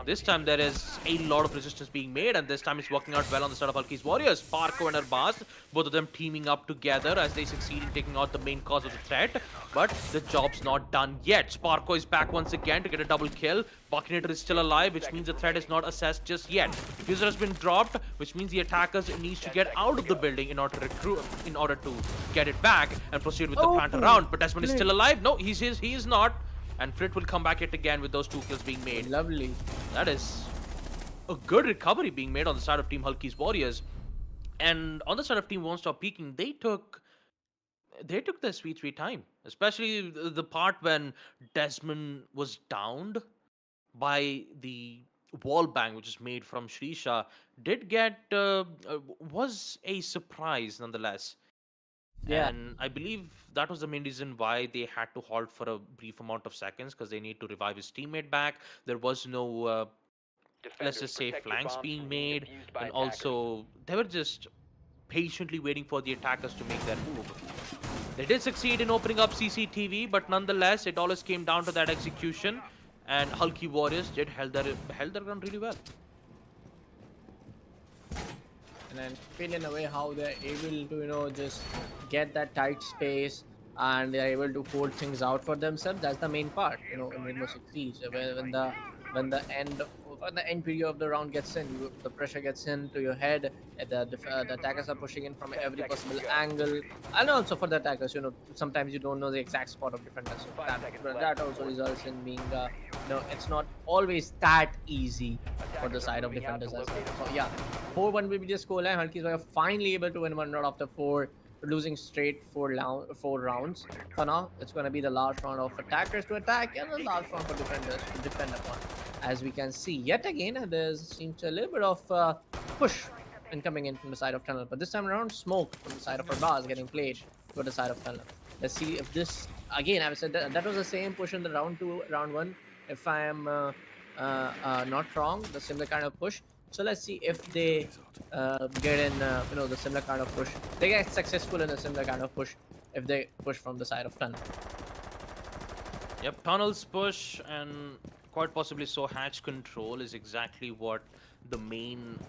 this time there is a lot of resistance being made, and this time it's working out well on the side of Hulky's Warriors. Sparko and Arbaz, both of them teaming up together as they succeed in taking out the main cause of the threat. But the job's not done yet. Sparko is back once again to get a double kill. Buckinator is still alive, which means the threat is not assessed just yet. Diffuser has been dropped, which means the attackers needs to get out of the building in order to get it back and proceed with the plant around. But Desmond is still alive. No, he is not. And Frit will come back yet again with those 2 kills being made. Lovely. That is a good recovery being made on the side of Team Hulky's Warriors. And on the side of Team Won't Stop Peaking, they took their sweet time, especially the part when Desmond was downed by the wall bang, which is made from Shrisha, did get was a surprise nonetheless. Yeah. And I believe that was the main reason why they had to halt for a brief amount of seconds because they need to revive his teammate back. There was no, let's Defenders, just say, protect your flanks bombs being from being made, defused by and attackers. also they were just patiently waiting for the attackers to make their move. They did succeed in opening up CCTV, but nonetheless, it always came down to that execution. And Hulky Warriors did held their ground really well. And then feel in a way how they're able to just get that tight space, and they're able to hold things out for themselves. That's the main part in Rainbow Six Siege, when the end period of the round gets in, the pressure gets into your head. The attackers are pushing in from 10 every seconds to possible go. angle, and also for the attackers, sometimes you don't know the exact spot of defenders, so 5 that seconds that left. also 4 results seconds. in being it's not always that easy for the Attackers are side of moving out to defenders as well. locate a So bomb. yeah, 4-1 will be the scoreline. Hulkies were finally able to win 1 round after 4, losing straight 4 rounds. For now, it's going to be the last round of attackers to attack and the last round for defenders to defend upon. As we can see, yet again, there seems a little bit of push incoming in from the side of tunnel, but this time around, smoke from the side of Arbaz is getting played to the side of tunnel. Let's see if this again. I said that was the same push in the round 2, round 1. If I am not wrong, the similar kind of push. So let's see if they get in, the similar kind of push. They get successful in a similar kind of push if they push from the side of tunnel. Yep, tunnels push and quite possibly so hatch control is exactly what the main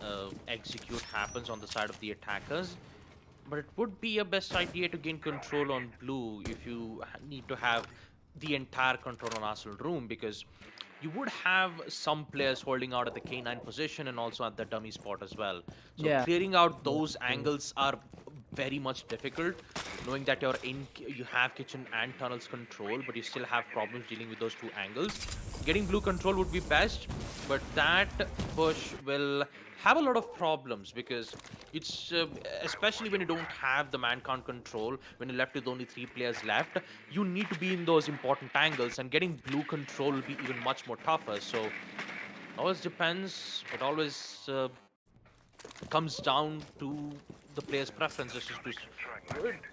execute happens on the side of the attackers. But it would be a best idea to gain control on blue if you need to have the entire control on Arsenal room, because you would have some players holding out at the K9 position and also at the dummy spot as well. So Yeah. clearing out That's those true. angles are very much difficult, knowing that you have kitchen and tunnels control, but you still have problems dealing with those two angles. Getting blue control would be best, but that push will have a lot of problems because it's especially when you don't have the man count control, when you're left with only 3 players left, you need to be in those important angles, and getting blue control will be even much more tougher. So always depends, it always comes down to the player's preferences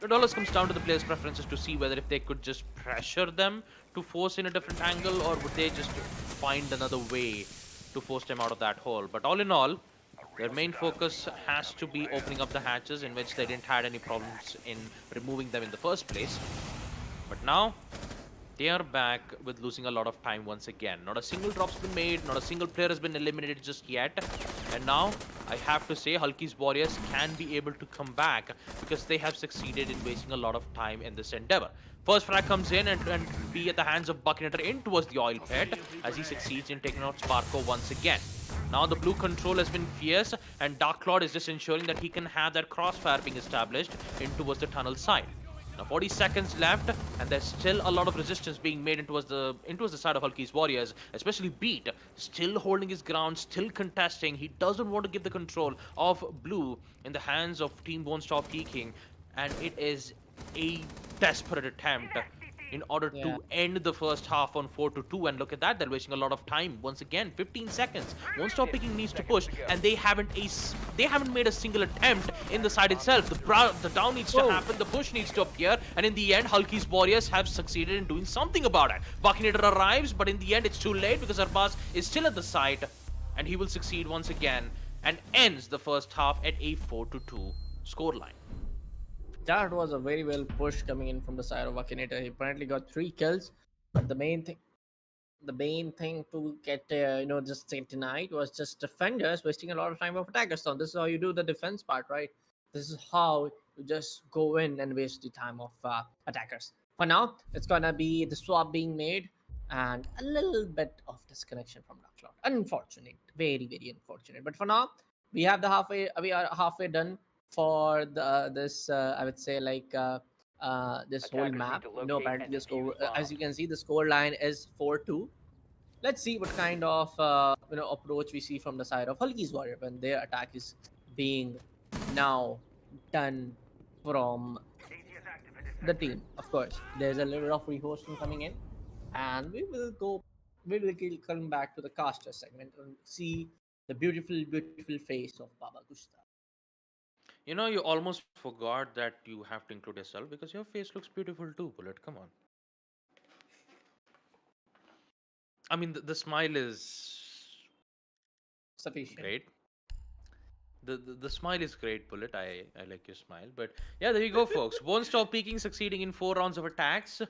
it always comes down to the player's preferences to see whether if they could just pressure them to force in a different angle, or would they just find another way to force them out of that hole. But all in all, their main focus has to be opening up the hatches, in which they didn't had any problems in removing them in the first place. But now they are back with losing a lot of time once again. Not a single drop's been made, not a single player has been eliminated just yet. And now, I have to say, Hulky's Warriors can be able to come back because they have succeeded in wasting a lot of time in this endeavor. First frag comes in and be at the hands of Buckinator in towards the oil pit as he succeeds in taking out Sparko once again. Now the blue control has been fierce, and Dark Lord is just ensuring that he can have that crossfire being established in towards the tunnel side. Now 40 seconds left, and there's still a lot of resistance being made into the side of Hulky's Warriors, especially Beat, still holding his ground, still contesting. He doesn't want to give the control of blue in the hands of Team WontStopPeeking, and it is a desperate attempt in order Yeah. to end the first half on 4-2. And look at that, they're wasting a lot of time once again. 15 seconds. WontStopPeeking needs to push, and they haven't made a single attempt in the side itself. The down needs to happen, the push needs to appear, and in the end, Hulky's Warriors have succeeded in doing something about it. Buckinator arrives, but in the end, it's too late because Arbaz is still at the site, and he will succeed once again and ends the first half at a 4-2 scoreline. That was a very well push coming in from the side of Akinator. He apparently got 3 kills, but the main thing to get just get denied was just defenders wasting a lot of time of attackers. So this is how you do the defense part, right? This is how you just go in and waste the time of attackers. For now, it's gonna be the swap being made and a little bit of disconnection from Dark Cloud. Unfortunate, very very unfortunate. But for now, we are halfway done for this. I would say like. This whole Attackers need map. to locate Apparently and the score, defuse as you bombs. can see, the score line is 4-2. Let's see what kind of approach we see from the side of Hulky's Warrior when their attack is being now done from the team. Of course, there's a little bit of rehosting coming in, and we will come back to the caster segment and see the beautiful face of Baba Gusta. You know, you almost forgot that you have to include yourself because your face looks beautiful too, Bullet. Come on. I mean, the smile is Sufficient. great. The smile is great, Bullet. I like your smile. But yeah, there you go, folks. Won't stop peaking, succeeding in 4 rounds of attacks.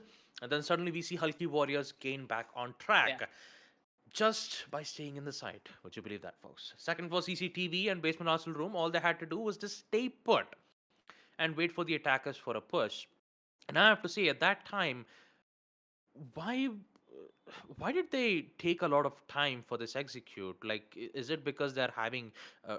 And then suddenly we see Hulky Warriors gain back on Yeah. track just by staying in the site. Would you believe that, folks? Second floor CCTV and basement arsenal room, all they had to do was just stay put and wait for the attackers for a push. And I have to say, at that time, why why did they take a lot of time for this execute? Like, is it because they're having uh,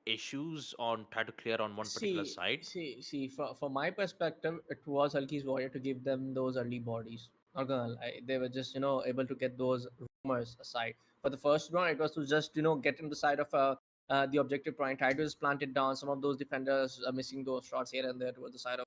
issues on try to clear on one particular site? See. From my perspective, it was Hulky's warrior to give them those early bodies. Not gonna lie, they were just able to get those rumors aside. For the first round, it was to just get in the side of the objective point. Try to just plant it down. Some of those defenders are missing those shots here and there towards the side of,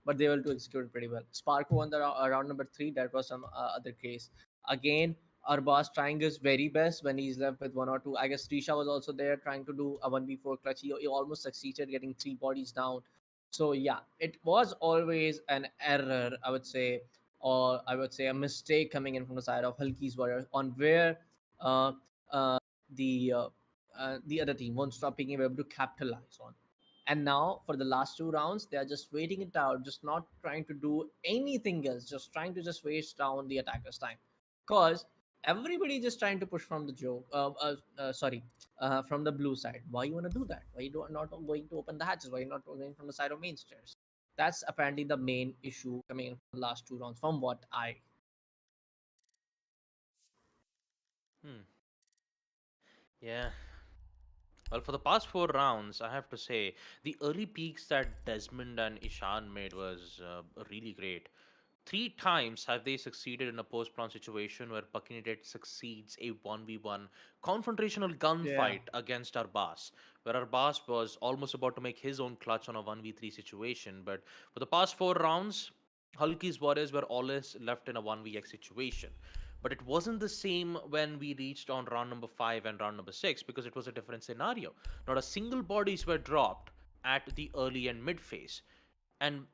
but they were able to execute it pretty well. Sparko won the round number three. That was some other case. Again, Arbas trying his very best when he's left with one or two. I guess Risha was also there trying to do a 1v4 clutch. He almost succeeded getting three bodies down. So yeah, it was always an error, I would say, or I would say a mistake coming in from the side of Hulky's warrior on where uh, uh, the the other team won't stop being able to capitalize on. And now for the last two rounds, they are just waiting it out, just not trying to do anything else, just trying to just waste down the attacker's time. Because everybody just trying to push from the from the blue side. Why you want to do that? Why you not going to open the hatches? Why you not going from the side of main stairs? That's apparently the main issue coming in from the last two rounds, from what I. Hmm. Yeah. Well, for the past 4 rounds, I have to say the early peaks that Desmond and Ishan made was really great. 3 times have they succeeded in a post plant situation where Buckingham succeeds a 1v1 confrontational Yeah. gunfight against Arbas, where Arbas was almost about to make his own clutch on a 1v3 situation. But for the past 4 rounds, Hulky's Warriors were always left in a 1vx situation. But it wasn't the same when we reached on round number 5 and round number 6 because it was a different scenario. Not a single bodies were dropped at the early and mid phase. And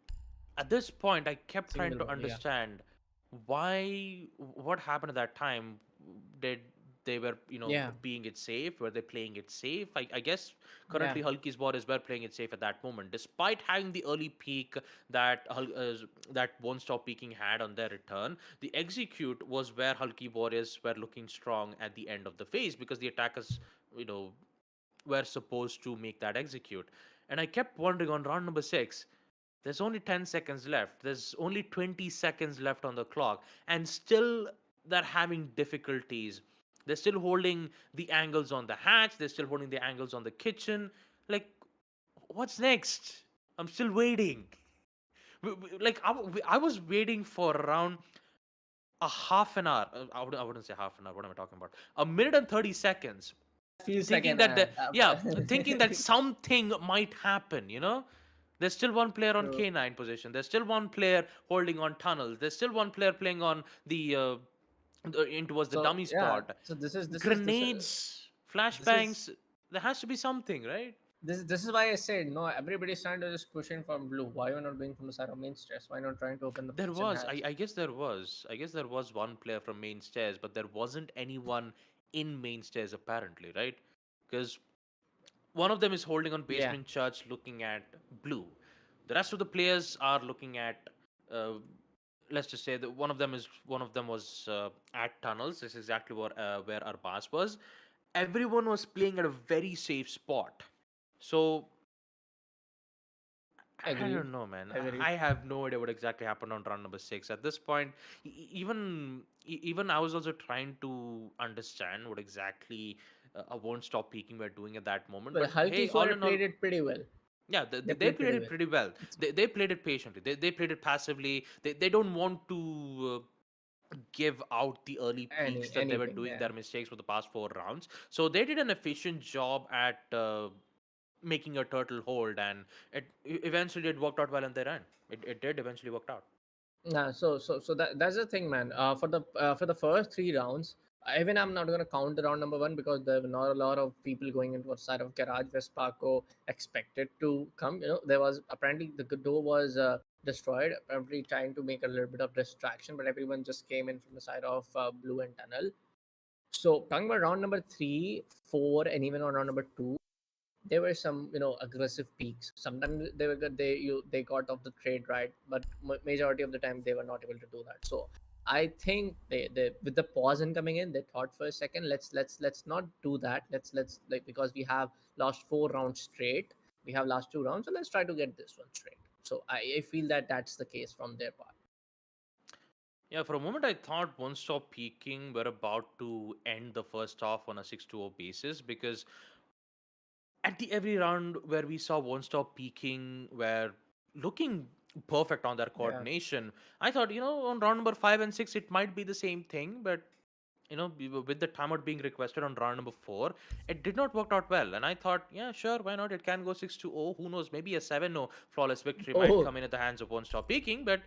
at this point, I kept trying Single to one. Yeah. understand what happened at that time. Did they were Yeah. being it safe? Were they playing it safe? I guess Yeah. currently Hulky's Warriors were playing it safe at that moment, despite having the early peak that that Won't Stop Peaking had on their return. The execute was where Hulky Warriors were looking strong at the end of the phase because the attackers you know were supposed to make that execute. And I kept wondering on round number 6, there's only 10 seconds left. There's only 20 seconds left on the clock. And still, they're having difficulties. They're still holding the angles on the hatch. They're still holding the angles on the kitchen. Like, what's next? I'm still waiting. Like, I was waiting for around a half an hour. I wouldn't say half an hour. What am I talking about? A minute and 30 seconds Feels like thinking an that yeah, ad. thinking that something might happen. There's still one player on True. K9 position. There's still one player holding on tunnels. There's still one player playing on in towards the So dummy yeah. spot. So Grenades, this is flashbangs. There has to be something, right? this is why I said no. Everybody's trying to just push in from blue. Why you not doing from the side of main stairs? Why not trying to open the There kitchen was. hatch? I guess there was. I guess there was one player from main stairs, but there wasn't anyone in main stairs apparently, right? Because one of them is holding on Yeah, basement church looking at blue. The rest of the players are looking at uh, let's just say that one of them was at tunnels. This is exactly where our boss was. Everyone was playing at a very safe spot. So I agreed. don't know, man. Agreed. I have no idea what exactly happened on round number 6. At this point, even I was also trying to understand what exactly I won't stop peaking we're doing at that moment. Well, But hey, Hulky's all warrior in all, played it pretty well. yeah, They they played played pretty it well. pretty well. They played it patiently. They played it passively. They don't want to give out the early peaks that they were Anything. doing Yeah. their mistakes for the past 4 rounds. So they did an efficient job at making your turtle hold, and eventually it worked out well in their end. It did eventually worked out. Yeah, that's the thing, man. For the first three rounds, even I'm not gonna count the round number one because there were not a lot of people going into the side of garage where Sparko expected to come. There was apparently the door was destroyed. Apparently trying to make a little bit of distraction, but everyone just came in from the side of blue and tunnel. So talking about round number three, four, and even on round number two, there were some aggressive peaks. Sometimes they were good, they got off the trade right, but majority of the time they were not able to do that. So I think they with the pause in coming in, they thought for a second, let's not do that. Let's like, because we have lost 4 rounds straight, we have last 2 rounds, so let's try to get this one straight. So I feel that that's the case from their part. Yeah, for a moment I thought One Stop Peaking were about to end the first half on a 6-0 basis, because at the every round where we saw One Stop Peaking were looking perfect on their Yeah. coordination, I thought, on round number 5 and 6 it might be the same thing, but with the timeout being requested on round number 4, it did not work out well. And I thought, yeah, sure, why not? It can go 6-0. Who knows? Maybe a 7-0 flawless victory might Oh, come in at the hands of One Stop Peaking. But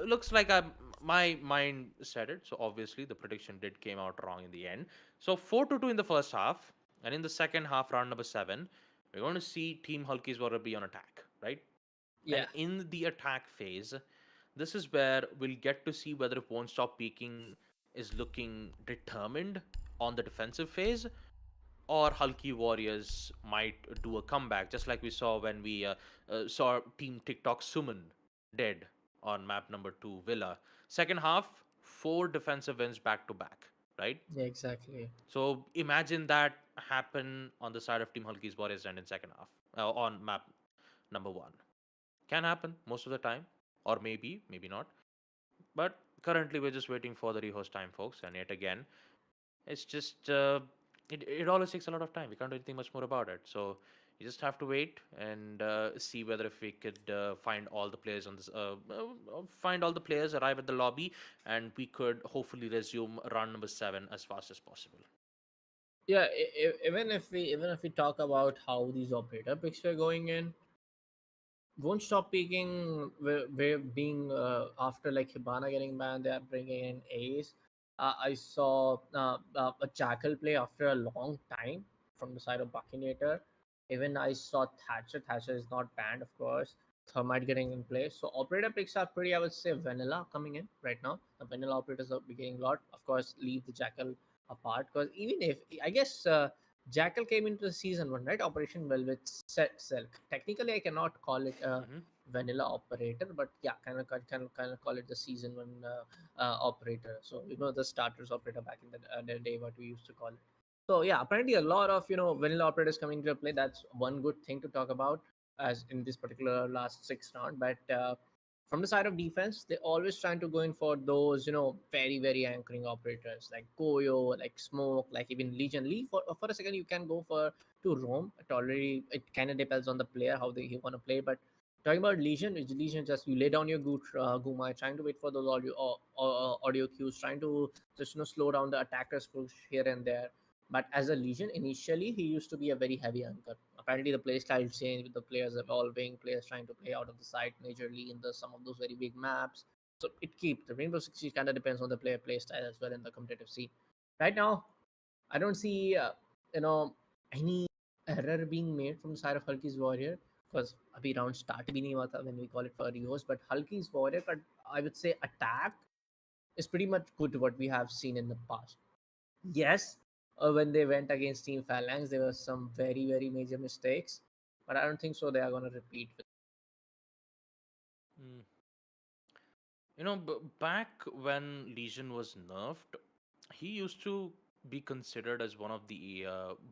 looks like my mind said it. So obviously the prediction did came out wrong in the end. So 4-2 in the first half, and in the second half, round number 7, we're going to see Team Hulky's Warrior be on attack, right? yeah. And in the attack phase, this is where we'll get to see whether if Won't Stop Peaking is looking determined on the defensive phase, or Hulky Warriors might do a comeback, just like we saw when we saw Team TikTok Sumon did on map number 2, Villa. Second half, 4 defensive wins back to back, right? Yeah, exactly. So imagine that happen on the side of Team Hulky's Warriors and in second half on map number 1. Can happen most of the time, or maybe not. But currently, we're just waiting for the rehost time, folks. And yet again, it's just it always takes a lot of time. We can't do anything much more about it. So you just have to wait and see whether if we could find all the players on this, find all the players, arrive at the lobby, and we could hopefully resume round number 7 as fast as possible. Yeah, even if we talk about how these operator picks were going in, won't stop peaking. We're being after like Hibana getting banned, they are bringing in Ace. I saw a Jackal play after a long time from the side of Buckinator. Even I saw Thatcher. Thatcher is not banned, of course. Thermite getting in place. So operator picks are pretty, I would say, vanilla coming in right now. The vanilla operators are beginning a lot. Of course, leave the Jackal apart, because even if I guess Jackal came into the season one, right? Operation Velvet set Silk. Technically, I cannot call it a Hmm. vanilla operator, but yeah, kind of call it the season one operator. So the starters operator back in the day, what we used to call it. So yeah, apparently a lot of vanilla operators coming into play. That's one good thing to talk about as in this particular last 6 round. But from the side of defense, they're always trying to go in for those very anchoring operators like Koyo, like Smoke, like even Legion. Lee for a second you can go for to roam. It kind of depends on the player how they want to play. But talking about Legion, is Legion just you lay down your Guma, trying to wait for those audio cues, trying to just slow down the attacker's push here and there. But as a Legion, initially he used to be a very heavy anchor. Apparently, the play style changed with the players evolving, players trying to play out of the site majorly in the some of those very big maps. So it keeps the Rainbow Six Siege kind of depends on the player play style as well in the competitive scene. Right now, I don't see you know any error being made from the side of Hulky's Warrior, because अभी round start भी नहीं हुआ था when we call it for rehost. But Hulky's Warrior, I would say attack is pretty much good to what we have seen in the past. Yes, when they went against Team Phalanx, there were some very major mistakes, but I don't think so. They are gonna repeat. Mm. Back when Legion was nerfed, he used to be considered as one of the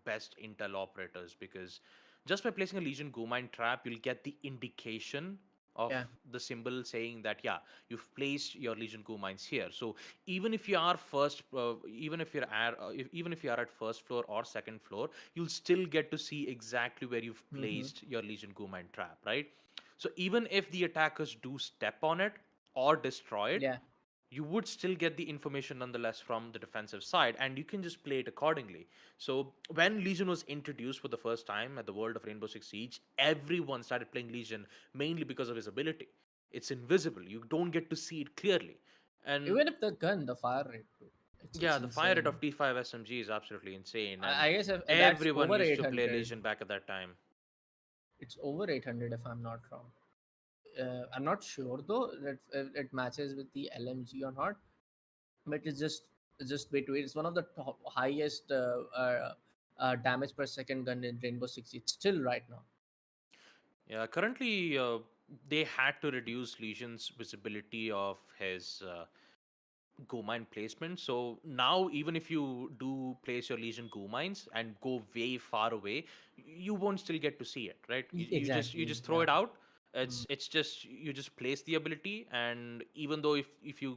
best intel operators, because just by placing a Legion Go Mine trap, you'll get the indication of Yeah. the symbol saying that, yeah, you've placed your Legion Go Mines here. So even if you are even if you are at first floor or second floor, you'll still get to see exactly where you've Mm-hmm. placed your Legion Go Mine trap, right? So even if the attackers do step on it or destroy it, Yeah. you would still get the information nonetheless from the defensive side, and you can just play it accordingly. So when Legion was introduced for the first time at the world of Rainbow Six Siege, everyone started playing Legion mainly because of his ability. It's invisible, you don't get to see it clearly. And Even if the gun, the fire rate, too, it's yeah, the fire rate insane. of T5 SMG is absolutely insane, and I guess if that's everyone over used to play 800. Legion back at that time. It's over 800 if I'm not wrong. I'm not sure though that if it matches with the LMG or not, but it's just between. It's one of the top highest damage per second gun in Rainbow Six. It's still right now. Yeah, currently they had to reduce Legion's visibility of his go mine placement. So now, even if you do place your Legion go mines and go way far away, you won't still get to see it, right? You Exactly. just throw Yeah. it out. Mm. It's just you just place the ability, and even though if you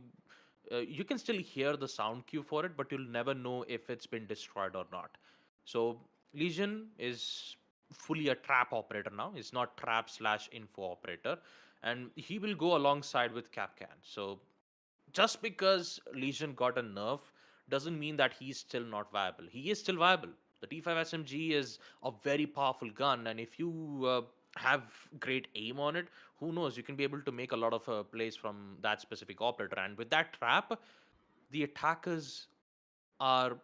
you can still hear the sound cue for it, but you'll never know if it's been destroyed or not. So Legion is fully a trap operator now. It's not trap slash info operator, and he will go alongside with Capcan. So just because Legion got a nerf doesn't mean that he's still not viable. He is still viable. The T5 SMG is a very powerful gun, and if you have great aim on it, who knows? You can be able to make a lot of plays from that specific operator. And with that trap, the attackers are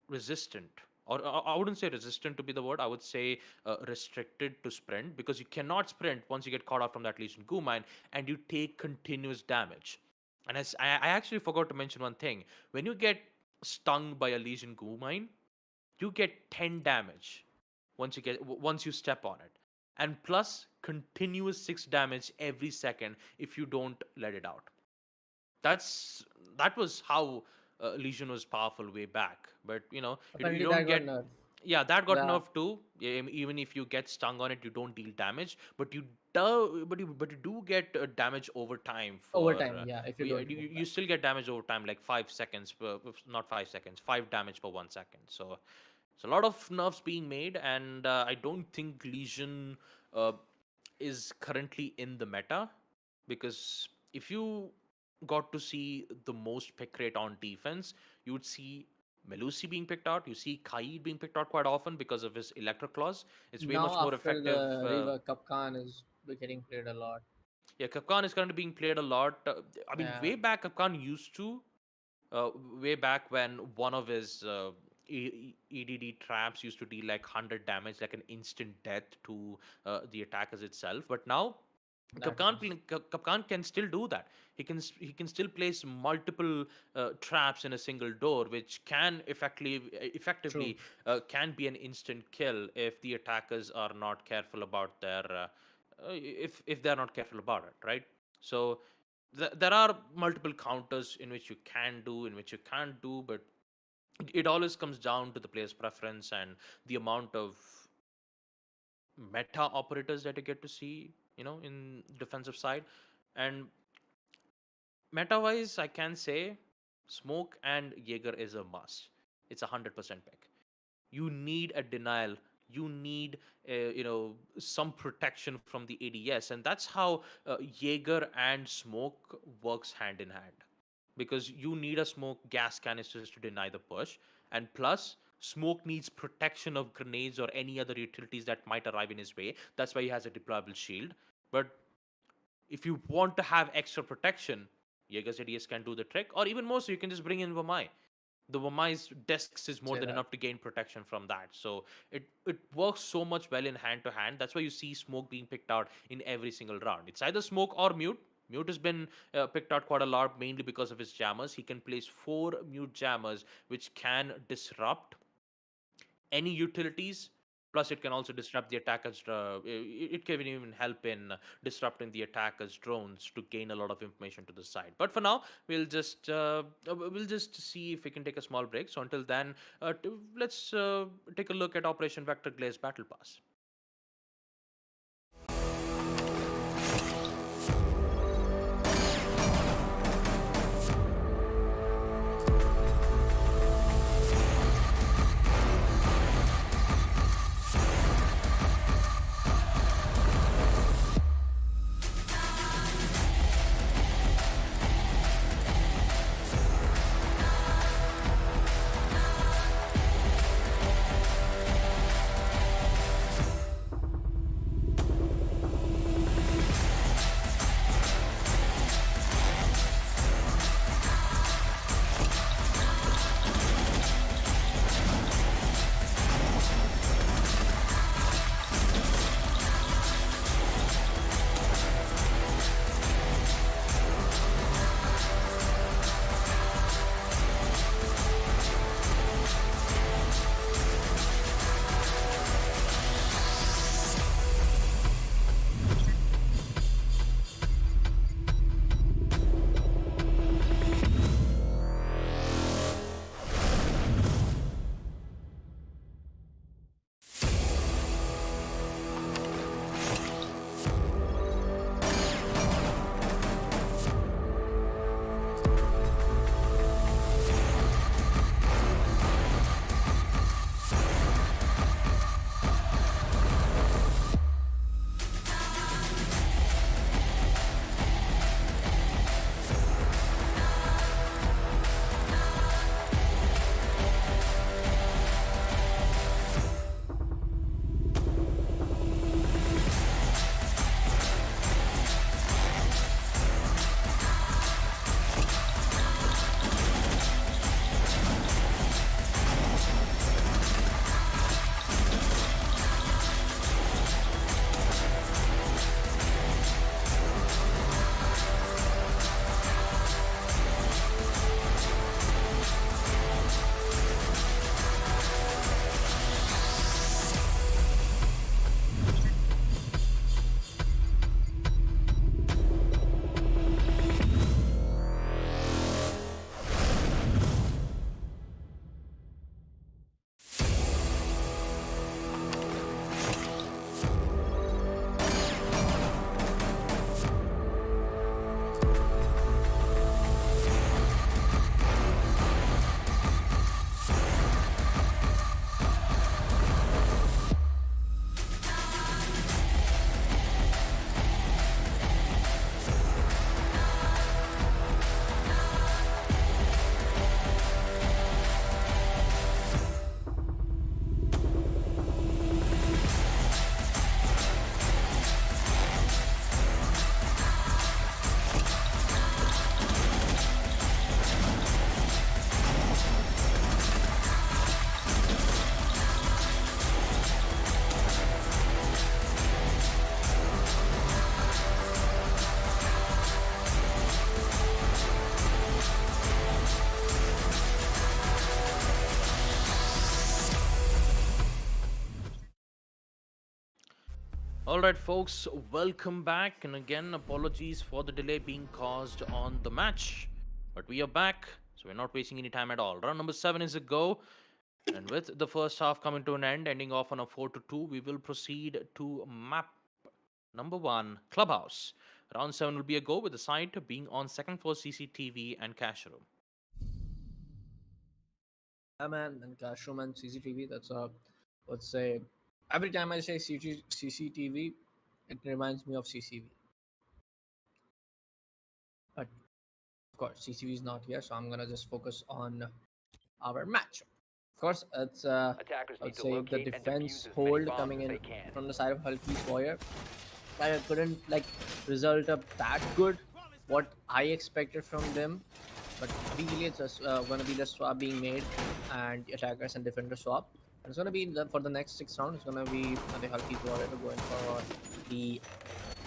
resistant. Or I wouldn't say resistant to be the word. I would say restricted to sprint, because you cannot sprint once you get caught off from that Legion Goo mine, and you take continuous damage. And as I actually forgot to mention one thing. When you get stung by a Legion Goo mine, you get 10 damage once you step on it, and plus continuous 6 damage every second if you don't let it out. That was how Legion was powerful way back. But you Apparently don't that got get. nerfed. Yeah, that got Yeah. nerfed too. Yeah, even if you get stung on it, you don't deal damage, but you do get damage over time. Over For time, yeah. If you don't remove you that. still get damage over time, like 5 seconds, not 5 seconds, 5 damage per 1 second. So it's a lot of nerfs being made, and I don't think Legion uh, is currently in the meta, because if you got to see the most pick rate on defense, you would see Melusi being picked out. You see Kaid being picked out quite often because of his Electro Claws. It's way Now much more after effective. the River Kapkan is getting played a lot. Yeah, Kapkan is currently being played a lot. I mean, Yeah. way back, Kapkan used to, way back when one of his EDD traps used to deal like 100 damage, like an instant death to the attackers itself. But now That is Kapkan can still do that. He can still place multiple traps in a single door, which can true. effectively can be an instant kill if the attackers are not careful about their if they're not careful about it, right? So there are multiple counters in which you can do, in which you can't do, but it always comes down to the player's preference and the amount of meta operators that you get to see, in defensive side. And meta wise, I can say Smoke and Jaeger is a must. It's 100% pick. You need a denial. You need some protection from the ADS, and that's how Jaeger and Smoke works hand in hand, because you need a Smoke gas canisters to deny the push, and plus Smoke needs protection of grenades or any other utilities that might arrive in his way. That's why he has a deployable shield. But if you want to have extra protection, Jaeger's ADS can do the trick, or even more so, you can just bring in Vamai. The Vamai's discs is more Say than that. enough to gain protection from that. So it works so much well in hand to hand. That's why you see Smoke being picked out in every single round. It's either Smoke or Mute. Mute has been picked out quite a lot, mainly because of his jammers. He can place 4 Mute jammers, which can disrupt any utilities. Plus, it can also disrupt the attackers. It can even help in disrupting the attackers' drones to gain a lot of information to the side. But for now, we'll just see if we can take a small break. So until then, let's take a look at Operation Vector Glaze Battle Pass. All right, folks, welcome back. And again, apologies for the delay being caused on the match. But we are back, so we're not wasting any time at all. Round number 7 is a go. And with the first half coming to an end, ending off on a 4-2, we will proceed to map number 1, Clubhouse. Round 7 will be a go with the site being on second floor CCTV and cash room. Yeah, man, and classroom and CCTV. That's a, let's say, every time I say CCTV, it reminds me of CCV. But of course, CCV is not here, so I'm gonna just focus on our match. Of course, it's Attackers I need would to say the locate and defense defuse as many hold bombs coming as in they can. from the side of Hulky's warrior. I couldn't like result up that good. What I expected from them, but really it's just gonna be the swap being made and attackers and defender swap. And it's gonna be for the next 6 rounds. It's gonna be the Hulky's warrior going for the,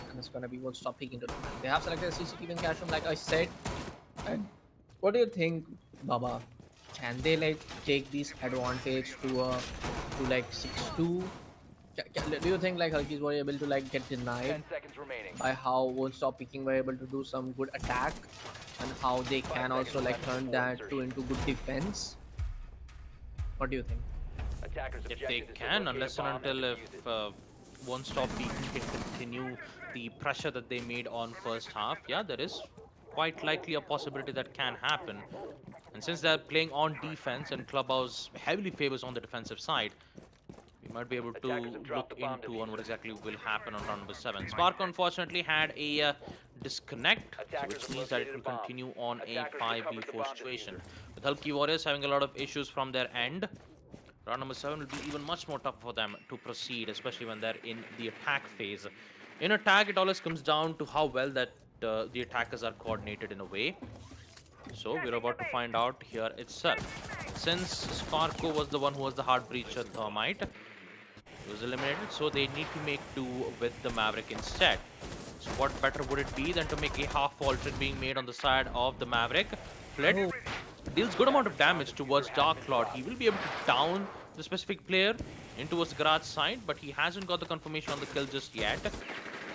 and it's gonna be WontStopPeeking to defend. They have selected a CCTV and cash room, like I said. And what do you think, Baba? Can they like take this advantage to like 6-2? Do you think like Hulkies were able to like get 10 denied seconds remaining. by how WontStopPeeking were able to do some good attack, and how they 5 can seconds also like left turn before that to insertion. into good defense? What do you think? Attackers If they objective is to can, locate unless a and bomb and until defuse if it. Won't Stop Peaking can continue the pressure that they made on first half, yeah, there is quite likely a possibility that can happen. And since they're playing on defense and Clubhouse heavily favors on the defensive side, we might be able Attackers to have dropped look the bomb into on what diffuser. exactly will happen on round number 7. Spark unfortunately had a disconnect, so Attackers which have means that it located a will bomb. continue on a Attackers recovered the 5v4 bomb situation. diffuser. With Hulky Warriors having a lot of issues from their end, round number 7 will be even much more tough for them to proceed, especially when they're in the attack phase. In attack, it always comes down to how well that the attackers are coordinated in a way. So we're about to find out here itself. Since Sparko was the one who was the hard breacher thermite, he was eliminated, so they need to make do with the Maverick instead. So what better would it be than to make a half alternate being made on the side of the Maverick? Flit Oh, deals good amount of damage towards Diffuser has Dark been Lord. dropped. He will be able to down the specific player in towards the garage side, but he hasn't got the confirmation on the kill just yet.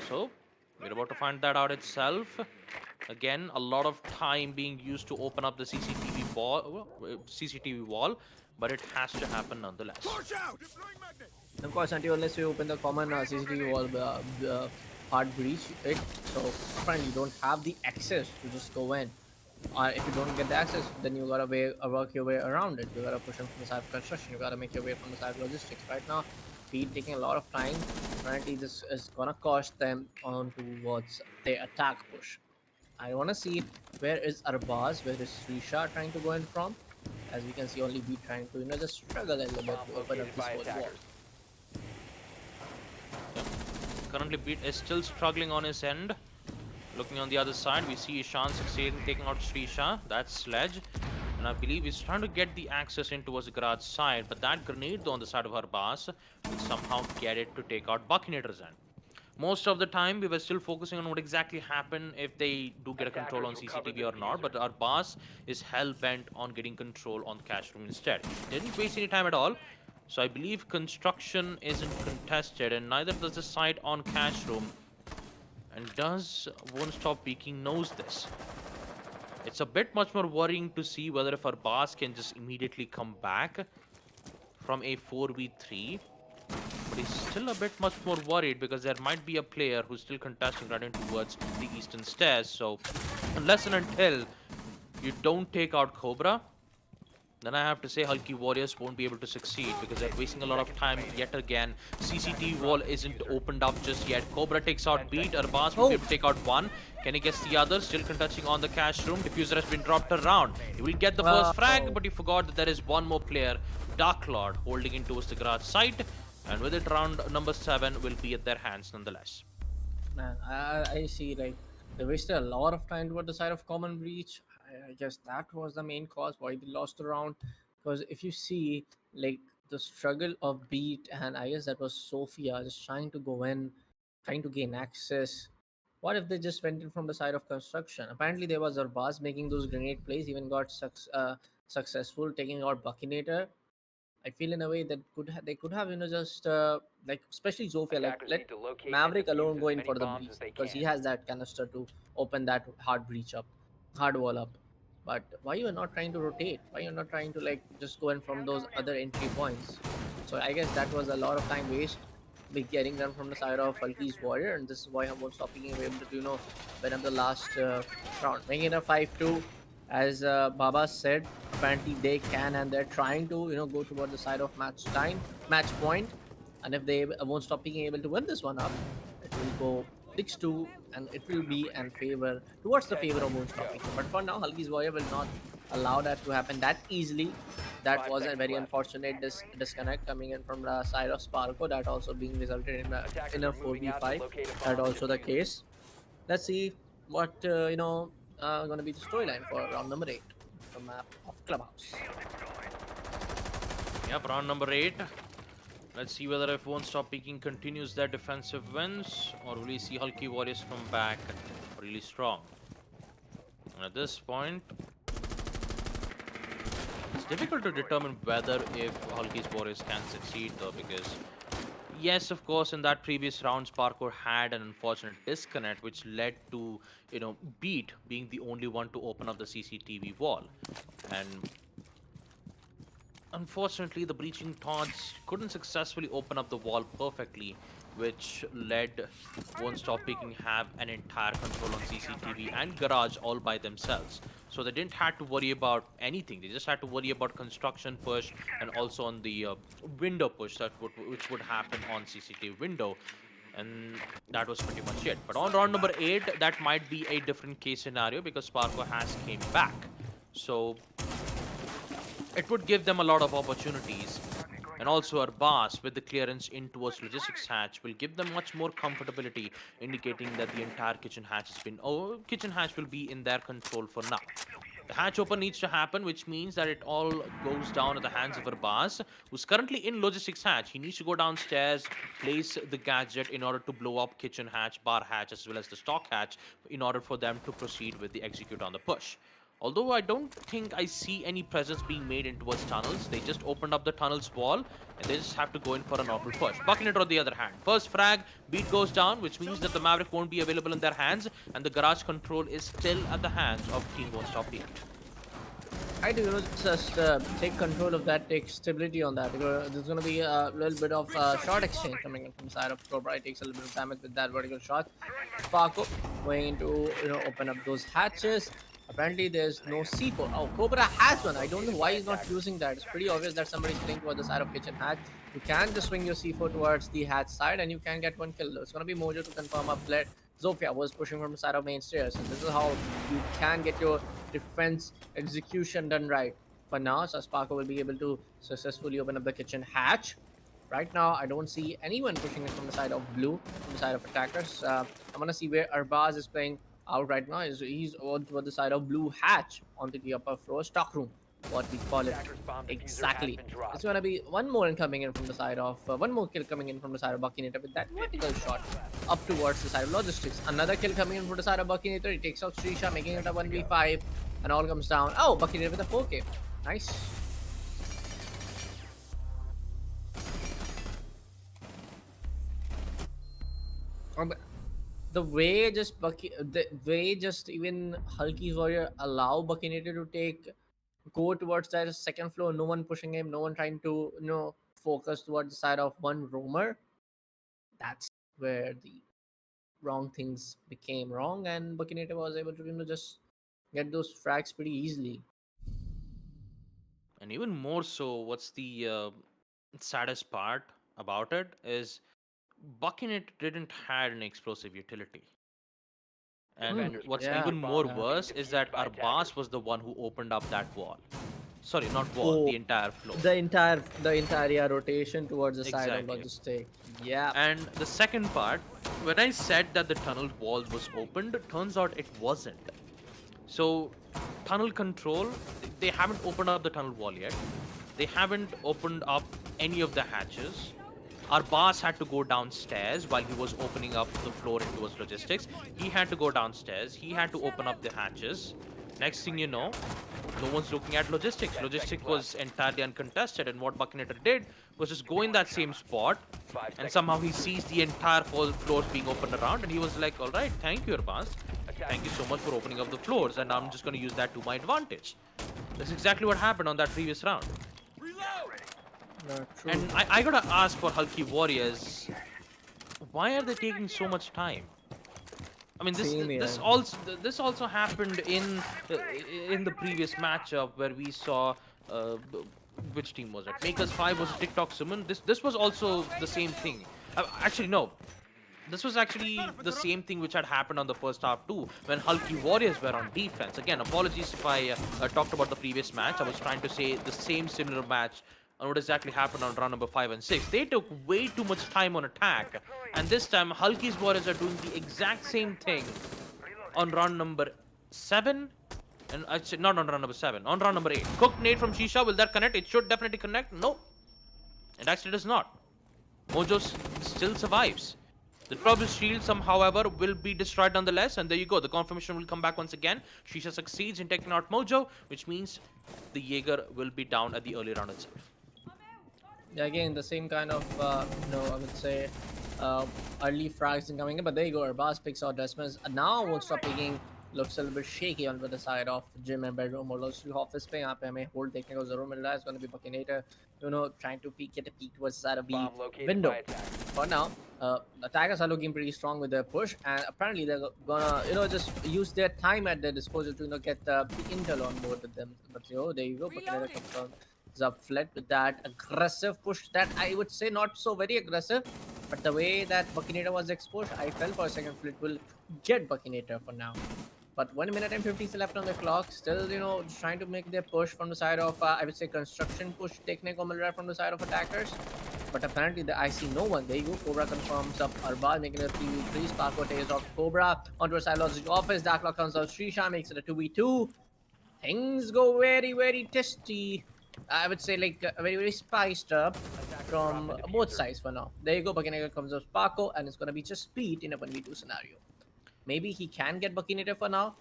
So we're about to find that out itself. Again, a lot of time being used to open up the CCTV wall, but it has to happen nonetheless. Watch out! Deploying magnet! of course, until unless you open the common CCTV wall, hard breach it. So, friend, you don't have the access to just go in. If you don't get the access, then you gotta work your way around it. You gotta push them from the side of construction. You gotta make your way from the side of logistics. Right now, Pete taking a lot of time. Apparently, this is gonna cost them on towards the attack push. I wanna see where is Arbaz, where is Srisha trying to go in from. As we can see, only Pete trying to just struggle a little bit Bomb to open up located this by whole wall. attackers. Currently, Beat is still struggling on his end. Looking on the other side, we see Ishan succeeding taking out Srisha. That's Sledge. And I believe he's trying to get the access in towards the garage side. But that grenade though on the side of Arbaz will somehow get it to take out Buckinator's end. Most of the time, we were still focusing on what exactly happened if they do get a control on Attackers recovered CCTV or the not. But diffuser. our boss is hell-bent on getting control on the cash room instead. Didn't waste any time at all. So I believe construction isn't contested, and neither does the site on cash room. And does Won't Stop Peeking knows this. It's a bit much more worrying to see whether if our boss can just immediately come back from a 4v3. But he's still a bit much more worried because there might be a player who's still contesting right in towards the eastern stairs. So unless and until you don't take out Cobra, then I have to say Hulky Warriors won't be able to succeed because they're wasting a lot of time yet again. CCTV wall isn't opened up just yet. Cobra takes out Beat. Arbaz will be able to take out one. Can he guess the other? Still contesting on the cash room. Diffuser has been dropped around. He will get the first frag, but he forgot that there is one more player, Dark Lord, holding in towards the garage site. And with it, round number 7 will be at their hands nonetheless. Man, I see like they wasted a lot of time toward the side of common breach. I guess that was the main cause why they lost the round. Because if you see like the struggle of Beat, and I guess that was Sophia just trying to go in, trying to gain access. What if they just went in from the side of construction? Apparently there was Arbaz making those grenade plays, even got successful taking out Buckinator. I feel in a way that they could have just like especially Zofia, like Attackers let need to locate and Maverick defuse alone as go in many for the bombs breach as they because he can. has that canister to open that hard breach up, hard wall up. But why you are not trying to rotate? Why you're not trying to like just go in from those other entry points? So I guess that was a lot of time waste be getting done from the side of Hulky's warrior, and this is why WontStopPeeking were able to win up the last round, making it a 5-2. As Baba said, apparently they can and they're trying to go toward the side of match point, and if they won't stop being able to win this one up, it will go 6-2, and it will be in favor towards the 10 favor of seconds won't to stop go. Peaking. But for now, Hulky's warrior will not allow that to happen that easily. That 5 was a seconds very left. unfortunate disconnect coming in from the side of Sparko. That also being resulted Attackers in a are moving out to 4v5. locate a That bomb and also the defuse it. case. Let's see what going to be the storyline for round number 8, the map of Clubhouse. Yep, round number 8. Let's see whether if WontStopPeeking continues their defensive wins, or will we see Hulky Warriors come back really strong. And at this point, it's difficult to determine whether if Hulky's Warriors can succeed though, because yes, of course, in that previous round, Parkour had an unfortunate disconnect, which led to, Beat being the only one to open up the CCTV wall. And unfortunately, the breaching taunts couldn't successfully open up the wall perfectly, which led WontStopPeeking have an entire control on CCTV and garage all by themselves. So they didn't have to worry about anything. They just had to worry about construction push and also on the window push which would happen on CCTV window. And that was pretty much it. But on round number 8, that might be a different case scenario because Sparko has came back. So it would give them a lot of opportunities. And also our boss with the clearance in towards logistics hatch will give them much more comfortability, indicating that the entire kitchen hatch has been kitchen hatch will be in their control for now. The hatch open needs to happen, which means that it all goes down at the hands of our boss, who's currently in logistics hatch. He needs to go downstairs, place the gadget in order to blow up kitchen hatch, bar hatch, as well as the stock hatch, in order for them to proceed with the execute on the push. Although I don't think I see any presence being made in towards tunnels. They just opened up the tunnels wall and they just have to go in for a normal push. Buccaneer on the other hand. First frag, Beat goes down, which means that the Maverick won't be available in their hands and the garage control is still at the hands of Team WontStopPeeking. I do just take control of that, take stability on that. There's going to be a little bit of shot exchange coming in from the side of Cobra. It takes a little bit of damage with that vertical shot. Sparko going into open up those hatches. Apparently there's no C4. Oh, Cobra has one. I don't know why he's not using that. It's pretty obvious that somebody's playing towards the side of kitchen hatch. You can just swing your C4 towards the hatch side and you can get one kill. It's going to be Mojo to confirm up. Zofia was pushing from the side of main stairs, and this is how you can get your defense execution done right. For now, so Sparko will be able to successfully open up the kitchen hatch. Right now, I don't see anyone pushing it from the side of blue, from the side of attackers. I'm gonna see where Arbaz is playing out right now. He's on toward the side of blue hatch onto the upper floor stock room, what we call it Attackers bomb diffuser has exactly. been dropped. It's gonna be one more coming in from the side of one more kill coming in from the side of Buckinator with that vertical shot up towards the side of logistics. Another kill coming in from the side of Buckinator. He takes out Strisha, making it a 1v5, and all comes down. Oh, Buckinator with a 4K. Nice. The way just even Hulky's warrior allow Buckinator to go towards that second floor, no one pushing him, no one trying to focus towards the side of one roamer. That's where the wrong things became wrong, and Buckinator was able to just get those frags pretty easily. And even more so, what's the saddest part about it is Buccaneer didn't had an explosive utility. And Defenders what's Yeah, even more being worse is defused that by our attackers. boss was the one who opened up that wall. Sorry, not wall, Oh, the entire floor. the entire yeah, rotation towards the side of Exactly. logistic. Yeah. And the second part, when I said that the tunnel wall was opened, turns out it wasn't. So, tunnel control, they haven't opened up the tunnel wall yet. They haven't opened up any of the hatches. Our boss had to go downstairs while he was opening up the floor into his logistics. He had to go downstairs. He had to open up the hatches. Next thing you know, no one's looking at logistics. Logistics was entirely uncontested, and what Buckinator did was just go in that same spot, and somehow he sees the entire floors being opened around, and he was like, "All right, thank you, Urbans. Thank you so much for opening up the floors, and I'm just going to use that to my advantage." That's exactly what happened on that previous round. True. And I gotta ask for Hulky Warriors, why are they taking so much time? I mean, Same here. this also happened in the previous matchup where we saw which team was it? Makers 5 was TikTok Summon. This was also the same thing. Actually, no. This was actually the same thing which had happened on the first half too, when Hulky Warriors were on defense. Again, apologies if I talked about the previous match. I was trying to say the same similar match on what exactly happened on round number 5 and 6. They took way too much time on attack, and this time Hulky's Warriors are doing the exact same thing on round number 7. And actually, not on round number 7, on round number 8. Cooked nade from Shisha, will that connect? It should definitely connect. No, it actually does not. Mojo still survives. The Trouble's shield, however, will be destroyed nonetheless, and there you go. The confirmation will come back once again. Shisha succeeds in taking out Mojo, which means the Jaeger will be down at the early round itself. Yeah, again, the same kind of, I would say, early frags coming in. But there you go. Arbaz picks out Desmos. And now WontStopPeeking looks a little bit shaky on the side of gym and bedroom or those office पे यहाँ पे हमें hold देखने को जरूर मिल रहा है. It's going to be Buckinator, trying to get a peek towards the side of the Bomb located window. by attack. For now, the Tigers are looking pretty strong with their push, and apparently they're gonna, just use their time at their disposal to, get the intel on board with them. But there you go. Buckinator confirmed up fled with that aggressive push that I would say not so very aggressive, but the way that Buckinator was exposed, I felt for a second Flit will get Buckinator for now. But 1 minute and 50 left on the clock. Still, trying to make their push from the side of, I would say, construction push technique from the side of attackers. But apparently, I see no one. There you go. Cobra confirms up Arbal, making it a 3v3. Sparko takes off Cobra onto a Silogic office. Darklock comes out. Srisha makes it a 2v2. Things go very, very testy. I would say, like, very, very spiced up from both sides for now. There you go. Buckinator comes up Sparko, and it's going to be just speed in a 1v2 scenario. Maybe he can get Buckinator for now.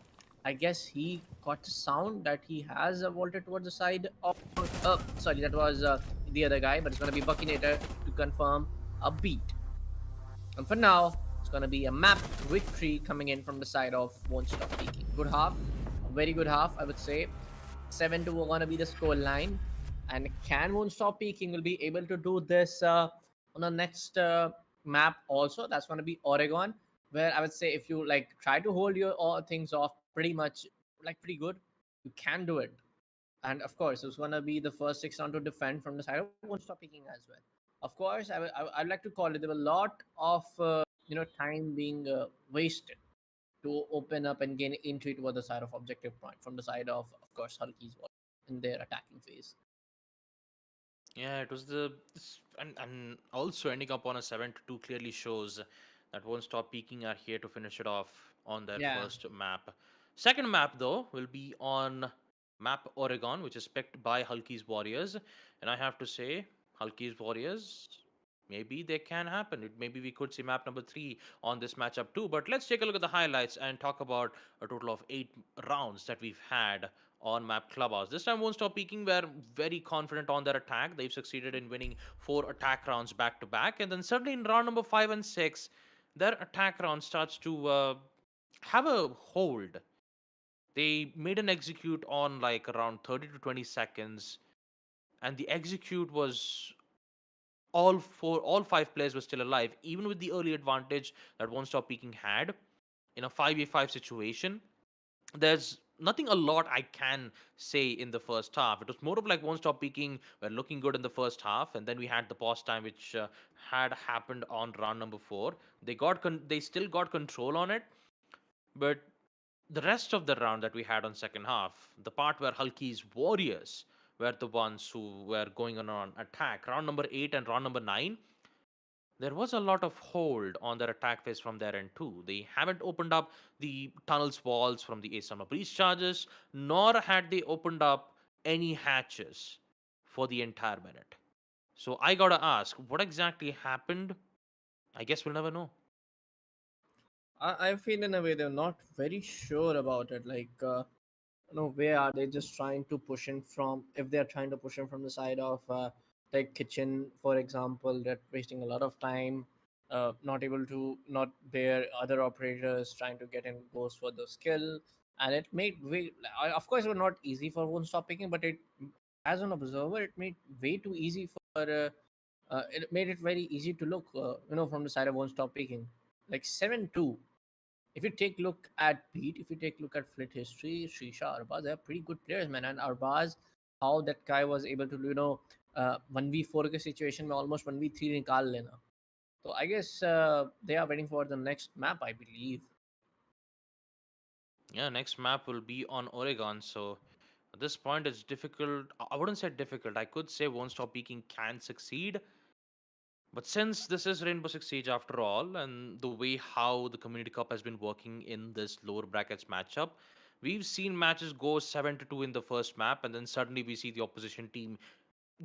I guess he got the sound that he has vaulted towards the side of... sorry, that was the other guy, but it's going to be Buckinator to confirm a beat. And for now, it's going to be a map victory coming in from the side of WontStopPeeking. Good half. A very good half, I would say. 7-2 going to be the score line. And can WontStopPeeking will be able to do this on the next map also? That's going to be Oregon, where I would say if you like try to hold your all things off pretty much like pretty good, you can do it. And of course, it's gonna be the first 6 round to defend from the side of WontStopPeeking as well. Of course, I'd like to call it there were a lot of time being wasted to open up and gain entry toward the side of objective point from the side of course Hulky's in their attacking phase. Yeah, it was and also ending up on a 7-2 clearly shows that WontStopPeeking are here to finish it off on their Yeah. first map. Second map though will be on map Oregon, which is picked by Hulky's Warriors, and I have to say, Hulky's Warriors, maybe they can happen. Maybe we could see map number 3 on this matchup too. But let's take a look at the highlights and talk about a total of 8 rounds that we've had on map Clubhouse. This time WontStopPeeking were very confident on their attack. They've succeeded in winning 4 attack rounds back to back, and then suddenly in round number 5 and 6, their attack round starts to have a hold. They made an execute on like around 30 to 20 seconds, and the execute was all 5 players were still alive, even with the early advantage that WontStopPeeking had in a 5v5 situation. There's nothing a lot I can say in the first half. It was more of like WontStopPeeking were looking good in the first half, and then we had the pause time, which had happened on round number 4. They still got control on it, but the rest of the round that we had on second half, the part where Hulky's Warriors were the ones who were going on attack, round number 8 and round number 9, there was a lot of hold on their attack phase from their end too. They haven't opened up the tunnels walls from the Asama breach charges, nor had they opened up any hatches for the entire minute. So I gotta ask, what exactly happened? I guess we'll never know. I feel in a way they're not very sure about it. Like where are they just trying to push in from? If they're trying to push in from the side of like kitchen, for example, they're wasting a lot of time, not able to, not their other operators trying to get in goes for the skill, and it made way. Of course, it was not easy for Won't Stop Picking, but it, as an observer, it made way too easy for. It made it very easy to look, from the side of Won't Stop Picking, like 7-2. If you take look at Pete, if you take look at Flit history, Shisha, Arbaz, they're pretty good players, man. And Arbaz, how that guy was able to, 1v4 के situation में almost 1v3 निकाल लेना. So I guess they are waiting for the next map, I believe. Yeah, next map will be on Oregon. So at this point, it's difficult. I wouldn't say difficult. I could say Won't Stop Peaking can succeed. But since this is Rainbow Six Siege after all, and the way how the Community Cup has been working in this lower brackets matchup, we've seen matches go 7-2 in the first map, and then suddenly we see the opposition team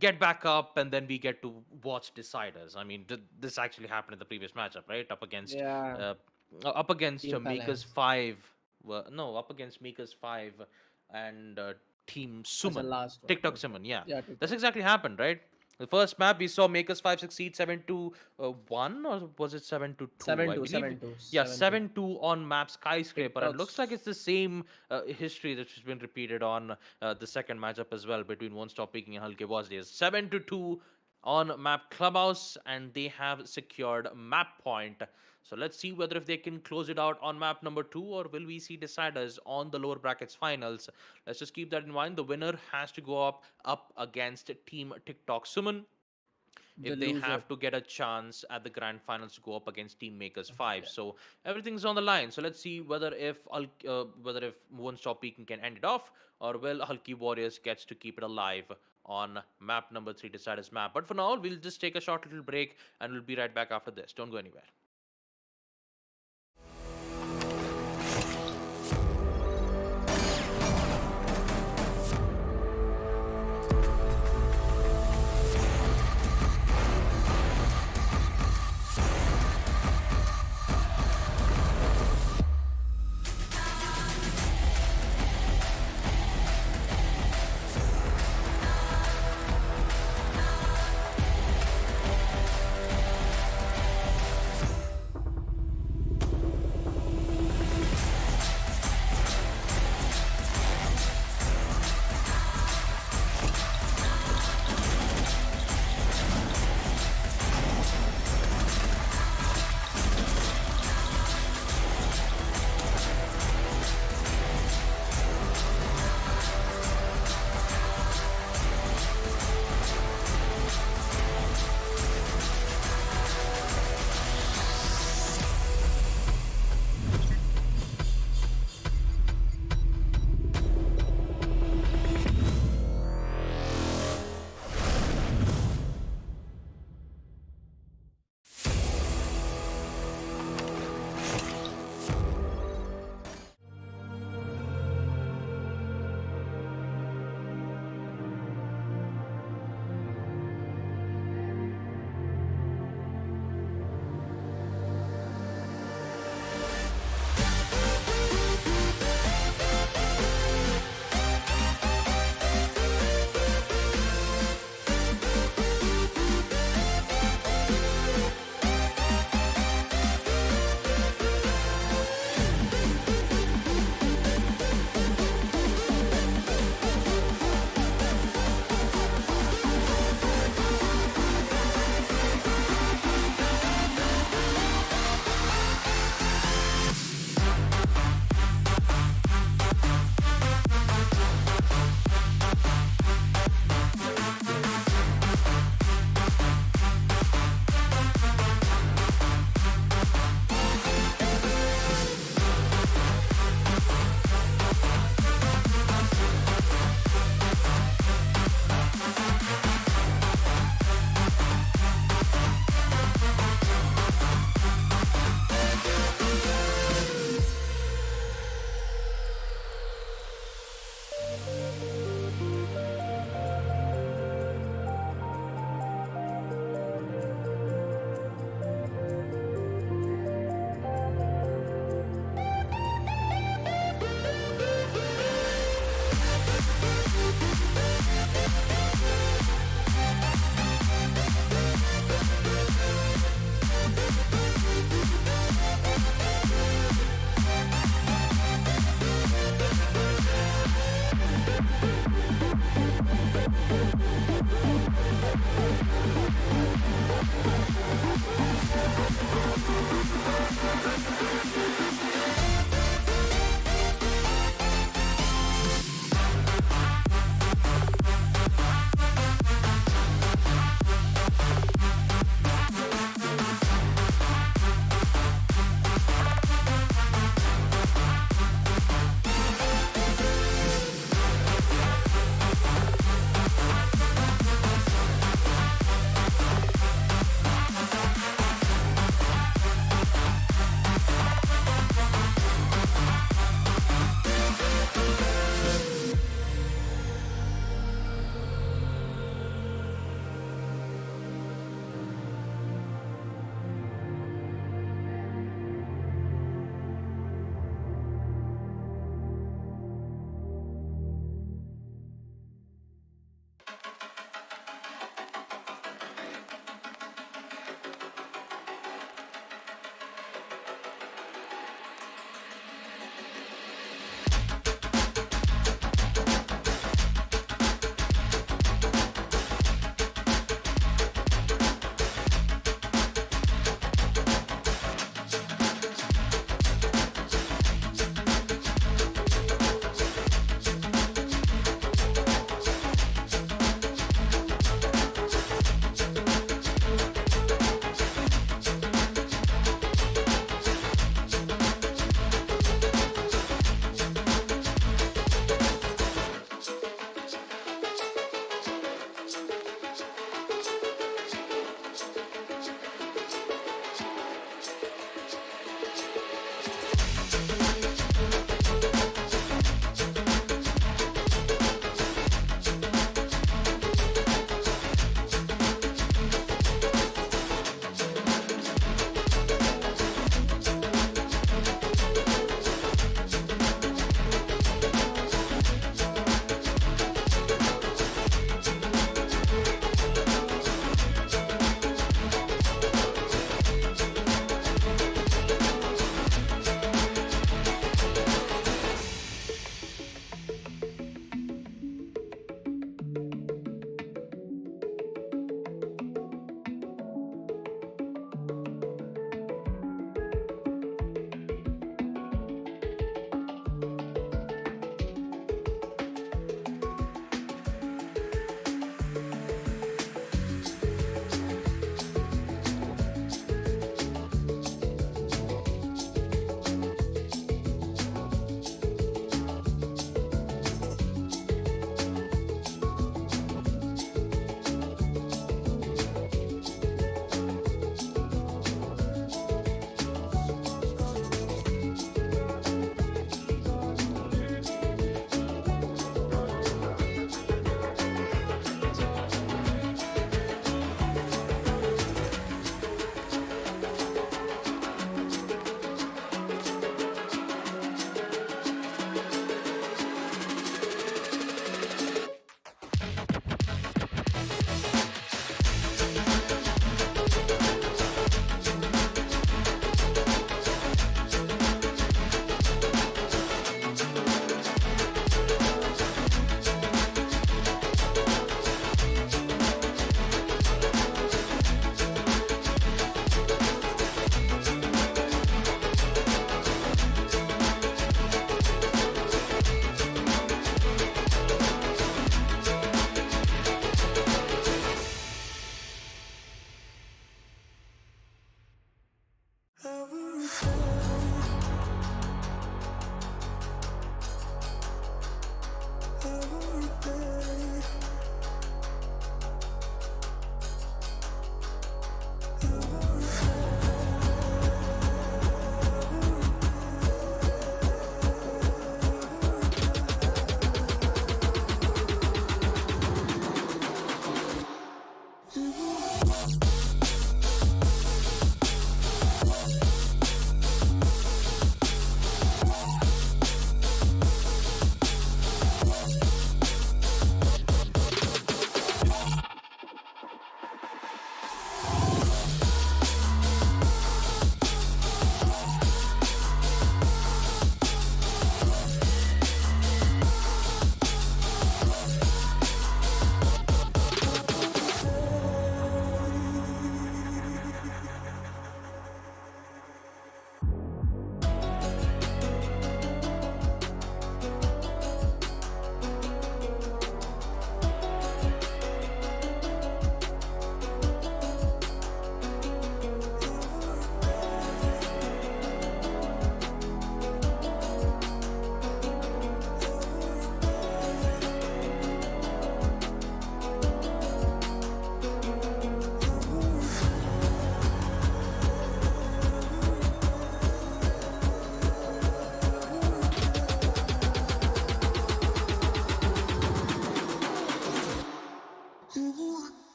get back up, and then we get to watch deciders. I mean, this actually happened in the previous matchup, right? Yeah, Uh, Up against Team Makers Phalanx Five. No, up against Makers Five and Team as the Suman, last one. TikTok Okay. Suman. Yeah, Yeah, that's TikTok. exactly happened, right? The first map we saw Makers Five succeed 7-1, or was it 7-2? I 7-2, believe. 7-2, Yeah, 7-2. 7-2 on map Skyscraper, and looks like TikTok's it's the same history that has been repeated on the second matchup as well between One Stop Peaking and Hulky was days. 7-2 on map Clubhouse, and they have secured map point. So let's see whether if they can close it out on map number 2, or will we see deciders on the lower brackets finals. Let's just keep that in mind. The winner has to go up against Team TikTok Suman the if they loser. have to get a chance at the grand finals to go up against Team Makers 5. Yeah. So everything's on the line. So let's see whether if One Stop Peaking can end it off, or will Hulky Warriors gets to keep it alive on map number 3, Deciders map. But for now, we'll just take a short little break, and we'll be right back after this. Don't go anywhere.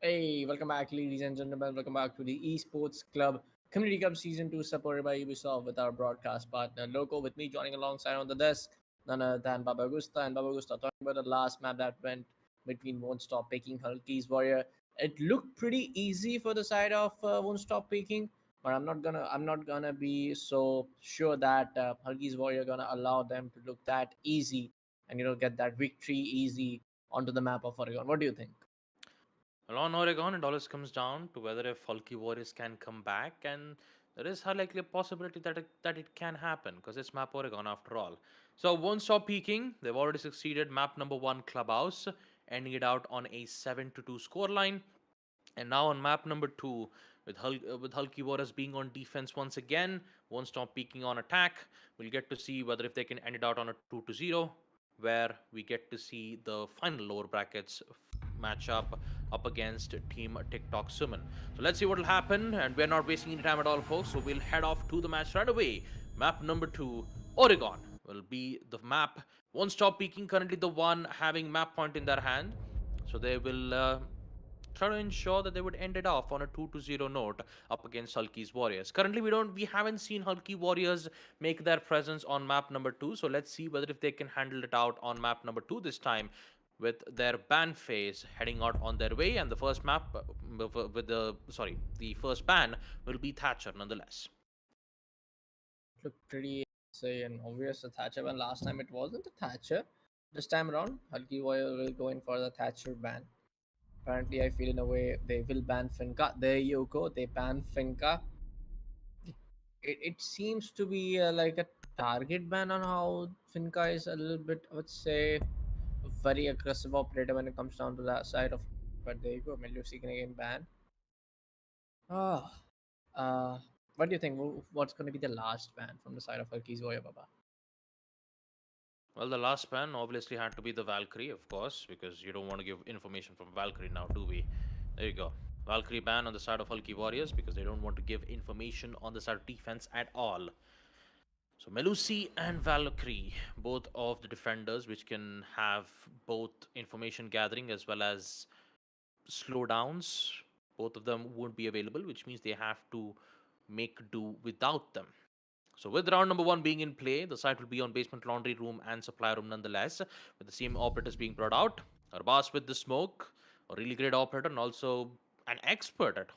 Hey, welcome back, ladies and gentlemen. Welcome back to the Esports Club Community Cup Season 2, supported by Ubisoft with our broadcast partner Loco. With me joining alongside on the desk, none other than Baba Gusta. And Baba Gusta talking about the last map that went between WontStopPeeking Hulky's Warrior. It looked pretty easy for the side of WontStopPeeking, but I'm not gonna be so sure that Hulky's Warrior gonna allow them to look that easy and get that victory easy onto the map of Oregon. What do you think? Well, on Oregon, it always comes down to whether if Hulky Warriors can come back, and there is high likely a possibility that it can happen because it's map Oregon after all. So won't stop peaking. They've already succeeded map number one Clubhouse, ending it out on a 7-2 scoreline. And now on map number two, with Hulky Warriors being on defense once again, won't stop peaking on attack. We'll get to see whether if they can end it out on a 2-0, where we get to see the final lower brackets match up against Team TikTok Sumon. So let's see what will happen, and we're not wasting any time at all, folks. So we'll head off to the match right away. Map number two, Oregon, will be the map. Won't stop peaking. Currently, the one having map point in their hand, so they will. Try to ensure that they would end it off on a 2-0 note up against Hulky's Warriors. Currently, we haven't seen Hulky Warriors make their presence on map number 2, so let's see whether if they can handle it out on map number 2 this time with their ban phase heading out on their way. And the first map with the first ban will be Thatcher nonetheless. Looked pretty say an obvious a Thatcher ban. Last time it wasn't a Thatcher. This time around, Hulky Warrior will go in for the Thatcher ban. Apparently, I feel in a way they will ban Finka. There you go. They ban Finka. It seems to be like a target ban on how Finka is a little bit, I would say, a very aggressive operator when it comes down to that side of. But there you go. Melusi can again ban. Oh, uh, what do you think? What's going to be the last ban from the side of Hulky's Warrior Baba? Well, the last ban obviously had to be the Valkyrie, of course, because you don't want to give information from Valkyrie now, do we? There you go. Valkyrie ban on the side of Hulky Warriors because they don't want to give information on the side of defense at all. So Melusi and Valkyrie, both of the defenders, which can have both information gathering as well as slowdowns. Both of them won't be available, which means they have to make do without them. So with round number one being in play, the site will be on basement laundry room and supply room nonetheless, with the same operators being brought out. Arbas with the smoke, a really great operator, and also an expert at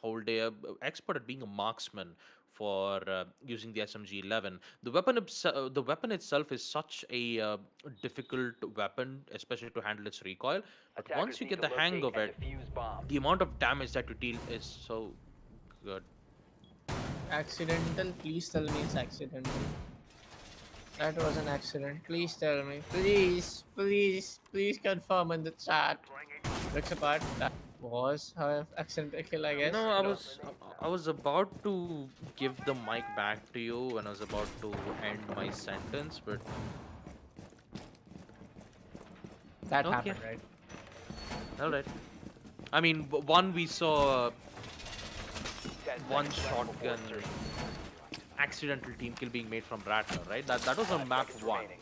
expert at being a marksman for using the SMG-11. The weapon itself is such a difficult weapon, especially to handle its recoil. But Attackers once you need get to the hang locate of and it, defuse bombs. the amount of damage that you deal is so good. Accidental? Please tell me it's accidental. That was an accident. Please tell me. Please, please, please confirm in the chat. Looks apart. That was an accidental kill, I guess. I was about to give the mic back to you when I was about to end my sentence, but That okay. happened, right? All right. I mean, one we saw 10 one seconds left before shotgun insertion. accidental team kill being made from Rattler, right? That was on 5 map seconds one. remaining.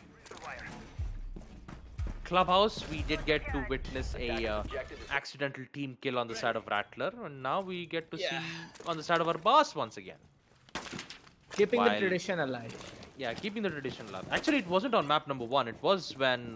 Clubhouse, we did get to witness a Attackers objective is accidental team kill on the side of Rattler, and now we get to Yeah. see on the side of our boss once again. Keeping the While- tradition alive. Yeah, keeping the tradition alive. Actually, it wasn't on map number one. It was when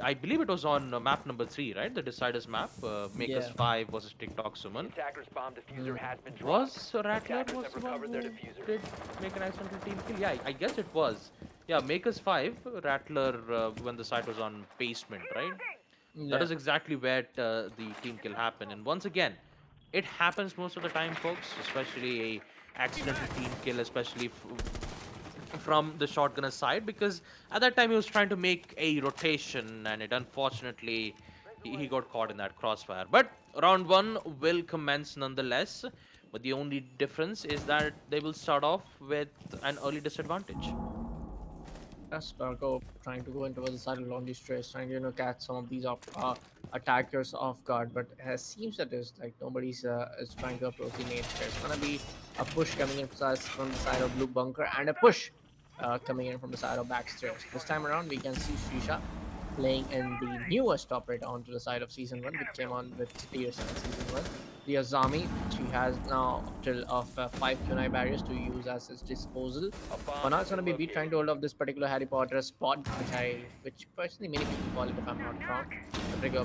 I believe it was on map number 3, right? The Deciders map, Makers Yeah. 5 versus TikTok The Summon. attacker's bomb diffuser has been dropped. Was Rattler Attackers was have the one recovered their who diffuser. did make an accidental team kill? Yeah, I guess it was. Yeah, Makers 5, Rattler when the site was on basement, right? That is exactly where the team kill happened. And once again, it happens most of the time, folks, especially a accidental team kill, especially from the shotgunner side, because at that time he was trying to make a rotation, and it unfortunately he got caught in that crossfire. But round one will commence nonetheless, but the only difference is that they will start off with an early disadvantage. Sparko trying to go into the side of laundry stress, trying to catch some of these attackers off guard, but it seems that there's like nobody's is trying to approach the nade. There's gonna be a push coming in from the side of blue bunker and a push coming in from the side of backstairs. This time around, we can see Shisha playing in the newest operator onto the side of Season 1, which came on with Tier 7 Season 1. The Azami, she has now till of 5 kunai barriers to use as its disposal. A For bomb now, has it's going to been be beat trying located. to hold off this particular Harry Potter spot, which personally many people call it if I'm not wrong.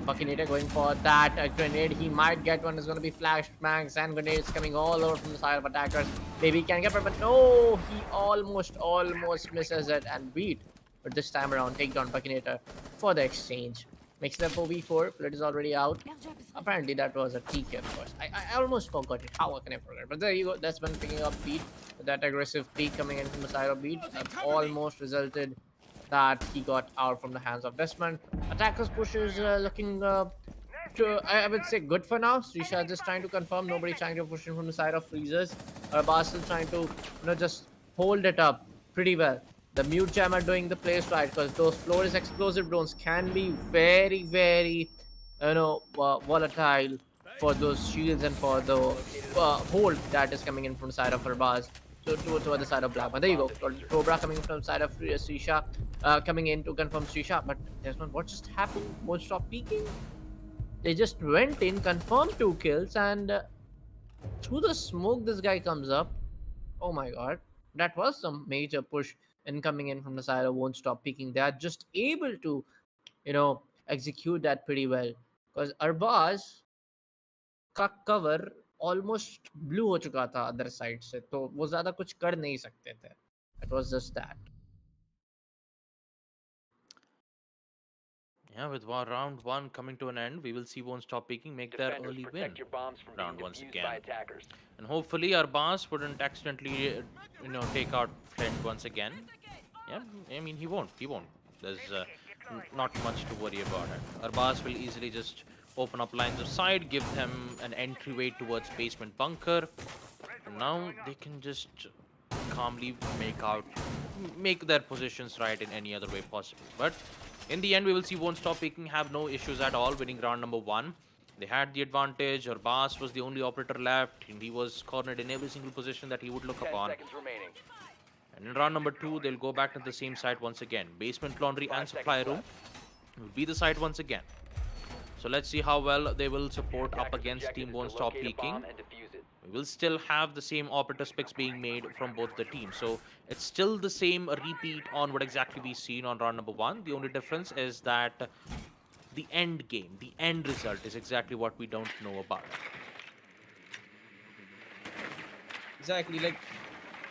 Buckinator going for that grenade. He might get one. Is going to be flashbangs and grenades coming all over from the side of attackers. Maybe he can get it, but no, he almost misses it and beat. But this time around, take down Buckinator for the exchange. Makes it a 4v4. Flit is already out. Airdrop is Apparently, that was a TK, of course. I almost forgot it. How can I forget? But there you go. That's been picking up beat. That aggressive peak coming in from the side of beat almost resulted that he got out from the hands of Desmond. Attackers push is looking I would say good for now. Srisha just trying to confirm. Nobody trying to push in from the side of freezers. Basel trying to just hold it up pretty well. The mute jammer doing the place right because those Flores explosive drones can be very volatile for those shields and for the hold that is coming in from the side of Arbaz to the side of Black. But there you go. Cobra coming from the side of Srisha, coming in to confirm Srisha. But Desmond, what just happened? Won't stop peeking. They just went in, confirmed 2 kills, and through the smoke, this guy comes up. Oh my god, that was some major push in coming in from the side of Won't Stop Peeking. They are just able to, execute that pretty well. Because Arbaz का cover almost blue हो चुका था other side से, तो वो ज़्यादा कुछ कर नहीं सकते थे. It was just that. Yeah, with round 1 coming to an end, we will see WontStopPeeking make their Defenders, early protect win your bombs from round being once defused again. by attackers. And hopefully our boss wouldn't accidentally, take out Flint once again. Yeah, I mean, he won't. There's not much to worry about it. Our boss will easily just open up lines of sight, give them an entryway towards basement bunker. And now they can just calmly make their positions right in any other way possible. But in the end, we will see WontStopPeeking have no issues at all winning round number 1. They had the advantage. Arbas was the only operator left, and he was cornered in every single position that he would look 10 upon. seconds remaining. And in round number 2, they'll go back to the same site once again. Basement, laundry, 5 and supply seconds room left. will be the site once again. So let's see how well they will support up Attackers' against objective Team is to locate a WontStopPeeking. bomb and defuse it. We will still have the same operator picks being made from both the teams. So it's still the same repeat on what exactly we've seen on round number 1. The only difference is that the end game, the end result is exactly what we don't know about. Exactly, like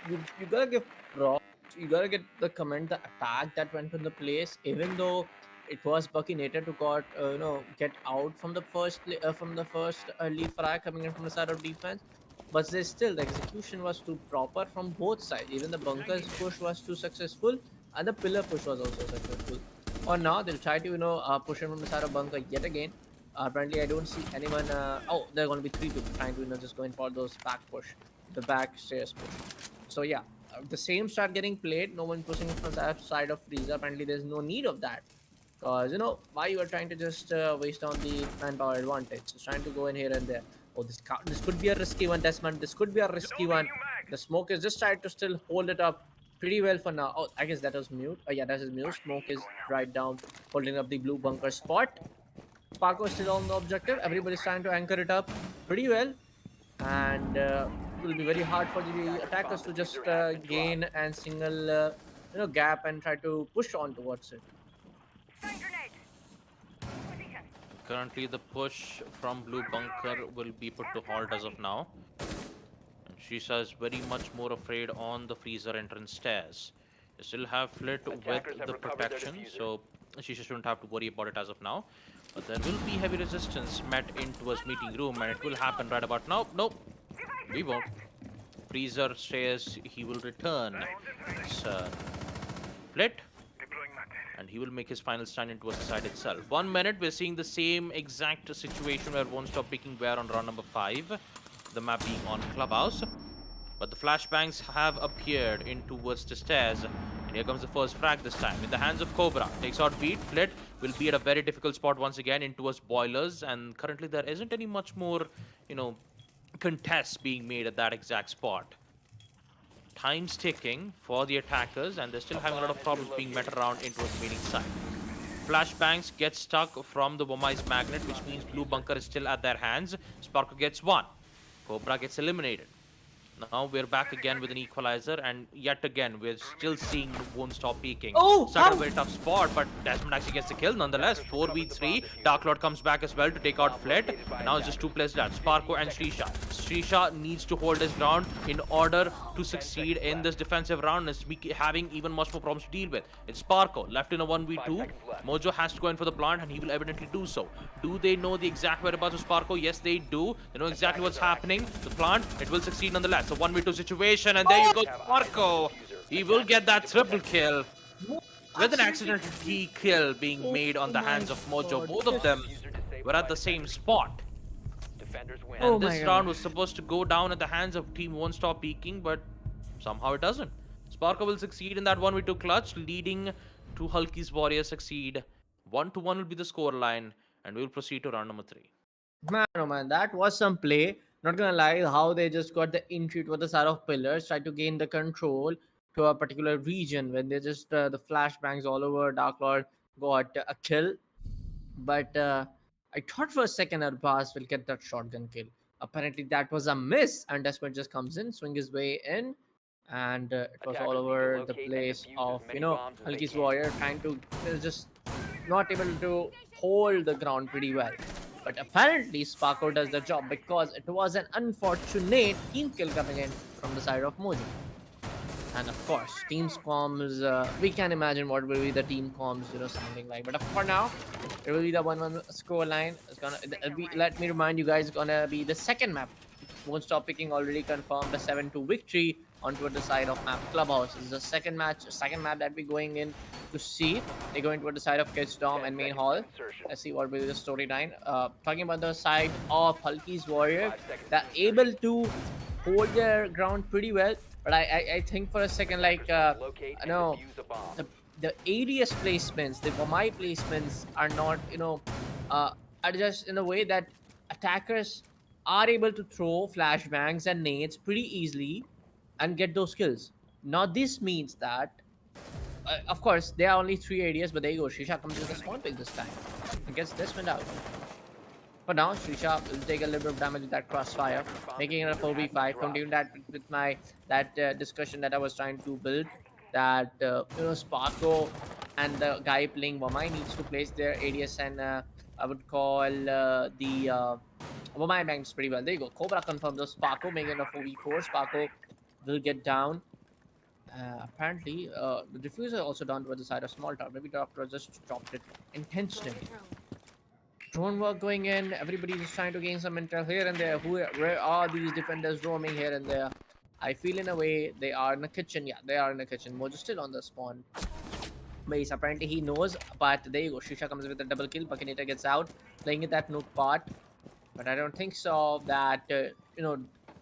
you gotta give props. You gotta get the comment, the attack that went on the place, even though it was Buckinator to get out from the first lead fry coming in from the side of defense. But they still the execution was too proper from both sides. Even the bunkers push was too successful, and the pillar push was also successful. Or now they'll try to push in from the side of bunker yet again. Apparently, I don't see anyone. Oh, there are going to be 3 people trying to just go in for those back push, the back stairs push. So yeah, the same start getting played. No one pushing from that side of freezer. Apparently, there's no need of that. Because why you are trying to just waste on the manpower advantage. Just trying to go in here and there. Oh, this could be a risky one, Desmond. This could be a risky one. The smoke is just trying to still hold it up pretty well for now. Oh, I guess that was mute. Oh yeah, that is mute. Smoke is right down, holding up the blue bunker spot. Paco is still on the objective. Everybody's trying to anchor it up pretty well, and it will be very hard for the attackers to just gain and single gap and try to push on towards it. Currently, the push from blue bunker will be put to halt as of now. And Shisha is very much more afraid on the freezer entrance stairs. You still have Flit with Attackers have the recovered their protection, diffuser. so Shisha shouldn't have to worry about it as of now. But there will be heavy resistance met in towards meeting room, and it will happen right about now. Nope, we won't. Freezer says he will return. It's Flit, and he will make his final stand into the side itself. 1 minute, we're seeing the same exact situation where WontStopPeeking were on round number 5, the map being on Clubhouse. But the flashbangs have appeared in towards the stairs. And here comes the first frag this time. In the hands of Cobra. Takes out Beat. Flit will be at a very difficult spot once again in towards boilers. And currently there isn't any much more, contests being made at that exact spot. Time's ticking for the attackers, and they're still having a lot of problems being met around into a remaining side. Flashbangs get stuck from the Womai's magnet, which means Blue Bunker is still at their hands. Sparko gets one. Cobra gets eliminated. Now we're back again with an equalizer, and yet again we're still seeing WontStopPeeking. Oh, Stuck in a how? very tough spot, but Desmond actually gets the kill nonetheless. 4v3. Dark Lord comes back as well to take out Flit. And now it's just two players left, Sparko and Srisha. Srisha needs to hold his ground in order to succeed in this defensive round, and is having even much more problems to deal with. It's Sparko left in a 1v2. Mojo has to go in for the plant, and he will evidently do so. Do they know the exact whereabouts of Sparko? Yes, they do. They know exactly what's happening. The plant, it will succeed nonetheless. It's a 1v2 situation, and there you go, Sparko. He will get that triple kill with an accidental key kill being made on the hands of Mojo. Both of them were at the same spot. Defenders win. Oh And my this God. round was supposed to go down at the hands of Team WontStopPeeking, but somehow it doesn't. Sparko will succeed in that 1v2 clutch, leading to Hulky's Warriors succeed. 1-1 will be the scoreline, and we will proceed to round number 3. Man, oh man, that was some play. Not gonna lie, how they just got the entry to the side of pillars, tried to gain the control to a particular region when they just the flashbangs all over. Dark Lord got a kill, but I thought for a second Arbaz will get that shotgun kill. Apparently, that was a miss, and Desmond just comes in, swing his way in, and it was all Attackers need to over the locate and place defuse of as many bombs as they Hulky's can. warrior trying to just not able to hold the ground pretty well. But apparently, Sparko does the job because it was an unfortunate team kill coming in from the side of Mojo. And of course, team's comms, we can imagine what will be the team comms, sounding like. But for now, it will be the 1-1 score line. It's gonna let me remind you guys, it's gonna be the second map. WontStopPeeking already confirmed a 7-2 victory onto the side of map Clubhouse. This is the second map that we're going in to see. They're going toward the side of Kids Dom and Main Hall. Let's see what will be the storyline. Talking about the side of Hulky's Warrior, they're able to hold their ground pretty well. But I think for a second, like, Locate I and know defuse a bomb. the ADS placements, the Wamai placements are not, are just in a way that attackers are able to throw flashbangs and nades pretty easily and get those kills. Now, this means that, of course, there are only 3 ADS, but there you go. Shisha comes with a spawn pick this time and gets this one out. But now, Srisha will take a little bit of damage with that crossfire, making it a 4v5. Continuing that with my discussion that I was trying to build, that Sparko and the guy playing Wamai needs to place their ADS and I would call the Wamai banks pretty well. There you go. Cobra confirms the Sparko, making it a 4v4. Sparko will get down. Apparently, the diffuser also down to the side of small tower. Maybe Doctor just dropped it intentionally. Drone work going in. Everybody's just trying to gain some intel here and there. Where are these defenders roaming here and there? I feel in a way they are in the kitchen. Yeah, they are in the kitchen. Mojo's still on the spawn base. Apparently he knows, but there you go. Shisha comes with a double kill. Buckinator gets out, playing at that nuke part. But I don't think so that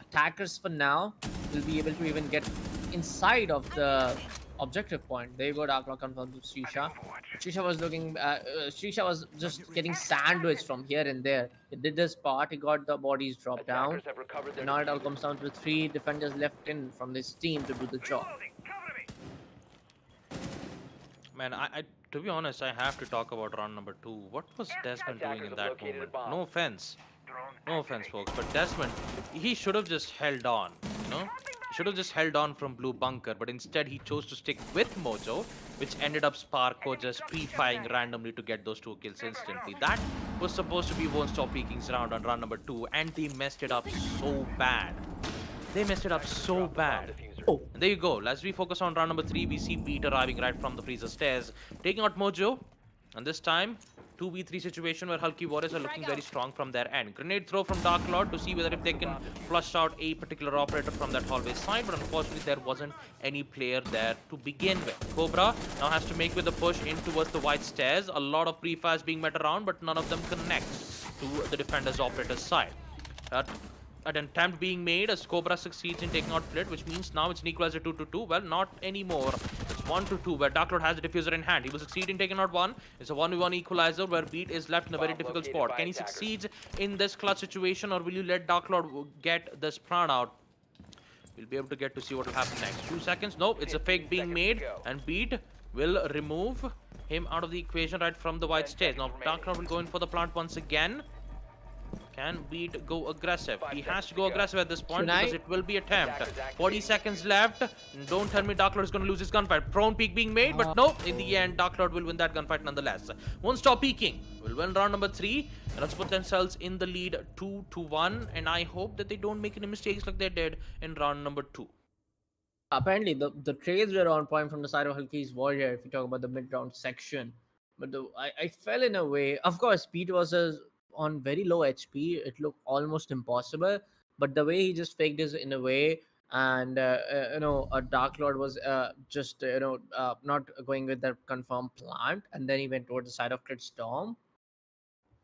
attackers for now will be able to even get inside of the objective point. There you go. Dark Lord confirms with Shisha. Shisha was looking. Shisha was just getting sandwiched from here and there. He did this part. He got the bodies dropped down. Attackers have recovered their And now it all defuse. comes down to 3 defenders left in from this team to do the job. Man, I to be honest, I have to talk about round number 2. What was Desmond doing Attackers in have that located a moment? bomb. No offense. No offense, folks, but Desmond, he should have just held on, He should have just held on from Blue Bunker, but instead he chose to stick with Mojo, which ended up Sparko just pre-firing randomly to get those 2 kills instantly. That was supposed to be WontStopPeeking's round on round number 2, and they messed it up so bad. They messed it up so bad. Oh, And there you go. As we focus on round number 3, we see Pete arriving right from the freezer stairs, taking out Mojo. And this time, 2v3 situation where Hulky Warriors are looking very strong from their end. Grenade throw from Dark Lord to see whether if they can flush out a particular operator from that hallway side, but unfortunately there wasn't any player there to begin with. Cobra now has to make with the push in towards the white stairs. A lot of pre-fires being met around, but none of them connect to the defender's operator's side. An attempt being made as Cobra succeeds in taking out Flit, which means now it's an equalizer 2-2. Well, not anymore. It's 1-2, where Dark Lord has the diffuser in hand. He will succeed in taking out 1. It's a 1v1 equalizer where Beat is left in a very Bomb difficult located spot. by Can he attackers. succeed in this clutch situation, or will you let Dark Lord get this prawn out? We'll be able to get to see what will happen next. 2 seconds. Nope, it's a fake 15 being seconds made, to go. and Beat will remove him out of the equation right from the white stage. Now Dark Cloud will go in for the plant once again. Can Beat go aggressive? He has to go aggressive at this point because it will be attempt. 40 seconds left. Don't tell me Dark Lord is going to lose his gunfight. Prone peek being made, but no. In the end, Dark Lord will win that gunfight nonetheless. Won't stop peeking. Will win round number 3. And let's put themselves in the lead 2-1. And I hope that they don't make any mistakes like they did in round number 2. Apparently the trades were on point from the side of Hulky's warrior if you talk about the mid round section. But I fell in a way. Of course, Pete was on very low HP. It looked almost impossible. But the way he just faked is in a way, and a Dark Lord was just not going with that confirmed plant, and then he went towards the side of Crit Storm.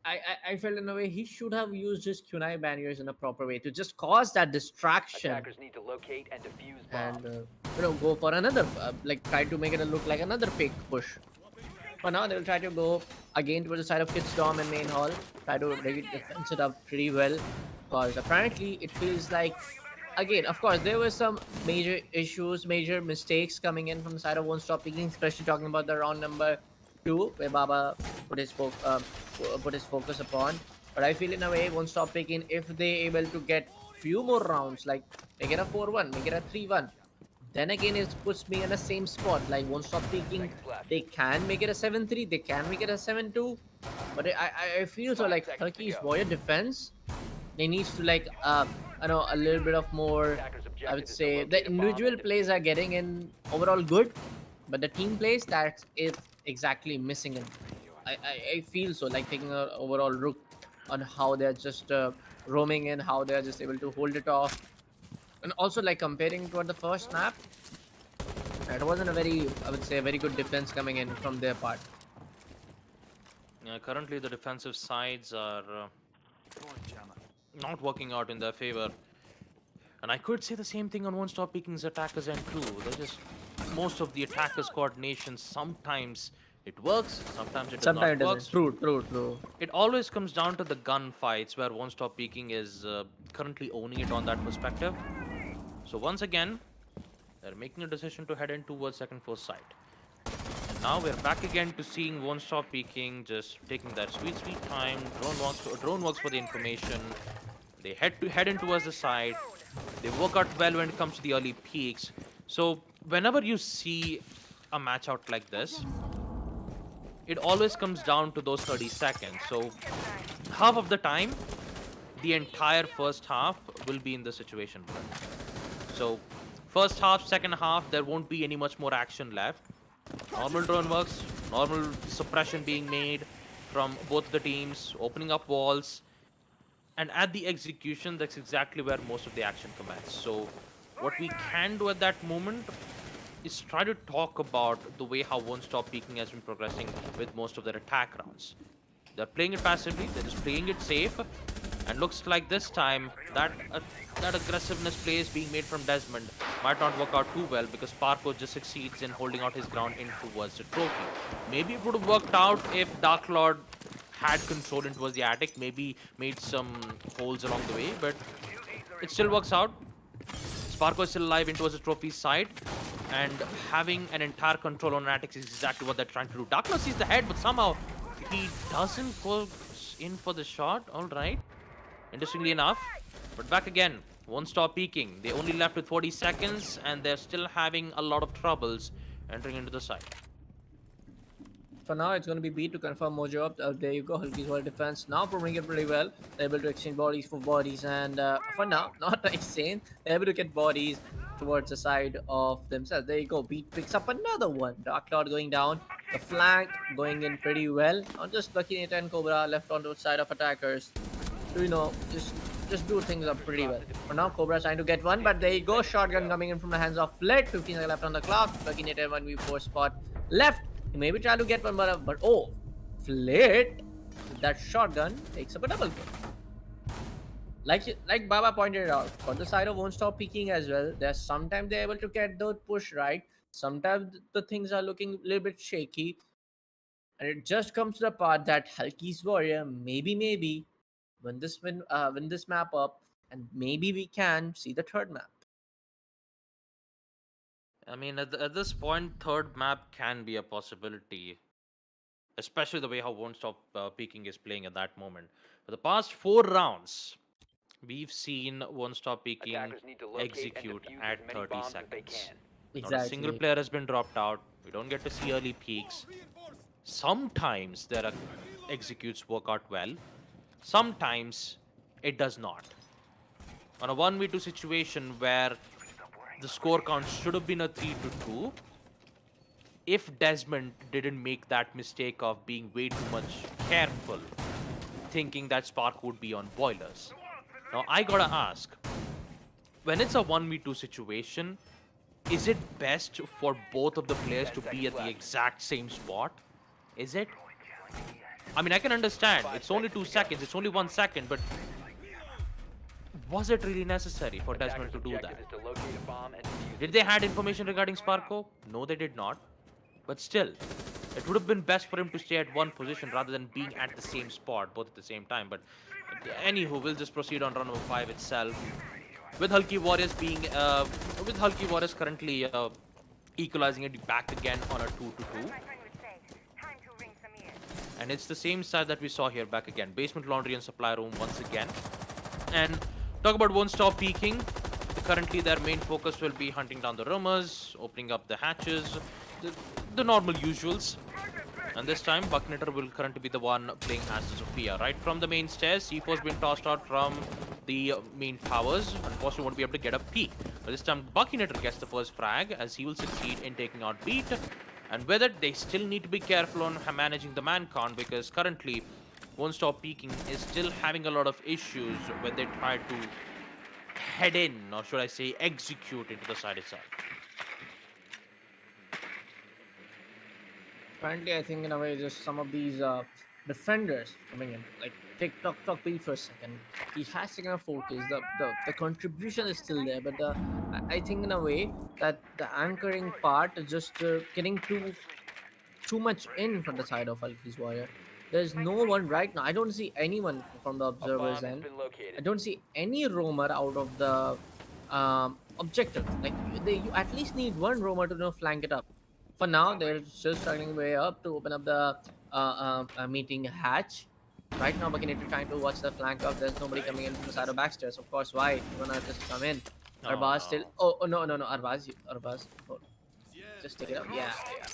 I felt in a way he should have used his kunai barriers in a proper way to just cause that distraction Attackers need to locate and defuse and bombs. go for another like try to make it look like another fake push. But now they will try to go again towards the side of Kid Storm and Main Hall, try to really defense it up pretty well, because apparently it feels like, again, of course, there were some major issues, major mistakes coming in from the side of WontStopPeeking, especially talking about the round number 2, where Baba put his focus upon. But I feel in a way, WontStopPeeking, if they able to get few more rounds, like make it a 4-1, make it a 3-1, then again it puts me in the same spot. Like WontStopPeeking, they can make it a 7-3, they can make it a 7-2, but I feel so 5 like seconds to Turkey's go. warrior defense, they needs to like I know a little bit of more. Attackers' I would objective is to say the locate a bomb individual and plays defuse are getting in overall good, but the team plays that is exactly missing in. I feel so like taking a overall look on how they're just roaming in, how they're just able to hold it off, and also like comparing to the first map, it wasn't a very, I would say, a very good defense coming in from their part. Currently, the defensive sides are not working out in their favor. And I could say the same thing on WontStopPeeking's attackers end too. They're just most of the attackers' coordination. Sometimes it works, sometimes it does Sometimes not it work. doesn't. True. It always comes down to the gunfights where WontStopPeeking is currently owning it on that perspective. So once again, they're making a decision to head in towards second force site. And now we're back again to seeing WontStopPeeking just taking that sweet time. Drone works for the information. They head in towards the side. They work out well when it comes to the early peaks. So whenever you see a match out like this, it always comes down to those 30 seconds. So half of the time, the entire first half will be in the situation. So first half, second half, there won't be any much more action left. Normal drone works, normal suppression being made from both the teams, opening up walls. And at the execution, that's exactly where most of the action commences. So what we can do at that moment is try to talk about the way how WontStopPeeking has been progressing with most of their attack rounds. They're playing it passively, they're just playing it safe, and looks like this time that aggressiveness plays being made from Desmond might not work out too well because Parko just succeeds in holding out his ground in towards the trophy. Maybe it would have worked out if Dark Lord had control in towards the attic, maybe made some holes along the way, but it still works out. Sparko is still alive in towards the trophy side, and having an entire control on attic is exactly what they're trying to do. Dark Lord sees the head, but somehow he doesn't go in for the shot. All right, interestingly enough, but back again, WontStopPeeking. They only left with 40 seconds, and they're still having a lot of troubles entering into the side. For now, it's going to be B to confirm Mojo up. There you go, Hulky's well defense. Now performing it pretty well. They're able to exchange bodies for bodies, and for now, not exchange. They're able to get bodies towards the side of themselves. There you go. Beat picks up another one. Dark Cloud going down. The flank going in pretty well. Not just Lucky Nita and Cobra left onto the side of attackers. Just do things up pretty well. For now, Cobra's trying to get one, but there you go. Shotgun coming in from the hands of Flit. 15 seconds left on the clock. Lucky Nita 1v4 spot left. He maybe try to get one, but oh, Flit with that shotgun takes up a double kill. Like Baba pointed out, for the side of WontStopPeeking as well, there's sometimes they're able to get the push right. Sometimes the things are looking a little bit shaky, and it just comes to the part that Hulky's warrior maybe win this map up, and maybe we can see the third map. I mean, at this point, third map can be a possibility. especially the way how Won't Stop Peeking is playing at that moment. For the past 4 rounds, we've seen Won't Stop Peeking Attackers need to locate and execute defuse as at many 30 bombs as they seconds. can. Not a single Exactly. player has been dropped out. We don't get to see early peaks. Sometimes there are executes work out well. Sometimes it does not. On a 1v2 situation where the score count should have been a 3-2, if Desmond didn't make that mistake of being way too much careful, thinking that Spark would be on boilers. Now I gotta ask, when it's a 1v2 situation, is it best for both of the players 10 to be seconds at the left. exact same spot? Is it? I mean, I can understand. 5 It's only seconds 2 to go. seconds. It's only 1 second. But was it really necessary for Desmond Attackers' to do objective that? is to locate a bomb and defuse Did it. they had information regarding Sparko? No, they did not. But still, it would have been best for him to stay at one position rather than being at the same spot both at the same time. But anywho, we'll just proceed on round number 5 itself. With Hulky Warriors currently equalizing it back again on a 2-2. And it's the same side that we saw here back again. Basement laundry and supply room once again. And talk about Won't Stop Peeking. Currently, their main focus will be hunting down the rumors, opening up the hatches, the normal usuals. And this time, Bucknetter will currently be the one playing as the Sophia. Right from the main stairs, C4's been tossed out from the main towers. Unfortunately, won't be able to get a peek. But this time, Bucknetter gets the first frag, as he will succeed in taking out Beat. And with it, they still need to be careful on managing the man count, because currently, Won't Stop Peeking is still having a lot of issues when they try to head in, or should I say, execute into the side itself. Apparently, I think in a way, just some of these defenders coming in, like take Talk B for a second. He has taken a focus. The contribution is still there, but I think in a way that the anchoring part is just getting too much in from the side of Alki's Warrior. There's no one right now. I don't see anyone from the A observers bomb has end. been I located. don't see any roamer out of the objective. Like you at least need one roamer to flank it up. For now, they're just struggling way up to open up the meeting hatch. Right now, Buckinator trying to watch the flank up. There's nobody coming in from the side of backstairs. Of course, why? You're gonna just come in. Oh Arbaz still. no. Oh no, Arbaz. Hold. Just take it up. Yeah.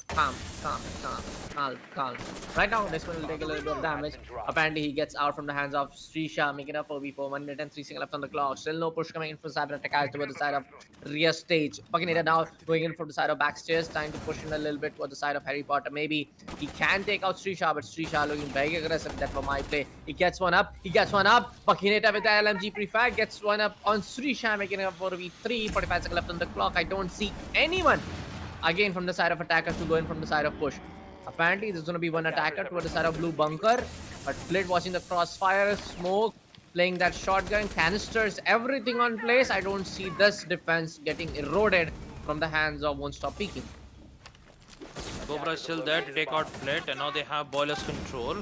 Calm. Calm. Right now, this one will take a little bit of damage. Apparently, he gets out from the hands of Srisha, making up 4v4. 1 minute and 3 seconds left on the clock. Still no push coming in from the side of Takai toward the side of rear stage. Buckinator now going in from the side of backstairs, trying to push in a little bit toward the side of Harry Potter. Maybe he can take out Srisha, but Srisha looking very aggressive. That for my play. He gets one up. Buckinator with the LMG prefire gets one up on Srisha, making up 4v3. 45 seconds left on the clock. I don't see anyone again from the side of attackers to go in from the side of push. Apparently, there's going to be one attacker toward the side of blue bunker, but Flit watching the crossfire, smoke, playing that shotgun, canisters, everything on place. I don't see this defense getting eroded from the hands of Won't Stop Peeking. Cobra is still there to take out Flit, and now they have Boiler's control.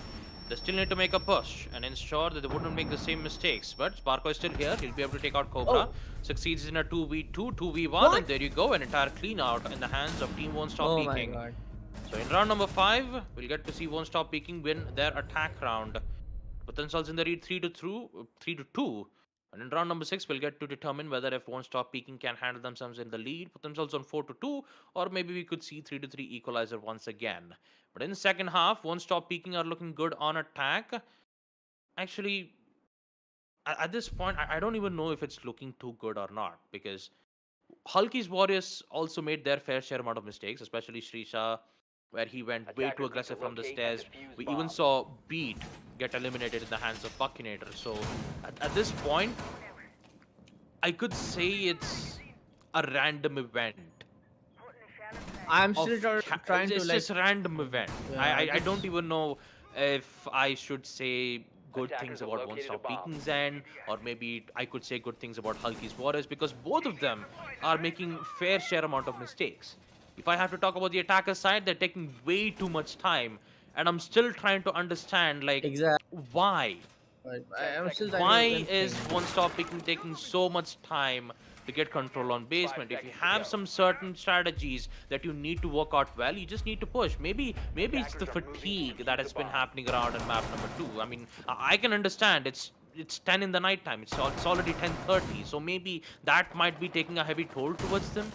They still need to make a push and ensure that they wouldn't make the same mistakes. But Sparko is still here. He'll be able to take out Cobra. Oh. Succeeds in a 2v2, 2v1, What? and there you go. An entire clean out in the hands of Team Won't Stop Oh my Peeking. god. So in round number 5, we'll get to see Won't Stop Peeking win their attack round. Put themselves in the lead 3-2. And in round number 6, we'll get to determine whether if Won't Stop Peeking can handle themselves in the lead, put themselves on 4-2, or maybe we could see 3-3 equalizer once again. But in the second half, Won't Stop Peeking are looking good on attack. Actually, at this point, I don't even know if it's looking too good or not, because Hulky's Warriors also made their fair share amount of mistakes, especially Srisha, where he went way Attackers too need to aggressive from the locate and stairs. defuse We even bombs. saw Beat get eliminated in the hands of Buckinator. So at this point, I could say it's a random event. I'm of still trying to it's like. just a random event. Yeah, I don't even know if I should say good Attackers things have about Won't located a Stop bomb. Peeking's end, or maybe I could say good things about Hulky's Warriors, because both of them are making fair share amount of mistakes. If I have to talk about the attacker side, they're taking way too much time, and I'm still trying to understand like Exactly. why. I'm still trying Why to is think. Won't Stop Peeking taking so much time to get control on basement. If you seconds to have go. some certain strategies that you need to work out well, you just need to push. Maybe it's the Attackers are moving to fatigue defuse that the has been bomb. happening around in map number 2. I mean, I can understand it's 10 in the night time. It's already 10:30, so maybe that might be taking a heavy toll towards them.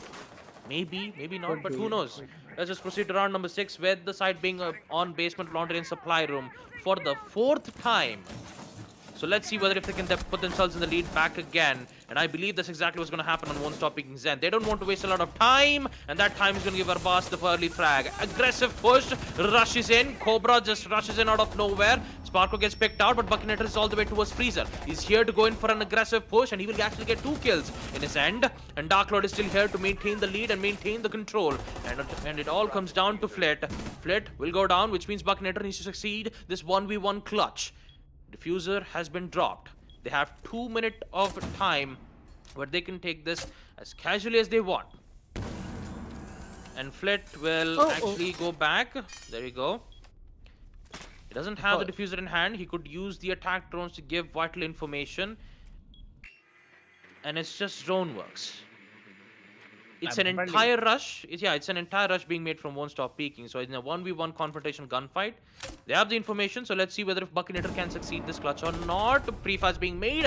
Maybe not, Could but who be. knows? Let's just proceed to round number 6, with the side being on basement laundry and supply room for the 4th time. So let's see whether if they can put themselves in the lead back again. And I believe that's exactly what's going to happen on WontStopPeeking Zen. They don't want to waste a lot of time, and that time is going to give Arbas the early frag. Aggressive push, rushes in. Cobra just rushes in out of nowhere. Sparko gets picked out, but Buckinator is all the way towards Freezer. He's here to go in for an aggressive push, and he will actually get 2 kills in his end. And Dark Lord is still here to maintain the lead and maintain the control. And it all comes down to Flit. Flit will go down, which means Buckinator needs to succeed this 1v1 clutch. Diffuser has been dropped. They have 2 minutes of time where they can take this as casually as they want. And Flit will actually go back. There you go. He doesn't have the diffuser in hand. He could use the attack drones to give vital information. And it's just drone works. It's an entire rush. It's an entire rush being made from WontStopPeeking. So in a 1v1 confrontation gunfight, they have the information. So let's see whether if Buckinator can succeed this clutch or not. Pre-fire is being made.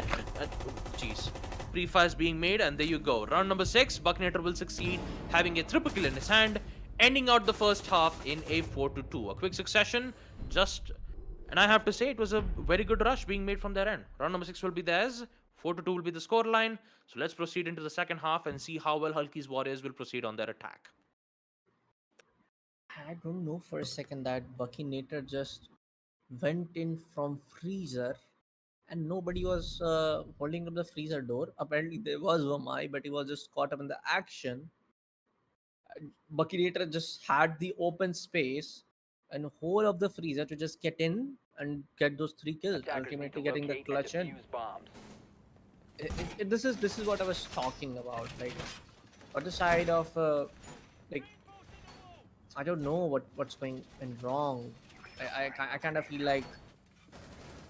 Jeez. Pre-fire is being made, and there you go. Round number 6, Buckinator will succeed, having a triple kill in his hand, ending out the first half in a 4-2. A quick succession, and I have to say, it was a very good rush being made from their end. Round number 6 will be theirs. 4-2 will be the scoreline. So let's proceed into the second half and see how well Hulky's Warriors will proceed on their attack. I don't know for a second that Buckinator just went in from freezer and nobody was holding up the freezer door. Apparently there was Vamai, but he was just caught up in the action. Buckinator just had the open space and whole of the freezer to just get in and get those 3 kills, Attackers need to ultimately getting the locate and clutch in. defuse bombs. This is what I was talking about. Like, on the side of like, I don't know what's going wrong. I kind of feel like,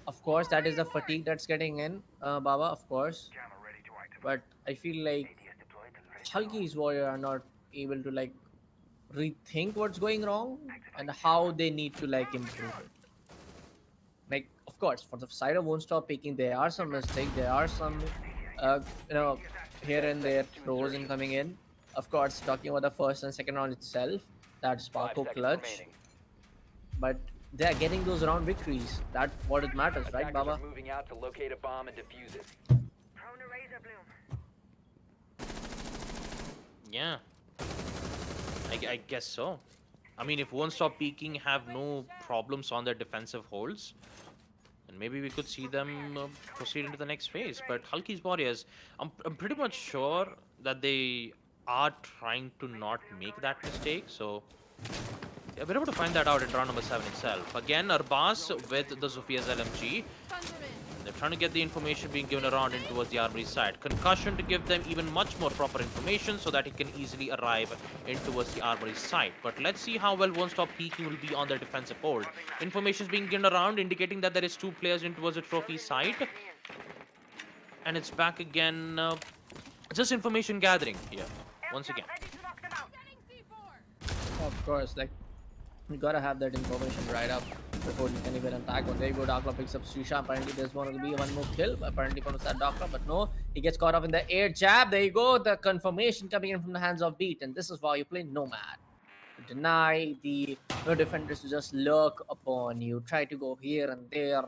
of course, that is the fatigue that's getting in, Baba, of course. But I feel like Hulky's Warrior are not able to like rethink what's going wrong and how they need to like improve it. Like, of course, for the side of WontStopPeeking, there are some mistakes, there are some here and there throws in coming in. Of course, talking about the first and second round itself, that's 5 Sparko seconds clutch, remaining. but they are getting those round victories. That's what it matters, right, Attackers Baba? are moving out to locate a bomb and defuse it. Prone to razor bloom. Yeah. I guess so. I mean, if WontStopPeeking have no problems on their defensive holds, and maybe we could see them proceed into the next phase. But Hulky's Warriors, I'm pretty much sure that they are trying to not make that mistake. So yeah, we're able to find that out in round number 7 itself. Again, Arbas with the Sophia's LMG. They're trying to get the information being given around in towards the armory side. Concussion to give them even much more proper information so that it can easily arrive in towards the armory side. But let's see how well WontStopPeeking will be on their defensive hold. Information is being given around indicating that there is 2 players in towards the trophy side. And it's back again. Just information gathering here. Once again. Of course, like, you gotta have that information right up before you can even attack. But there you go, Darkla picks up Susha. Apparently there's going to be one more kill, apparently from the side Darkla, but no, he gets caught up in the air jab. There you go, the confirmation coming in from the hands of Beat, and this is why you play Nomad. You deny the defenders to just lurk upon you, try to go here and there,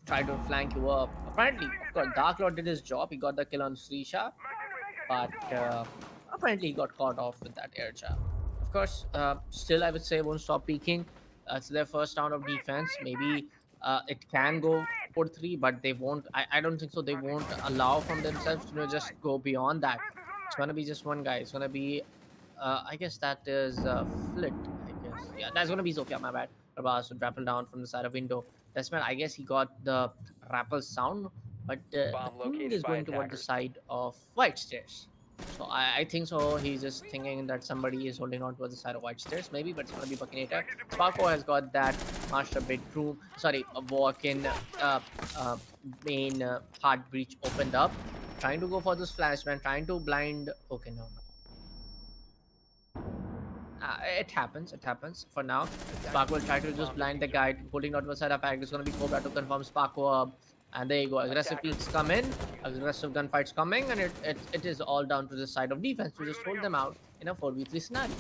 try to flank you up. Apparently, of course, Darklord did his job. He got the kill on Susha, but apparently he got caught off with that air jab. Of course, still I would say WontStopPeeking. It's their first round of defense. Maybe it can go 4-3, but they won't. I don't think so. They won't allow from themselves to just go beyond that. It's gonna be just one guy. It's gonna be, I guess that is Flit. I guess, yeah, that's gonna be Sophia. My bad. Rabas to grapple down from the side of window. Desmond, I guess he got the rappel sound, but the Bomb thing located is by going toward the attackers. side of White Stairs. So I think so. He's just thinking that somebody is holding on towards the side of White Stairs, maybe, but it's gonna be Buckinator. Sparko has got that master bedroom. Sorry, a walk-in main heart breach opened up. trying to go for this flashbang, trying to blind. Okay, no. It happens. It happens. For now, Spark will try to just blind the guy, putting out the side of act. It's going to be Cobra to confirm Sparko up. And there you go. Aggressive peaks come in, aggressive gunfights coming, and it is all down to the side of defense to just hold them out in a 4v3 scenario.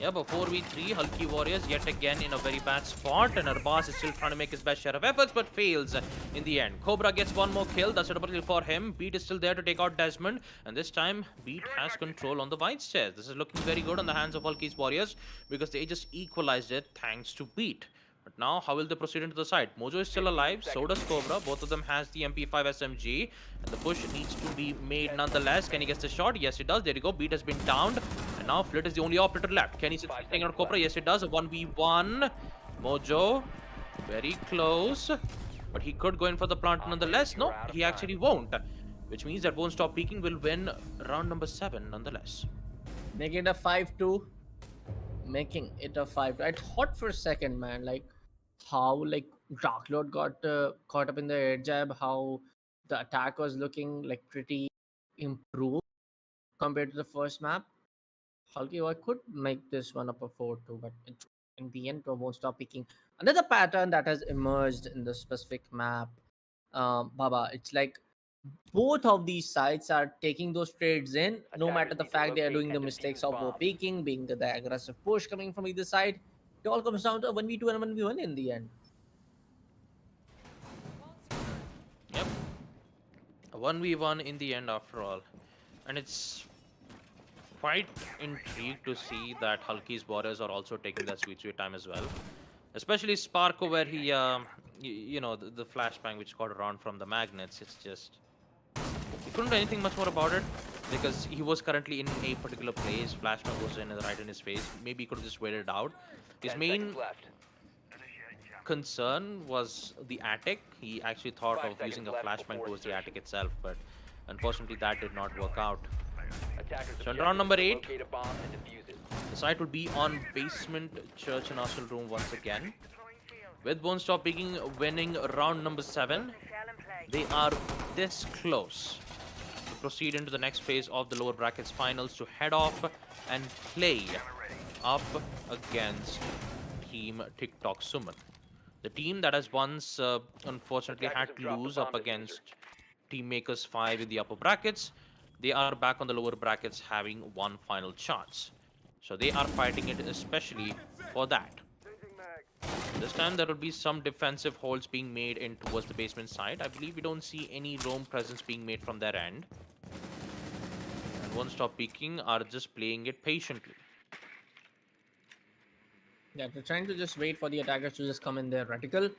Yeah, but 4v3, Hulky Warriors yet again in a very bad spot, and Arbaz is still trying to make his best share of efforts, but fails in the end. Cobra gets one more kill, that's suitable for him. Beat is still there to take out Desmond, and this time, Beat has control on the white stairs. This is looking very good on the hands of Hulky's Warriors, because they just equalized it thanks to Beat. But now, how will they proceed into the side? Mojo is still alive, so does Cobra. Both of them has the MP5 SMG, and the push needs to be made nonetheless. Can he get the shot? Yes, he does. There you go. Beat has been downed, and now Flit is the only operator left. Can he take out Cobra? Yes, it does. A 1v1. Mojo, very close, but he could go in for the plant nonetheless. No, he actually won't, which means that WontStopPeeking will win round number 7 nonetheless. Make it a 5-2. Making it a 5-2. I thought for a second, man, like how like Dark Lord got caught up in the air jab, how the attack was looking like pretty improved compared to the first map. Hulky, I could make this one up a 4-2, but in the end, WontStopPeeking. Another pattern that has emerged in the specific map, Baba. It's like both of these sides are taking those trades in, no matter the fact they are doing the mistakes of peeking, being the aggressive push coming from either side. It all comes down to a 1v2 and a 1v1 in the end. Yep. A 1v1 in the end after all. And it's quite intrigued to see that Hulky's Warriors are also taking that sweet time as well. Especially Sparko, where he, you know, the flashbang which got around from the magnets. It's just... He couldn't do anything much more about it because he was currently in a particular place. Flashbang was right in his face. Maybe he could have just waited it out. His main concern was the attic. He actually thought of using a flashbang towards the attic itself, but unfortunately that did not work out. So in round number 8, the site would be on basement church and hostel room once again. With WontStopPeeking winning round number 7, they are this close to proceed into the next phase of the lower brackets finals to head off and play up against Team TikTok Sumon. The team that has once unfortunately had to lose up against Team Makers 5 in the upper brackets. They are back on the lower brackets having one final chance. So they are fighting it especially for that. This time there will be some defensive holds being made in towards the basement side. I believe we don't see any roam presence being made from their end. And WontStopPeeking are just playing it patiently. Yeah, they're trying to just wait for the attackers to just come in their reticle.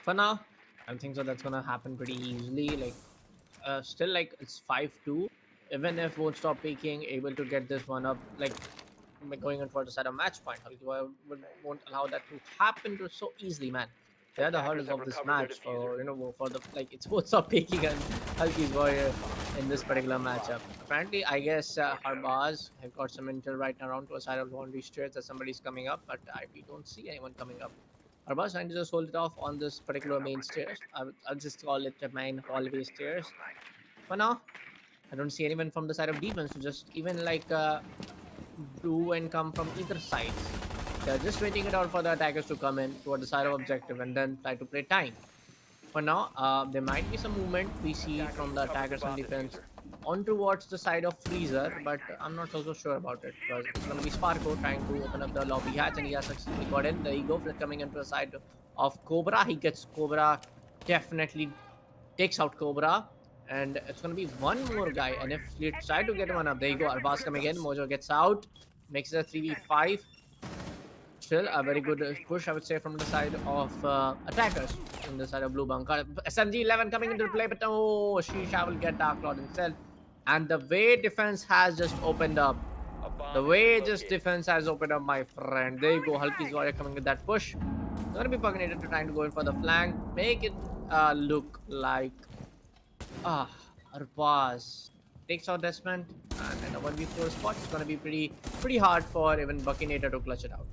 For now, I think so that's gonna happen pretty easily. Like, still like it's 5-2. Even if WontStopPeeking able to get this one up, like going on for the side of match point, Hulky won't allow that to happen to so easily, man. They are the hurdles of this match for for the like it's WontStopPeeking and Hulky's Warrior in this particular matchup. Apparently, I guess Harbaz have got some intel right now around to a side of laundry stairs that somebody's coming up, but we don't see anyone coming up. Harbaz trying to just hold it off on this particular main stairs. I'll just call it the main hallway stairs. For now, I don't see anyone from the side of defense to just even like do and come from either side. They're just waiting it out for the attackers to come in toward the side of objective and then try to play time. For now, there might be some movement we see from the attackers and defense on towards the side of Freezer, but I'm not so sure about it because it's going to be Sparko trying to open up the lobby hatch and he has successfully got in. There you go, Flit coming into the side of Cobra. He gets Cobra, definitely takes out Cobra. And it's going to be one more guy. And if you try to get one up, there you go. Arbaz coming in. Mojo gets out. Makes it a 3v5. Still a very good push, I would say, from the side of attackers. In the side of Blue Bunker. SMG 11 coming into play. But oh, Shisha will get Dark Lord himself. And the way defense has just opened up. The way just defense has opened up, my friend. There you go. Hulky's Warrior coming with that push. Going to be Pugnated to trying to go in for the flank. Make it look like... Arbaz takes out Desmond, and in a 1v4 spot, it's gonna be pretty hard for even Buckinator to clutch it out.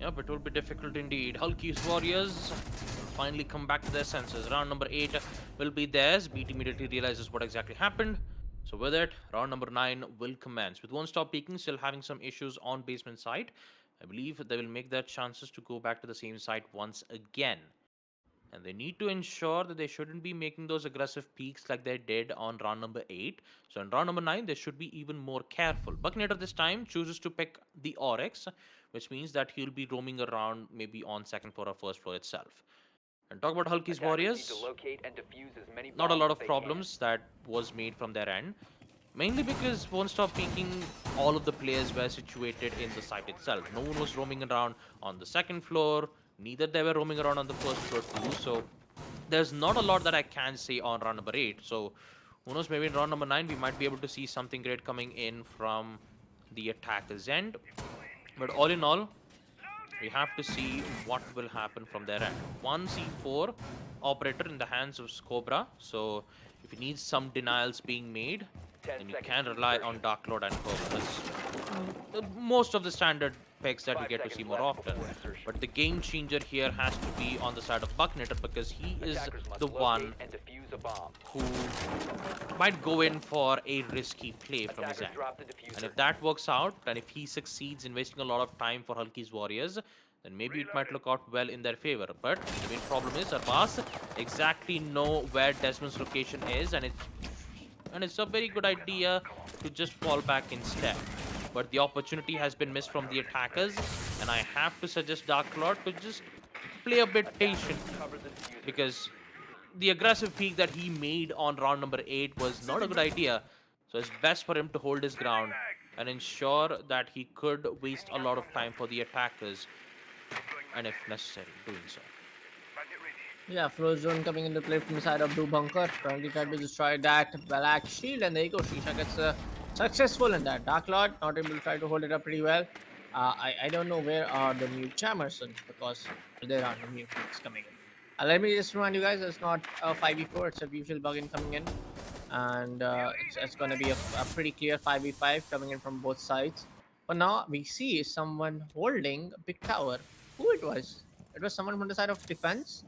Yep, it will be difficult indeed. Hulky's Warriors will finally come back to their senses. Round number 8 will be theirs. Beat immediately realizes what exactly happened. So with it, round number 9 will commence. With WontStopPeeking still having some issues on basement side, I believe they will make their chances to go back to the same site once again. And they need to ensure that they shouldn't be making those aggressive peaks like they did on round number 8. So in round number 9, they should be even more careful. Buckinator this time chooses to pick the Oryx, which means that he'll be roaming around maybe on second floor or first floor itself. And talk about Hulky's Attackers need to Warriors, locate and defuse as many not a bombs lot as of they problems that was made from their end. Mainly because WontStopPeeking, all of the players were situated in the site itself. No one was roaming around on the second floor, neither they were roaming around on the first floor too. So there's not a lot that I can say on round number 8. So who knows, maybe in round number 9 we might be able to see something great coming in from the attacker's end. But all in all, we have to see what will happen from their end. 1C4 operator in the hands of Cobra. So if he needs some denials being made, 10 then you seconds can to rely insertion. on Dark Lord and Cobra. That's most of the standard picks that you 5 get to seconds see more left often. before insertion. But the game changer here has to be on the side of Buckinator because he is Attackers must the locate one and defuse a bomb. who might go in for a risky play from his Attackers end. drop the diffuser. And if that works out, and if he succeeds in wasting a lot of time for Hulky's Warriors, then maybe it might look out well in their favor. But the main problem is Arbas exactly know where Desmond's location is, and it's a very good idea to just fall back instead. But the opportunity has been missed from the attackers, and I have to suggest Dark Lord to just play a bit patient Cover the diffuser. because the aggressive peak that he made on round number 8 was not a good idea. So it's best for him to hold his ground and ensure that he could waste a lot of time for the attackers, and if necessary, doing so. Yeah, Froze Zone coming into play from the side of Blue Bunker. Currently trying to destroy that black shield, and there you go. Shisha gets successful in that. Dark Lord not able to try to hold it up pretty well. I don't know where are the new Chamerson because there are no new picks coming in. Let me just remind you guys, it's not a 5v4, it's a usual bug in coming in. And it's going to be a pretty clear 5v5 coming in from both sides. But now we see someone holding a big tower. Who it was? It was someone from the side of defense.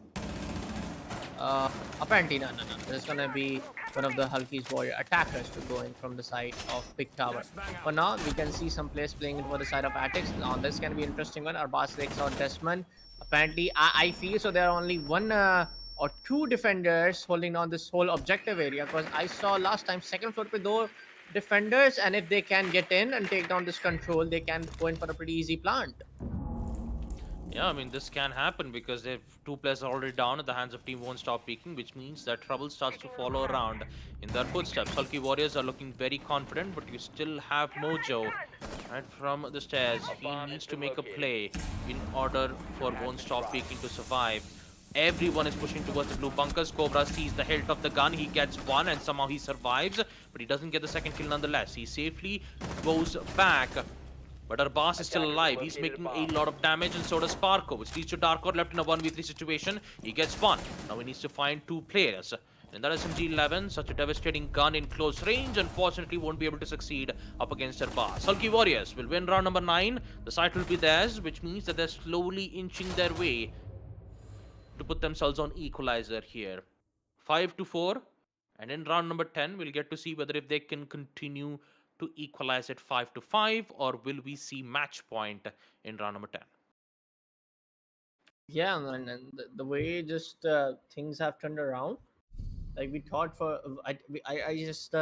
Apparently, no. There's gonna be one of the Hulky's warrior attackers to go in from the side of Big Tower. For now, we can see some players playing it for the side of Attics. Now, this can be interesting one. Arbas takes out Desmond. Apparently, I feel so there are only one or two defenders holding on this whole objective area because I saw last time second floor with those defenders, and if they can get in and take down this control, they can go in for a pretty easy plant. Yeah, I mean, this can happen because if two players are already down at the hands of Team WontStopPeeking, which means that trouble starts to follow around in their footsteps. Hulky Warriors are looking very confident, but you still have Mojo right from the stairs. He needs to make a play in order for WontStopPeeking to survive. Everyone is pushing towards the blue bunkers. Cobra sees the hilt of the gun. He gets one and somehow he survives, but he doesn't get the second kill nonetheless. He safely goes back. But our boss is still alive. He's making a lot of damage, and so does Sparko, which leads to Darkor left in a 1v3 situation. He gets one. Now he needs to find two players. And that SMG-11, such a devastating gun in close range, unfortunately won't be able to succeed up against our boss. Hulky Warriors will win round number 9. The site will be theirs, which means that they're slowly inching their way to put themselves on equalizer here. 5-4. And in round number 10, we'll get to see whether if they can continue to equalize it 5-5, or will we see match point in round number 10? Yeah, and the way just things have turned around, like we thought for I just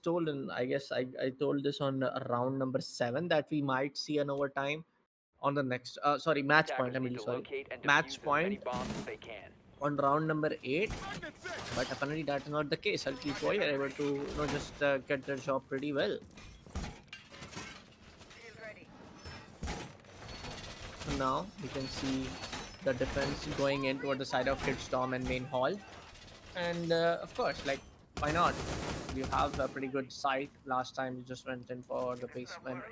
told, and I guess I told this on round number 7 that we might see an overtime on the next sorry match point. Attackers I'm need really to sorry, locate and match defuse as many point bombs as they can. on round number 8. But apparently that is not the case. Hulky Boy are able to just get their job pretty well. Shield ready. So now we can see the defense going in toward the side of Hitstorm and main hall. And of course, like, why not? You have a pretty good site. Last time you just went in for the basement.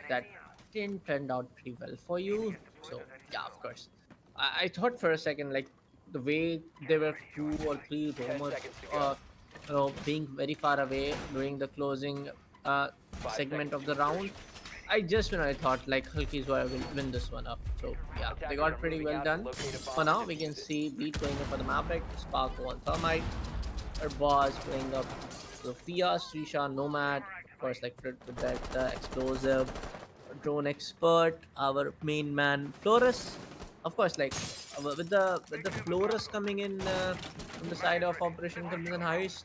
That didn't turn out pretty well for you. So yeah, of course. I thought for a second, like, the way there were 2 or 3 roamers, seconds to go. being very far away during the closing segment of the round. I just when I thought like Hulky's why will win this one up. So yeah, they got it pretty well done. For now, we can see Beat going up for the Maverick, Sparkle on Thermite, our boss playing up Sophia, Srisha, Nomad, of course, like with that explosive drone expert, our main man Florus, of course, like with the Florus coming in from the side of Operation Crimson Heist.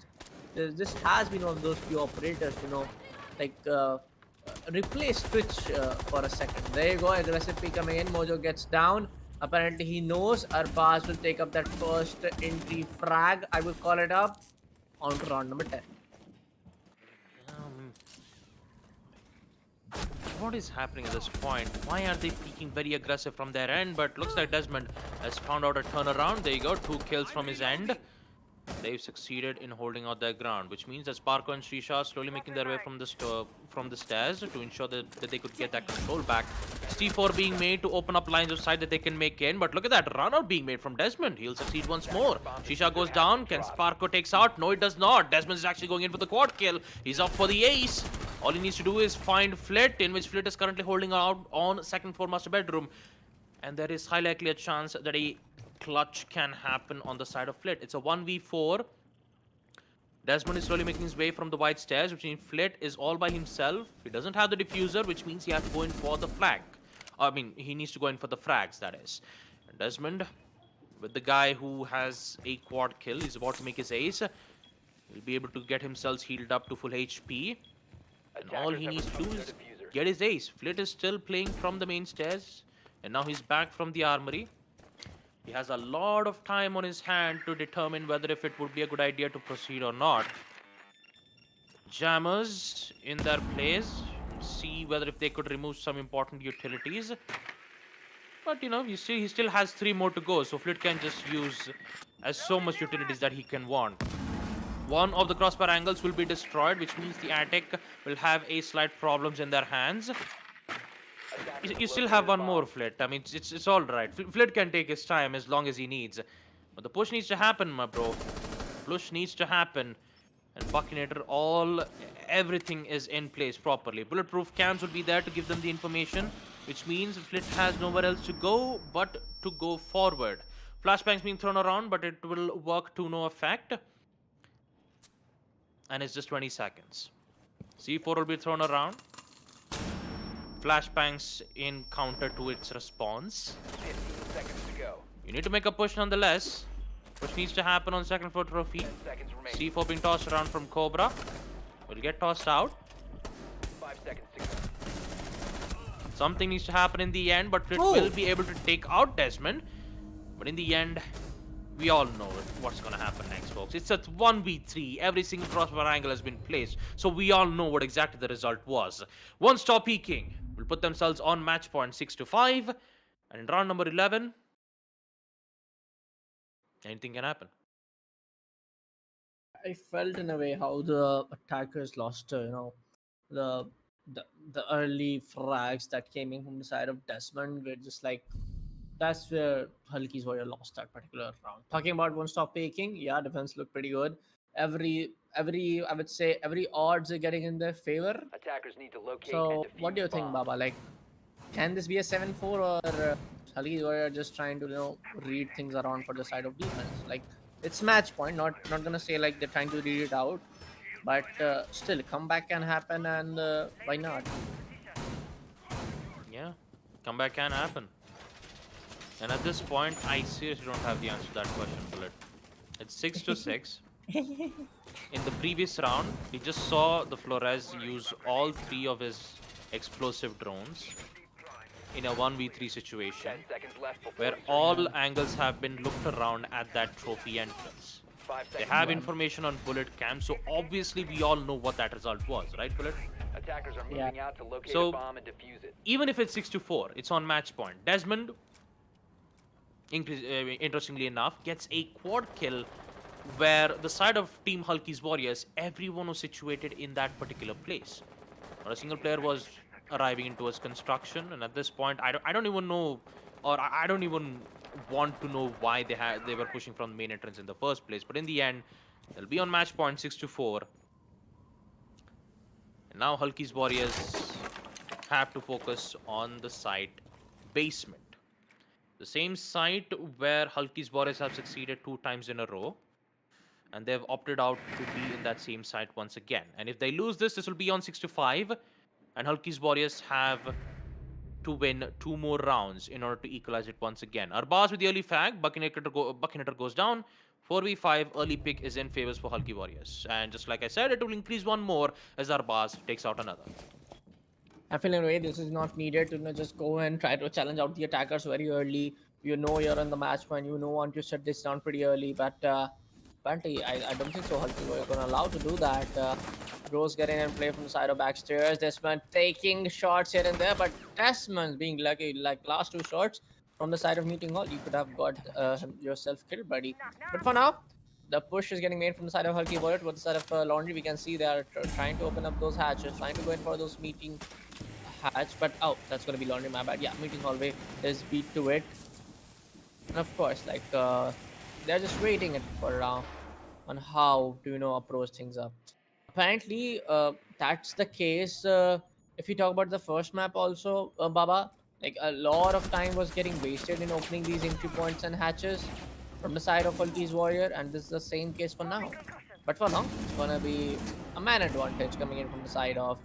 This has been one of those few operators, like replace Twitch for a second. There you go, aggressive P coming in. Mojo gets down. Apparently, he knows Arpaz will take up that first entry frag. I will call it up on to round number 10. Um, what is happening at this point? Why aren't they peeking very aggressive from their end? But looks like Desmond has found out a turnaround. There you go, 2 kills from his end. They've succeeded in holding out their ground, which means that Sparko and Srisha are slowly making their way from the stairs to ensure that they could get that control back. C4 being made to open up lines of sight that they can make in, but look at that run out being made from Desmond. He'll succeed once more. Srisha goes down. Can Sparko takes out? No, it does not. Desmond is actually going in for the quad kill. He's up for the ace. All he needs to do is find Flit, in which Flit is currently holding out on second floor master bedroom. And there is high likely a chance that a clutch can happen on the side of Flit. It's a 1v4. Desmond is slowly making his way from the white stairs, which means Flit is all by himself. He doesn't have the diffuser, which means he has to go in for the flag. I mean, he needs to go in for the frags, that is. And Desmond, with the guy who has a quad kill, he's about to make his ace. He'll be able to get himself healed up to full HP. And all he needs to do is get his ace. Flit is still playing from the main stairs. And now he's back from the armory. He has a lot of time on his hand to determine whether if it would be a good idea to proceed or not. Jammers in their place. See whether if they could remove some important utilities. But he still has 3 more to go. So Flit can just use as so much utilities that he can want. One of the crossbar angles will be destroyed, which means the attic will have a slight problems in their hands. You still have one more, Flit. I mean, it's all right. Flit can take his time as long as he needs. But the push needs to happen, my bro. Push needs to happen. And Buckinator, everything is in place properly. Bulletproof cams will be there to give them the information, which means Flit has nowhere else to go but to go forward. Flashbangs being thrown around, but it will work to no effect. And it's just 20 seconds. C4 will be thrown around. Flashbangs in counter to its response. 15 seconds to go. You need to make a push nonetheless. Push needs to happen on second floor trophy. 10 seconds remaining. C4 being tossed around from Cobra. Will get tossed out. 5 seconds to go. Something needs to happen in the end, but Flit will be able to take out Desmond. But in the end, we all know what's going to happen next, folks. It's a 1v3. Every single crossbar angle has been placed. So we all know what exactly the result was. WontStopPeeking will put themselves on match point 6-5. And in round number 11, anything can happen. I felt in a way how the attackers lost, the early frags that came in from the side of Desmond were just like, that's where Hulky's warrior lost that particular round. Talking about WontStopPeeking, yeah, defense looked pretty good. I would say every odds are getting in their favor. Attackers need to locate and So defuse what do you think, bomb. Baba? Like, can this be a 7-4 or Hulky's warrior just trying to read things around for the side of defense? Like, it's match point. Not gonna say like they're trying to read it out, but still, comeback can happen, and why not? Yeah, comeback can happen. And at this point, I seriously don't have the answer to that question, Bullet. It's 6-6. In the previous round, we just saw the Flores use all 3 of his explosive drones in a 1v3 situation, 10 seconds left before where insertion. all angles have been looked around at that trophy entrance. 5 They seconds have left. information on Bullet Cam, so obviously we all know what that result was, right, Bullet? Attackers are Yeah. moving out to locate So- a bomb and defuse it. Even if it's 6-4, it's on match point. Desmond, interestingly enough, gets a quad kill where the side of Team Hulky's warriors, everyone was situated in that particular place. Not a single player was arriving into his construction, and at this point, I don't even know, or I don't even want to know why they were pushing from the main entrance in the first place. But in the end, they'll be on match point 6-4. And now Hulky's warriors have to focus on the site basement. The same site where Hulky's Warriors have succeeded 2 times in a row. And they've opted out to be in that same site once again. And if they lose this, this will be on 6-5. And Hulky's Warriors have to win 2 more rounds in order to equalize it once again. Arbaz with the early fag. Buckinator goes down. 4v5 early pick is in favors for Hulky Warriors. And just like I said, it will increase 1 more as Arbaz takes out another. I feel in a way this is not needed to just go and try to challenge out the attackers very early. You know you're in the match point. You know want to shut this down pretty early, but apparently I don't think so. Hulky we're gonna allow to do that. Rose getting in play from the side of backstairs. Desmond taking shots here and there, but Desmond being lucky. Like last 2 shots from the side of Meeting Hall, you could have got yourself killed, buddy. But for now, the push is getting made from the side of Hulky Warrior towards the side of Laundry. We can see they are trying to open up those hatches, trying to go in for those meeting hatch, but oh, that's gonna be Laundry, my bad. Yeah, Meeting Hallway is beat to it. And of course, like they're just waiting it for on how to approach things up. Apparently, that's the case. If you talk about the first map, also, Baba, like a lot of time was getting wasted in opening these entry points and hatches from the side of Hulky's Warrior, and this is the same case for now. But for now, it's gonna be a man advantage coming in from the side of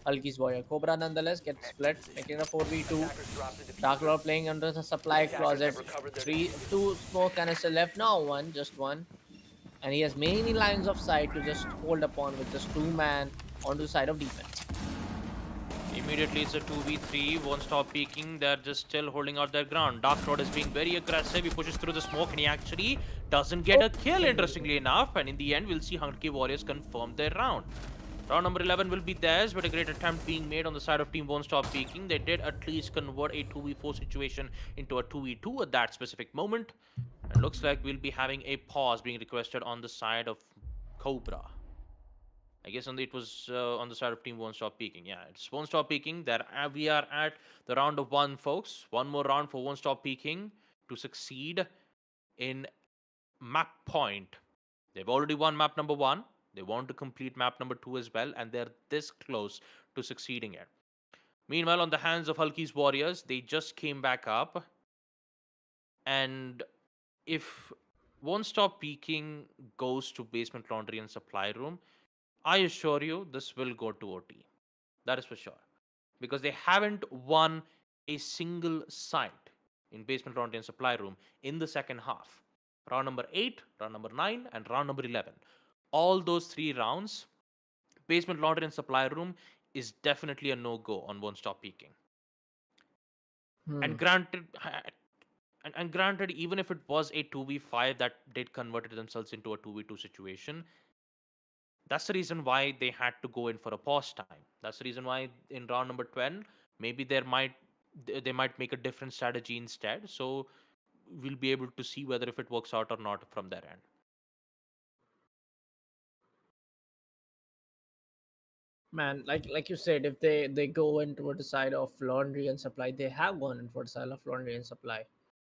Hulky's Warrior. Cobra nonetheless gets split, making it a 4v2. Attackers dropped the Dark Lord playing under the supply closet. 2 smoke canister left. Now one, just one. And he has many lines of sight to just hold upon with just 2 man onto the side of defense. Immediately it's a 2v3, won't stop peeking. They're just still holding out their ground. Dark Lord is being very aggressive. He pushes through the smoke and he actually doesn't get a kill, interestingly enough. And in the end, we'll see Hulky Warriors confirm their round. Round number 11 will be theirs, but a great attempt being made on the side of Team Won't Stop Peeking. They did at least convert a 2v4 situation into a 2v2 at that specific moment. And looks like we'll be having a pause being requested on the side of Cobra. I guess it was on the side of Team Won't Stop Peeking. Yeah, it's Won't Stop Peeking. We are at the round of 1, folks. 1 more round for Won't Stop Peeking to succeed in map point. They've already won map number 1. They want to complete map number 2 as well, and they're this close to succeeding it. Meanwhile, on the hands of Hulky's Warriors, they just came back up. And if Won't Stop Peeking goes to basement laundry and supply room, I assure you this will go to OT. That is for sure. Because they haven't won a single site in basement laundry and supply room in the second half. Round number 8, round number 9, and round number 11. All those 3 rounds, basement laundry and supply room is definitely a no-go on Won't Stop Peeking. And granted, even if it was a 2v5 that did convert themselves into a 2v2 situation, that's the reason why they had to go in for a pause time. That's the reason why in round number 12, maybe they might make a different strategy instead. So we'll be able to see whether if it works out or not from their end. Man, like you said, if they go in toward the side of laundry and supply, they have gone in for the side of laundry and supply.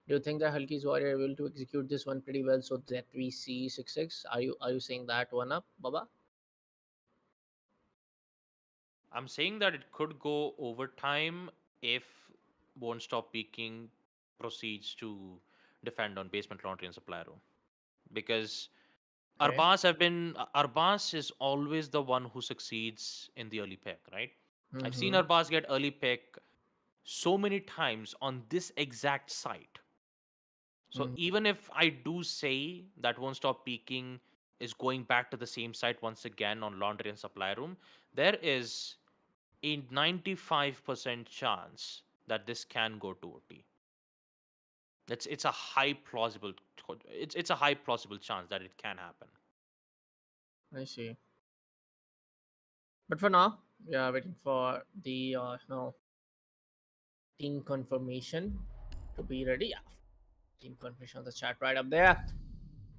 Do you think that Hulky's Warrior will to execute this one pretty well so that we see 6-6? Are you saying that one up, Baba? I'm saying that it could go overtime if Won't Stop Peeking proceeds to defend on basement laundry and supply room. Because Okay. Arbas is always the one who succeeds in the early pick, right? I've seen Arbas get early pick so many times on this exact site. So even if I do say that Won't Stop Peeking is going back to the same site once again on laundry and supply room, there is a 95% chance that this can go to OT. It's a high plausible chance that it can happen. I see. But for now, we are waiting for the team confirmation to be ready. Yeah, team confirmation on the chat right up there.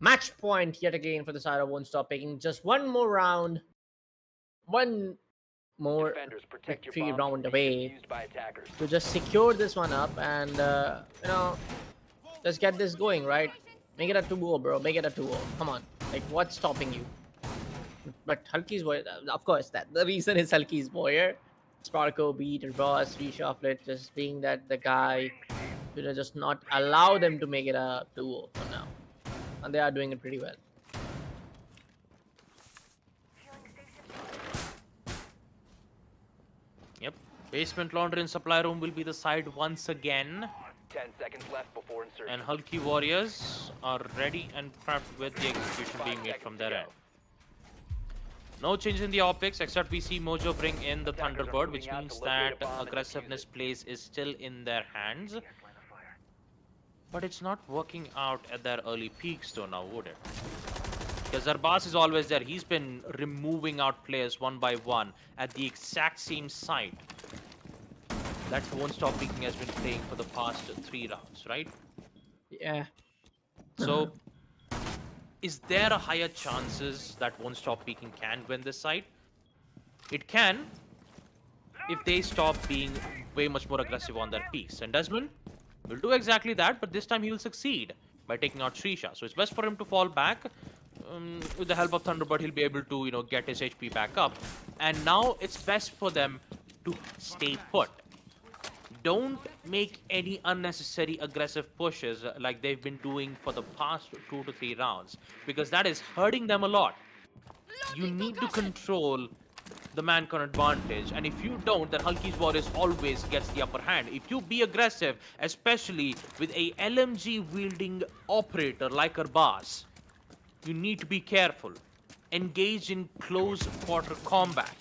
Match point yet again for the side of Won't Stop Peeking. Just one more round, one more Defenders, protect your victory bombs round from being away defused by attackers. to just secure this one up and let's get this going, right? Make it a 2-0, bro. Make it a 2-0. Come on. Like, what's stopping you? But Hulky's Warrior, of course, that the reason is Hulky's Warrior. Sparko beat or boss, reshuffle just being that the guy, just not allow them to make it a 2-0 for now. And they are doing it pretty well. Yep. Basement laundry and supply room will be the side once again. 10 seconds left before insertion. And Hulky Warriors are ready and prepped with the execution being made from their end. No change in the optics, except we see Mojo bring in the Attackers are Thunderbird, which moving out means to locate a that bomb and defuse aggressiveness it. plays is still in their hands. But it's not working out at their early peaks though now, would it? Because Zarbas is always there. He's been removing out players one by one at the exact same site. That's WontStopPeeking has been playing for the past 3 rounds, right? Yeah. So, is there a higher chances that WontStopPeeking can win this site? It can, if they stop being way much more aggressive on their peaks. And Desmond will do exactly that, but this time he will succeed by taking out Shrisha. So it's best for him to fall back. With the help of Thunderbird, he'll be able to, get his HP back up. And now it's best for them to stay put. Don't make any unnecessary aggressive pushes like they've been doing for the past 2 to 3 rounds, because that is hurting them a lot. You need to control the man-con advantage, and if you don't, then Hulky's Warriors always gets the upper hand. If you be aggressive, especially with a LMG-wielding operator like Arbaz, you need to be careful. Engage in close quarter combat.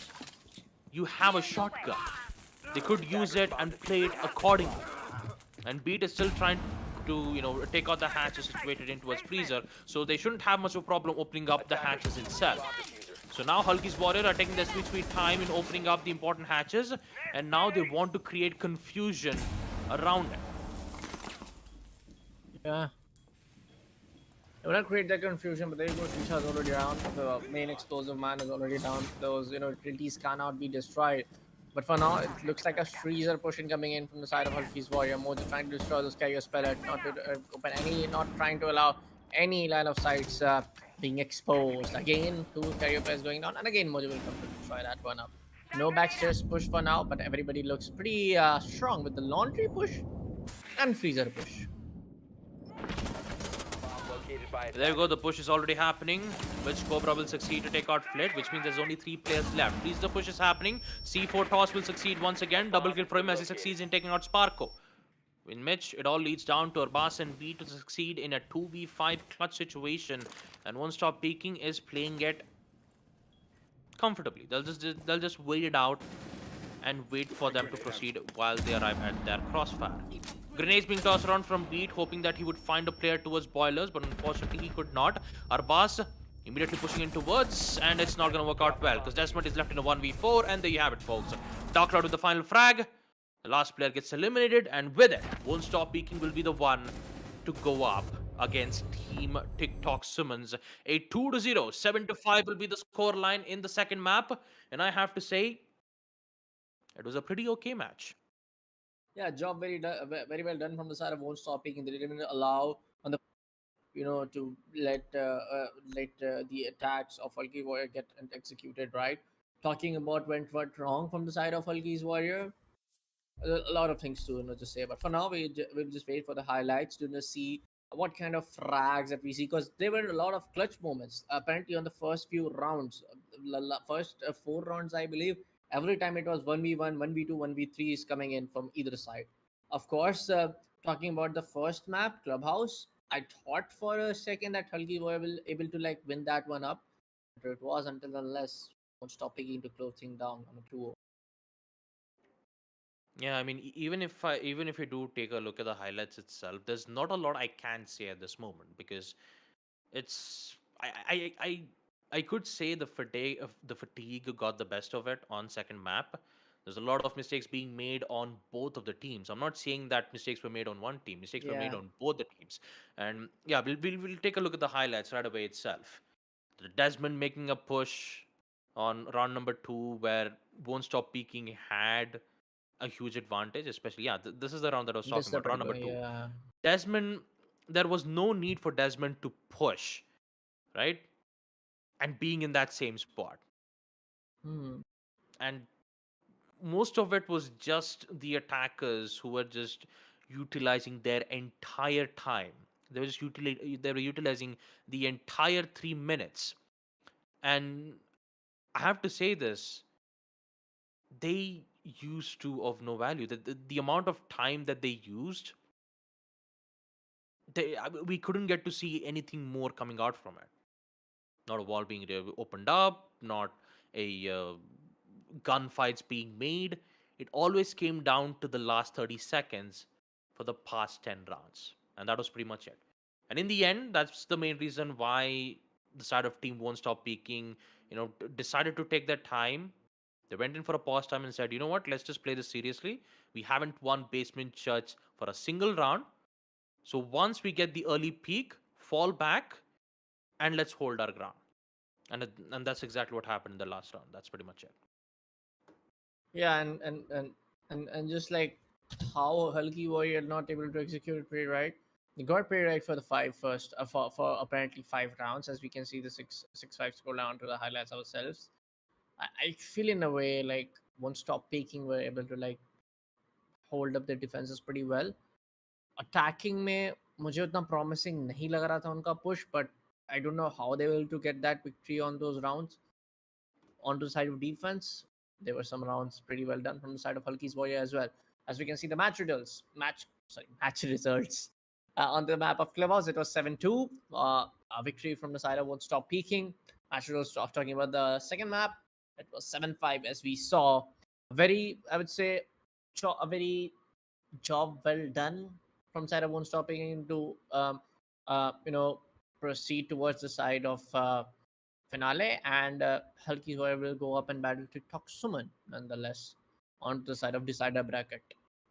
You have a shotgun. They could use it and play it accordingly. And Beat is still trying to, take out the hatches situated into his freezer, so they shouldn't have much of a problem opening up the hatches itself. So now Hulky's Warrior are taking their sweet time in opening up the important hatches, and now they want to create confusion around it. Yeah. They will not create that confusion, but there you go. Shisha is already down. The main explosive man is already down. Those, utilities cannot be destroyed. But for now, it looks like a freezer pushing coming in from the side of Hulky's Warrior. Mojo trying to destroy those carrier pellet, not to open any, not trying to allow any line of sights being exposed. Again, 2 carrier players going down, and again, Mojo will come to destroy that one up. No backstairs push for now, but everybody looks pretty strong with the laundry push and freezer push. There you go, the push is already happening, which Cobra will succeed to take out Flit, which means there's only 3 players left. Freezer push is happening. C4 toss will succeed once again. Double kill for him as he succeeds in taking out Sparko. In Mitch, it all leads down to Arbas and B to succeed in a 2v5 clutch situation, and WontStopPeeking is playing it comfortably. They'll just wait it out and wait for them to proceed while they arrive at their crossfire. Grenades being tossed around from Beat, hoping that he would find a player towards Boilers, but unfortunately he could not. Arbas immediately pushing in towards, and it's not going to work out well, because Desmond is left in a 1v4, and there you have it, folks. Dark Cloud with the final frag. The last player gets eliminated, and with it, WontStopPeeking will be the one to go up against Team TikTok Summons. A 2-0, 7-5 will be the score line in the second map, and I have to say, it was a pretty okay match. Yeah, job very well done from the side of WontStopPeeking. They didn't even allow on the to let the attacks of Hulky Warrior get executed. Right, talking about what wrong from the side of Hulky's Warrior. A lot of things to just say, but for now we'll just wait for the highlights to just see what kind of frags that we see, because there were a lot of clutch moments apparently on the first few rounds, first 4 rounds I believe. Every time it was 1v1, 1v2, 1v3 is coming in from either side. Of course, talking about the first map, Clubhouse, I thought for a second that Hulky were able to win that one up, but it was until unless WontStopPeeking to close things down on a 2-0. Yeah, I mean, even if you do take a look at the highlights itself, there's not a lot I can say at this moment, because it's I could say the fatigue got the best of it on second map. There's a lot of mistakes being made on both of the teams. I'm not saying that mistakes were made on one team. Mistakes were made Yeah. on both the teams. And yeah, we'll take a look at the highlights right away itself. Desmond making a push on round number 2, where WontStopPeeking had a huge advantage, especially, yeah, this is the round that I was This talking is a about, round number particular, 2. yeah. Desmond, there was no need for Desmond to push, right? And being in that same spot. Hmm. And most of it was just the attackers who were just utilizing their entire time. They were utilizing the entire 3 minutes. And I have to say this, they used to of no value. The amount of time that they used, we couldn't get to see anything more coming out from it. Not a wall being opened up, not a gunfights being made. It always came down to the last 30 seconds for the past 10 rounds. And that was pretty much it. And in the end, that's the main reason why the side of team won't stop peaking, decided to take their time. They went in for a pause time and said, you know what, let's just play this seriously. We haven't won Basement Church for a single round. So once we get the early peak, fall back and let's hold our ground. And that's exactly what happened in the last round. That's pretty much it. Yeah, and just like how Hulky Warrior not able to execute it pretty right. They got pretty right for the for apparently 5 rounds, as we can see the 6-5 scroll down to the highlights ourselves. I feel in a way like Won't Stop Peaking were able to like hold up their defenses pretty well. Attacking में मुझे उतना promising नहीं लग रहा था उनका push, but I don't know how they were able to get that victory on those rounds. Onto the side of defense, there were some rounds pretty well done from the side of Hulky's Warrior as well. As we can see, the match results on the map of Clubhouse. It was 7-2, a victory from the side of Won't Stop Peaking. Match results talking about the second map. It was 7-5, as we saw. I would say, a very job well done from side of Won't Stop Peaking to you know, proceed towards the side of finale, and Hulky Warrior will go up and battle TikTok Sumon nonetheless onto the side of decider bracket.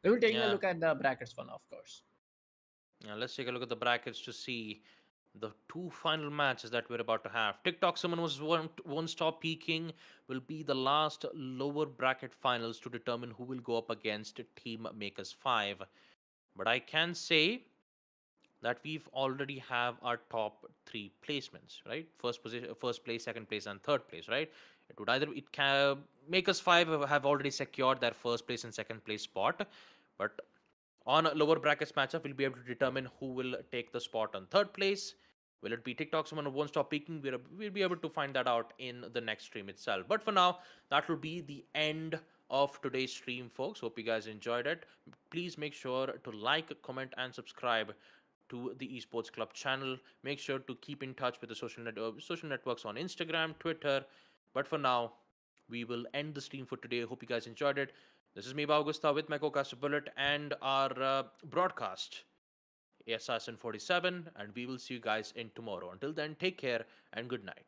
We will taking a Yeah. look at the brackets for now, of course. Now let's take a look at the brackets to see the two final matches that we're about to have. TikTok Summon was one stop peaking will be the last lower bracket finals to determine who will go up against Team Makers 5. But I can say that we've already have our top three placements, right? First position, first place, second place, and third place, right? It would either it can Makers 5 have already secured their first place and second place spot, but on a lower brackets matchup, we'll be able to determine who will take the spot on third place. Will it be TikTok someone who won't stop peaking? We'll be able to find that out in the next stream itself. But for now, that will be the end of today's stream, folks. Hope you guys enjoyed it. Please make sure to like, comment, and subscribe to the Esports Club channel. Make sure to keep in touch with the social networks on Instagram, Twitter. But for now, we will end the stream for today. Hope you guys enjoyed it. This is me, Augusta, with my co-caster Bullet and our broadcast, Assassin 47, and we will see you guys in tomorrow. Until then, take care and good night.